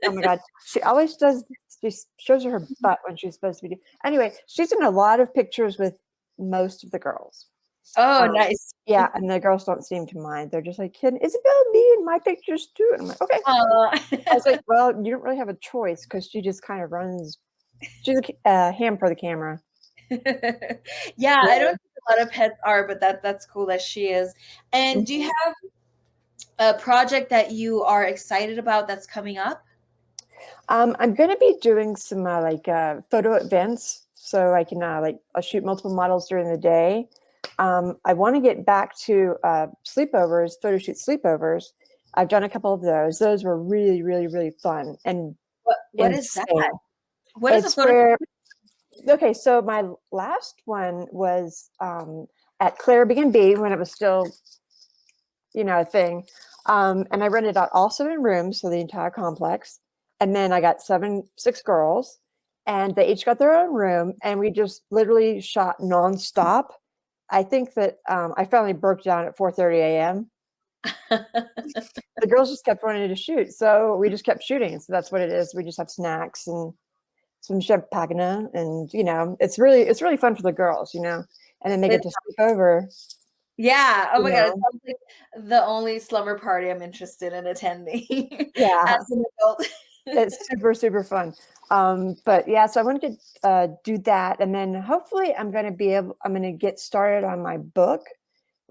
Oh my God. She always does, she shows her butt when she's supposed to be doing. Anyway, she's in a lot of pictures with most of the girls. Oh, nice. Yeah, and the girls don't seem to mind. They're just like, can Isabel be in my pictures too? And I'm like, okay. I was like, well, you don't really have a choice, because she just kind of runs. She's a ham for the camera. Yeah, I don't think a lot of pets are, but that's cool that she is. And do you have a project that you are excited about that's coming up? I'm going to be doing some photo events, so I can I'll shoot multiple models during the day. I want to get back to sleepovers, photo shoot sleepovers. I've done a couple of those. Those were really, really, really fun. And what is that? What is a photo? Okay, so my last one was at Claire B&B when it was still, a thing. And I rented out all 7 rooms, so the entire complex. And then I got 6 girls, and they each got their own room, and we just literally shot nonstop. I think that I finally broke down at 4:30 a.m. The girls just kept wanting to shoot, so we just kept shooting. So that's what it is. We just have snacks and some champagne, and it's really fun for the girls, and then they get to sleep over. Yeah. Oh my God. It sounds like the only slumber party I'm interested in attending. Yeah. As an adult. It's super, super fun. But yeah, so I wanted to do that. And then hopefully I'm going to get started on my book,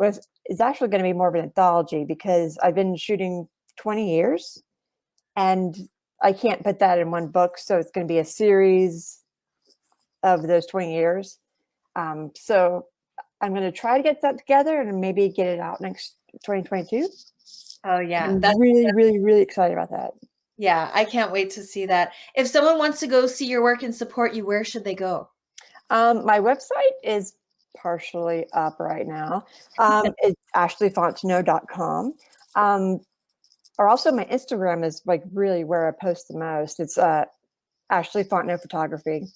is actually going to be more of an anthology because I've been shooting 20 years and I can't put that in one book. So it's going to be a series of those 20 years. So I'm going to try to get that together and maybe get it out next 2022. Oh yeah, I'm that's really excited about that. Yeah, I can't wait to see that. If someone wants to go see your work and support you, where should they go? My website is partially up right now. It's ashleyfontenot.com. Or also my Instagram is like really where I post the most. It's Ashley Fontenot Photography.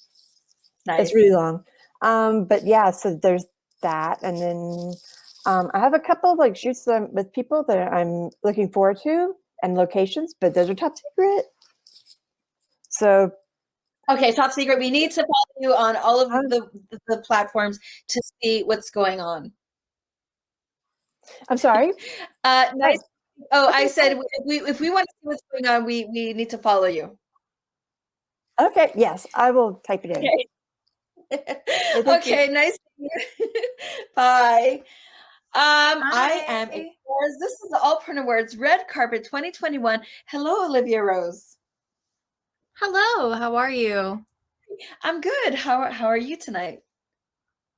Nice. It's really long. But yeah, so there's that. And then I have a couple of like shoots with people that I'm looking forward to and locations, but those are top secret. So okay, top secret. We need to follow you on all of the platforms to see what's going on. I'm sorry. Nice. Oh, I said if we want to see what's going on, we need to follow you. Okay. Yes, I will type it in. Okay. Okay. Nice. Bye. I am Explorers. This is the Altpreneur Awards Red Carpet 2021. Hello, Olivia Rose. Hello, how are you? I'm good. How are you tonight?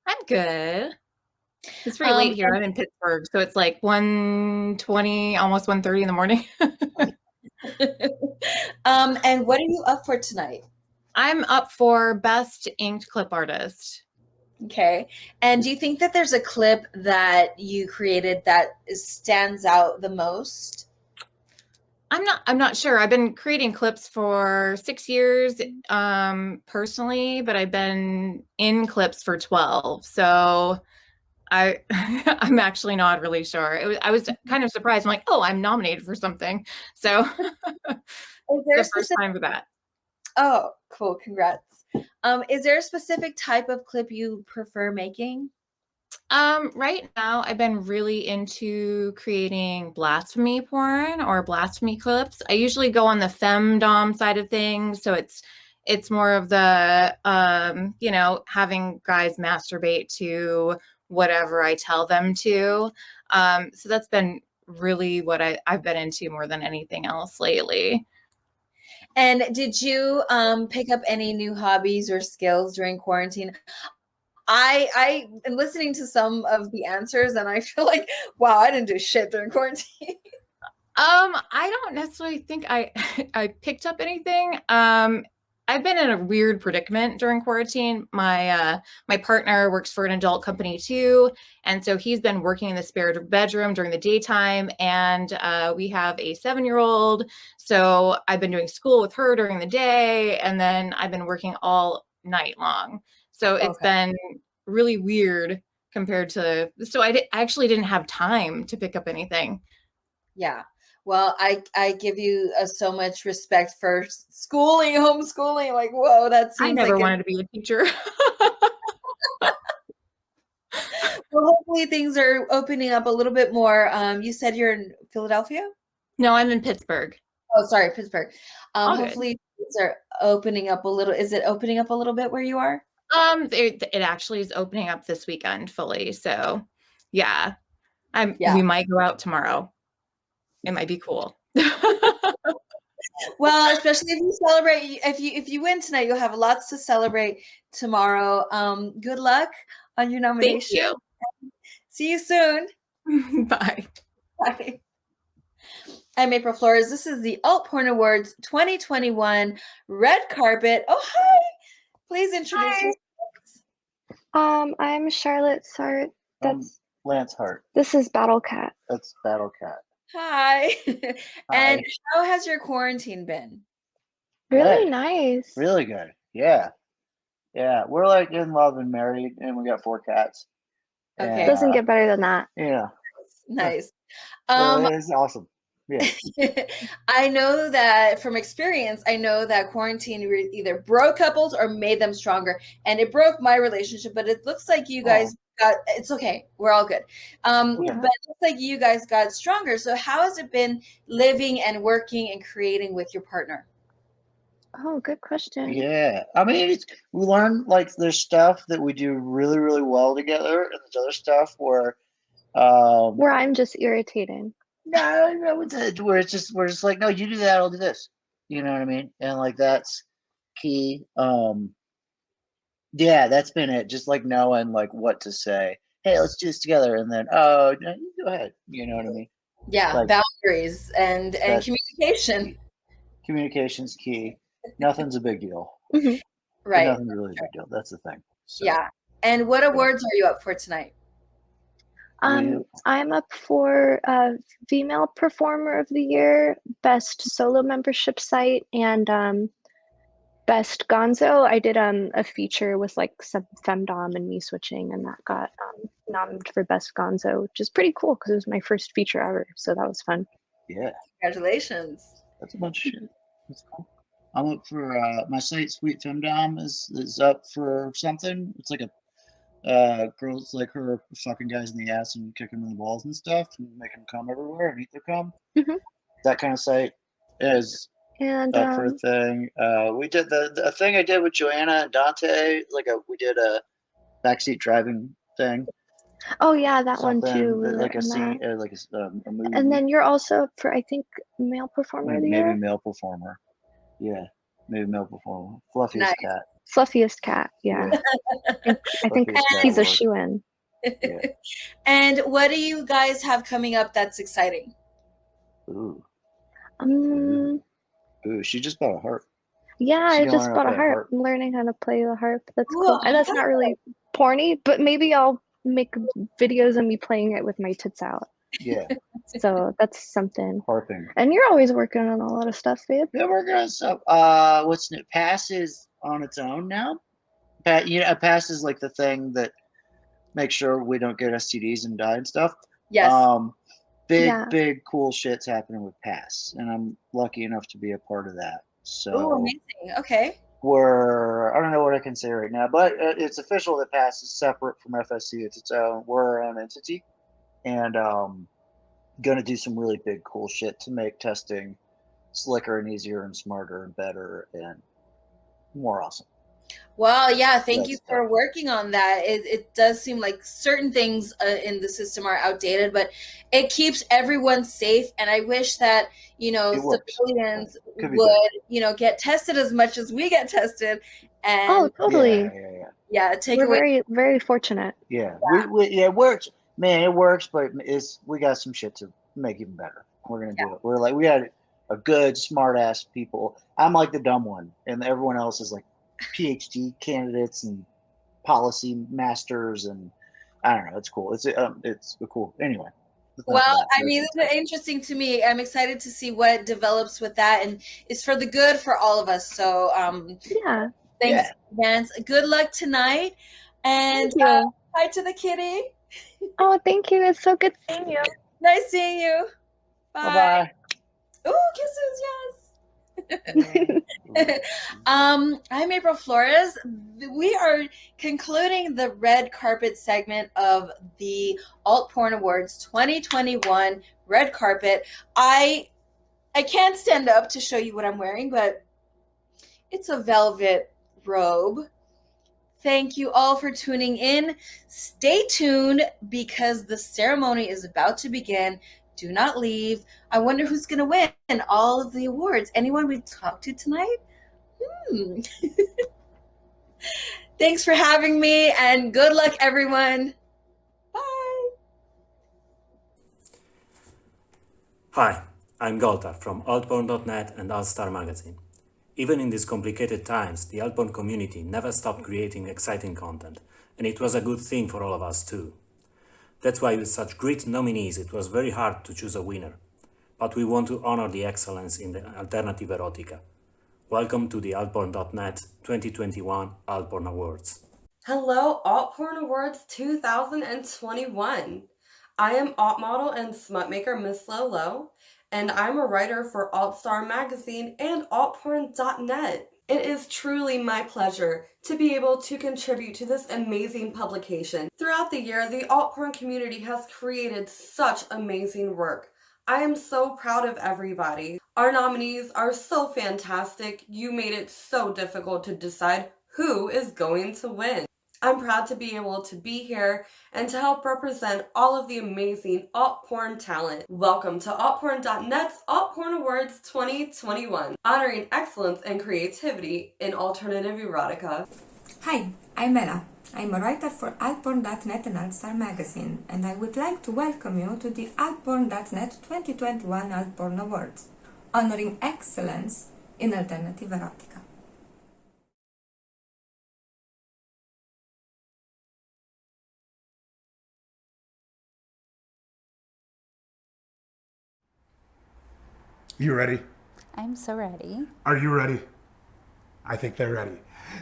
I'm good. It's pretty late here. I'm in Pittsburgh, so it's like 1:20, almost 1:30 in the morning. And what are you up for tonight? I'm up for Best Inked Clip Artist. Okay. And do you think that there's a clip that you created that stands out the most? I'm not sure. I've been creating clips for 6 years personally, but I've been in clips for 12. So I'm actually not really sure. I was kind of surprised. I'm like, oh, I'm nominated for something. So it's the first time for that. Oh, cool. Congrats. Is there a specific type of clip you prefer making? Right now I've been really into creating blasphemy porn or blasphemy clips. I usually go on the femdom side of things. So it's more of the, you know, having guys masturbate to whatever I tell them to. So that's been really what I've been into more than anything else lately. And did you pick up any new hobbies or skills during quarantine? I am listening to some of the answers and I feel like, wow, I didn't do shit during quarantine. I don't necessarily think I picked up anything. I've been in a weird predicament during quarantine. My partner works for an adult company too, and so he's been working in the spare bedroom during the daytime, and we have a 7-year-old. So I've been doing school with her during the day, and then I've been working all night long. So it's been really weird compared to. So I actually didn't have time to pick up anything. Yeah. Well, I give you so much respect for schooling, homeschooling. Like, whoa, that seems. I never wanted to be a teacher. Well, hopefully things are opening up a little bit more. You said you're in Philadelphia? No, I'm in Pittsburgh. Oh, sorry, Pittsburgh. All good. Hopefully things are opening up a little. Is it opening up a little bit where you are? It actually is opening up this weekend fully. So, yeah, we might go out tomorrow. It might be cool. Well, especially if you celebrate, if you win tonight, you'll have lots to celebrate tomorrow. Good luck on your nomination. Thank you. See you soon. Bye. Bye. I'm April Flores. This is the Altporn Awards 2021 Red Carpet. Oh, hi. Please introduce yourself. I'm Charlotte Sart. That's Lance Hart. This is Battle Cat. That's Battle Cat. Hi. And how has your quarantine been? Really Good. nice. Really good. Yeah. Yeah. We're like in love and married, and we got 4 cats. Okay. And, Doesn't get better than that. Yeah. Nice. So it's awesome. Yeah. I know that from experience, I know that quarantine either broke couples or made them stronger. And it broke my relationship, but it looks like you guys it's okay. We're all good. But it looks like you guys got stronger. So how has it been living and working and creating with your partner? Oh, good question. Yeah. I mean, we learn like there's stuff that we do really, really well together, and there's other stuff where Where I'm just irritating. No, we're just like, no, you do that, I'll do this. You know what I mean? And like that's key. Yeah, that's been it. Just like knowing like what to say. Hey, let's do this together, and then oh, no, you go ahead. You know what I mean? Yeah, Like boundaries and that's communication. communication's key. Nothing's a big deal. Right. Nothing's really a big deal. That's the thing. So Yeah. And what awards are you up for tonight? I'm up for Female Performer of the Year, Best Solo Membership Site, and Best Gonzo. I did a feature with like some femdom and me switching, and that got nominated for Best Gonzo, which is pretty cool because it was my first feature ever. So that was fun. yeah, Congratulations. that's a bunch of shit. That's cool. I'm up for my site, Sweet Femdom, is up for something. It's like a girls like her fucking guys in the ass and kicking them in the balls and stuff and making them come everywhere and eat their cum. That kind of site is And up for a thing. We did the thing I did with Joanna and Dante. We did a backseat driving thing. oh yeah, that one Something too. We were like a in scene, that. like a movie. And then you're also up for, I think, Male Performer of the Maybe Year. male performer. Yeah, maybe male performer. Fluffiest Nice. cat. Fluffiest cat, yeah. I think Fluffiest cat he's a award. shoe-in. And what do you guys have coming up that's exciting? Ooh, Um, ooh, she just bought a harp. yeah, She I gonna just learn how to bought a play a harp. harp. I'm learning how to play the harp. That's Ooh, cool. And that's I not love really porny, but maybe I'll make videos of me playing it with my tits out. Yeah, So that's something. harping. And you're always working on a lot of stuff, babe. Yeah, we're gonna stuff. What's new? Pass is on its own now. Pass is like the thing that makes sure we don't get STDs and die and stuff. Yes. Big cool shit's happening with Pass, and I'm lucky enough to be a part of that. So Oh, amazing. Okay. I don't know what I can say right now, but it's official that Pass is separate from FSC. It's its own. We're our own entity, and gonna do some really big cool shit to make testing slicker and easier and smarter and better and more awesome. Well, yeah, thank you That's for working on that. It does seem like certain things in the system are outdated, but it keeps everyone safe. And I wish that, It works. civilians Could be would, get tested as much as we get tested. And Oh, totally. yeah, take We're away. very, very fortunate. Yeah, it works, man. It works, but we got some shit to make even better. We're gonna do it. We had a good, smart ass people. I'm like the dumb one, and everyone else is like PhD candidates and policy masters, and I don't know. It's cool. It's cool. Anyway. Well, I mean, this is interesting to me. I'm excited to see what develops with that, and it's for the good for all of us. So, yeah. Thanks, Vance. Good luck tonight, and Thank you. hi to the kitty. Oh, thank you. It's so good seeing you. Nice seeing you. Bye. Bye. Ooh, kisses, yes. I'm April Flores. We are concluding the red carpet segment of the Alt Porn Awards 2021 red carpet. I can't stand up to show you what I'm wearing, but it's a velvet robe. Thank you all for tuning in. Stay tuned because the ceremony is about to begin. Do not leave. I wonder who's going to win all of the awards. Anyone we talked to tonight? Thanks for having me, and good luck, everyone. Bye. Hi, I'm Golta from altporn.net and Altstar Magazine. Even in these complicated times, the altporn community never stopped creating exciting content, and it was a good thing for all of us too. That's why with such great nominees, it was very hard to choose a winner. But we want to honor the excellence in the alternative erotica. Welcome to the altporn.net 2021 Altporn Awards. Hello, Altporn Awards 2021. I am alt model and smut maker Miss Lolo, and I'm a writer for Altstar Magazine and altporn.net. It is truly my pleasure to be able to contribute to this amazing publication. Throughout the year, the alt-porn community has created such amazing work. I am so proud of everybody. Our nominees are so fantastic. You made it so difficult to decide who is going to win. I'm proud to be able to be here and to help represent all of the amazing alt porn talent. Welcome to altporn.net's Alt Porn Awards 2021, honoring excellence and creativity in alternative erotica. Hi, I'm Ella. I'm a writer for altporn.net and Altstar Magazine, and I would like to welcome you to the altporn.net 2021 Altporn Awards, honoring excellence in alternative erotica. You ready? I'm so ready. Are you ready? I think they're ready.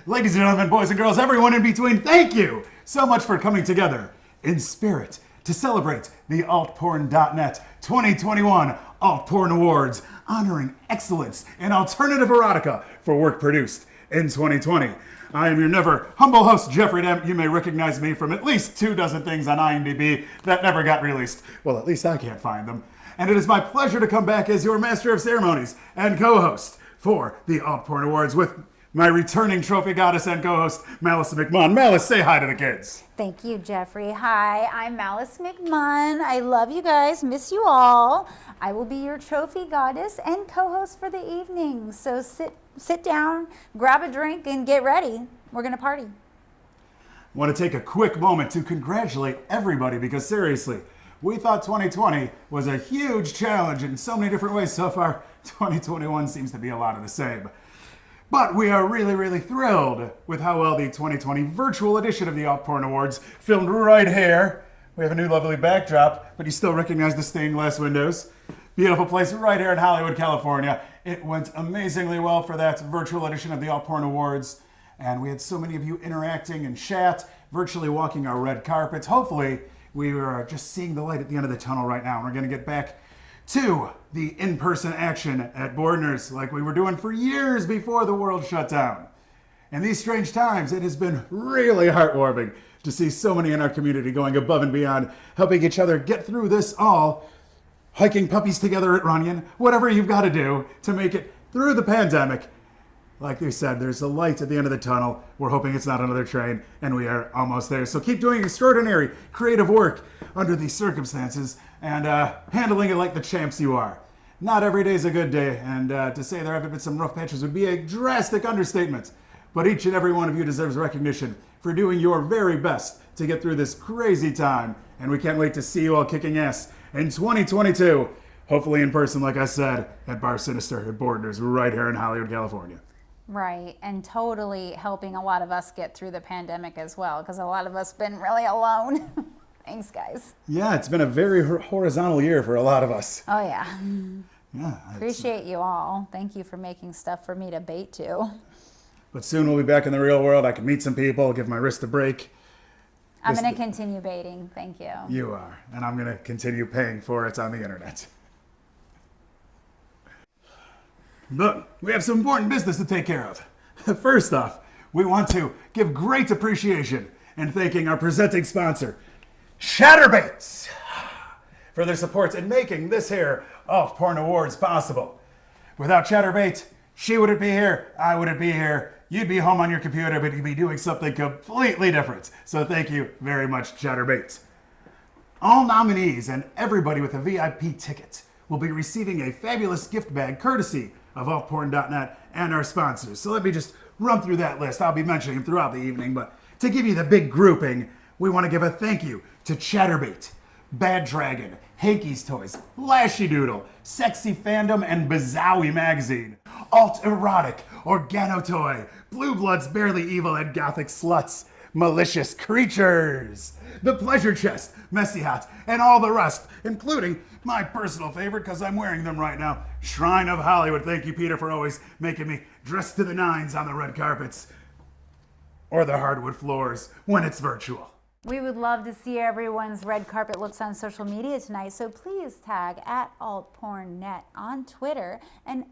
Ladies and gentlemen, boys and girls, everyone in between, thank you so much for coming together in spirit to celebrate the altporn.net 2021 Alt Porn Awards, honoring excellence in alternative erotica for work produced in 2020. I am your never humble host, Jeffrey Dent. You may recognize me from at least 24 things on IMDb that never got released. Well, at least I can't find them. And it is my pleasure to come back as your master of ceremonies and co-host for the Alt Porn Awards with my returning trophy goddess and co-host, Malice McMahon. Malice, say hi to the kids. Thank you, Jeffrey. Hi, I'm Malice McMahon. I love you guys, miss you all. I will be your trophy goddess and co-host for the evening. So sit down, grab a drink, and get ready. We're gonna party. I want to take a quick moment to congratulate everybody because seriously, we thought 2020 was a huge challenge in so many different ways. So far, 2021 seems to be a lot of the same. But we are really, really thrilled with how well the 2020 virtual edition of the Alt Porn Awards filmed right here. We have a new lovely backdrop, but you still recognize the stained glass windows. Beautiful place right here in Hollywood, California. It went amazingly well for that virtual edition of the Alt Porn Awards. And we had so many of you interacting in chat, virtually walking our red carpets. Hopefully, we are just seeing the light at the end of the tunnel right now. And we're going to get back to the in-person action at Bordner's like we were doing for years before the world shut down. In these strange times, it has been really heartwarming to see so many in our community going above and beyond, helping each other get through this all, hiking puppies together at Runyon, whatever you've got to do to make it through the pandemic. Like they said, there's a light at the end of the tunnel. We're hoping it's not another train, and we are almost there. So keep doing extraordinary creative work under these circumstances and handling it like the champs you are. Not every day is a good day, and to say there haven't been some rough patches would be a drastic understatement. But each and every one of you deserves recognition for doing your very best to get through this crazy time, and we can't wait to see you all kicking ass in 2022, hopefully in person, like I said, at Bar Sinister at Borders, right here in Hollywood, California. Right, and totally helping a lot of us get through the pandemic as well, because a lot of us been really alone. Thanks, guys. Yeah, it's been a very horizontal year for a lot of us. Oh, yeah. Yeah. Appreciate you all. Thank you for making stuff for me to bait to. But soon we'll be back in the real world. I can meet some people, give my wrist a break. I'm going to continue baiting. Thank you. You are. And I'm going to continue paying for it on the internet. But we have some important business to take care of. First off, we want to give great appreciation in thanking our presenting sponsor, Chatterbaits, for their support in making this here Alt Porn Awards possible. Without Chatterbait, she wouldn't be here, I wouldn't be here, you'd be home on your computer, but you'd be doing something completely different. So thank you very much, Chatterbaits. All nominees and everybody with a VIP ticket will be receiving a fabulous gift bag courtesy of altporn.net and our sponsors. So let me just run through that list. I'll be mentioning them throughout the evening, but to give you the big grouping, we want to give a thank you to Chatterbait, Bad Dragon, Hanky's Toys, Lashy Doodle, Sexy Fandom, and Bazowie Magazine, Alt Erotic, Organo Toy, Blue Bloods, Barely Evil, and Gothic Sluts, Malicious Creatures, The Pleasure Chest, Messy Hot, and all the rest, including my personal favorite, because I'm wearing them right now, Shrine of Hollywood. Thank you, Peter, for always making me dress to the nines on the red carpets or the hardwood floors when it's virtual. We would love to see everyone's red carpet looks on social media tonight, so please tag @AltPornNet on Twitter and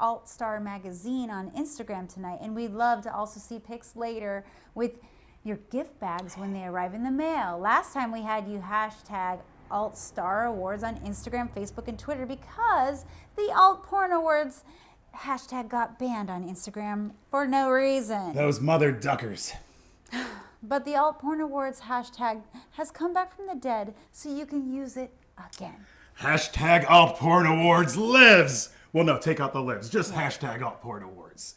@AltStar Magazine on Instagram tonight. And we'd love to also see pics later with your gift bags when they arrive in the mail. Last time we had you hashtag AltStar Awards on Instagram, Facebook, and Twitter because the Alt Porn Awards hashtag got banned on Instagram for no reason. Those mother duckers. But the Alt Porn Awards hashtag has come back from the dead, so you can use it again. Hashtag Alt Porn Awards lives. Well, no, take out the lives. Just hashtag Alt Porn Awards.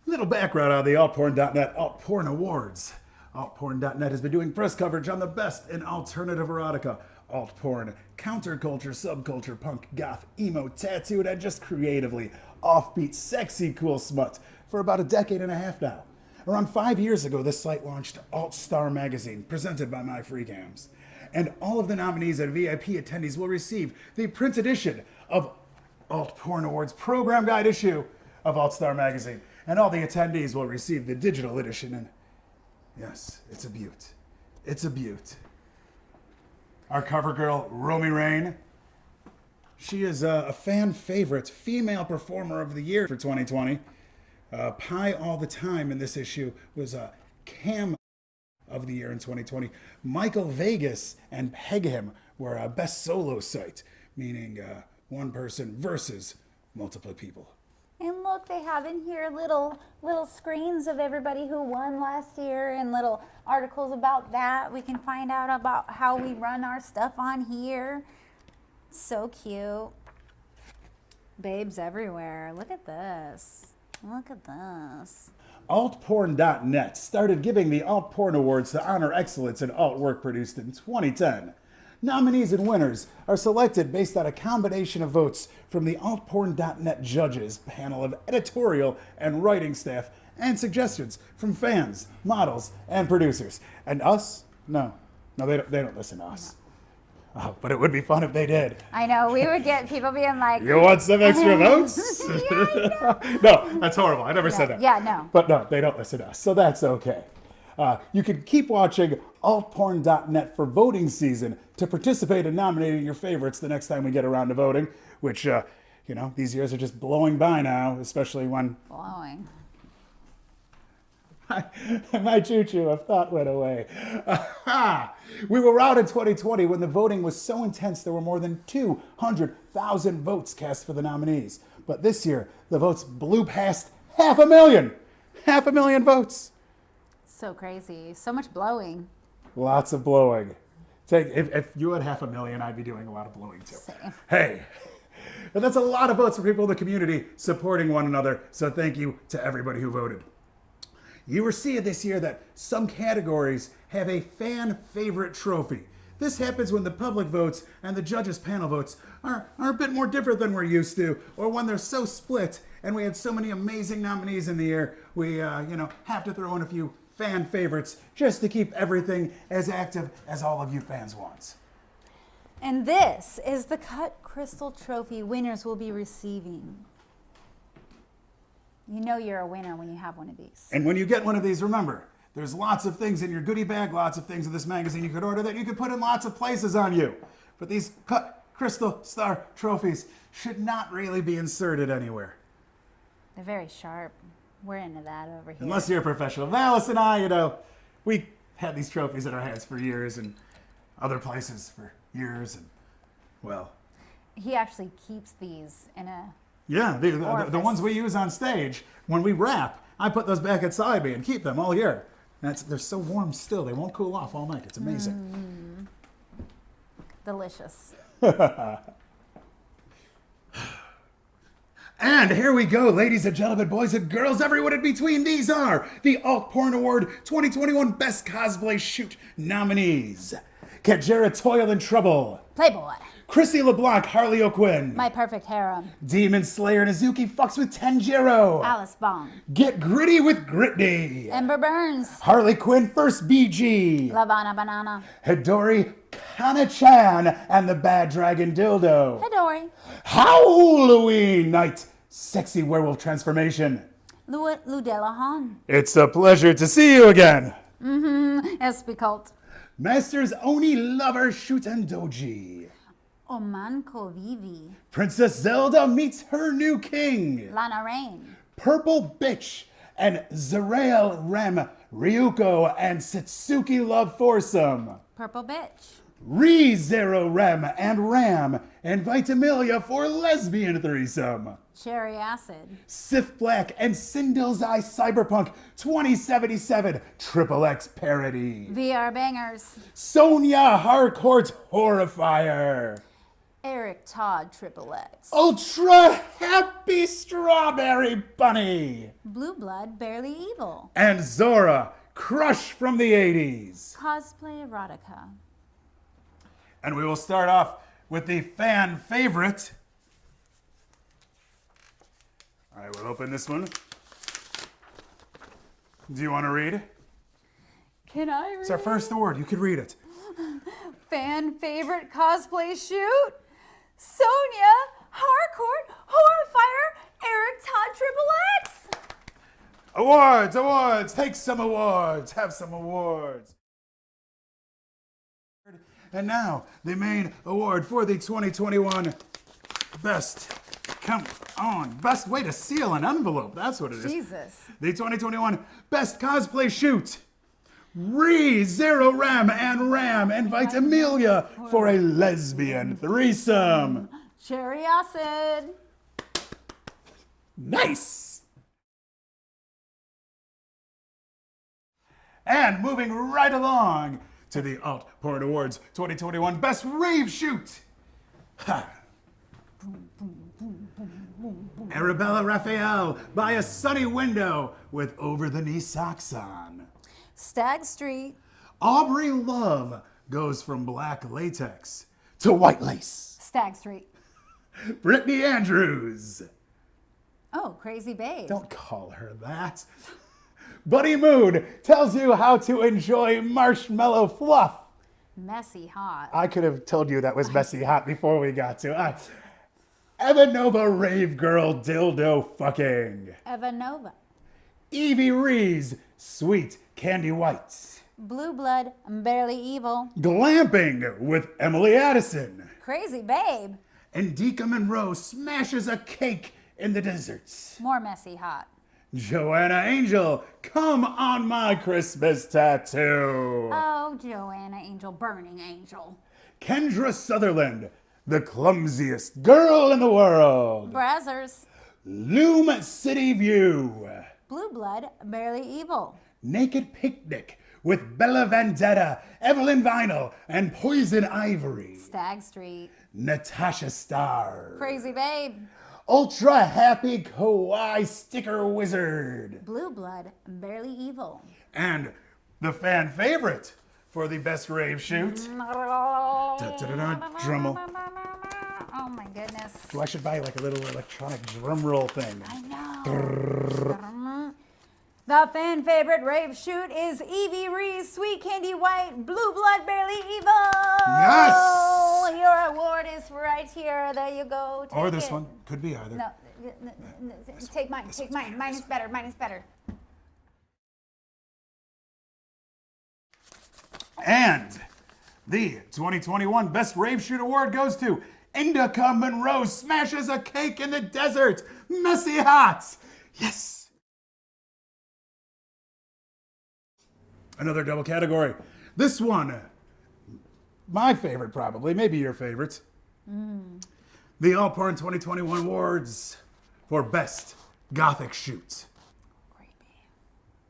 Little background on the altporn.net Alt Porn Awards. Altporn.net has been doing press coverage on the best in alternative erotica, alt porn, counterculture, subculture, punk, goth, emo, tattooed, and just creatively offbeat, sexy, cool smut for about a decade and a half now. Around 5 years ago, this site launched Alt Star Magazine, presented by MyFreeCams. And all of the nominees and VIP attendees will receive the print edition of Alt Porn Awards program guide issue of Alt Star Magazine. And all the attendees will receive the digital edition. And yes, it's a beaut. It's a beaut. Our cover girl, Romy Rain. She is a fan favorite, female performer of the year for 2020. Pie All the Time in this issue was a cam of the year in 2020. Michael Vegas and Peg Him were a best solo site, meaning one person versus multiple people. And look, they have in here little screens of everybody who won last year and little articles about that. We can find out about how we run our stuff on here. So cute. Babes everywhere. Look at this. Look at this. Altporn.net started giving the Alt Porn Awards to honor excellence in alt work produced in 2010. Nominees and winners are selected based on a combination of votes from the Altporn.net judges, panel of editorial and writing staff, and suggestions from fans, models, and producers. And us? No, they don't listen to us. Oh, but it would be fun if they did. I know, we would get people being like, You want some extra votes? No, that's horrible. I never said that. Yeah, no. But no, they don't listen to us, so that's okay. You can keep watching altporn.net for voting season to participate in nominating your favorites the next time we get around to voting, which, these years are just blowing by now, especially when blowing. my choo-choo of thought went away. We were out in 2020 when the voting was so intense there were more than 200,000 votes cast for the nominees. But this year, the votes blew past 500,000. 500,000 votes. So crazy. So much blowing. Lots of blowing. If you had 500,000, I'd be doing a lot of blowing too. Same. Hey, but that's a lot of votes for people in the community supporting one another. So thank you to everybody who voted. You will see this year that some categories have a fan favorite trophy. This happens when the public votes and the judges panel votes are a bit more different than we're used to, or when they're so split and we had so many amazing nominees in the year, we have to throw in a few fan favorites just to keep everything as active as all of you fans want. And this is the Cut Crystal Trophy winners will be receiving. You know you're a winner when you have one of these. And when you get one of these, remember, there's lots of things in your goodie bag, lots of things in this magazine you could order that you could put in lots of places on you. But these Cut Crystal Star trophies should not really be inserted anywhere. They're very sharp. We're into that over here. Unless you're a professional. Valis and I, we had these trophies in our hands for years and other places for years. And, well. He actually keeps these in a... Yeah, the ones we use on stage, when we rap, I put those back inside me and keep them all year. They're so warm still. They won't cool off all night. It's amazing. Delicious. And here we go, ladies and gentlemen, boys and girls, everyone in between. These are the Alt Porn Award 2021 Best Cosplay Shoot nominees. Kajera Toil and Trouble. Playboy. Chrissy LeBlanc, Harley O'Quinn. My Perfect Harem. Demon Slayer Nazuki fucks with Tanjiro. Alice Bong. Get Gritty with Gritney. Ember Burns. Harley Quinn First BG. Lavana Banana. Hidori Kana-chan and the Bad Dragon Dildo. Hidori. Halloween Night Sexy Werewolf Transformation. Ludella Han. It's a pleasure to see you again. SB Cult. Masters Oni Lover Shuten Doji. Omanko Vivi. Princess Zelda meets her new king. Lana Rain. Purple Bitch and Zerael Rem Ryuko and Satsuki Love Foursome. Purple Bitch. Zero Rem and Ram invite Amelia for lesbian threesome. Cherry Acid. Sith Black and Sindil's Eye Cyberpunk 2077 XXX parody. VR Bangers. Sonia Harcourt Horrifier. Eric Todd XXX. Ultra Happy Strawberry Bunny. Blue Blood Barely Evil. And Zora Crush from the 80s. Cosplay Erotica. And we will start off with the fan favorite. All right, we'll open this one. Do you want to read? Can I read? It's our first award. You could read it. Fan favorite cosplay shoot? Sonia Harcourt Horrifier Eric Todd XXX. Awards, awards. Take some awards. Have some awards. And now, the main award for the 2021 Best way to seal an envelope. That's what it is. Jesus. The 2021 Best Cosplay Shoot. Zero Ram and Ram invite Amelia for a lesbian threesome. Cherry Acid. Nice. And moving right along to the Alt Porn Awards 2021 Best Rave Shoot. Ha. Arabella Raphael by a sunny window with over-the-knee socks on. Stag Street. Aubrey Love goes from black latex to white lace. Stag Street. Brittany Andrews. Oh, Crazy Babe. Don't call her that. Buddy Moon tells you how to enjoy marshmallow fluff. Messy Hot. I could have told you that was messy hot before we got to it. Evanova Rave Girl Dildo Fucking. Eva Nova. Evie Rees Sweet Candy Whites. Blue Blood Barely Evil. Glamping with Emily Addison. Crazy Babe. And Dika Monroe smashes a cake in the deserts. More Messy Hot. Joanna Angel, come on my Christmas tattoo. Oh, Joanna Angel, Burning Angel. Kendra Sutherland, the clumsiest girl in the world. Brazzers. Loom City View. Blue Blood Barely Evil. Naked Picnic with Bella Vendetta, Evelyn Vinyl, and Poison Ivory. Stag Street. Natasha Starr. Crazy Babe. Ultra Happy Kawaii Sticker Wizard. Blue Blood Barely Evil. And the fan favorite for the best rave shoot. Drummel. Oh my goodness. So I should buy like a little electronic drum roll thing. I know. The fan favorite rave shoot is Evie Rees Sweet Candy White Blue Blood Barely Evil. Yes! Your award is right here. There you go. Or Take this it. one. Could be either. No, take mine. Take mine. Mine is better. Mine is better. And the 2021 Best Rave Shoot Award goes to Indica Monroe Smashes a Cake in the Desert. Messy Hot. Yes. Another double category. This one, my favorite probably, maybe your favorite. The All Porn 2021 Awards for Best Gothic Shoot.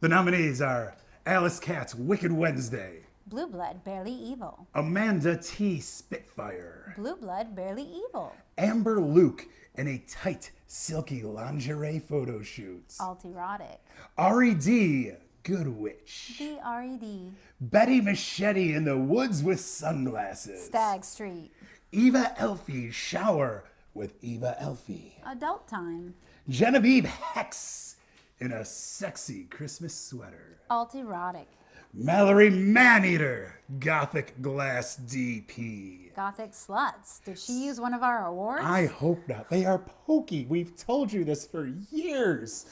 The nominees are Alice Katz, Wicked Wednesday. Blue Blood Barely Evil. Amanda T. Spitfire. Blue Blood Barely Evil. Amber Luke in a tight, silky lingerie photo shoot. Alt Erotic. Ari D. Good Witch. BRED. Betty Machete in the woods with sunglasses. Stag Street. Eva Elfie Shower with Eva Elfie. Adult Time. Genevieve Hex in a sexy Christmas sweater. Alt Erotic. Mallory Maneater, Gothic Glass DP. Gothic Sluts. Did she use one of our awards? I hope not. They are pokey. We've told you this for years.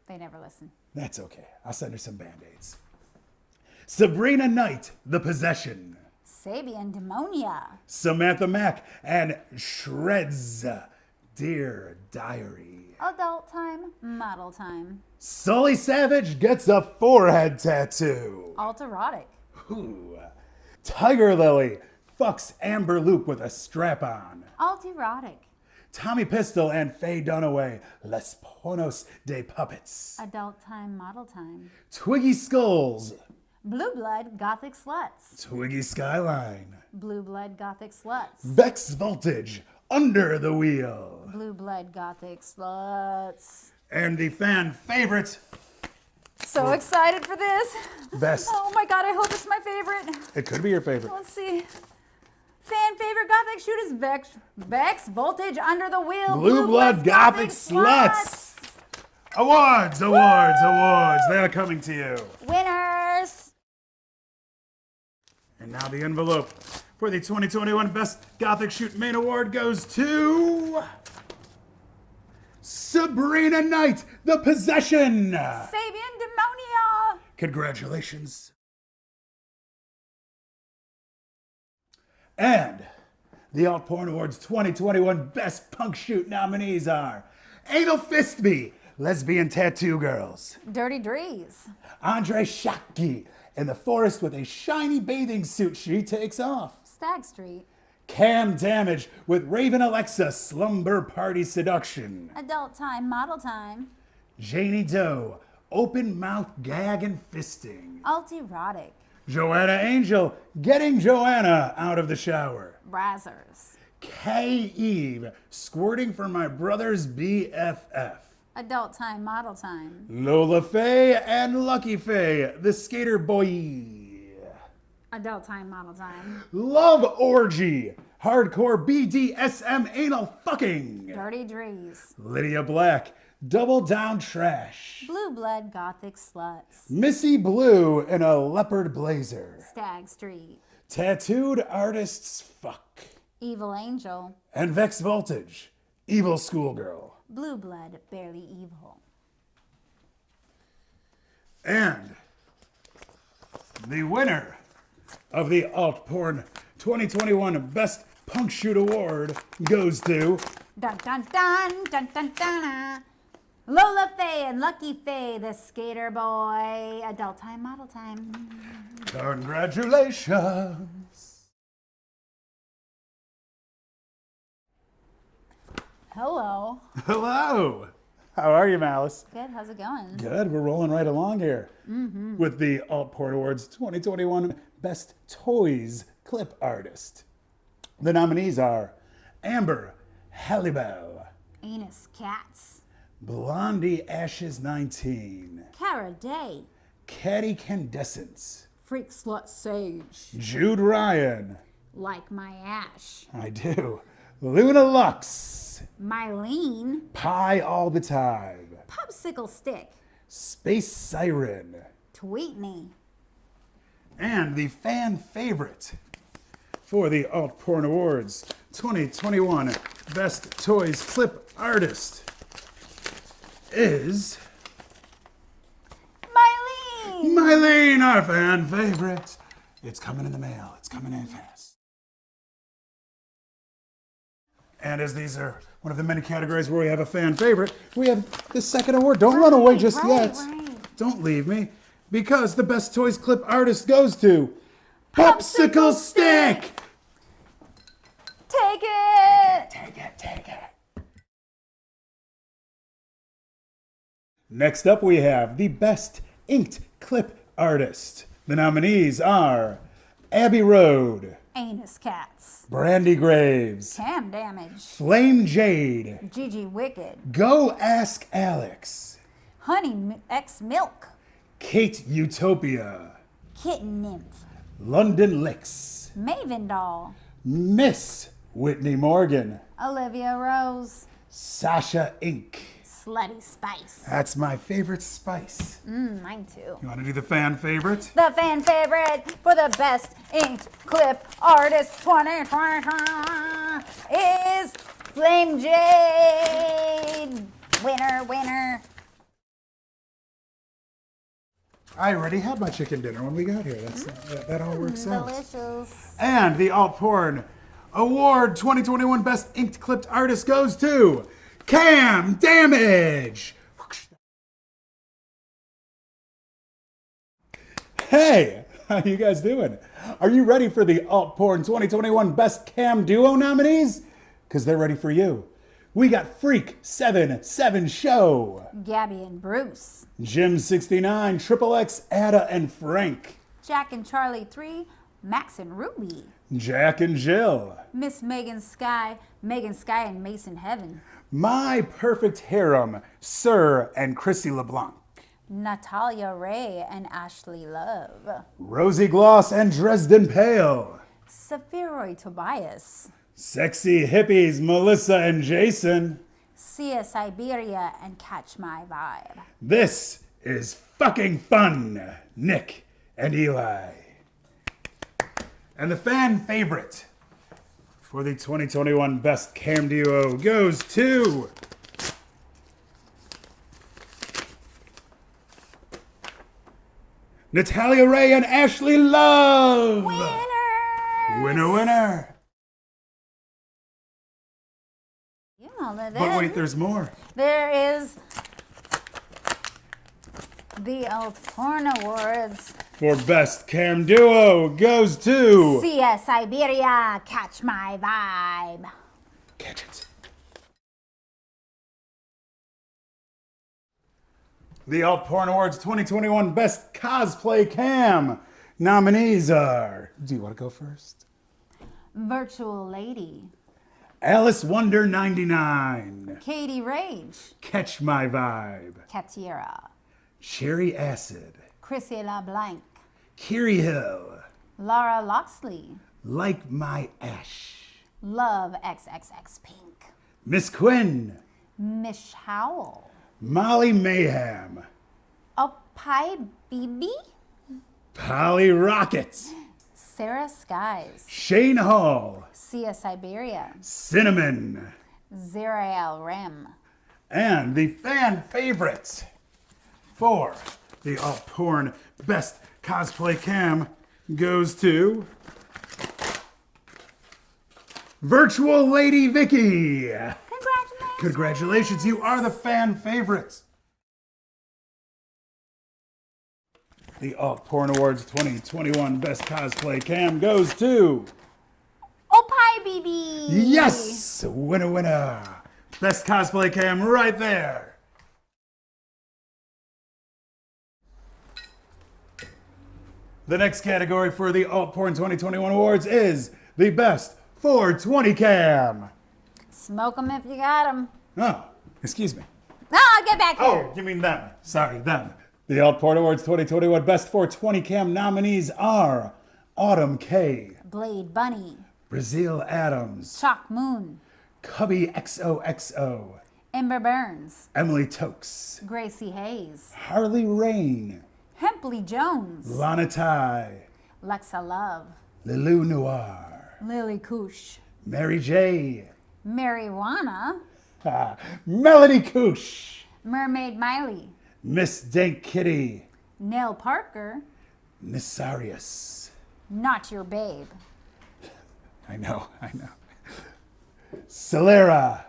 They never listen. That's okay. I'll send her some Band-Aids. Sabrina Knight, The Possession. Sabian Demonia. Samantha Mack and Shreds, Dear Diary. Adult Time. Model Time. Sully Savage gets a forehead tattoo. Alt Erotic. Ooh. Tiger Lily, fucks Amber Loop with a strap-on. Alt erotic. Tommy Pistol and Faye Dunaway, Les Pornos de Puppets. Adult time, model time. Twiggy Skulls, Blue blood, gothic sluts. Twiggy Skyline. Blue blood, gothic sluts. Vex Voltage, Under the Wheel. Blue blood, gothic sluts. And the fan favorite, So excited for this. Best. Oh my god, I hope it's my favorite. it could be your favorite. Let's see. Fan favorite gothic shoot is Vex Voltage Under the Wheel. Blue Blood Gothic Sluts. Awards. They are coming to you. Winners. And now the envelope for the 2021 Best Gothic Shoot Main Award goes to Sabrina Knight, The Possession. Sabian Demonia. Congratulations. And the Alt Porn Awards 2021 Best Punk Shoot nominees are Anal Fist Me, Lesbian Tattoo Girls. Dirty Drees. Andre Shaki, in the forest with a shiny bathing suit she takes off. Stag Street. Cam Damage with Raven Alexa, Slumber Party Seduction. Adult time, model time. Janie Doe, Open Mouth Gag and Fisting. Alt erotic. Joanna Angel, Getting Joanna Out of the Shower. Brazzers. Kay Eve, Squirting for My Brother's BFF. Adult time, model time. Lola Faye and Lucky Faye, The Skater Boy. Adult time, model time. Love Orgy, Hardcore BDSM Anal Fucking. Dirty Drees. Lydia Black, Double Down Trash. Blue blood, gothic sluts. Missy Blue in a leopard blazer. Stag Street. Tattooed Artists Fuck. Evil Angel. And Vex Voltage, Evil Schoolgirl. Blue blood, barely evil. And the winner of the Alt Porn 2021 Best Punk Shoot Award goes to Dun dun dun dun dun dun. Lola Faye and Lucky Faye, the skater boy. Adult time, model time. Congratulations. Hello. Hello. How are you, Malice? Good, how's it going? Good. We're rolling right along here Mm-hmm. with the Alt Porn Awards 2021 Best Toys Clip Artist. The nominees are Amber Hallibell, Anus Cats. Blondie Ashes 19, Cara Day. Caddy Candescence, Freak Slut Sage. Jude Ryan, Like my ash. I do, Luna Lux, Mylene. Pie All the Time, Popsicle Stick. Space Siren, Tweetney. and the fan favorite for the Alt Porn Awards 2021 Best Toys Clip Artist is Mylene, our fan favorite. It's coming in the mail. It's coming in fast. And as these are one of the many categories where we have a fan favorite, we have the second award. Don't run away just yet. Don't leave me. Because the Best Toys Clip Artist goes to Popsicle Stick. Take it. Take it. Next up, we have the Best Inked Clip Artist. The nominees are Abby Road, Anus Cats. Brandy Graves, Cam Damage. Flame Jade, Gigi Wicked. Go Ask Alex, Honey X Milk. Kate Utopia, Kitten Nymph. London Licks, Maven Doll. Miss Whitney Morgan, Olivia Rose. Sasha Inc. Slutty Spice. That's my favorite spice. Mine too. You want to do the fan favorite? The fan favorite for the Best Inked Clip Artist 2020 is Flame Jade. Winner. I already had my chicken dinner when we got here. That all works out. Delicious. And the Alt Porn Award 2021 Best Inked Clipped Artist goes to Cam Damage. Hey, How you guys doing? Are you ready for the Alt Porn 2021 Best Cam Duo nominees? Because they're ready for you. We got Freak77 Show, Gabby and Bruce, Jim69, Triple X, Ada and Frank, Jack and Charlie 3, Max and Ruby, Jack and Jill, Miss Megan Sky and Mason Heaven, My Perfect Harem, Sir and Chrissy LeBlanc, Natalia Ray and Ashley Love, Rosie Gloss and Dresden Pale, Sephiroy Tobias, Sexy Hippies, Melissa and Jason. Sia Siberia and Catch My Vibe. This is fucking fun, Nick and Eli. And the fan favorite for the 2021 Best Cam Duo goes to Natalia Ray and Ashley Love. Winner, winner. But wait, there's more. There is the Alt Porn Awards. For Best Cam Duo goes to Sia Siberia, Catch My Vibe. Catch it. The Alt Porn Awards 2021 Best Cosplay Cam nominees are... Do you want to go first? Virtual Lady, Alice Wonder 99, Katie Rage, Catch My Vibe, Katira, Cherry Acid, Chrissy LeBlanc, Kiri Hill, Laura Loxley, Like My Ash, Love XXX Pink, Miss Quinn, Mish Howell, Molly Mayhem, Opai Bibi, Polly Rocket, Sarah Skies, Shane Hall, Sia Siberia, Cinnamon, Zerael Rem, and the fan favorite for the Alt Porn Best Cosplay Cam goes to Virtual Lady Vicky. Congratulations. Congratulations, you are the fan favorite. The Alt Porn Awards 2021 Best Cosplay Cam goes to Opai Bibi. Yes! Winner, winner. Best Cosplay Cam right there. The next category for the Alt Porn 2021 Awards is the Best 420 Cam. Smoke them if you got them. Oh, excuse me. No, get back here. Oh, you mean them. Sorry, them. The Alt Porn Awards 2021 Best 420 Cam nominees are Autumn K, Blade Bunny, Brazil Adams, Chalk Moon, Cubby XOXO, Ember Burns, Emily Tokes, Gracie Hayes, Harley Rain, Hempley Jones, Lana Tai, Lexa Love, Lilou Noir, Lily Koosh, Mary J, Marijuana, Melody Koosh, Mermaid Miley, Miss Dank Kitty, Nell Parker, Nessarius. Not Your Babe, I know. Celera.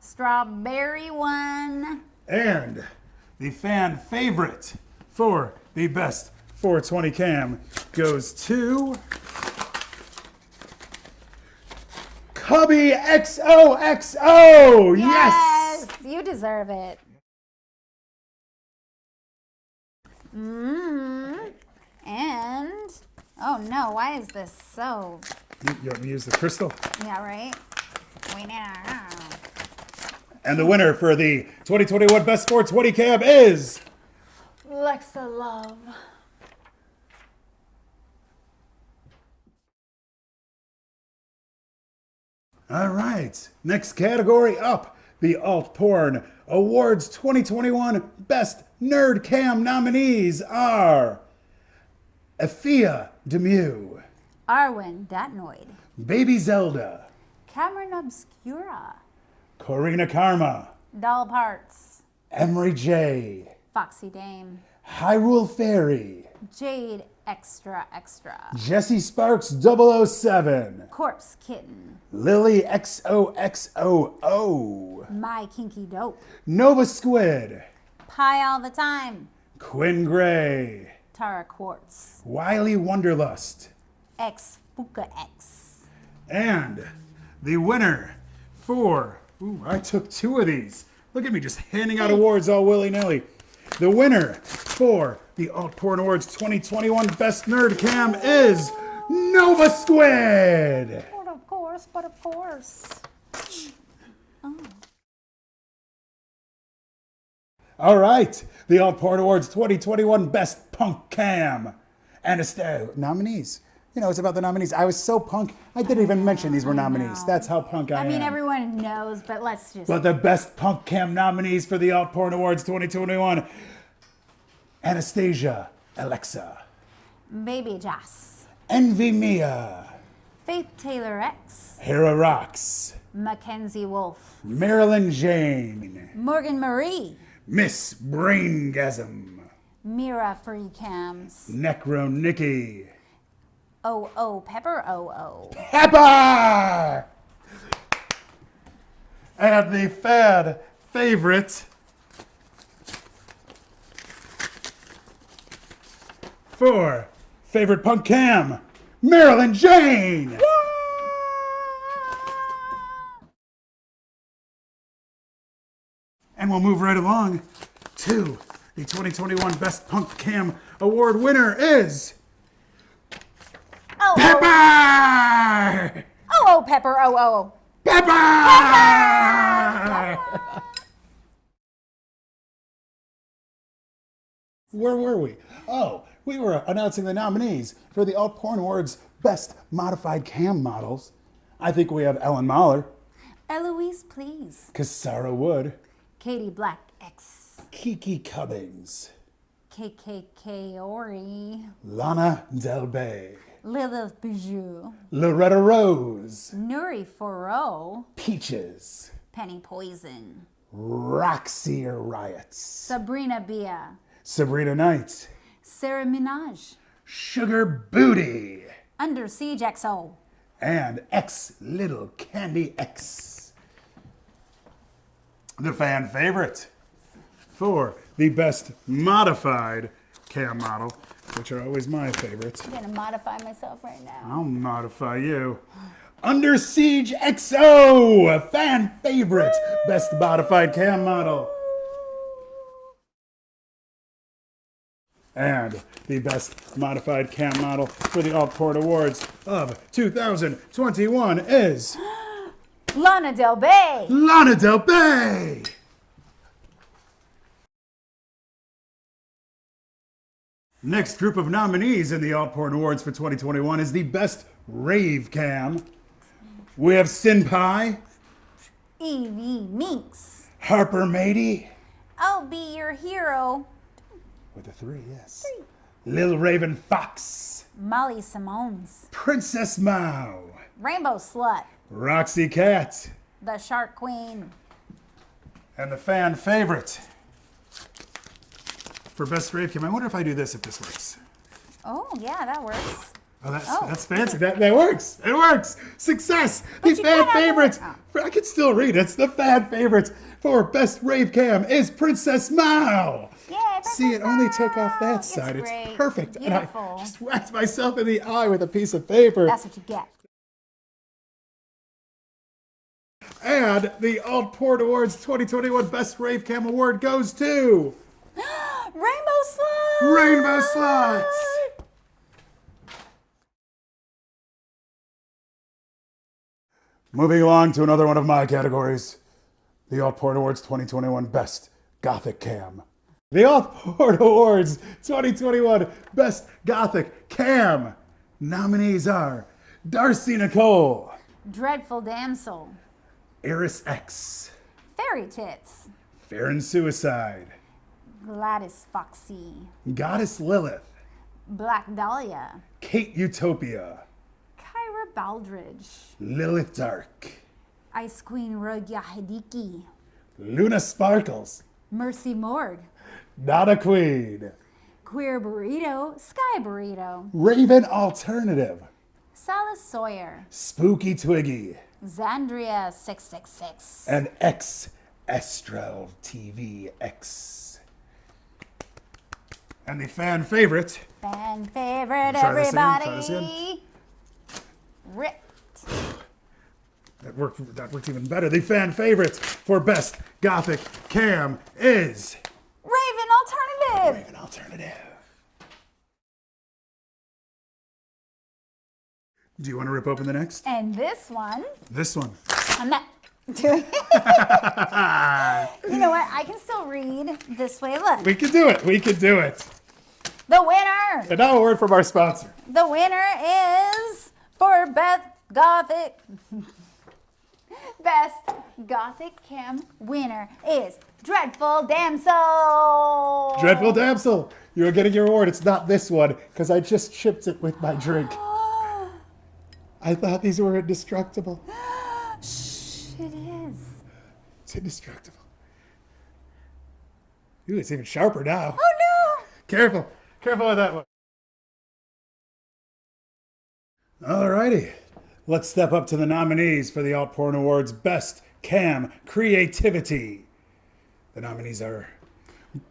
Strawberry One, And the fan favorite for the Best 420 Cam goes to Cubby XOXO. Yes. You deserve it. And oh no, why is this so? You want me to use the crystal? Yeah, right. We now. And the winner for the 2021 Best 420 Cam is Lexa Love. All right. Next category up, the Alt Porn Awards 2021 Best Nerd Cam nominees are Afia Demu, Arwen Datnoid, Baby Zelda, Cameron Obscura, Corina Karma, Doll Parts, Emery J, Foxy Dame, Hyrule Fairy, Jade Extra Extra, Jesse Sparks 007, Corpse Kitten, Lily XOXOO, My Kinky Dope, Nova Squid, Pie All the Time, Quinn Gray, Tara Quartz. Wiley Wonderlust. X Fuka X. And the winner for, ooh, I took 2 of these. Look at me just handing out awards all willy-nilly. The winner for the Alt Porn Awards 2021 Best Nerd Cam is Nova Squid. But of course. Oh. All right, the Alt Porn Awards 2021 Best Punk Cam. And nominees. You know, it's about the nominees. I was so punk, I didn't even mention these were nominees. That's how punk I am. I mean, everyone knows, but let's just. But the Best Punk Cam nominees for the Alt Porn Awards 2021, Anastasia Alexa, Baby Joss, Envy Mia, Faith Taylor X, Hera Rocks, Mackenzie Wolf, Marilyn Jane, Morgan Marie, Miss Braingasm, Mira Free Cams, Necro Nikki, Pepper OO. Pepper! And the fan favorite for favorite punk cam, Marilyn Jane! And we'll move right along to the 2021 Best Punk Cam Award winner is Pepper! Pepper OO. Pepper! Where were we? Oh, we were announcing the nominees for the Alt Porn Awards Best Modified Cam Models. I think we have Ellen Mahler, Eloise Please, Cassara Wood, Katie Black X, Kiki Cubbings, KKK Ori, Lana Del Bay, Lilith Bijou, Loretta Rose, Nuri Foro, Peaches, Penny Poison, Roxy Riots, Sabrina Bia, Sabrina Knight, Sarah Minaj, Sugar Booty, Under Siege XO, and X Little Candy X. The fan favorite for the Best Modified Cam Model, which are always my favorites. I'm gonna modify myself right now. I'll modify you. Under Siege XO, a fan favorite, Best Modified Cam Model. And the Best Modified Cam Model for the Alt Porn Awards of 2021 is Lana Del Bay. Lana Del Bay. Next group of nominees in the Alt Porn Awards for 2021 is the Best Rave Cam. We have Sin Pie, Evie Minx. Harper Matey, I'll be your hero. with a 3, yes. Lil Raven Fox, Molly Simones. Princess Mao, Rainbow Slut. Roxy Cat, The Shark Queen. and the fan favorite for Best Rave Cam. I wonder if I do this, if this works. Oh, yeah, that works. Oh, that's fancy. That works. It works. Success. But The you fan can't have favorites. I can still read. It's the fan favorites for Best Rave Cam is Princess Mao. Yeah, See, it only took off that side. It's great. perfect. Beautiful. And I just whacked myself in the eye with a piece of paper. That's what you get. And the Alt Porn Awards 2021 Best Rave Cam Award goes to Rainbow Slut. Rainbow Sluts. Moving along to another one of my categories, the Alt Porn Awards 2021 Best Gothic Cam. The Alt Porn Awards 2021 Best Gothic Cam nominees are Darcy Nicole, Dreadful Damsel. Iris X, Fairy Tits. Fair and Suicide, Gladys Foxy. Goddess Lilith, Black Dahlia. Kate Utopia, Kyra Baldridge. Lilith Dark, Ice Queen Rodia Hidiki. Luna Sparkles, Mercy Morg. Nada Queen, Queer Burrito. Sky Burrito. Raven Alternative, Salas Sawyer. Spooky Twiggy, Xandria 666. and X Astral TV X. And the fan favorite. Fan favorite, Try this again, try everybody. this again. Ripped. That worked even better. The fan favorite for best gothic cam is Raven Alternative. Raven Alternative. Do you want to rip open the next? And this one, This one. I'm not doing You know what? I can still read this way. Look. We can do it. We can do it. The winner. And now a word from our sponsor. The winner is for Best Gothic Cam winner is Dreadful Damsel. Dreadful Damsel, you're getting your award. It's not this one, because I just chipped it with my drink. I thought these were indestructible. Shh, it is. It's indestructible. Ooh, it's even sharper now. Oh no! Careful. Careful with that one. Alrighty. Let's step up to the nominees for the Alt Porn Awards Best Cam Creativity. The nominees are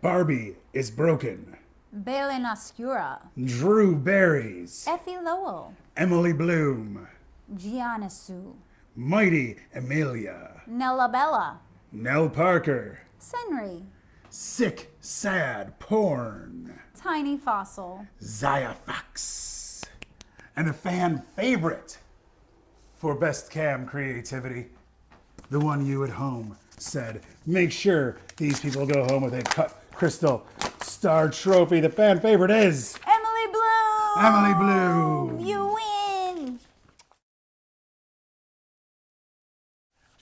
Barbie is Broken, Belen Oscura. Drew Berries, Effie Lowell. Emily Bloom, Gianna Sue. Mighty Amelia, Nella Bella. Nell Parker, Senri. Sick Sad Porn, Tiny Fossil. Zaya Fox, and the fan favorite for Best Cam Creativity, the one you at home said, make sure these people go home with a cut crystal star trophy. The fan favorite is Emily Bloom. Emily Bloom. You win.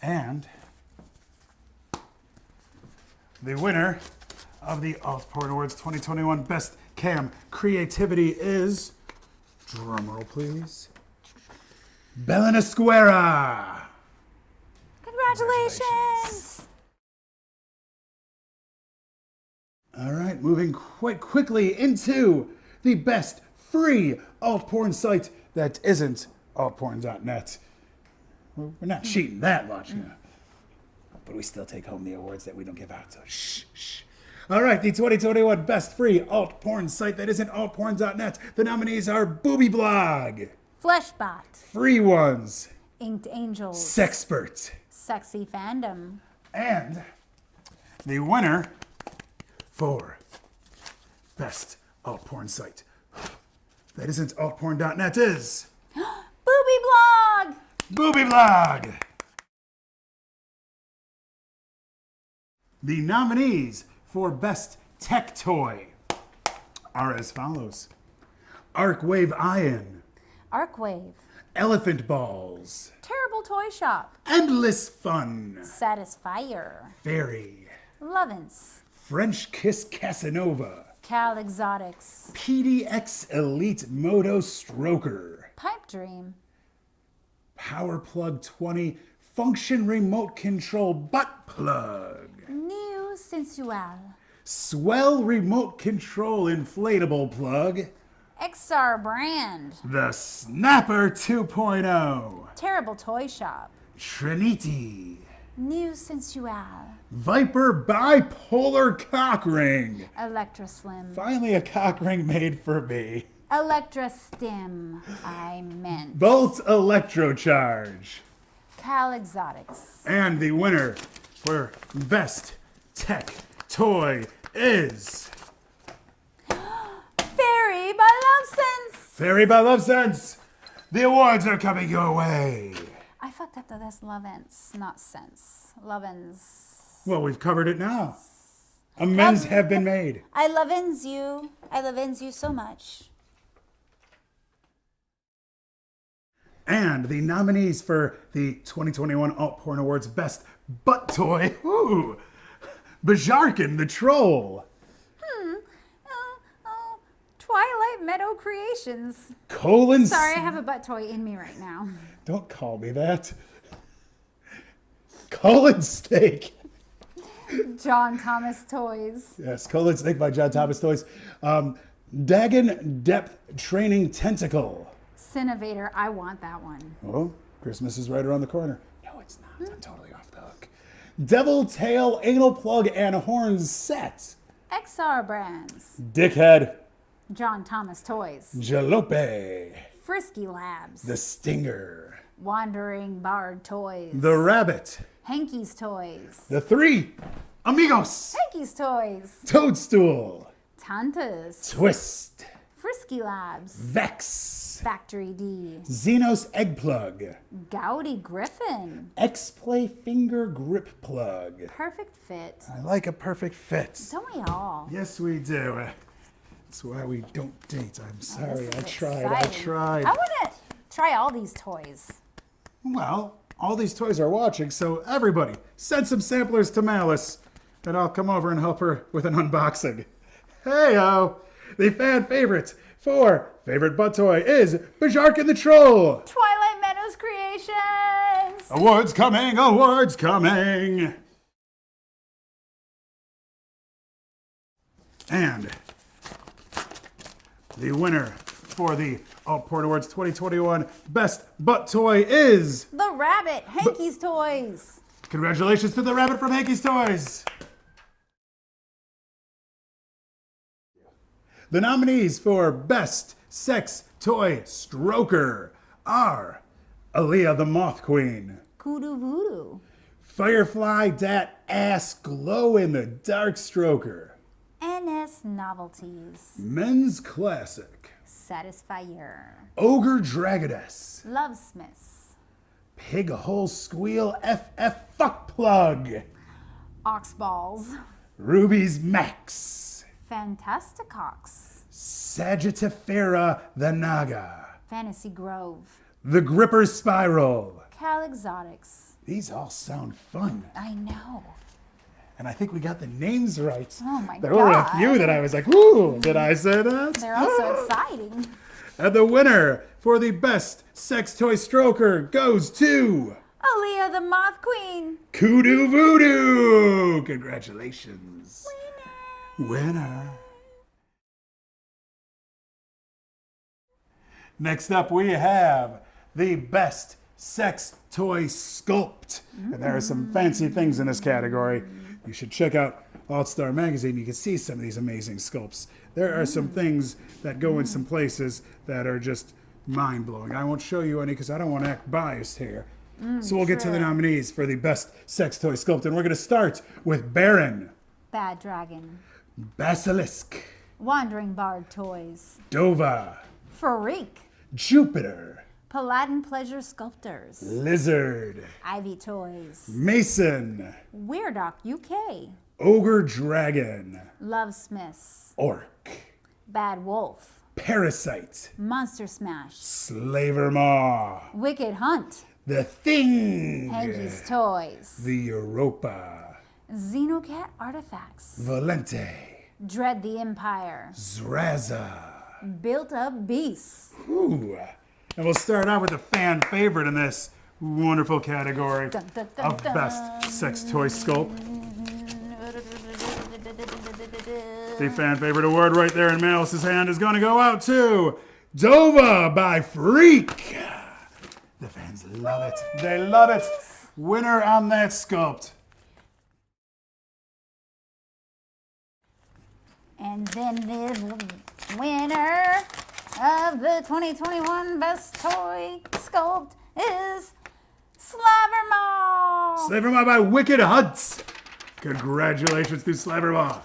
And the winner of the Alt Porn Awards 2021 Best Cam Creativity is, drumroll please, Belen Esquera. Congratulations. All right, moving quite quickly into the best free alt porn site that isn't altporn.net. We're not cheating that much, you know. But we still take home the awards that we don't give out, so shh, shh. All right, the 2021 best free alt porn site that isn't altporn.net. The nominees are Booby Blog, Fleshbot. Free Ones, Inked Angels. Sexpert, Sexy Fandom. and the winner for best alt porn site that isn't altporn.net is Booby Blog. Booby Blog. The nominees for best tech toy are as follows: Arcwave Ion, Arcwave. Elephant Balls, Terrible Toy Shop. Endless Fun, Satisfier. Fairy, Lovins. French Kiss Casanova, Cal Exotics. PDX Elite Moto Stroker, Pipe Dream. Power Plug 20 Function Remote Control Butt Plug, New Sensual. Swell Remote Control Inflatable Plug, XR Brand. the Snapper 2.0, Terrible Toy Shop. Trinity, New Sensual. Viper Bipolar Cock Ring. Electra Slim. Finally a cock ring made for me. Electra Stim. I meant. Bolt Electrocharge. Cal Exotics. And the winner for best tech toy is Fairy by Love Sense. Fairy by Love Sense. The awards are coming your way. I fucked up though. That's Lovins, not Sense. Lovins. Well, we've covered it now. Amends have been made. I lovins you. I lovins you so much. And the nominees for the 2021 Alt Porn Awards Best Butt Toy, ooh, Bajarkin the Troll, Twilight Meadow Creations. Colon. Sorry, I have a butt toy in me right now. Don't call me that. Colon Steak. John Thomas Toys. Yes, Colon Steak by John Thomas Toys. Dagon Depth Training Tentacle. Cinnovator, I want that one. Oh, Christmas is right around the corner. No, it's not. I'm totally off the hook. Devil Tail Anal Plug and Horns Set. XR Brands, Dickhead, John Thomas Toys, Jalopy, Frisky Labs, The Stinger, Wandering Bard Toys, The Rabbit, Hanky's Toys, The Three Amigos, Hanky's Toys, Toadstool, Tantas, Twist, Frisky Labs, Vex, Factory D, Xenos Egg Plug, Gowdy Griffin, X-Play Finger Grip Plug. Perfect Fit. I like a perfect fit. Don't we all? Yes, we do. That's why we don't date. I'm sorry. This I is tried. exciting. I I want to try all these toys. Well, all these toys are watching, so everybody, send some samplers to Malice, and I'll come over and help her with an unboxing. Hey-o! The fan favorite for favorite butt toy is Bajark and the Troll. Twilight Meadows Creations. Awards coming, awards coming. And the winner for the Alt Porn Awards 2021 Best Butt Toy is... The Rabbit, Hanky's Toys. Congratulations to the Rabbit from Hanky's Toys. The nominees for Best Sex Toy Stroker are Aaliyah the Moth Queen, Kudu Voodoo, Firefly Dat Ass Glow in the Dark Stroker, NS Novelties, Men's Classic, Satisfier, Ogre Dragoness, Lovesmiths, Pig Hole Squeal FF Fuck Plug, Oxballs, Ruby's Max, Fantasticox, Sagittifera the Naga, Fantasy Grove, The Gripper Spiral. Cal Exotics. These all sound fun. I know. And I think we got the names right. Oh my There were a God. few that I was like, ooh, did I say that? They're all so exciting. And the winner for the best sex toy stroker goes to Aaliyah the Moth Queen. Kudu Voodoo. Congratulations. Winner. Next up, we have the best sex toy sculpt. And there are some fancy things in this category. You should check out Alt-Star Magazine. You can see some of these amazing sculpts. There are some things that go in some places that are just mind-blowing. I won't show you any because I don't want to act biased here. So we'll get to the nominees for the best sex toy sculpt. And we're going to start with Baron, Bad Dragon. Basilisk, Wandering Bard Toys. Dova, Freak. Jupiter, Paladin Pleasure Sculptors. Lizard, Ivy Toys. Mason, Weirdoc UK. Ogre Dragon, Lovesmiths. Orc, Bad Wolf. Parasite, Monster Smash. Slaver Maw, Wicked Hunt. The Thing, Hanky's Toys. the Europa, Xenocat Artifacts. Valente, Dread the Empire. Zraza. Built Up Beasts. Ooh. And we'll start out with a fan favorite in this wonderful category Dun, dun, dun, of best sex toy sculpt. The fan favorite award right there in Malice's hand is going to go out to Dova by Freak. The fans love it. They love it. Winner on that sculpt. And then the winner of the 2021 Best Toy Sculpt is Slavermaw. Slavermaw by Wicked Hunts. Congratulations to Slavermaw.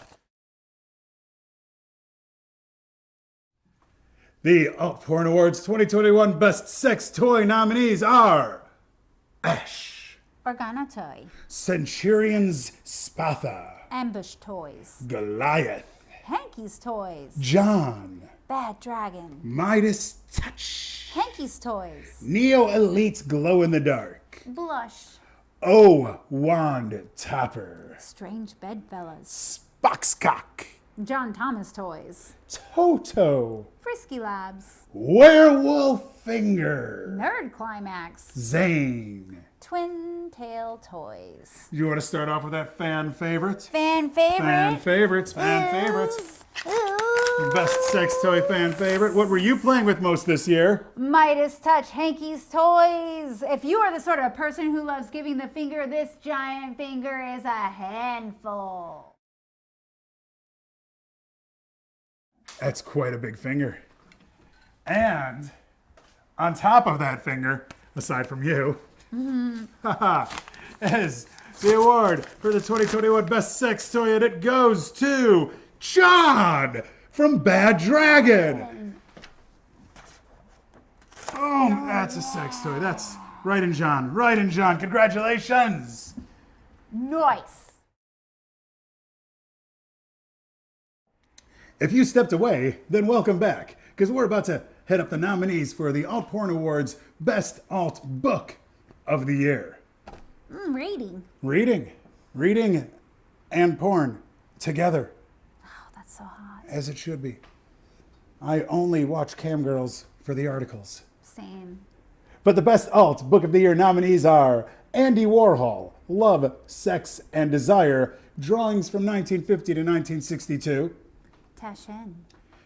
The Alt Porn Awards 2021 Best Sex Toy nominees are Ash, Organa Toy. Centurion's Spatha, Ambush Toys. Goliath, Hanky's Toys. John, Bad Dragon. Midas Touch, Hanky's Toys. Neo Elite Glow in the Dark, Blush. O Wand Topper, Strange Bedfellas. Boxcock, John Thomas Toys. Toto, Frisky Labs. Werewolf Finger, Nerd Climax. Zane. Twin Tail Toys. You want to start off with that fan favorite? Fan favorite. Fan favorites, fan favorites. Best sex toy fan favorite. What were you playing with most this year? Midas Touch, Hanky's Toys. If you are the sort of person who loves giving the finger, this giant finger is a handful. That's quite a big finger. And on top of that finger, aside from you, is the award for the 2021 Best Sex Toy, and it goes to John from Bad Dragon. Oh, that's a sex toy. That's right in John. Right in John. Congratulations. Nice. If you stepped away, then welcome back, because we're about to head up the nominees for the Alt Porn Awards Best Alt Book of the Year. Reading. Reading and porn together, Oh, that's so hot. as it should be. I only watch cam girls for the articles. Same. But the Best Alt Book of the Year nominees are Andy Warhol, Love, Sex, and Desire, Drawings from 1950 to 1962. Taschen.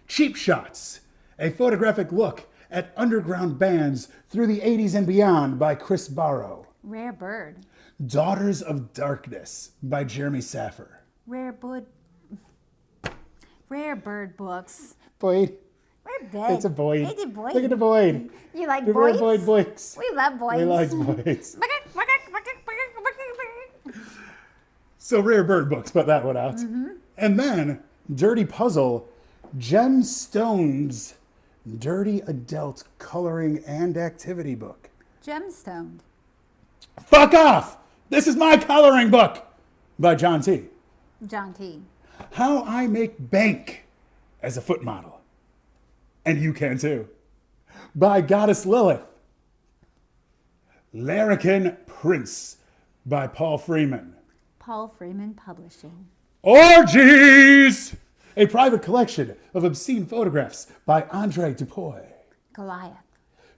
Cheap Shots, a photographic look at underground bands through the 80s and beyond by Chris Barrow. Rare Bird. Daughters of Darkness by Jeremy Saffer. Rare Bird books. Void. Rare Bird. It's a void. It's a void. Look at the void. You like The rare boys? void books. We love boys. We like voids. So Rare Bird books, put that one out. And then Dirty Puzzle, Gemstones, Dirty Adult Coloring and Activity Book. Gemstone. Fuck off! This is my coloring book by John T. John T. How I Make Bank as a Foot Model. And you can too. By Goddess Lilith. Larrikin Prince by Paul Freeman. Paul Freeman Publishing. Orgies! A private collection of obscene photographs by Andre Dupuy. Goliath.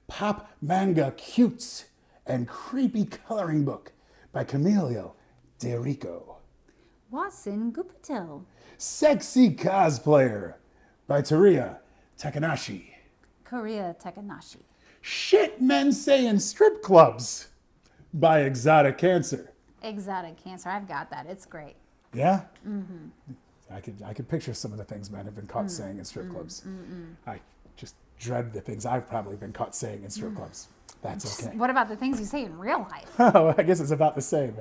Pop Manga Cutes and Creepy Coloring Book by Camilio De Rico. Watson Gupatel. Sexy Cosplayer by Teruya Takanashi. Korea Takanashi. Shit Men Say in Strip Clubs by Exotic Cancer. Exotic Cancer. I've got that. It's great. Yeah? Mm-hmm. I could picture some of the things men have been caught saying in strip clubs. I just dread the things I've probably been caught saying in strip clubs. That's okay. What about the things you say in real life? Oh, I guess it's about the same.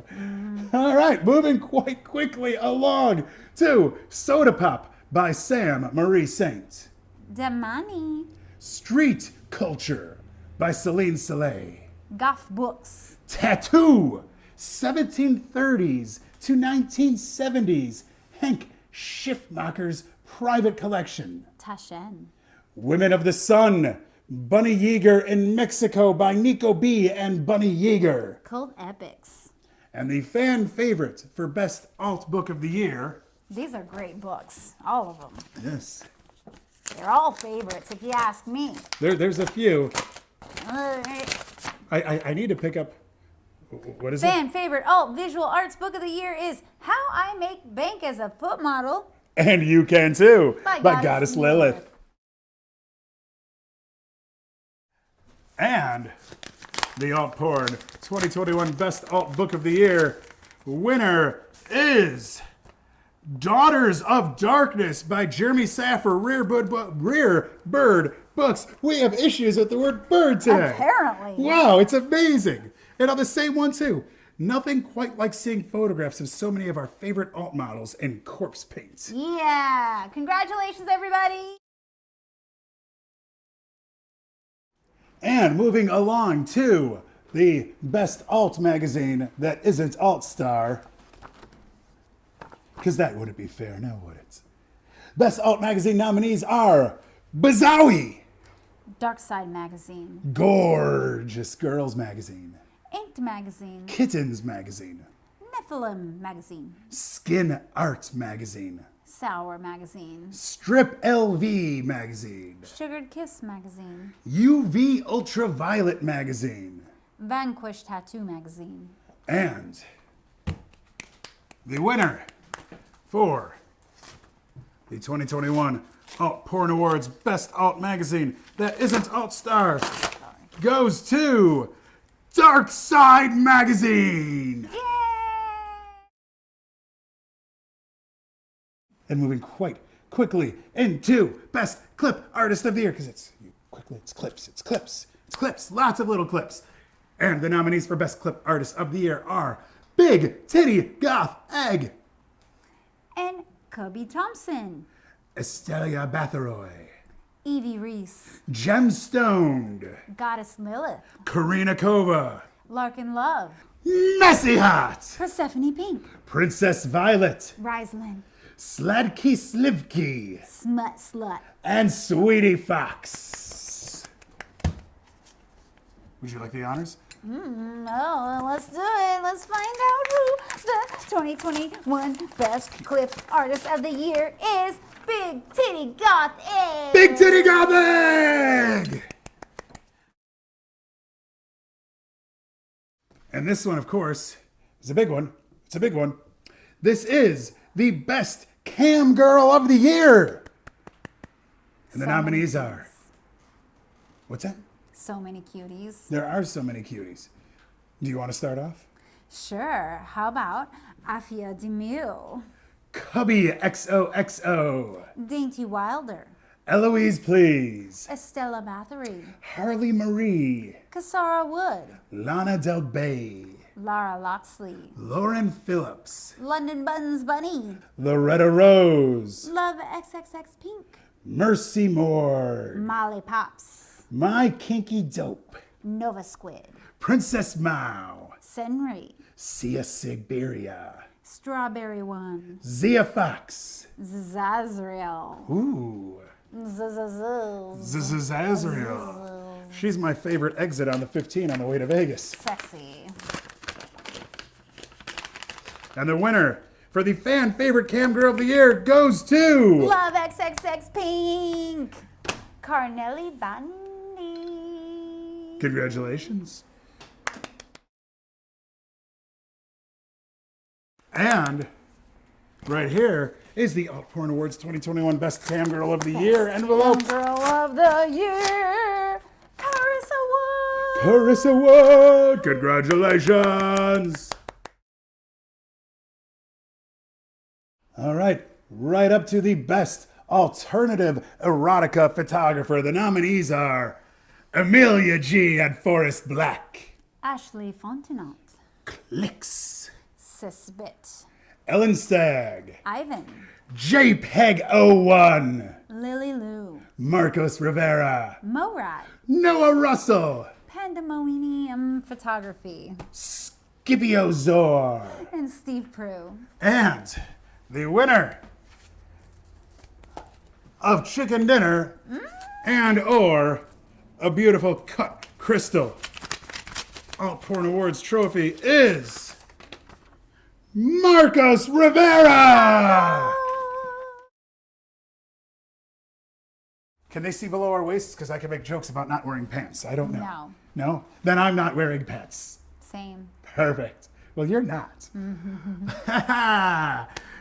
All right, moving quite quickly along to Soda Pop by Sam Marie Saint. Demani. Street Culture by Celine Soleil. Goth Books. Tattoo, 1730s to 1970s, Henk Schiffmacher's private collection. Taschen. Women of the Sun, Bunny Yeager in Mexico by Nico B. and Bunny Yeager. Cult Epics. And the fan favorite for Best Alt Book of the Year. These are great books. All of them. Yes. They're all favorites, if you ask me. There's a few. Uh, I need to pick up, what is Fan favorite alt visual arts book of the year is How I Make Bank as a Foot Model. it? And you can too, By by Goddess Goddess Lilith. Lilith. And the Alt Porn 2021 Best Alt Book of the Year winner is Daughters of Darkness by Jeremy Saffer, Rare Bird Books. We have issues with the word bird today. Apparently. Wow, it's amazing. And on the same one too. Nothing quite like seeing photographs of so many of our favorite alt models in corpse paint. Yeah. Congratulations, everybody. And moving along to the Best Alt magazine that isn't Alt Star. Because that wouldn't be fair, now would it? Best Alt magazine nominees are Bazawi, Dark Side Magazine. Gorgeous Girls magazine, Inked Magazine. Kittens magazine, Nephilim Magazine. Skin Art magazine, Sour Magazine. Strip LV magazine, Sugared Kiss Magazine. UV Ultraviolet magazine, Vanquish Tattoo Magazine. and the winner for the 2021 Alt Porn Awards Best Alt Magazine that isn't Alt Star goes to Dark Side Magazine. And moving quite quickly into Best Clip Artist of the Year, because it's clips, lots of little clips. And the nominees for Best Clip Artist of the Year are Big Titty Goth Egg, And Kobe Thompson, Estelia Bathory, Evie Reese, Gemstoned, Goddess Lilith, Karina Kova, Larkin Love, Messy Hot, Persephone Pink, Princess Violet, Riselin, Sladky Slivky, Smut Slut. and Sweetie Fox. Would you like the honors? Oh, let's do it. Let's find out who the 2021 Best Clip Artist of the Year is. Big Titty Goth Egg. Big Titty Goth Egg! And this one, of course, is a big one. It's a big one. This is the Best Cam Girl of the Year. And the nominees are... What's that? So many cuties. There are so many cuties. Do you want to start off? Sure. How about Afia Demille, Cubby XOXO, Dainty Wilder, Eloise Please, Estella Bathory, Harley Marie, Cassara Wood, Lana Del Bay, Lara Loxley, Lauren Phillips, London Buttons Bunny, Loretta Rose, Love XXX Pink, Mercy Moore, Molly Pops, My Kinky Dope, Nova Squid, Princess Mao, Senri, Sia Siberia, Strawberry One, Zia Fox, Zazriel, ooh, Zazriel. She's my favorite exit on the 15 on the way to Vegas. Sexy. And the winner for the fan favorite cam girl of the year goes to Love XXX Pink, Carnelli Bandi. Congratulations. And right here is the Alt Porn Awards 2021 Best Cam Girl of the Year envelope. Girl of the Year, Carissa Wood. Carissa Wood. Congratulations. All right, right up to the Best Alternative Erotica Photographer. The nominees are Amelia G. and Forrest Black, Ashley Fontenot, Clicks, Sisbit, Ellen Stagg, Ivan, JPEG01, Lily Lou, Marcos Rivera, Morad, Noah Russell, Pandemonium Photography, Scipio Zor, and Steve Prue. and the winner of Chicken Dinner and or a beautiful cut crystal Alt Porn Awards trophy is Marcos Rivera! Can they see below our waists? Because I can make jokes about not wearing pants. I don't know. No. No? Then I'm not wearing pants. Same. Perfect. Well, you're not.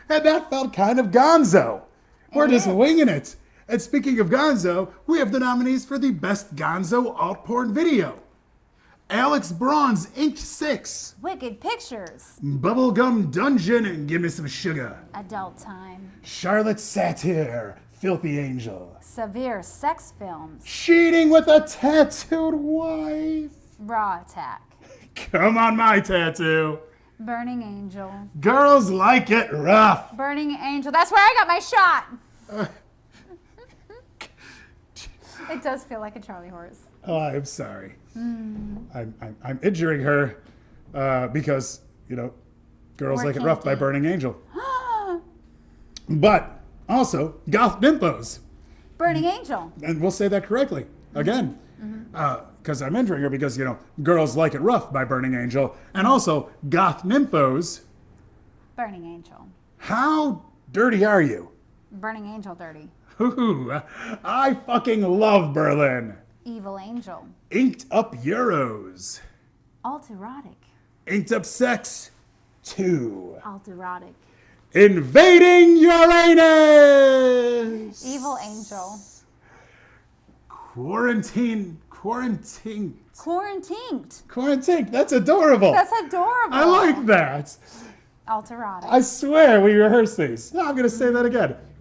And that felt kind of gonzo. We're just winging it. And speaking of gonzo, we have the nominees for the Best Gonzo Alt Porn Video. Alex Braun's Ink 6, Wicked Pictures, Bubblegum Dungeon and Give Me Some Sugar, Adult Time, Charlotte Satir, Filthy Angel, Severe Sex Films, Cheating with a Tattooed Wife, Raw Attack, Come on My Tattoo, Burning Angel, Girls Like It Rough, Burning Angel. That's where I got my shot. It does feel like a Charlie horse. Oh, I'm sorry. I'm injuring her because, you know, Girls We're Like It Rough by kinky. Burning Angel. But also, Goth Dimpos. Burning Angel. And we'll say that correctly again. Because I'm injuring her because, you know, Girls Like It Rough by Burning Angel. And also, Goth Nymphos. Burning Angel. How dirty are you? Burning Angel dirty. Ooh, I fucking love Berlin. Evil Angel. Inked Up Euros. Alt Erotic. Inked Up Sex 2. Alt Erotic. Invading Uranus. Evil Angel. Quarantined. Quarantined. That's adorable. That's adorable. I like that. Alt Erotic. I swear we rehearsed these. No, I'm going to say that again.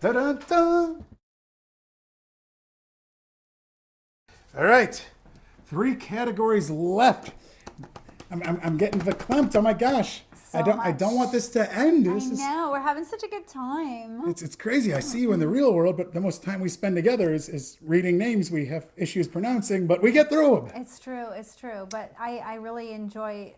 Da-da-da. All right, 3 categories left. I'm getting verklempt. Oh my gosh. I don't want this to end. I know, we're having such a good time. It's crazy. I see you in the real world, but the most time we spend together is reading names we have issues pronouncing, but we get through them. It's true. But I really enjoy,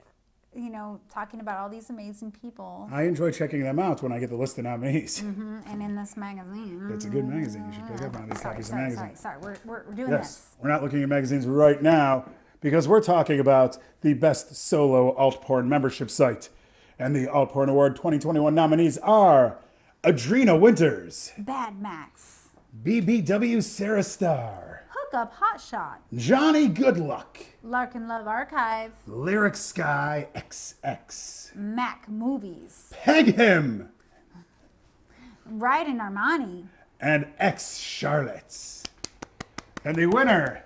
talking about all these amazing people. I enjoy checking them out when I get the list of nominees. And in this magazine. It's a good magazine. You should pick up one of these copies of the magazine. Sorry. We're doing Yes, this. we're not looking at magazines right now because we're talking about the best solo alt porn membership site. And the Alt Porn Award 2021 nominees are Adrena Winters, Bad Max, BBW Sarah Star, Hookup Hotshot, Johnny Goodluck, Larkin Love Archive, Lyric Sky XX, Mac Movies, Peg Him, Ryden Armani, and X Charlottes. And the winner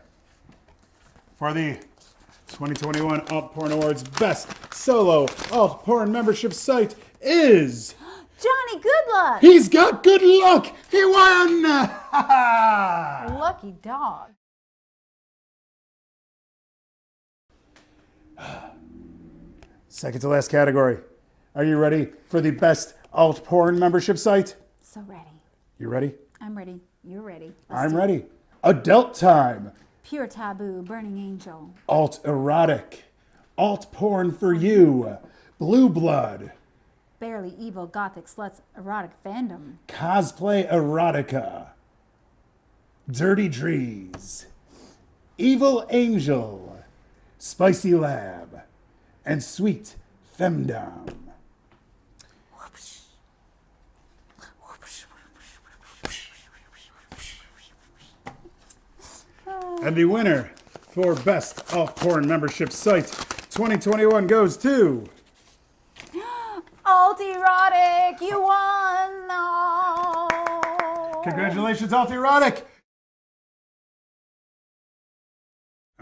for the 2021 Alt Porn Awards Best Solo Alt Porn Membership Site is Johnny Goodluck. He's got good luck. He won. Lucky dog. Second to last category. Are you ready for the Best Alt Porn Membership Site? So ready. You ready? I'm ready. You're ready. I'm ready. Adult Time. Pure Taboo, Burning Angel, Alt Erotic. Alt Porn for You. Blue Blood. Barely Evil Gothic Sluts Erotic Fandom, Cosplay Erotica. Dirty Drees. Evil Angel. Spicy Lab. And Sweet Femdom. And the winner for Best Alt Porn Membership Site 2021 goes to Alt Erotic. You won. No. Congratulations, Alt Erotic.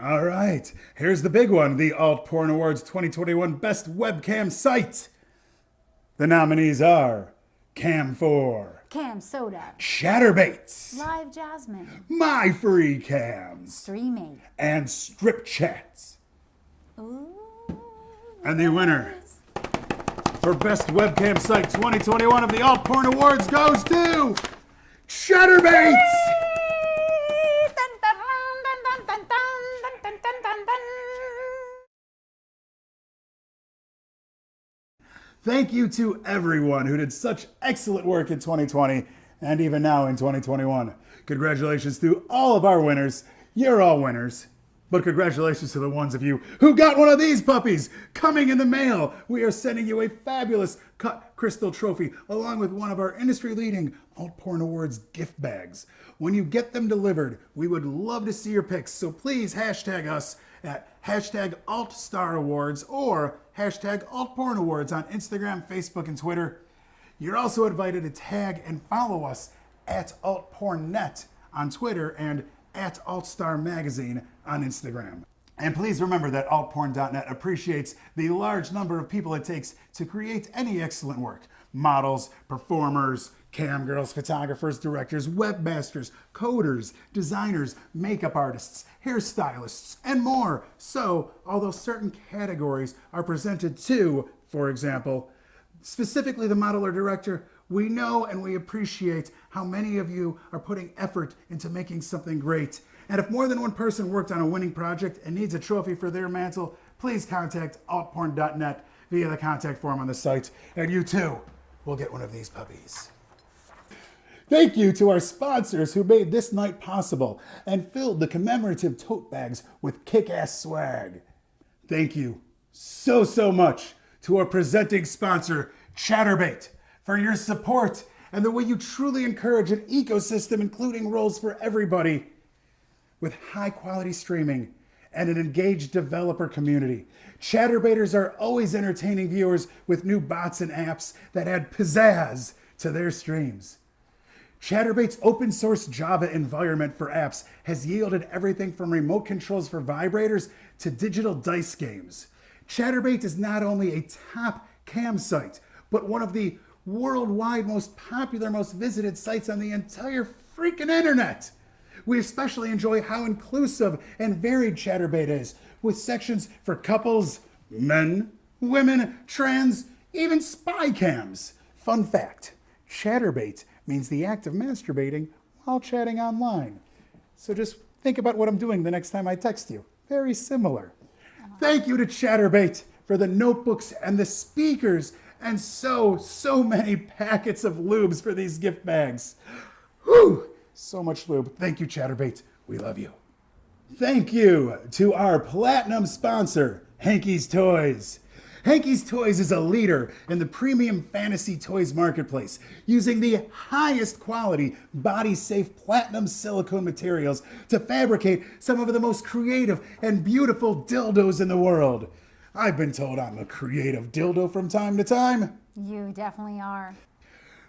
All right, here's the big one, the Alt Porn Awards 2021 Best Webcam Site. The nominees are Cam4, Cam Soda, Chatterbaits, Live Jasmine, My Free Cams, Streaming, and Strip Chats. Ooh. And the winner for Best Webcam Site 2021 of the Alt Porn Awards goes to Chatterbaits! Thank you to everyone who did such excellent work in 2020 and even now in 2021. Congratulations to all of our winners. You're all winners. But congratulations to the ones of you who got one of these puppies coming in the mail. We are sending you a fabulous cut crystal trophy along with one of our industry-leading Alt Porn Awards gift bags. When you get them delivered, we would love to see your pics, so please hashtag us at #AltStarAwards or #AltPornAwards on Instagram, Facebook, and Twitter. You're also invited to tag and follow us at AltPornNet on Twitter and at AltStar Magazine on Instagram. And please remember that altporn.net appreciates the large number of people it takes to create any excellent work. Models, performers, cam girls, photographers, directors, webmasters, coders, designers, makeup artists, hairstylists, and more. So, although certain categories are presented to, for example, specifically the model or director, we know and we appreciate how many of you are putting effort into making something great. And if more than one person worked on a winning project and needs a trophy for their mantle, please contact altporn.net via the contact form on the site, and you too will get one of these puppies. Thank you to our sponsors who made this night possible and filled the commemorative tote bags with kick-ass swag. Thank you so much to our presenting sponsor, Chatterbait, for your support and the way you truly encourage an ecosystem including roles for everybody with high-quality streaming and an engaged developer community. Chatterbaiters are always entertaining viewers with new bots and apps that add pizzazz to their streams. Chatterbait's open source Java environment for apps has yielded everything from remote controls for vibrators to digital dice games. Chatterbait is not only a top cam site, but one of the worldwide most popular, most visited sites on the entire freaking internet. We especially enjoy how inclusive and varied Chaturbate is, with sections for couples, men, women, trans, even spy cams. Fun fact, Chaturbate means the act of masturbating while chatting online. So just think about what I'm doing the next time I text you. Very similar. Thank you to Chaturbate for the notebooks and the speakers and so many packets of lubes for these gift bags. Whew, so much lube. Thank you, Chaturbate. We love you. Thank you to our platinum sponsor, Hanky's Toys. Hanky's Toys is a leader in the premium fantasy toys marketplace, using the highest quality, body-safe platinum silicone materials to fabricate some of the most creative and beautiful dildos in the world. I've been told I'm a creative dildo from time to time. You definitely are.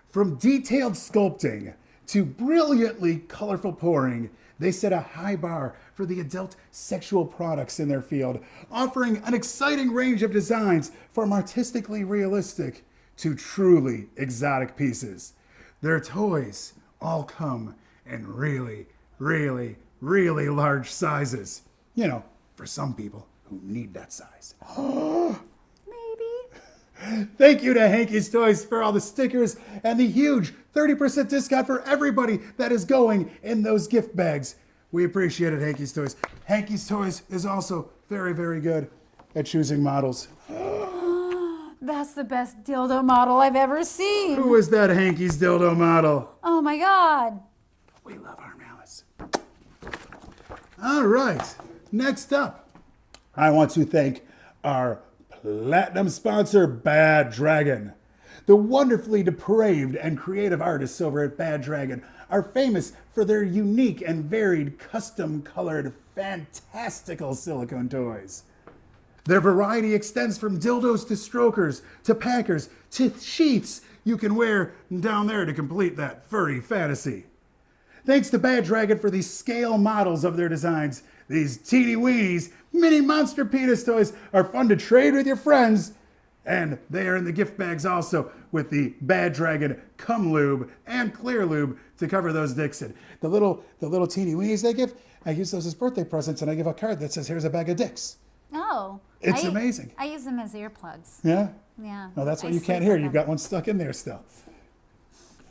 From detailed sculpting to brilliantly colorful pouring, they set a high bar for the adult sexual products in their field, offering an exciting range of designs from artistically realistic to truly exotic pieces. Their toys all come in really, really, really large sizes. You know, for some people who need that size. Thank you to Hanky's Toys for all the stickers and the huge 30% discount for everybody that is going in those gift bags. We appreciate it, Hanky's Toys. Hanky's Toys is also very, very good at choosing models. That's the best dildo model I've ever seen. Who is that Hanky's dildo model? Oh my God. We love our Malice. All right, next up, I want to thank our platinum sponsor, Bad Dragon. The wonderfully depraved and creative artists over at Bad Dragon are famous for their unique and varied custom-colored, fantastical silicone toys. Their variety extends from dildos to strokers, to packers, to sheaths you can wear down there to complete that furry fantasy. Thanks to Bad Dragon for these scale models of their designs. These teeny weenies, mini monster penis toys are fun to trade with your friends. And they are in the gift bags also with the Bad Dragon Cum Lube and Clear Lube to cover those dicks in. The little teeny weenies they give, I use those as birthday presents, and I give a card that says, here's a bag of dicks. Oh. It's amazing. I use them as earplugs. Yeah? Yeah. No, that's what I you can't sleep hear. with You've them. got one stuck in there still.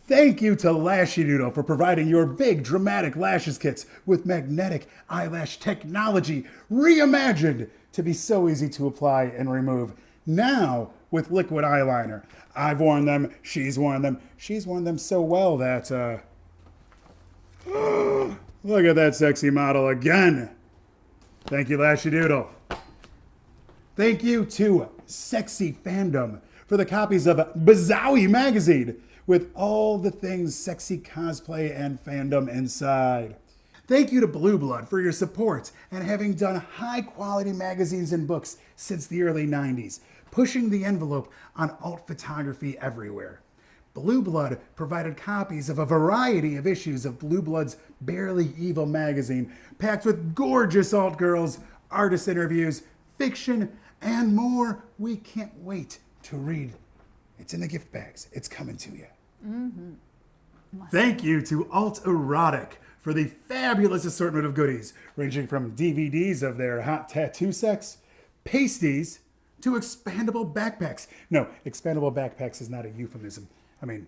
Thank you to Lashy Doodle for providing your big dramatic lashes kits with magnetic eyelash technology reimagined to be so easy to apply and remove. Now with liquid eyeliner. I've worn them. She's worn them. She's worn them so well that, look at that sexy model again. Thank you, Lashy Doodle. Thank you to Sexy Fandom for the copies of Bazowie magazine with all the things sexy cosplay and fandom inside. Thank you to Blue Blood for your support and having done high quality magazines and books since the early 90s, pushing the envelope on alt photography everywhere. Blue Blood provided copies of a variety of issues of Blue Blood's Barely Evil magazine, packed with gorgeous alt girls, artist interviews, fiction, and more. We can't wait to read. It's in the gift bags. It's coming to you. Thank you to Alt Erotic for the fabulous assortment of goodies, ranging from DVDs of their hot tattoo sex, pasties, to expandable backpacks. No, expandable backpacks is not a euphemism. I mean,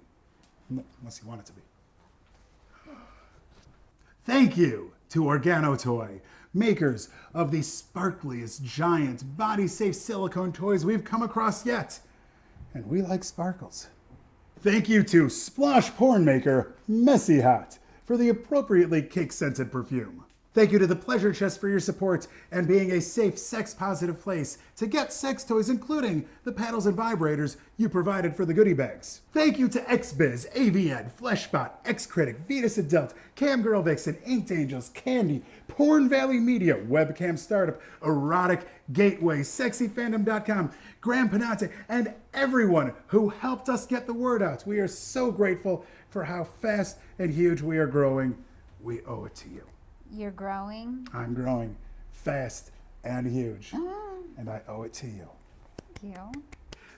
unless you want it to be. Thank you to Organo Toy, makers of the sparkliest, giant, body-safe silicone toys we've come across yet. And we like sparkles. Thank you to Splosh porn maker Messy Hot for the appropriately cake-scented perfume. Thank you to the Pleasure Chest for your support and being a safe, sex-positive place to get sex toys, including the paddles and vibrators you provided for the goodie bags. Thank you to XBiz, AVN, Fleshbot, X-Critic, Venus Adult, Camgirl Vixen, Inked Angels, Candy, Porn Valley Media, Webcam Startup, Erotic Gateway, SexyFandom.com, Graham Panate, and everyone who helped us get the word out. We are so grateful for how fast and huge we are growing. We owe it to you. You're growing. I'm growing fast and huge, and I owe it to you. Thank you.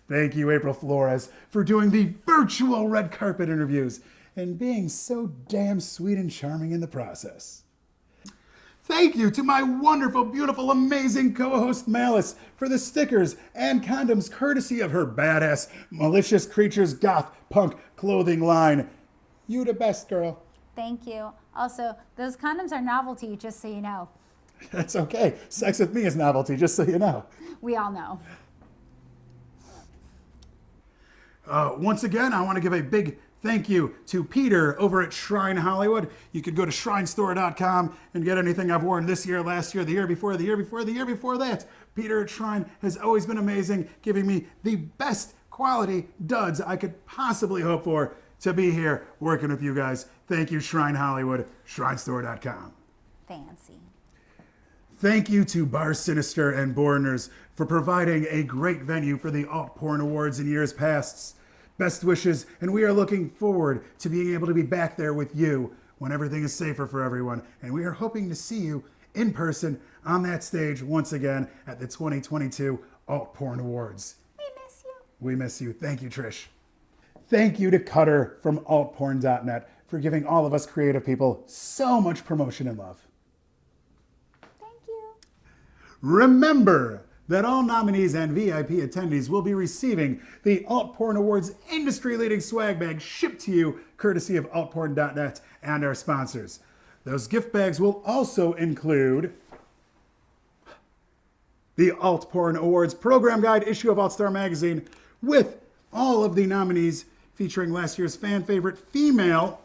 Thank you, April Flores, for doing the virtual red carpet interviews and being so damn sweet and charming in the process. Thank you to my wonderful, beautiful, amazing co-host Malice for the stickers and condoms courtesy of her badass Malicious Creatures goth punk clothing line. You the best, girl. Thank you. Also, those condoms are novelty, just so you know. That's okay. Sex with me is novelty, just so you know. We all know. Once again, I want to give a big thank you to Peter over at Shrine Hollywood. You could go to shrinestore.com and get anything I've worn this year, last year, the year before, the year before, the year before that. Peter at Shrine has always been amazing, giving me the best quality duds I could possibly hope for to be here working with you guys. Thank you, Shrine Hollywood, shrinestore.com. Fancy. Thank you to Bar Sinister and Borners for providing a great venue for the Alt Porn Awards in years past. Best wishes, and we are looking forward to being able to be back there with you when everything is safer for everyone. And we are hoping to see you in person on that stage once again at the 2022 Alt Porn Awards. We miss you. We miss you. Thank you, Trish. Thank you to Cutter from altporn.net for giving all of us creative people so much promotion and love. Thank you. Remember that all nominees and VIP attendees will be receiving the Alt Porn Awards industry-leading swag bag shipped to you courtesy of altporn.net and our sponsors. Those gift bags will also include the Alt Porn Awards program guide issue of AltStar magazine with all of the nominees featuring last year's fan favorite female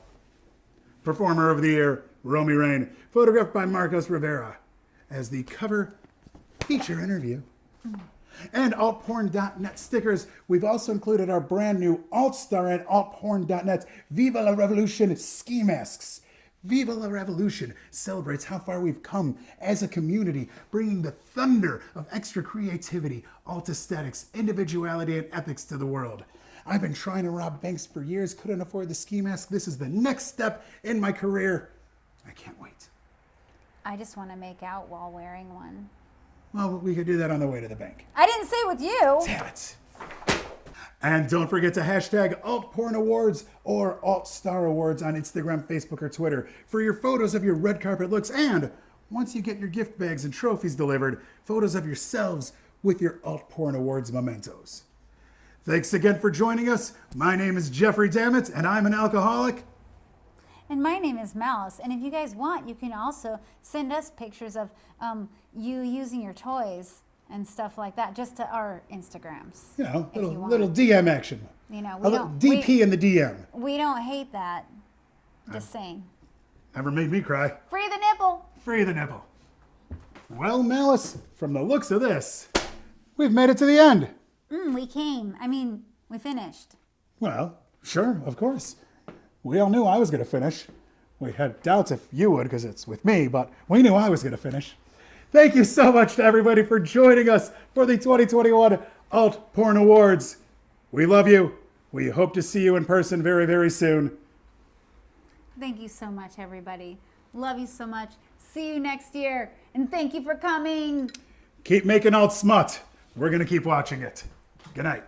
performer of the year, Romy Rain, photographed by Marcos Rivera as the cover feature interview. And altporn.net stickers. We've also included our brand new AltStar and altporn.net Viva la Revolution ski masks. Viva la Revolution celebrates how far we've come as a community, bringing the thunder of extra creativity, alt aesthetics, individuality, and ethics to the world. I've been trying to rob banks for years, couldn't afford the ski mask. This is the next step in my career. I can't wait. I just want to make out while wearing one. Well, we could do that on the way to the bank. I didn't say with you. Damn it. And don't forget to hashtag AltPorn Awards or AltStar Awards on Instagram, Facebook, or Twitter for your photos of your red carpet looks. And once you get your gift bags and trophies delivered, photos of yourselves with your AltPorn Awards mementos. Thanks again for joining us. My name is Jeffrey Dammit, and I'm an alcoholic. And my name is Malice. And if you guys want, you can also send us pictures of you using your toys and stuff like that, just to our Instagrams. You know, little DM action. You know, A little DP in the DM. We don't hate that. Just saying. Never made me cry. Free the nipple. Free the nipple. Well, Malice, from the looks of this, we've made it to the end. We came. I mean, we finished. Well, sure, of course. We all knew I was going to finish. We had doubts if you would, because it's with me, but we knew I was going to finish. Thank you so much to everybody for joining us for the 2021 Alt Porn Awards. We love you. We hope to see you in person very, very soon. Thank you so much, everybody. Love you so much. See you next year. And thank you for coming. Keep making alt smut. We're going to keep watching it. Good night.